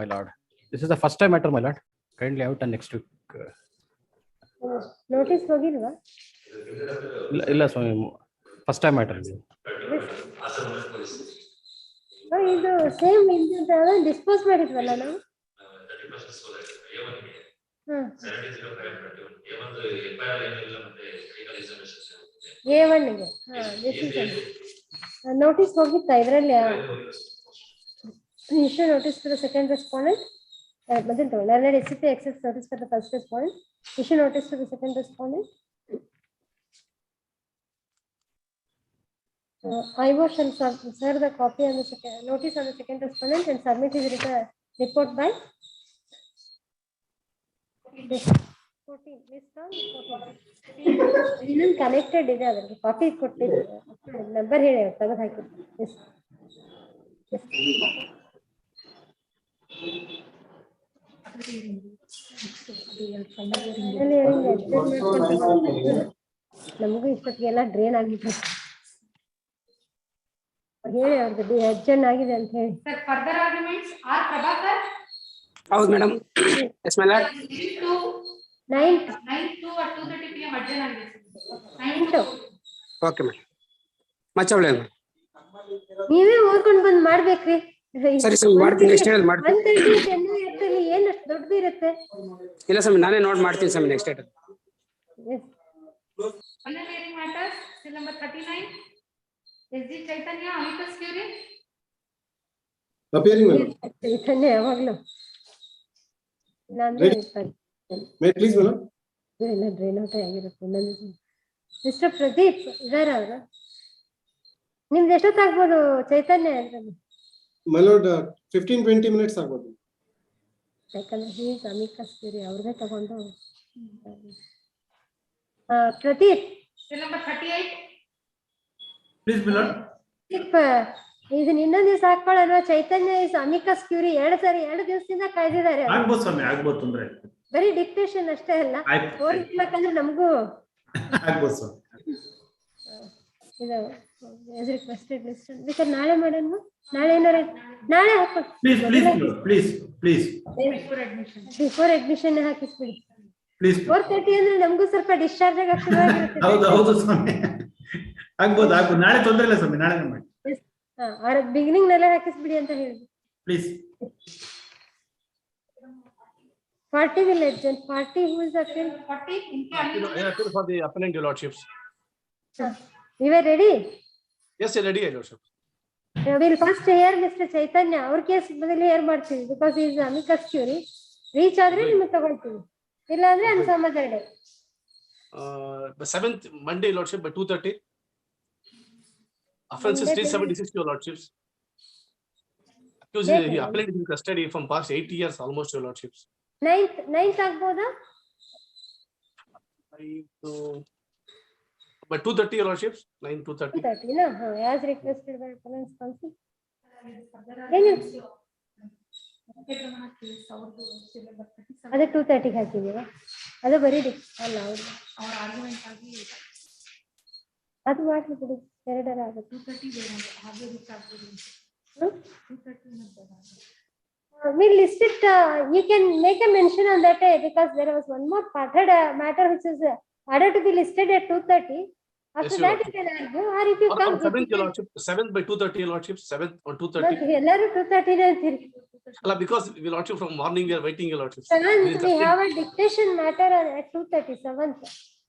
my lord. This is the first time matter, my lord. Kindly have it on next week. Notice ಹೋಗಿಲ್ವಾ? ಇಲ್ಲ ಸ್ವಾಮಿ, first time matter. ಇದು same dispose ಮಾಡಿದ್ವಲ್ಲ ನಾವು. A1ಗೆ notice ಹೋಗಿತ್ತಾ ಇದರಲ್ಲಿ? issue notice to the second respondent. Learned HCP accepts notice for the first respondent. Issue notice to the second respondent. IO shall serve the copy on the notice on the second respondent and submit his report by 14. ಇನ್ನೊಂದು connected ಇದೆ, ಅದಕ್ಕೆ copy ಕೊಟ್ಟಿದ್ದು number ಹೇಳಿ ತೆಗೆದು ಹಾಕಿ. ನಮಗೂ ಇಷ್ಟೊತ್ತಿಗೆಲ್ಲ drain ಆಗಿತ್ತು. ಹೇಳಿ ಅವ್ರದ್ದು ಅರ್ಜೆಂಟ್ ಆಗಿದೆ ಅಂತ ಹೇಳಿ. Sir, further arguments, R. Prabhakar. ಹೌದು madam. Yes my lord. 9/2 at 2:30 PM adjourn ಆಗಿದೆ. 9/2. Okay madam. ಮಚ್ ಒಳ್ಳೆಯದು. ನೀವೇ ಓದ್ಕೊಂಡು ಬಂದ್ ಮಾಡ್ಬೇಕ್ರಿ. ಸರಿ ಸ್ವಾಮಿ, ಮಾಡ್ತೀನಿ. ನೆಕ್ಸ್ಟ್ ಡೇಟ್ ಮಾಡ್ತೀನಿ. 1:30 ಏನು ಅಷ್ಟು ದೊಡ್ಡದು ಇರುತ್ತೆ? ಇಲ್ಲ ಸ್ವಾಮಿ, ನಾನೇ ನೋಟ್ ಮಾಡ್ತೀನಿ ಸ್ವಾಮಿ next date. Final hearing matters, still number 39. SG Chaitanya, amicus curiae. ಚೈತನ್ಯ ಯಾವಾಗ್ಲೂ ಪ್ಲೀಸ್ ಮೇಡಮ್. ಎಲ್ಲ ಡ್ರೈನ್ ಔಟ್ ಆಗಿರುತ್ತೆ. ಮಿಸ್ಟರ್ ಪ್ರದೀಪ್ ಇದಾರ ಅವರು? ನಿಮ್ದು ಎಷ್ಟೊತ್ತಾಗ್ಬೋದು ಚೈತನ್ಯ ಅಂದ್ರೆ? ಮೈ ಲಾರ್ಡ್ 15-20 minutes ಆಗ್ಬೋದು. ಯಾಕಂದ್ರೆ ಹೀಸ್ ಅಮಿಕಸ್ ಕ್ಯೂರಿ ಅವ್ರದೇ ತಗೊಂಡು. Pradeep, Still number 38. Please, my lord. ಇದನ್ನ ಇನ್ನೊಂದ್ ದಿವಸ ಹಾಕೊಳ್ಳೋಣ. ಚೈತನ್ಯ ಇಸ್ ಅಮಿಕಸ್ ಕ್ಯೂರಿ 2 ದಿವಸದಿಂದ ಕಾಯ್ದಿದ್ದಾರೆ. ಆಗ್ಬೋದು ಸ್ವಾಮಿ, ಆಗ್ಬೋದು, ತೊಂದ್ರೆ. ಬರೀ ಡಿಕ್ಟೇಷನ್ ಅಷ್ಟೇ ಅಲ್ಲ, ಓದಿಸ್ಬೇಕಂದ್ರೆ ನಮಗೂ ಆಗ್ಬೋದು ಸ್ವಾಮಿ. ಇದು as requested list ಬೇಕಾದ್ರೆ ನಾಳೆ ಮಾಡೋಣ. ನಾಳೆ ಏನಾರ ನಾಳೆ ಹಾಕಿ ಪ್ಲೀಸ್ ಬಿಫೋರ್ ಅಡ್ಮಿಷನ್ ಹಾಕಿಸ್ಬಿಡಿ. ಪ್ಲೀಸ್ 4:30 ಅಂದ್ರೆ ನಮಗೂ ಸ್ವಲ್ಪ ಡಿಸ್ಚಾರ್ಜ್ ಆಗಕ್ಕೆ ಶುರುವಾಗಿರುತ್ತೆ. ಹೌದು ಸ್ವಾಮಿ, ಆಗ್ಬೋದು. ನಾಳೆ ತೊಂದ್ರೆ ಇಲ್ಲ ಸ್ವಾಮಿ, ನಾಳೆ ಮಾಡಿ. ಬಿಗಿನಿಂಗ್ ನಲ್ಲೇ ಹಾಕಿಸ್ಬಿಡಿ ಅಂತ ಹೇಳಿ please. 40 will adjourn. 40 who is appeal? 40 For the appellant, your lordships. We were ready? Yes, ready, your lordship. We'll first hear Mr. Chaitanya. Our case ಬದಲು hear ಮಾಡ್ತೀವಿ because he is amicus curiae. Reach ಆದ್ರೆ ನಿಮಗೆ ತಗೊಳ್ತೀವಿ, ಇಲ್ಲ ಅಂದ್ರೆ on some other day. 7th Monday, lordship, by 2:30. Offense is 376, your lordships. Accused appellant is in custody from past 8 years almost, your lordships. 9th ಆಗ್ಬೋದಾ? By 2:30, your lordships. 9:2:30. 2:30 na? As requested by appellant's counsel. ಅದೇ 2:30 ಹಾಕಿದೀವಾ? ಅದು ಬರೀ ಅಲ್ಲ ಅವ್ರ argument ಆಗಿ ಅದು ಮಾಡ್ಲಿ ಬಿಡಿ, 2 ಆಗುತ್ತೆ. 2:30 ಬೇಡ ಹಾಗೆ recharge. 2:30 we'll list it. You can make a mention on that day because there was one more parted matter which is ordered to be listed at 2:30. After Your that, you Lordship. can argue, or if you On come. 7th, Your Lordship, 7th by 2:30, Your Lordship, 7th on 2:30. ಎಲ್ಲರೂ 2:30 ಅಂತೀರಿ. Because Your Lordship, from morning we are waiting, Your Lordship. 7th, we have a dictation matter at 2:30, 7th.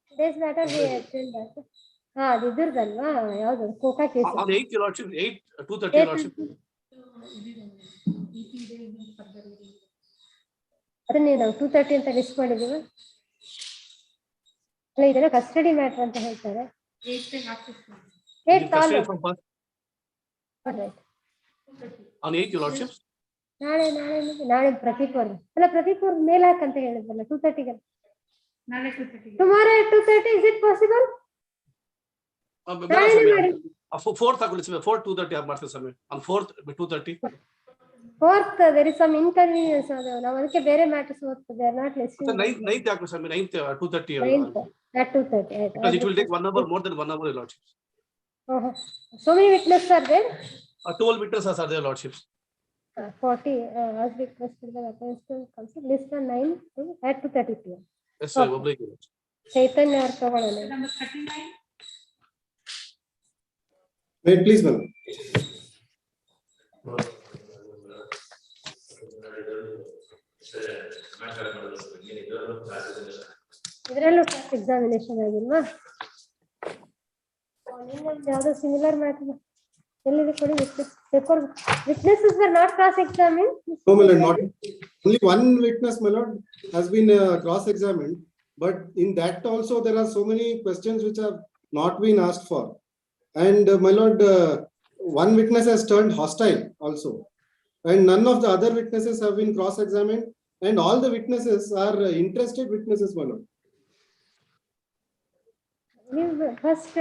Today's matter we attend that. ಹಾ, ಅದು ಇದ್ರದಲ್ವಾ, ಯಾವ್ದು Coca case. On 8th, Your Lordship, 8, 2:30, Your Lordship. ಅದನ್ನೇ ನಾವು 2:30 ಅಂತ list ಮಾಡಿದೀವಿ. ಅಲ್ಲ, ಇದೆಲ್ಲ custody matter ಅಂತ ಹೇಳ್ತಾರೆ. 8th all. On 8th, Your Lordship. ನಾಳೆ ಪ್ರತೀಕ್ ಅವ್ರು ಅಲ್ಲ, ಪ್ರತೀಕ್ ಅವ್ರ ಮೇಲ್ ಹಾಕಂತ ಹೇಳಿದ್ರಲ್ಲ 2:30. Tomorrow at 2:30, is it possible? 4th, 2:30 ಮಾಡ್ತೀವಿ ಸ್ವಾಮಿ. On 4th by 2:30. 4th, there is some inconvenience. ನಾವು ಅದಕ್ಕೆ ಬೇರೆ ಮ್ಯಾಟರ್ಸ್ ಓದ್ತೀವಿ. They are not listening. 9th ಯಾಕೆ ಸ್ವಾಮಿ? 9th 2:30. 9th at 2:30. Because it will take 1 hour, more than 1 hour, Your Lordship. So many witnesses are there? 12 witnesses are there, Lordships. 40 as requested by the council. List on 9 at 2:30 p.m. Yes, sir. Obliged. ಚೈತನ್ಯ ಅವ್ರು ತಗೊಳ್ಳೋಣ. Number 39. Wait, please, ma'am. ಇದರಲ್ಲೂ examination ಆಗಿಲ್ವಾ? ಯಾವ್ದೋ similar matter ಎಲ್ಲಿದೆ ಕೊಡಿ. Witnesses were not cross-examined. No, my lord, not only one witness, my lord, has been cross-examined, but in that also there are so many questions which have not been asked for, and my lord, one witness has turned hostile also, and none of the other witnesses have been cross-examined, and all the witnesses are interested witnesses, my lord. First,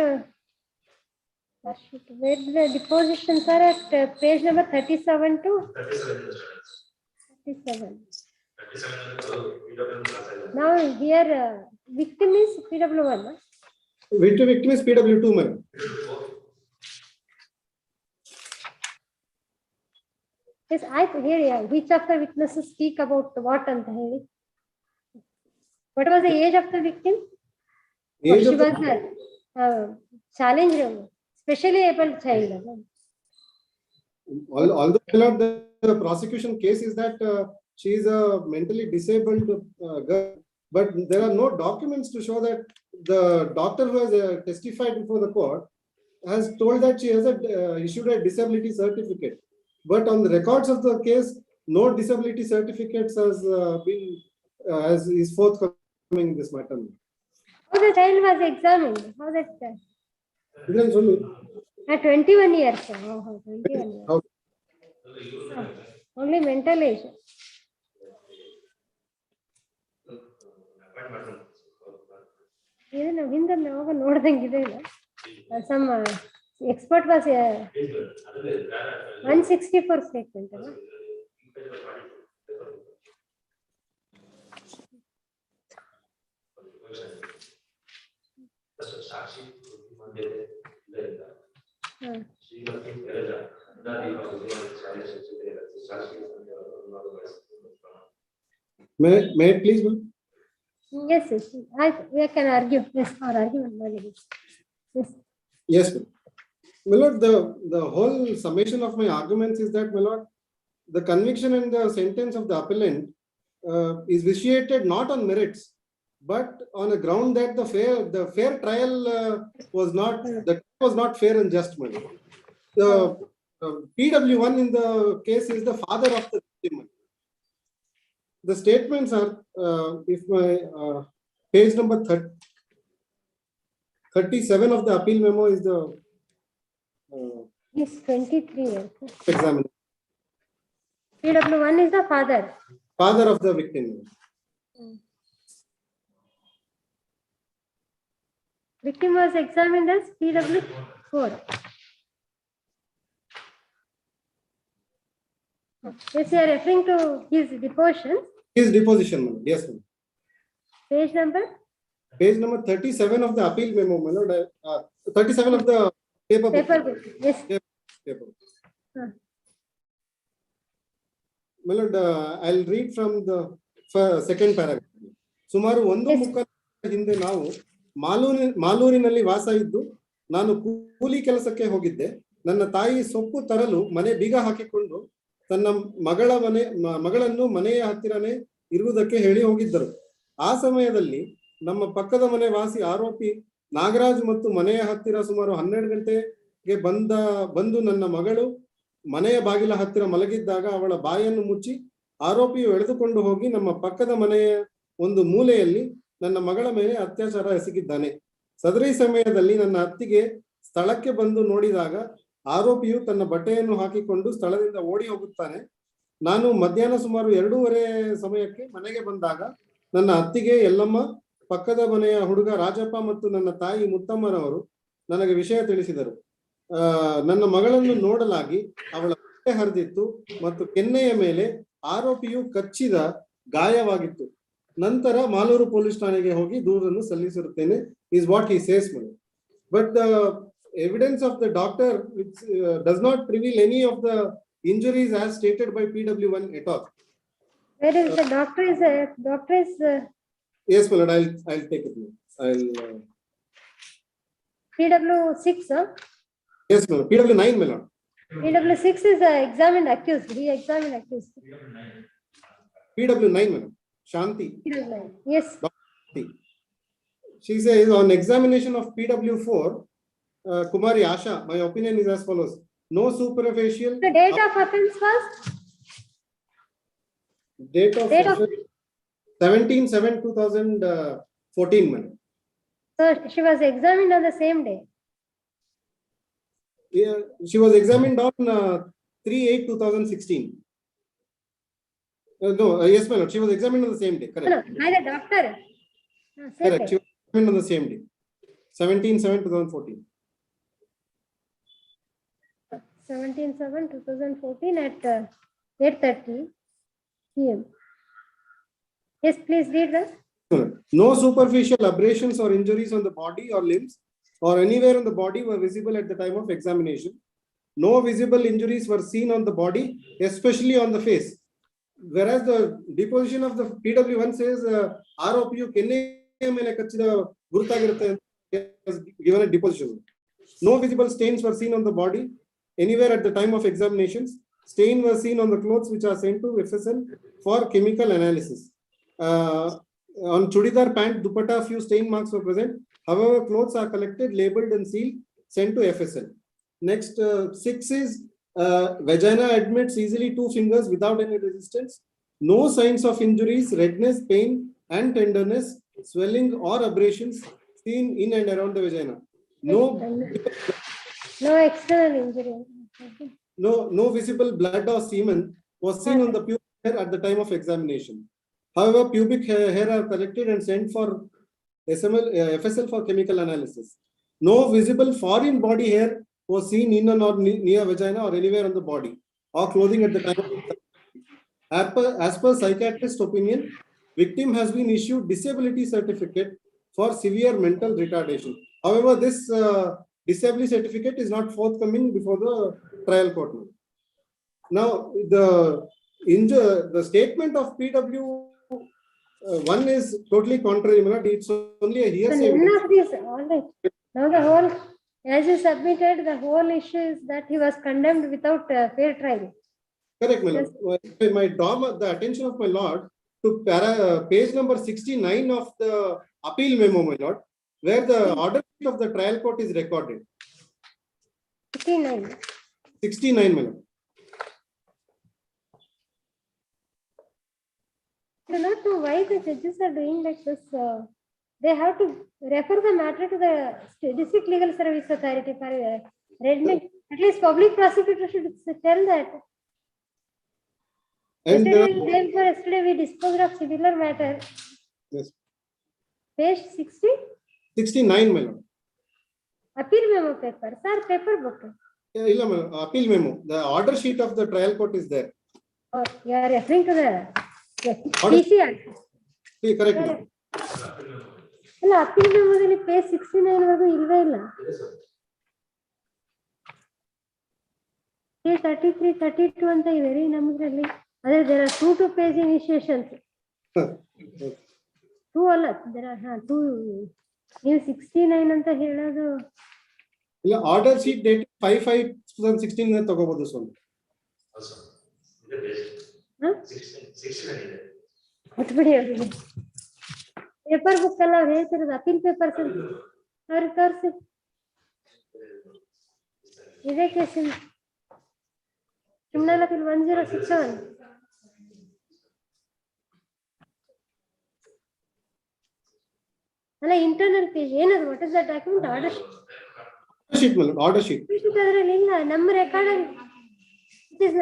where the depositions are at page number 37 to 37. Now here victim is PW1. Victim is PW2, ma'am. Yes, I hear. Yeah. Which of the witnesses speak about what and what was the age of the victim? Age she of was a challenged, specially able child. Although my lord, the prosecution case is that she is a mentally disabled girl, but there are no documents to show that the doctor who has testified before the court has told that she has issued a disability certificate. But on the records of the case, no disability certificates has been is forthcoming in this matter. How the child was examined? How that? At 21 years. Oh, 21 years. Only mental age. ಏನು ನಾವು ಹಿಂದೆ ಯಾವಾಗ ನೋಡ್ದಂಗಿದೆ ಇಲ್ಲ. Some expert was 164 statement. May I please, ma'am? Yes, we can argue. Yes, or argument. Yes. Yes, ma'am. My lord, the whole summation of my arguments is that, my lord, the conviction and the sentence of the appellant is vitiated not on merits, but on a ground that the fair trial was not fair and just, my lord. The PW1 in the case is the father of the victim. The statements are, if my page number 37 of the appeal memo is the Yes, 23 years. examiner. PW1 is the father. Father of the victim. Victim was examined as PW4. Yes, you are referring to his deposition. His deposition, ma'am. Yes, ma'am. Page number? Page number 37 of the appeal memo, my lord. 37 of the paper book. Yes. Paper. My lord, I'll read from the second paragraph. ಸುಮಾರು 1 ಮುಕ್ಕಾಲು ಹಿಂದೆ ನಾವು ಮಾಲೂರಿನಲ್ಲಿ ವಾಸ ಇದ್ದು ನಾನು ಕೂಲಿ ಕೆಲಸಕ್ಕೆ ಹೋಗಿದ್ದೆ. ನನ್ನ ತಾಯಿ ಸೊಪ್ಪು ತರಲು ಮನೆ ಬೀಗ ಹಾಕಿಕೊಂಡು ತನ್ನ ಮಗಳನ್ನು ಮನೆಯ ಹತ್ತಿರನೇ ಇರುವುದಕ್ಕೆ ಹೇಳಿ ಹೋಗಿದ್ದರು. ಆ ಸಮಯದಲ್ಲಿ ನಮ್ಮ ಪಕ್ಕದ ಮನೆ ವಾಸಿ ಆರೋಪಿ ನಾಗರಾಜ್ ಮತ್ತು ಮನೆಯ ಹತ್ತಿರ ಸುಮಾರು 12 ಗಂಟೆಗೆ ಬಂದು ನನ್ನ ಮಗಳು ಮನೆಯ ಬಾಗಿಲ ಹತ್ತಿರ ಮಲಗಿದ್ದಾಗ ಅವಳ ಬಾಯನ್ನು ಮುಚ್ಚಿ ಆರೋಪಿಯು ಎಳೆದುಕೊಂಡು ಹೋಗಿ ನಮ್ಮ ಪಕ್ಕದ ಮನೆಯ ಒಂದು ಮೂಲೆಯಲ್ಲಿ ನನ್ನ ಮಗಳ ಮೇಲೆ ಅತ್ಯಾಚಾರ ಎಸಗಿದ್ದಾನೆ. ಸದರಿ ಸಮಯದಲ್ಲಿ ನನ್ನ ಅತ್ತಿಗೆ ಸ್ಥಳಕ್ಕೆ ಬಂದು ನೋಡಿದಾಗ ಆರೋಪಿಯು ತನ್ನ ಬಟ್ಟೆಯನ್ನು ಹಾಕಿಕೊಂಡು ಸ್ಥಳದಿಂದ ಓಡಿ ಹೋಗುತ್ತಾನೆ. ನಾನು ಮಧ್ಯಾಹ್ನ ಸುಮಾರು 2:30 ಸಮಯಕ್ಕೆ ಮನೆಗೆ ಬಂದಾಗ ನನ್ನ ಅತ್ತಿಗೆ ಎಲ್ಲಮ್ಮ, ಪಕ್ಕದ ಮನೆಯ ಹುಡುಗ ರಾಜಪ್ಪ ಮತ್ತು ನನ್ನ ತಾಯಿ ಮುತ್ತಮ್ಮನವರು ನನಗೆ ವಿಷಯ ತಿಳಿಸಿದರು. ನನ್ನ ಮಗಳನ್ನು ನೋಡಲಾಗಿ ಅವಳ ಬಟ್ಟೆ ಹರಿದಿತ್ತು ಮತ್ತು ಕೆನ್ನೆಯ ಮೇಲೆ ಆರೋಪಿಯು ಕಚ್ಚಿದ ಗಾಯವಾಗಿತ್ತು. ನಂತರ ಮಾಲೂರು ಪೊಲೀಸ್ ಠಾಣೆಗೆ ಹೋಗಿ ದೂರನ್ನು ಸಲ್ಲಿಸಿರುತ್ತೇನೆ is what he says. But the evidence of the doctor which does not reveal any of the injuries as stated by PW1 at all. Where is the doctor is Yes, my lord, I'll take it. PW6, huh? Yes, my lord. PW9, my lord. PW6 is examined accused. He examined accused. PW9, my lord. Shanti. PW9. Yes. She says on examination of PW4, Kumari Asha, my opinion is as follows. No superficial. The date of offense was? Date of 17/7/2014, madam. So she was examined on the same day. Yeah, she was examined on 3/8/2016. No, yes, my lord. She was examined on the same day. Correct. No, by the doctor. Correct. She was examined on the same day. 17/7/2014. 17/7/2014 at 8:30 p.m. Yes, please read that. No superficial abrasions or injuries on the body or limbs or anywhere on the body were visible at the time of examination. No visible injuries were seen on the body, especially on the face. Whereas the deposition of the PW1 says ROPU has given a deposition. No visible stains were seen on the body anywhere at the time of examinations. Stain was seen on the clothes which are sent to FSL for chemical analysis. On chudidar pant, dupatta, few stain marks were present. However, clothes are collected, labeled and sealed, sent to FSL. Next, 6 is vagina admits easily 2 fingers without any resistance. No signs of injuries, redness, pain and tenderness, swelling or abrasions seen in and around the vagina. No external injury. No visible blood or semen was seen on the pubic hair at the time of examination. However, pubic hair are collected and sent for FSL for chemical analysis. No visible foreign body hair was seen in and or near vagina or anywhere on the body or clothing at the time of examination. As per psychiatrist opinion, victim has been issued disability certificate for severe mental retardation. However, this disability certificate is not forthcoming before the trial court. Now, the statement of PW1 is totally contrary. It's only a hearsay. None of these, all right. Now the whole, as you submitted, the whole issue is that he was condemned without fair trial. Correct, my lord. I draw the attention of my lord to page number 69 of the appeal memo, my lord, where the order of the trial court is recorded. 69, my lord. I do not know why the judges are doing like this. They have to refer the matter to the district legal service authority for reading. At least public prosecutor should tell that. And yesterday we disposed of similar matter. Yes. Page 60? 69, my lord. Appeal memo paper. Sir, paper book. Yeah, appeal memo. The order sheet of the trial court is there. Oh, you are referring to the PCR. Correct. ಇಲ್ಲ appeal memo ದಲ್ಲಿ page 69 ವರೆಗೂ ಇಲ್ವೇ ಇಲ್ಲ. Page 33, 32 ಅಂತ ಇವೆ ನಮ್ಮದ್ರಲ್ಲಿ. ಅದೇ there are 2 page initiations. 2 ಅಲ್ಲ, there are 2 ನೀವು 69 ಅಂತ ಹೇಳೋದು ಇಲ್ಲ ಆರ್ಡರ್ ಶೀಟ್ ಡೇಟ್ 5/5/2016 ತಗೋಬಹುದು ಸ್ವಾಮಿ. ಹೊತ್ಬಿಡಿ ಅವ್ರಿಗೆ ಪೇಪರ್ ಬುಕ್ ಎಲ್ಲ ಅವ್ರು ಹೇಳ್ತಿರೋದು ಅಪೀಲ್ ಪೇಪರ್ಸ್ ಅವ್ರಿಗೆ ತೋರಿಸಿ ಇದೇ ಕೇಸಿನ ಕ್ರಿಮಿನಲ್ ಅಪೀಲ್ 1067. ಅಲ್ಲ ಇಂಟರ್ನಲ್ ಪೇಜ್ ಏನದು what is the document order sheet ಮೇಲೆ ಆರ್ಡರ್ ಶೀಟ್ ಅದ್ರಲ್ಲಿ ಇಲ್ಲ ನಮ್ಮ record it is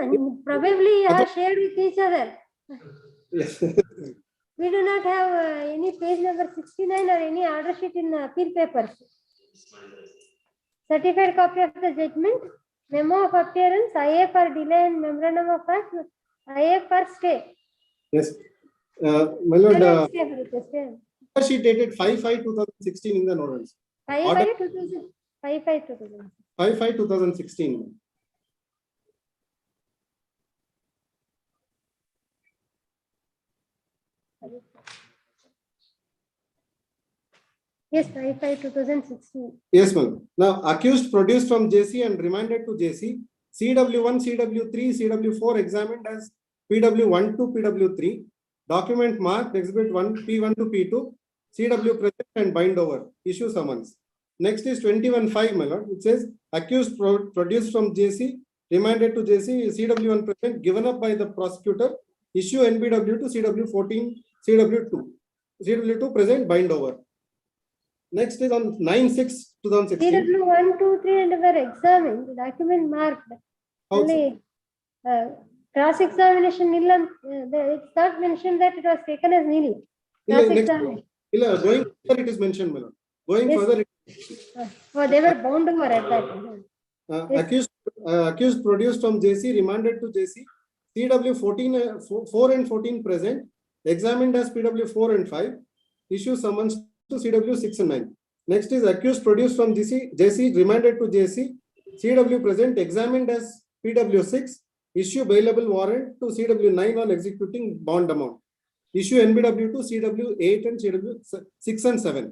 probably you have shared with each other. We do not have any page number 69 or any order sheet in appeal papers. Certified copy of the judgment, memo of appearance, IA for delay and memorandum of fact, IA for stay. Yes. My lord, Stay ಬರುತ್ತೆ, stay. order sheet dated 5/5/2016 in the notice. 5/5/2016. 5/5/2016. Yes, 5/5/2016. Yes, ma'am. Now, accused produced from JC and remanded to JC. CW1, CW3, CW4 examined as PW1 to PW3. Document marked Exhibit 1, P1 to P2. CW present and bind over. Issue summons. Next is 21/5, my lord. It says accused produced from JC, remanded to JC. CW1 present, given up by the prosecutor. Issue NBW to CW14, CW2. CW2 present, bind over. Next is on 9/6/2016. CW1, 2, 3 and were examined, document marked. Only cross examination nil. It's not mentioned that it was taken as nil. Cross examination. Going further, it is mentioned, my lord. Going further, Oh, they were bound over at that. Accused produced from JC, remanded to JC. CW 4 and 14 present, examined as PW 4 and 5. Issue summons to CW 6 and 9. Next is accused produced from JC, remanded to JC. CW present, examined as PW 6. Issue bailable warrant to CW 9 on executing bond amount. Issue NBW to CW 8 and CW 6 and 7.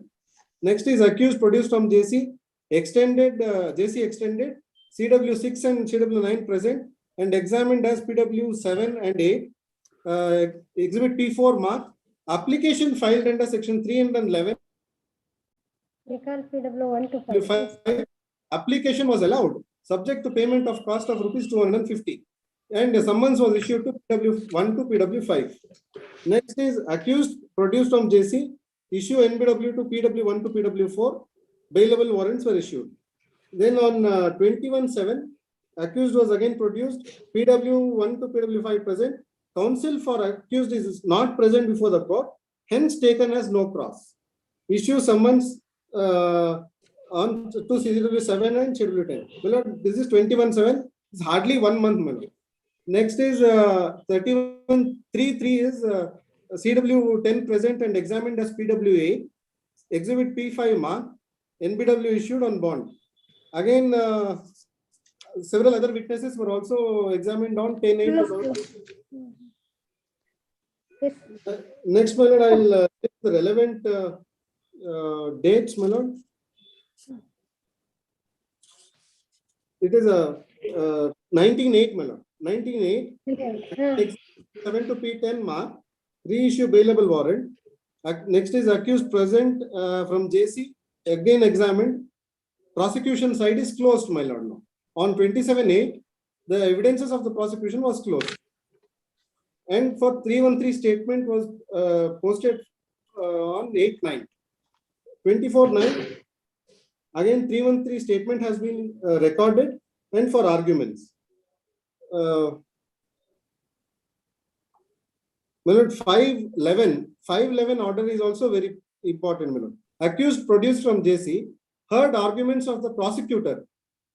Next is accused produced from JC, extended, JC extended, CW 6 and CW 9 present and examined as PW 7 and 8. Exhibit P4 mark. Application filed under section 311. Recall PW1 to 5. Application was allowed, subject to payment of cost of rupees 250. And a summons was issued to PW1 to PW5. Next is accused produced from JC, issue NBW to PW1 to PW4. Bailable warrants were issued. Then on 21/7, accused was again produced, PW1 to PW5 present. Counsel for accused is not present before the court, hence taken as no cross. Issue summons on to CW7 and CW10. Well, this is 21/7. It's hardly 1 month. Next is 31/3 is CW10 present and examined as PW8. Exhibit P5 mark. NBW issued on bond. Again, several other witnesses were also examined on 10/8. Next, my lord, I'll take the relevant dates, my lord. It is a 19/8, my lord. 19/8. 7 to P10 mark. Reissue bailable warrant. Next is accused present from JC. Again examined. Prosecution side is closed, my lord. Now on 27/8, the evidences of the prosecution was closed. And for 313 statement was posted on 8/9. 24/9. Again 313 statement has been recorded and for arguments. My lord, 5/11 order is also very important, my lord. Accused produced from JC heard arguments of the prosecutor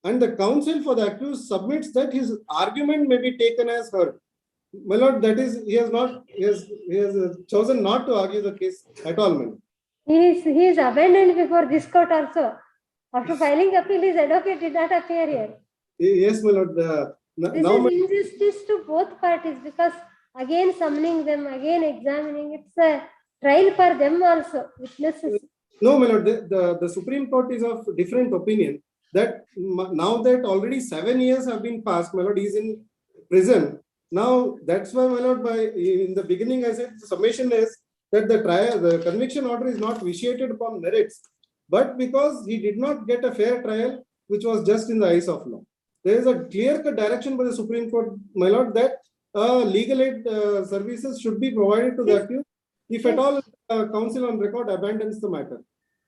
and the counsel for the accused submits that his argument may be taken as heard. My lord, that is, he has chosen not to argue the case at all, my lord. He is abandoned before this court also. After filing appeal, his advocate did not appear here. Yes, my lord. This is injustice to both parties because again summoning them, again examining, it's a trial for them also, witnesses. No, my lord, the Supreme Court is of different opinion that now that already 7 years have been passed, my lord, he is in prison. Now, that's why, my lord, in the beginning, I said the summation is that the conviction order is not vitiated upon merits, but because he did not get a fair trial, which was just in the eyes of law. There is a clear-cut direction by the Supreme Court, my lord, that legal aid services should be provided to the accused if at all counsel on record abandons the matter.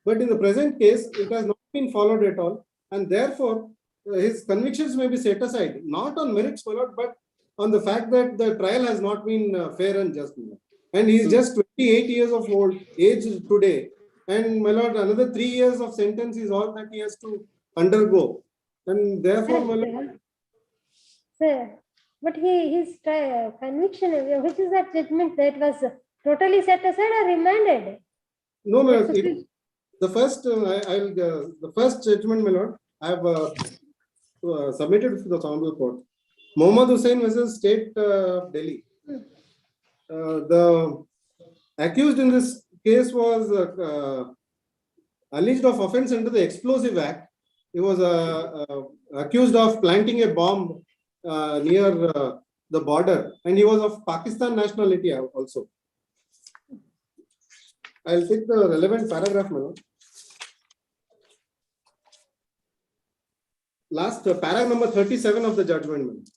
But in the present case, it has not been followed at all, and therefore his convictions may be set aside, not on merits, my lord, but on the fact that the trial has not been fair and just. And he is just 28 years of age today, and my lord, another 3 years of sentence is all that he has to undergo, and therefore, my lord. Sir, but his conviction, which is that judgment that was totally set aside or remanded? No, my lord. The first judgment, my lord, I have submitted to the Honorable Court. Mohammad Hussain versus State of Delhi. The accused in this case was alleged of offense under the Explosive Act. He was accused of planting a bomb near the border, and he was of Pakistan nationality also. I'll take the relevant paragraph, my lord. Last paragraph number 37 of the judgment.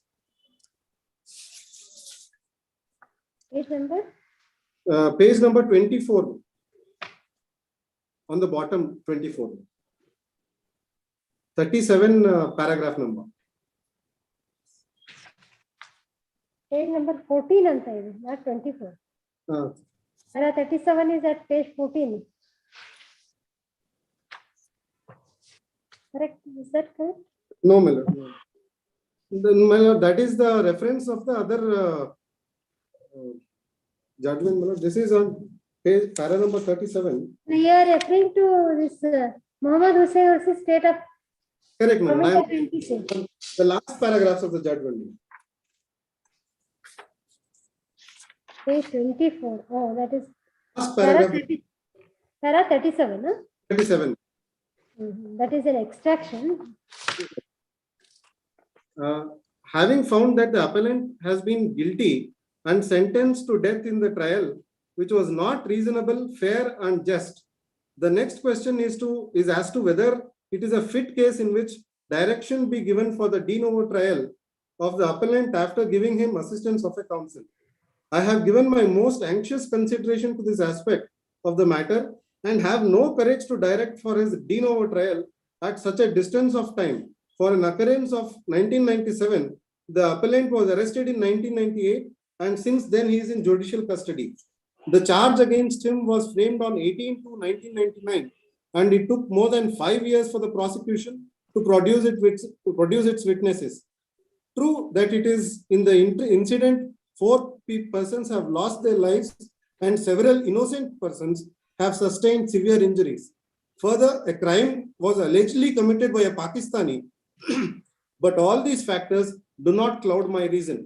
Page number? Page number 24. On the bottom, 24. 37 paragraph number. Page number 14 anta ಇದೆ, not 24. 37 is at page 14. Correct? Is that correct? No, my lord. My lord, that is the reference of the other judgment, my lord. This is on page para number 37. You are referring to this Mohammad Hussain versus State of. Correct, my lord. The last paragraphs of the judgment. Page 24. Oh, that is last paragraph. Para 37, huh? 37. That is an extraction. Having found that the appellant has been guilty and sentenced to death in the trial, which was not reasonable, fair, and just, the next question is as to whether it is a fit case in which direction be given for the de novo trial of the appellant after giving him assistance of a counsel. I have given my most anxious consideration to this aspect of the matter and have no courage to direct for his de novo trial at such a distance of time. For an occurrence of 1997, the appellant was arrested in 1998, and since then he is in judicial custody. The charge against him was framed on 18/2/1999, and it took more than 5 years for the prosecution to produce its witnesses. True that it is in the incident 4 persons have lost their lives and several innocent persons have sustained severe injuries. Further, a crime was allegedly committed by a Pakistani, but all these factors do not cloud my reason.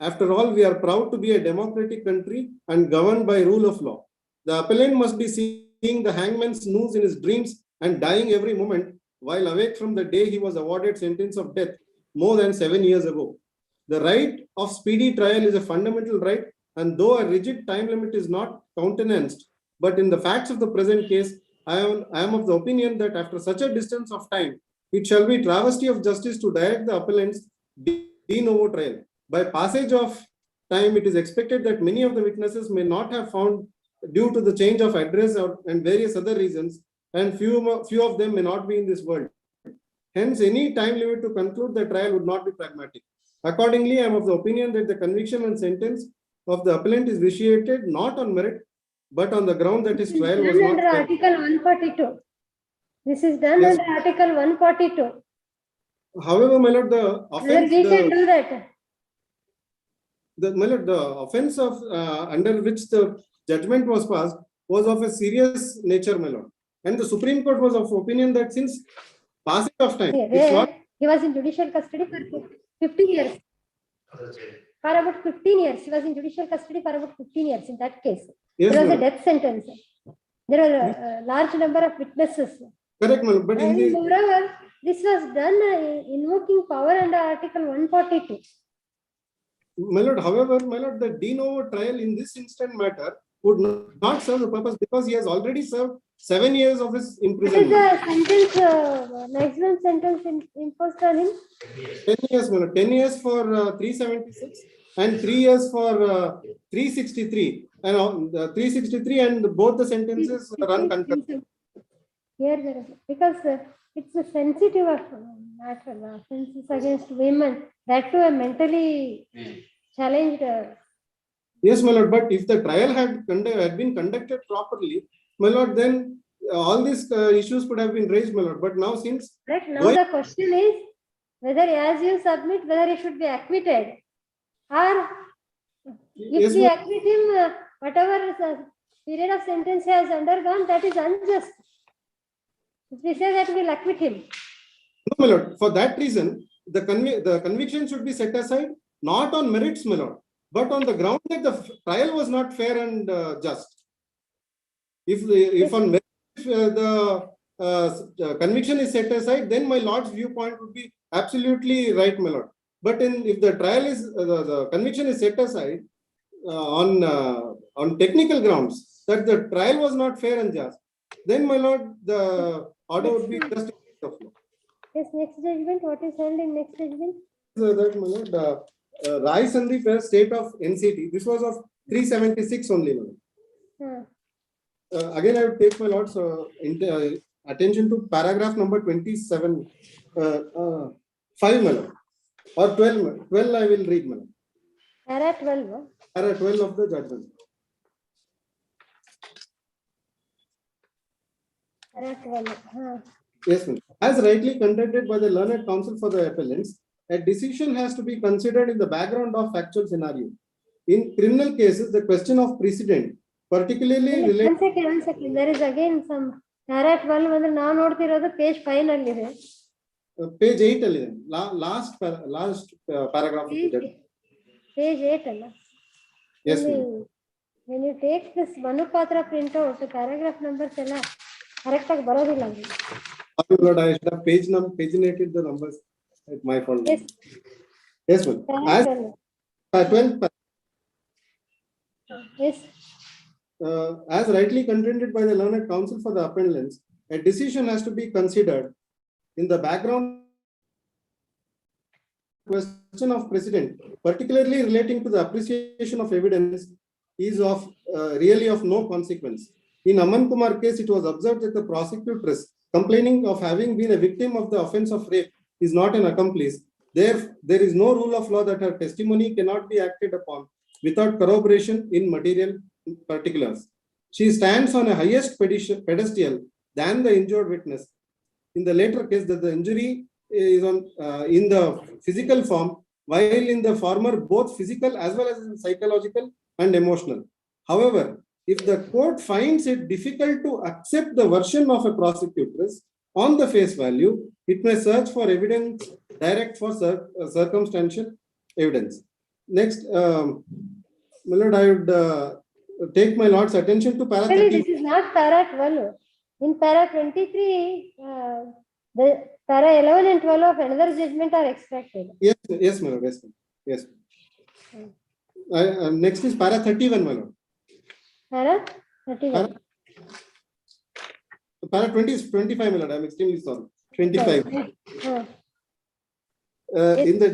After all, we are proud to be a democratic country and governed by rule of law. The appellant must be seeing the hangman's noose in his dreams and dying every moment while awake from the day he was awarded sentence of death more than 7 years ago. The right of speedy trial is a fundamental right, and though a rigid time limit is not countenanced, but in the facts of the present case, I am of the opinion that after such a distance of time, it shall be travesty of justice to direct the appellant's de novo trial. By passage of time, it is expected that many of the witnesses may not have found due to the change of address and various other reasons, and few of them may not be in this world. Hence, any time limit to conclude the trial would not be pragmatic. Accordingly, I am of the opinion that the conviction and sentence of the appellant is vitiated not on merit, but on the ground that his trial was not under Article 142. This is done under Article 142. However, my lord, the offense. We can do that. My lord, the offense of under which the judgment was passed was of a serious nature, my lord, and the Supreme Court was of opinion that since passage of time, he was in judicial custody for 15 years. For about 15 years, he was in judicial custody for about 15 years. In that case, it was a death sentence. There are a large number of witnesses. Correct, my lord. But in And the moreover, this was done invoking power under Article 142. my lord, however, my lord, the de novo trial in this instant matter would not serve the purpose because he has already served 7 years of his What is imprisonment. the sentence, maximum sentence imposed on him? 10 years, my lord. 10 years for 376 and 3 years for 363. And 363 and both the sentences run concurrently. Here, there is, because it's a sensitive matter, offenses against women, that too a mentally challenged. Yes, my lord. But if the trial had been conducted properly, my lord, then all these issues could have been raised, my lord. But now, since Right now, the question is whether, as you submit, whether he should be acquitted, or if Yes, we ma'am. acquit him, whatever period of sentence he has undergone, that is unjust. If we say that we'll acquit him. No, my lord. For that reason, the conviction should be set aside not on merits, my lord, but on the ground that the trial was not fair and just. If on merits the conviction is set aside, then my lord's viewpoint would be absolutely right, my lord. But if the trial is the conviction is set aside on technical grounds that the trial was not fair and just, then my lord, the order would be just of law. Yes, next judgment, what is held in next judgment? That, my lord, Rai Sandeep state of NCT, this was of 376 only, my lord. Again, I would take my lord's attention to paragraph number 27, 5, my lord, or 12, 12 I will read, my lord. Para 12. Para 12 of the judgment. Para 12. Yes, ma'am. As rightly contended by the learned counsel for the appellants, a decision has to be considered in the background of factual scenario. In criminal cases, the question of precedent, particularly related. One second. There is again some para 12 ಅಂದ್ರೆ ನಾವು ನೋಡ್ತಿರೋದು page 5 ನಲ್ಲಿ ಇದೆ. Page 8 ಅಲ್ಲಿ ಇದೆ. Last paragraph. Page 8 ಅಲ್ಲ. Yes, ma'am. When you take this Manupatra printout, paragraph numbers ಎಲ್ಲ correct ಆಗಿ ಬರೋದಿಲ್ಲ. Lord, I should have paginated the numbers at my phone. Yes. Yes, ma'am. As 12. Yes. As rightly contended by the learned counsel for the appellants, a decision has to be considered in the background question of precedent, particularly relating to the appreciation of evidence, is of really of no consequence. In Aman Kumar case, it was observed that the prosecutress complaining of having been a victim of the offense of rape is not an accomplice. There is no rule of law that her testimony cannot be acted upon without corroboration in material particulars. She stands on a highest pedestal than the injured witness. In the later case, that the injury is on in the physical form, while in the former both physical as well as psychological and emotional. However, if the court finds it difficult to accept the version of a prosecutress on the face value, it may search for evidence direct for circumstantial evidence. Next, my lord, I would take my lord's attention to para 30. This is not para 12. In para 23, the para 11 and 12 of another judgment are extracted. Yes, yes, my lord. Yes, yes. Next is para 31, my lord. Para 31. Para 20 is 25, my lord. I'm extremely sorry. 25. In the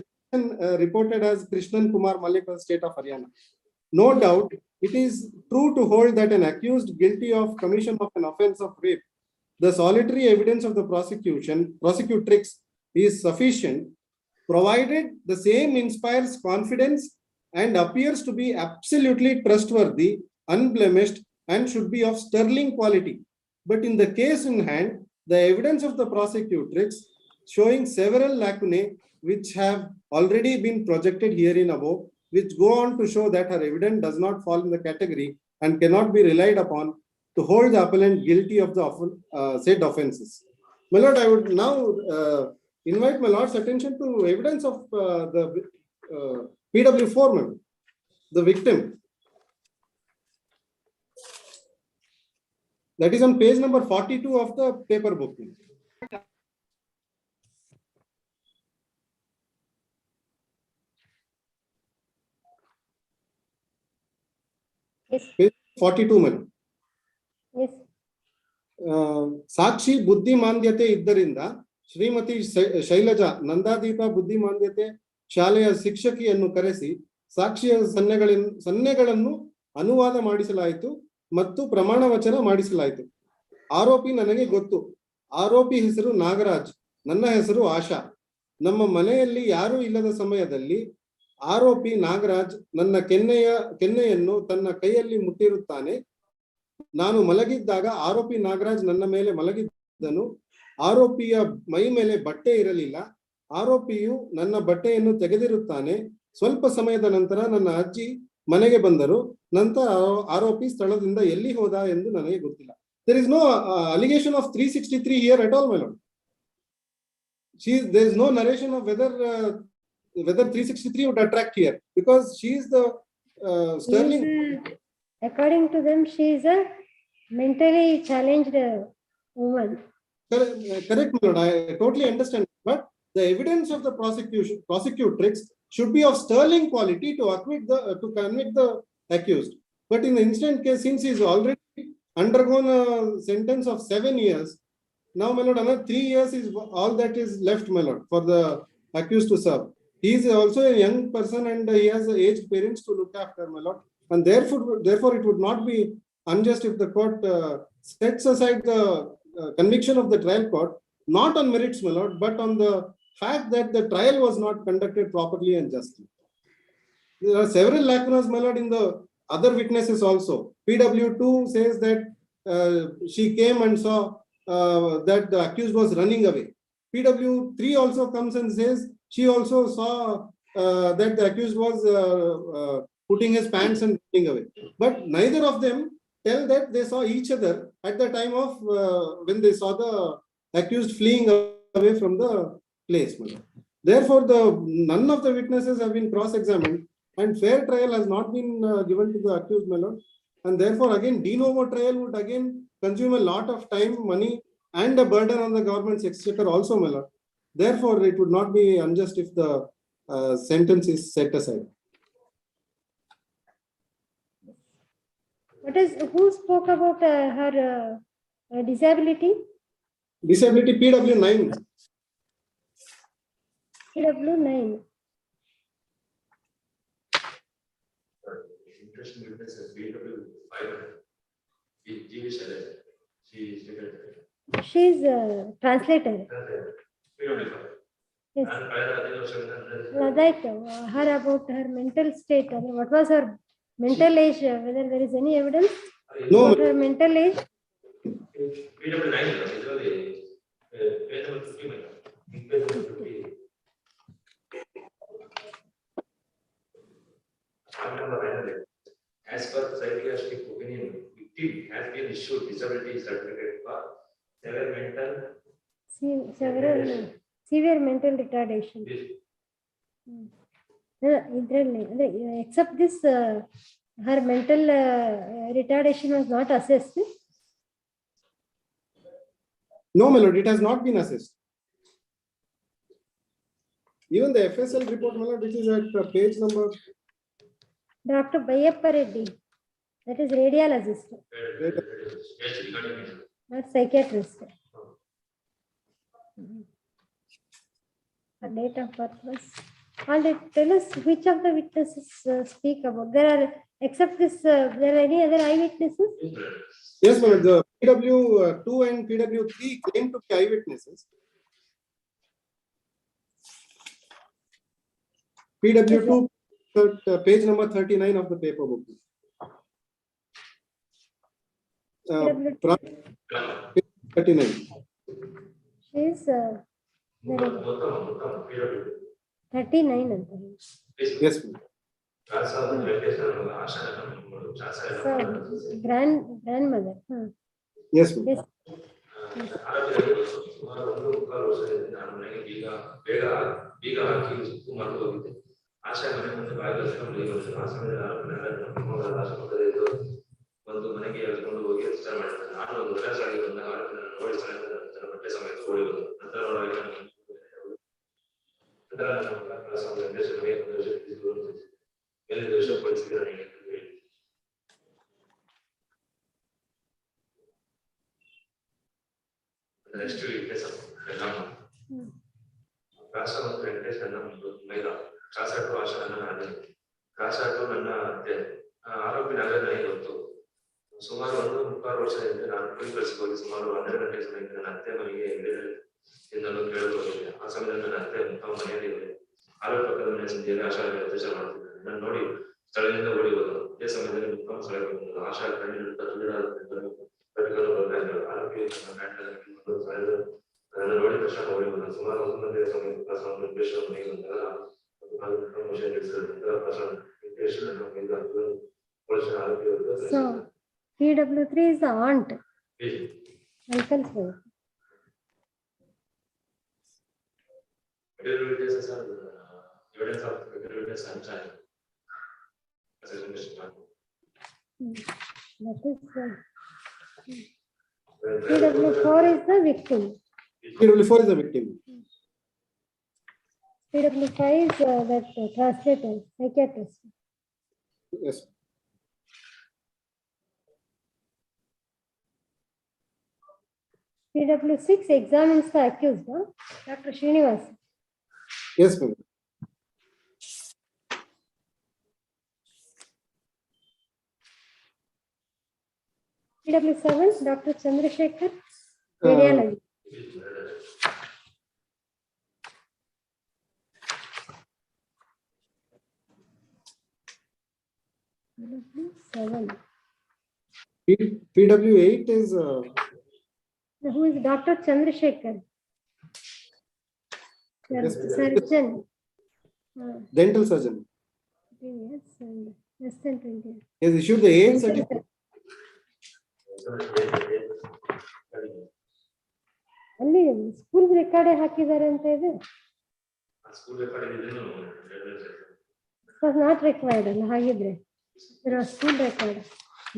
reported as Krishnan Kumar Malik, state of Haryana. No doubt, it is true to hold that an accused guilty of commission of an offense of rape, the solitary evidence of the prosecutrix is sufficient, provided the same inspires confidence and appears to be absolutely trustworthy, unblemished, and should be of sterling quality. But in the case in hand, the evidence of the prosecutrix showing several lacunae which have already been projected herein above, which go on to show that her evidence does not fall in the category and cannot be relied upon to hold the appellant guilty of the said offences. My lord, I would now invite my lord's attention to evidence of the PW4 member, the victim. That is on page number 42 of the paper book. Yes. Page 42, madam. Yes. ಸಾಕ್ಷಿ ಬುದ್ಧಿಮಾಂದ್ಯತೆ ಇದ್ದರಿಂದ ಶ್ರೀಮತಿ ಶೈಲಜಾ ನಂದಾದೀಪ ಬುದ್ಧಿಮಾಂದ್ಯತೆ ಶಾಲೆಯ ಶಿಕ್ಷಕಿಯನ್ನು ಕರೆಸಿ ಸಾಕ್ಷಿಯ ಸನ್ನೆಗಳನ್ನು ಅನುವಾದ ಮಾಡಿಸಲಾಯಿತು ಮತ್ತು ಪ್ರಮಾಣ ವಚನ ಮಾಡಿಸಲಾಯಿತು. ಆರೋಪಿ ನನಗೆ ಗೊತ್ತು. ಆರೋಪಿ ಹೆಸರು ನಾಗರಾಜ್, ನನ್ನ ಹೆಸರು ಆಶಾ. ನಮ್ಮ ಮನೆಯಲ್ಲಿ ಯಾರೂ ಇಲ್ಲದ ಸಮಯದಲ್ಲಿ ಆರೋಪಿ ನಾಗರಾಜ್ ನನ್ನ ಕೆನ್ನೆಯನ್ನು ತನ್ನ ಕೈಯಲ್ಲಿ ಮುಟ್ಟಿರುತ್ತಾನೆ. ನಾನು ಮಲಗಿದ್ದಾಗ ಆರೋಪಿ ನಾಗರಾಜ್ ನನ್ನ ಮೇಲೆ ಮಲಗಿದ್ದನು. ಆರೋಪಿಯ ಮೈ ಮೇಲೆ ಬಟ್ಟೆ ಇರಲಿಲ್ಲ. ಆರೋಪಿಯು ನನ್ನ ಬಟ್ಟೆಯನ್ನು ತೆಗೆದಿರುತ್ತಾನೆ. ಸ್ವಲ್ಪ ಸಮಯದ ನಂತರ ನನ್ನ ಅಜ್ಜಿ ಮನೆಗೆ ಬಂದರು. ನಂತರ ಆರೋಪಿ ಸ್ಥಳದಿಂದ ಎಲ್ಲಿ ಹೋದ ಎಂದು ನನಗೆ ಗೊತ್ತಿಲ್ಲ. There is no allegation of 363 here at all, my lord. There is no narration of whether 363 would attract here, because she is the Sterling. According to them, she is a mentally challenged woman. Correct, my lord. I totally understand. But the evidence of the prosecutrix should be of sterling quality to convict the accused. But in the instant case, since he is already undergone a sentence of 7 years, now, my lord, another 3 years is all that is left, my lord, for the accused to serve. He is also a young person and he has aged parents to look after, my lord. And therefore, it would not be unjust if the court sets aside the conviction of the trial court, not on merits, my lord, but on the fact that the trial was not conducted properly and justly. There are several lacunas, my lord, in the other witnesses also. PW2 says that she came and saw that the accused was running away. PW3 also comes and says she also saw that the accused was putting his pants and running away. But neither of them tell that they saw each other at the time of when they saw the accused fleeing away from the place. Therefore, none of the witnesses have been cross-examined and fair trial has not been given to the accused, my lord. And therefore, again, de novo trial would again consume a lot of time, money, and a burden on the government's exchequer also, my lord. Therefore, it would not be unjust if the sentence is set aside. Who spoke about her disability? Disability PW9. PW9. Interesting witness as BW5. She is a translator. Yes. Like her about her mental state. What was her mental age? Whether there is any evidence? No. About her mental age? BW9. As per psychiatric opinion, victim has been issued disability certificate for severe mental retardation. Except this, her mental retardation was not assessed. No, my lord, it has not been assessed. Even the FSL report, my lord, which is at page number. Dr. Bayappa Reddy, that is radiologist, not psychiatrist. Her date of birth was. And tell us which of the witnesses speak about. There are, except this, there are any other eyewitnesses? Yes, ma'am. The PW2 and PW3 claim to be eyewitnesses. PW2, page number 39 of the paper book. Page 39. She is 39. Yes, ma'am. So, grandmother. Yes, ma'am. Yes. ಆಶಾ ಮನೆ ಮುಂದೆ ಭಾಗವಹಿಸಿಕೊಂಡು ಆ ಸಮಯದಲ್ಲಿ ಒಂದು ಮನೆಗೆ ಎಳ್ಕೊಂಡು ಹೋಗಿ register ಮಾಡಿದ್ದಾರೆ. ನಾನು ನೆಕ್ಸ್ಟ್ ವಿಟ್ನೆಸ್ ಎಲ್ಲ ಕಾಸ ಮತ್ತು ವೆಂಕಟೇಶ್ ನನ್ನ ಮೈದ ಕಾಸಾಟು ಆಶಾ ನನ್ನ ಅದೇ ಕಾಸಾಟು ನನ್ನ ಅತ್ತೆ ಆರೋಪಿ ನಗರ ನನಗೆ ಗೊತ್ತು. ಸುಮಾರು 1.25 ವರ್ಷದಿಂದ ನಾನು ಪೊಲೀಸ್ ಹೋಗಿ ಸುಮಾರು 12 ಗಂಟೆ ಸಮಯಕ್ಕೆ ನನ್ನ ಅತ್ತೆ ಮನೆಗೆ ಎಂದು ಕೇಳಬಹುದಿದೆ. ಆ ಸಮಯದಲ್ಲಿ ನನ್ನ ಅತ್ತೆ ತಮ್ಮ ಮನೆಯಲ್ಲಿ ಆರೋಪಿ ಪಕ್ಕದ ಮನೆ ಸಂಜೆಯಲ್ಲಿ ಆಶಾ ಅತ್ಯಾಚಾರ ಮಾಡುತ್ತಿದ್ದಾರೆ. ನಾನು ನೋಡಿ ಸ್ಥಳದಿಂದ ಓಡಿ ಹೋದನು. ಇದೇ ಸಮಯದಲ್ಲಿ ಮುಖಂ ಸ್ಥಳಕ್ಕೆ ಬಂದನು. ಆಶಾ ಕಣ್ಣಿನಿಂದ ಆರೋಪಿ ನನ್ನ ನೋಡಿ ತಕ್ಷಣ ಓಡಿ ಬಂದನು. ಸುಮಾರು 1 ಗಂಟೆಯ ಸಮಯ ವೆಂಕಟೇಶ್ವರ ಮನೆಗೆ ಬಂದಾಗ So PW3 is the aunt. Uncle's wife. Evidence of evidence and child. That is PW4 is the victim. PW4 is the victim. PW5 is that translator, psychiatrist. Yes. PW6 examines the accused, huh? Dr. Srinivas. Yes, ma'am. PW7, Dr. Chandrasekhar, radiology. PW7. PW8 is Who is Dr. Chandrasekhar? Yes, Surgeon. dental surgeon. Yes, and less than 20. He has issued the age certificate. ಅಲ್ಲಿ school record ಹಾಕಿದ್ದಾರೆ ಅಂತ ಇದೆ. School record was not required ಅಲ್ಲ ಹಾಗಿದ್ರೆ. There was school record.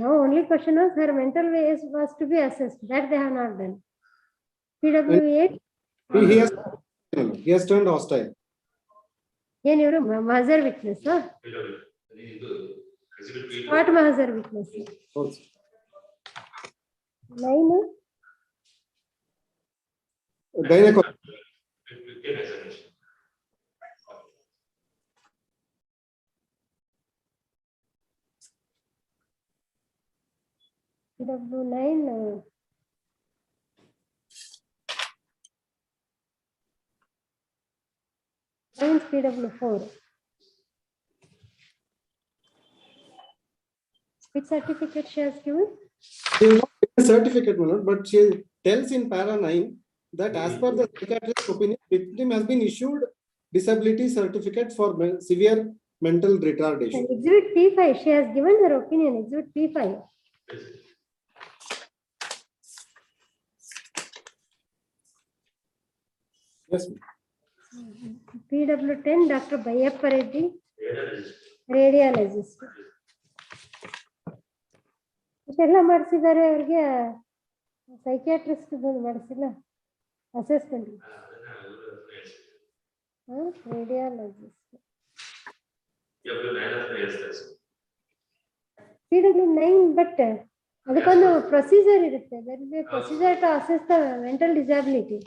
Now only question was her mental ways was to be assessed. That they have not done. PW8. He has turned hostile. ಏನ್ ಇವರು ಮಹಜರ್ witness spot ಮಹಜರ್ witness 9 Gynecology. PW9 PW4. Which certificate she has given? She has not given a certificate, my lord, but she tells in para 9 that as per the psychiatrist's opinion, victim has been issued disability certificate for severe mental retardation. And exhibit P5, she has given her opinion. Exhibit P5. Yes. PW10, Dr. Bayappa Reddy, radiologist. ಇಷ್ಟೆಲ್ಲ ಮಾಡಿಸಿದ್ದಾರೆ ಅವ್ರಿಗೆ psychiatrist ಮಾಡಿಸಿಲ್ಲ assessment radiologist PW9 but ಅದಕ್ಕೊಂದು procedure ಇರುತ್ತೆ procedure to assess the mental disability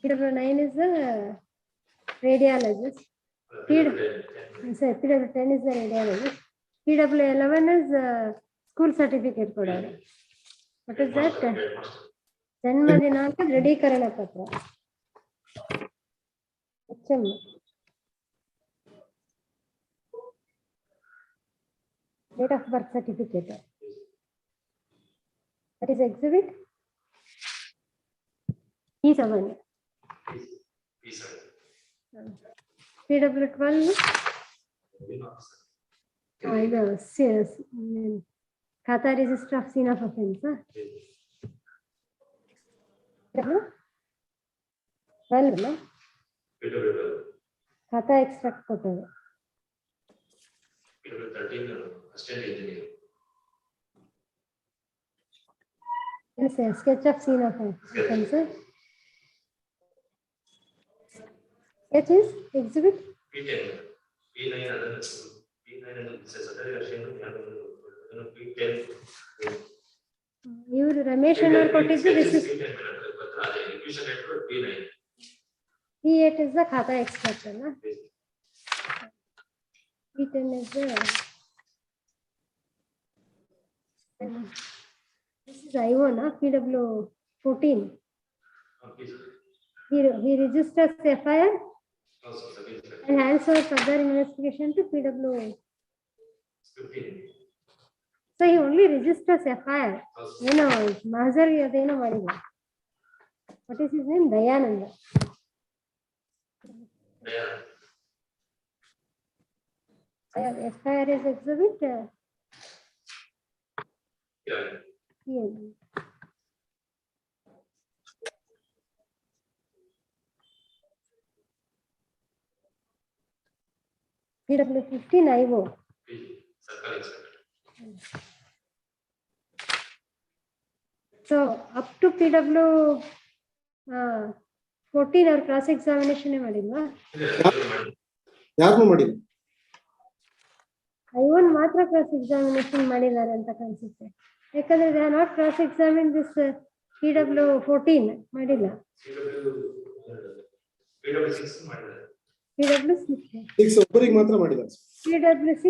PW9 is the radiologist. PW10 is the radiologist. PW11 is school certificate ಕೊಡೋರು. What is that? ಜನ್ಮ ದಿನಾಂಕ ದೃಢೀಕರಣ ಪತ್ರ. HM. Date of birth certificate. That is exhibit E7. PW12 Khata register of scene of offense. 12 Khata extract ಕೊಟ್ಟರು. Sketch of scene of offense. It is exhibit P10, P9 P9 ಇವರು Ramesh and ಕೊಟ್ಟಿದ್ದು, this is P8 is the khata expert, na? P10 is the this is IO, na? PW14. He registers FIR and hands over further investigation to PW. So he only registers FIR. You know, Mazar Yadena Mariga. What is his name? Dayananda. FIR is exhibit. PW15 IO. So up to PW14 or cross examination ಮಾಡಿಲ್ವಾ? ಯಾರು ಮಾಡಿಲ್ಲ? I1 ಮಾತ್ರ cross examination ಮಾಡಿದ್ದಾರೆ ಅಂತ ಕಾಣಿಸುತ್ತೆ. ಯಾಕಂದ್ರೆ they are not cross examined this PW14 ಮಾಡಿಲ್ಲ. PW6 ಒಬ್ಬರಿಗೆ ಮಾತ್ರ ಮಾಡಿದ್ದಾರೆ. PW6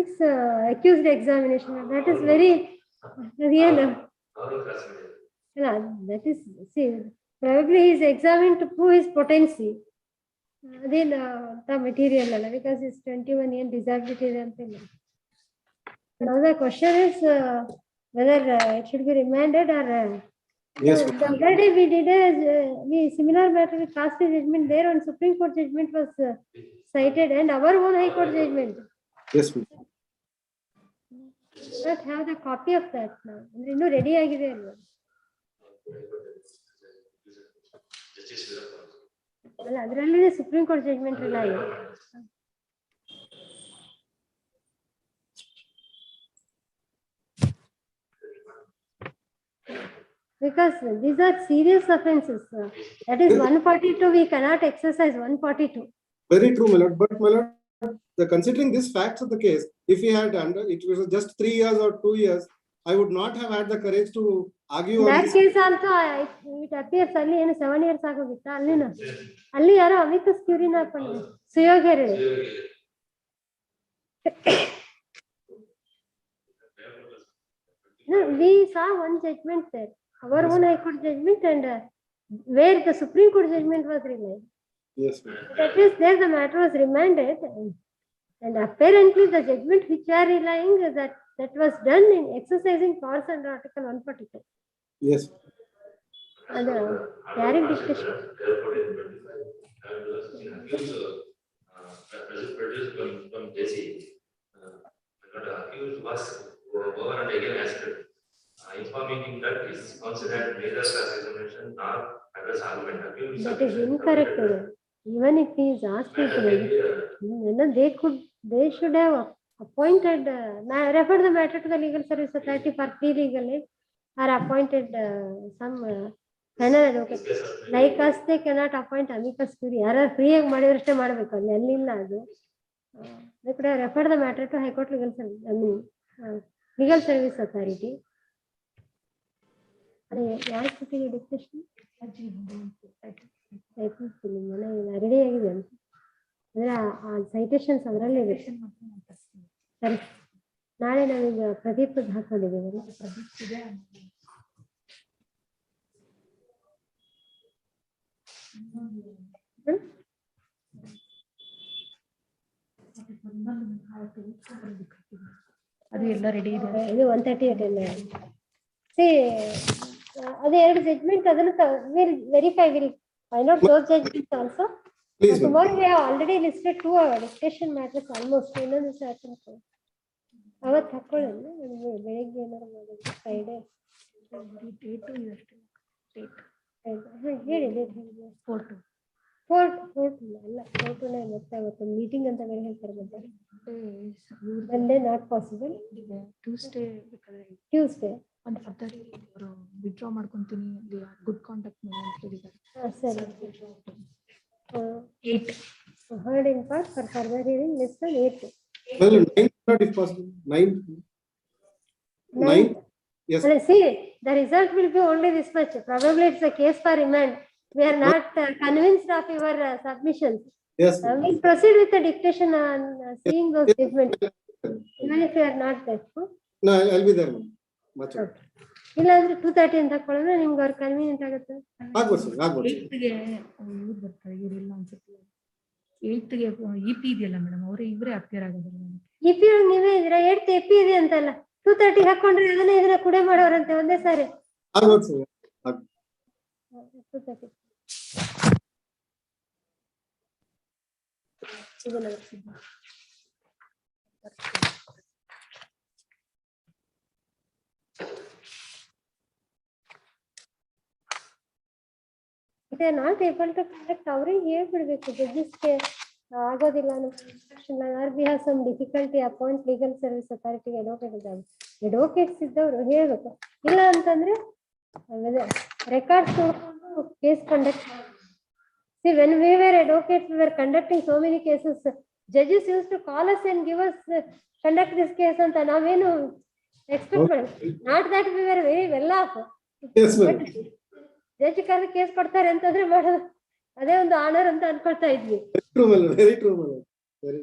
accused examination. That is very real. That is, see, probably he is examined to prove his potency. Then the material, because it's 21 years disability. Now the question is whether it should be remanded or. Yes. The other day we did a similar matter with cast judgment there on Supreme Court judgment was cited and our own High Court judgment. Yes, ma'am. Not have the copy of that now. Innu ready agide alva. ಅಲ್ಲ ಅದರಲ್ಲಿ supreme court judgment ಎಲ್ಲ ಆಗಿದೆ. Because these are serious offenses. That is 142. We cannot exercise 142. Very true, my lord. But my lord, considering these facts of the case, if he had it was just 3 years or 2 years, I would not have had the courage to argue. That case also, it appears ಅಲ್ಲಿ ಏನು 7 years ಆಗೋಗಿತ್ತ ಅಲ್ಲಿ ಯಾರೋ ಅಮಿಕಸ್ ಕ್ಯೂರಿನ ಹಾಕೊಂಡು ಸುಯೋಗರೆ. We saw one judgment there, our own High Court judgment, and where the Supreme Court judgment was remanded. Yes, that is there the matter was remanded, and apparently the judgment which we are relying that was done in exercising powers under Article 142. Yes. And carrying discussion. Over and again asked, informing him that is considered neither cross examination nor address argument. That is incorrect. Even if he is asked it, they should have appointed, refer the matter to the Legal Service Authority for pre-legal aid, or appointed some panel advocate. Like us, they cannot appoint amicus curiae. ಯಾರು free ಆಗಿ ಮಾಡಿದ್ರಷ್ಟೇ ಮಾಡಬೇಕು, ಅಲ್ಲಿ ಅಲ್ಲಿಲ್ಲ ಅದು. They could have referred the matter to High Court Legal Service Authority. ಯಾರ ಜೊತೆಗೆ discussion ready ಆಗಿದೆ ಅಂತ ಅಂದ್ರೆ ಆ ಸೈಟೇಷನ್ಸ್ ಅದರಲ್ಲಿ ಇದೆ. ಸರಿ, ನಾಳೆ ನಾವೀಗ ಪ್ರದೀಪ್ ಹಾಕೊಂಡಿದ್ದೀವಲ್ಲ, ಅದು ಎಲ್ಲ ರೆಡಿ ಇದೆ. ಇದು 138 ಅದೇ ಎರಡು ಜಡ್ಜ್ಮೆಂಟ್ ಅದನ್ನು verify will find out those judgements also. Tomorrow we have already listed 2 discussion matters almost. ಇನ್ನೊಂದು ಸಾಕು ಅವತ್ತು ಹಾಕೊಳ್ಳೋಣ, ಬೆಳಿಗ್ಗೆ ಏನಾರು ಮಾಡೋದು ಫ್ರೈಡೆ ಹೇಳಿ ಫೋರ್ಟ್ ಅಲ್ಲ, ಫೋರ್ಟುನೇ ಮತ್ತೆ ಅವತ್ತು ಮೀಟಿಂಗ್ ಅಂತ ಬೇರೆ ಹೇಳ್ತಾರೆ. Monday not possible. Tuesday Tuesday. ಒಂದು ಫರ್ದರ್ ಅವರು ವಿಡ್ರಾ ಮಾಡ್ಕೊಂತೀನಿ, ಗುಡ್ ಕಾಂಟ್ಯಾಕ್ಟ್ ಮೇಲೆ ಅಂತ ಹೇಳಿದ್ದಾರೆ. ಸರಿ. 8 heard in part for further hearing less than 8. Well, 9 if possible. 9. Yes. See, the result will be only this much. Probably it's a case for remand. We are not convinced of your submissions. Yes. We'll proceed with the dictation and seeing those statements. Even if you are not there. No, I'll be there. Much. ಇಲ್ಲಾಂದ್ರೆ 2:30 ಅಂತ ಹಾಕೊಳ್ಳೋಣ, ನಿಮ್ಗೆ ಅವ್ರು convenient ಆಗುತ್ತೆ. ಆಗ್ಬೋದು sir, ಆಗ್ಬೋದು. 8ಗೆ ಇವ್ರು ಬರ್ತಾರೆ, ಇವರಿಲ್ಲ ಅನ್ಸುತ್ತೆ. 8ಗೆ EP ಇದೆಯಲ್ಲ ಮೇಡಮ್, ಅವರೇ ಇಬ್ಬರೇ ಅಪಿಯರ್ ಆಗೋದಿಲ್ಲ. EP ನೀವೇ ಇದ್ರ 8th EP ಇದೆ ಅಂತಲ್ಲ, 2:30 ಹಾಕೊಂಡ್ರೆ ಅದನ್ನೇ ಇದನ್ನ ಕುಡೆ ಮಾಡೋರಂತೆ ಒಂದೇ ಸಾರಿ. ಆಗ್ಬೋದು sir. 2:30 They are not able to conduct ಅವ್ರಿಗೆ ಹೇಳ್ಬಿಡ್ಬೇಕು, ಜಡ್ಜಸ್ಗೆ ಆಗೋದಿಲ್ಲ ಅನ್ನೋ instruction, or we have some difficulty appoint legal service authority advocate ಇದ್ದಾವೆ. ಅಡ್ವೊಕೇಟ್ಸ್ ಇದ್ದವರು ಹೇಳ್ಬೇಕು. ಇಲ್ಲ ಅಂತಂದ್ರೆ ರೆಕಾರ್ಡ್ಸ್ ನೋಡ್ಕೊಂಡು ಕೇಸ್ ಕಂಡಕ್ಟ್ ಮಾಡಿ. See, when we were advocates, we were conducting so many cases. Judges used to call us and give us conduct this case ಅಂತ ನಾವೇನು expect ಮಾಡಿ. Not that we were very well off. Yes, ma'am. Judge ಕರೆದು case ಕೊಡ್ತಾರೆ ಅಂತಂದ್ರೆ ಮಾಡೋದು ಅದೇ ಒಂದು honour ಅಂತ ಅನ್ಕೊಳ್ತಾ ಇದ್ವಿ. Very true, ma'am. Very true, ma'am. Very.